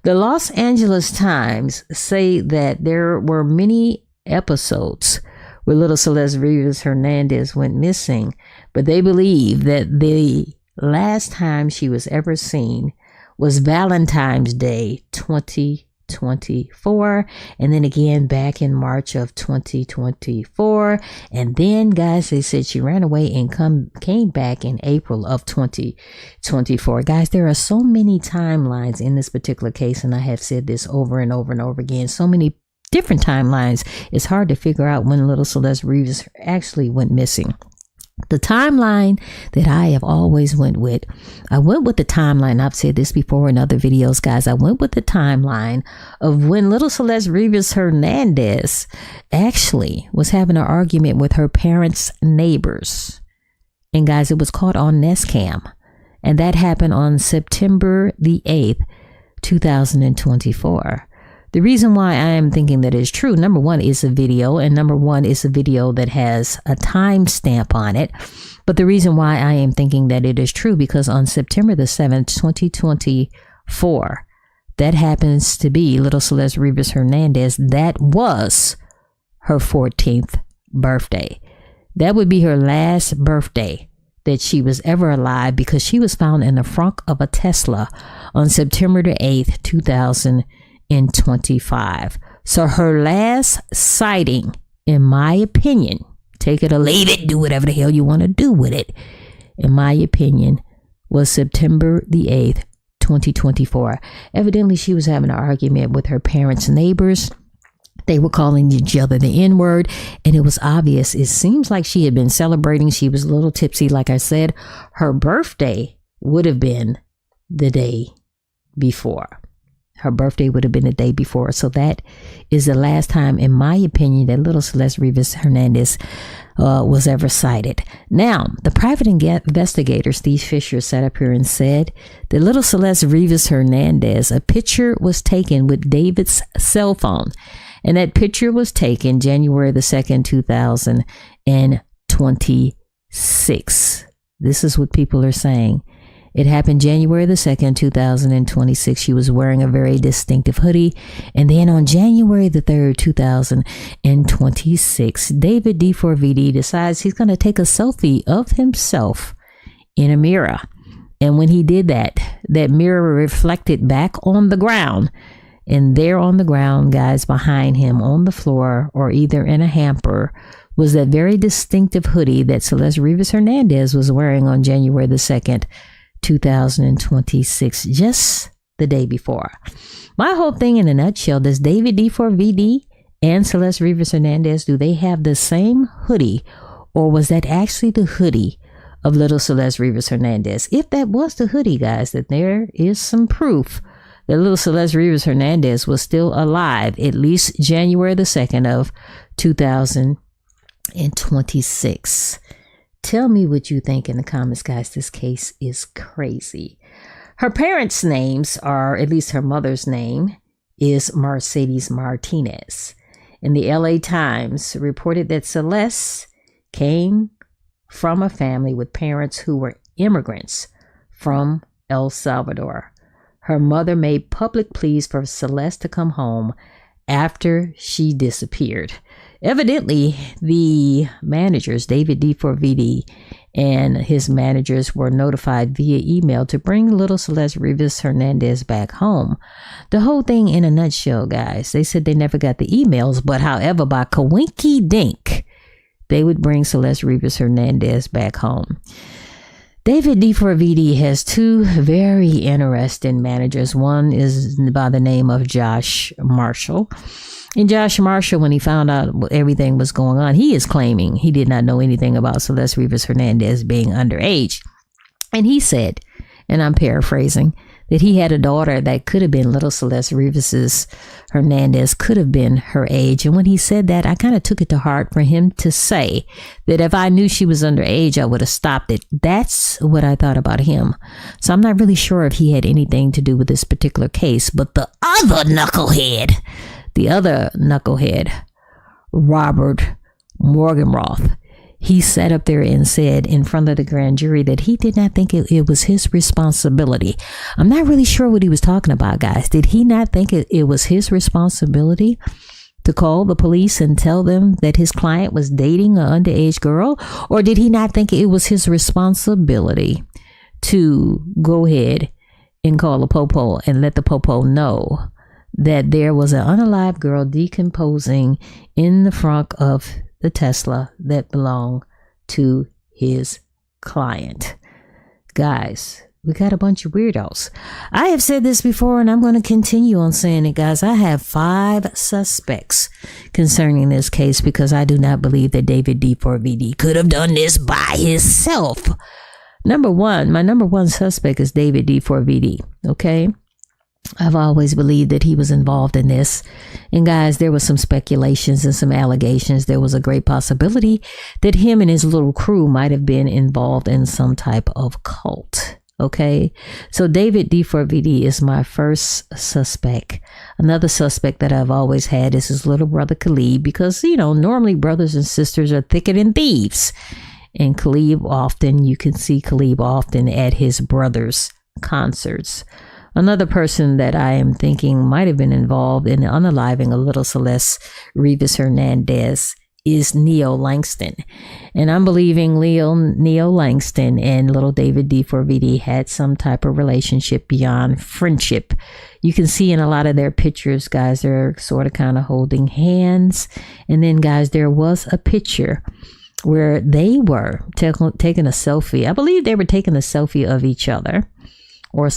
The Los Angeles Times say that there were many episodes where little Celeste Rivas Hernandez went missing, but they believe that the last time she was ever seen was Valentine's Day 2024, and then again back in March of 2024, and then guys, they said she ran away and came back in April of 2024. Guys, there are so many timelines in this particular case, and I have said this over and over and over again, so many different timelines. It's hard to figure out when little Celeste Rivas actually went missing. The timeline that I have always went with the timeline. I've said this before in other videos, guys. I went with the timeline of when little Celeste Rivas Hernandez actually was having an argument with her parents' neighbors. And guys, it was caught on Nest Cam. And that happened on September the 8th, 2024. The reason why I am thinking that is true, number one, is a video, and number one is a video that has a timestamp on it. But the reason why I am thinking that it is true, because on September the 7th, 2024, that happens to be little Celeste Rivas Hernandez. That was her 14th birthday. That would be her last birthday that she was ever alive, because she was found in the front of a Tesla on September the 8th, 2025. So her last sighting, in my opinion, take it or leave it, do whatever the hell you want to do with it, in my opinion, was September the 8th, 2024. Evidently, she was having an argument with her parents' neighbors. They were calling each other the N-word, and it was obvious. It seems like she had been celebrating. She was a little tipsy, like I said. Her birthday would have been the day before. Her birthday would have been the day before. So that is the last time, in my opinion, that little Celeste Rivas Hernandez was ever cited. Now, the private investigator, Steve Fisher, sat up here and said that little Celeste Rivas Hernandez, a picture was taken with David's cell phone. And that picture was taken January the 2nd, 2026. This is what people are saying. It happened January the 2nd, 2026. She was wearing a very distinctive hoodie. And then on January the 3rd, 2026, David D4VD decides he's going to take a selfie of himself in a mirror. And when he did that, that mirror reflected back on the ground. And there on the ground, guys, behind him on the floor or either in a hamper, was that very distinctive hoodie that Celeste Rivas Hernandez was wearing on January the 2nd, 2026, just the day before. My whole thing in a nutshell, does David D4VD and Celeste Rivas Hernandez, do they have the same hoodie, or was that actually the hoodie of little Celeste Rivas Hernandez? If that was the hoodie, guys, then there is some proof that little Celeste Rivas Hernandez was still alive at least January the 2nd of 2026. Tell me what you think in the comments, guys. This case is crazy. Her parents' names are, at least her mother's name, is Mercedes Martinez. And the LA Times reported that Celeste came from a family with parents who were immigrants from El Salvador. Her mother made public pleas for Celeste to come home after she disappeared. Evidently, the managers, David D4VD and his managers, were notified via email to bring little Celeste Rivas Hernandez back home. The whole thing in a nutshell, guys, they said they never got the emails, but however, by coinky dink, they would bring Celeste Rivas Hernandez back home. David D4VD has two very interesting managers. One is by the name of Josh Marshall. And Josh Marshall, when he found out everything was going on, he is claiming he did not know anything about Celeste Rivas Hernandez being underage. And he said, and I'm paraphrasing, that he had a daughter that could have been little Celeste Rivas Hernandez, could have been her age. And when he said that, I kind of took it to heart for him to say that if I knew she was underage, I would have stopped it. That's what I thought about him. So I'm not really sure if he had anything to do with this particular case. But the other knucklehead, Robert Morgenroth, he sat up there and said in front of the grand jury that he did not think it was his responsibility. I'm not really sure what he was talking about, guys. Did he not think it was his responsibility to call the police and tell them that his client was dating an underage girl? Or did he not think it was his responsibility to go ahead and call the popo and let the popo know that there was an unalive girl decomposing in the front of the Tesla that belonged to his client? Guys, we got a bunch of weirdos. I have said this before, and I'm going to continue on saying it, guys. I have 5 suspects concerning this case because I do not believe that David D4VD could have done this by himself. My number one suspect is David D4VD, okay? I've always believed that he was involved in this. And guys, there was some speculations and some allegations. There was a great possibility that him and his little crew might have been involved in some type of cult. Okay, so David D4VD is my first suspect. Another suspect that I've always had is his little brother Khalid, because, you know, normally brothers and sisters are thicker than thieves. And you can see Khalid often at his brother's concerts. Another person that I am thinking might have been involved in the unaliving of little Celeste Rivas Hernandez is Neo Langston. And I'm believing Neo Langston and little David D4VD had some type of relationship beyond friendship. You can see in a lot of their pictures, guys, they're sort of kind of holding hands. And then, guys, there was a picture where they were taking a selfie. I believe they were taking a selfie of each other or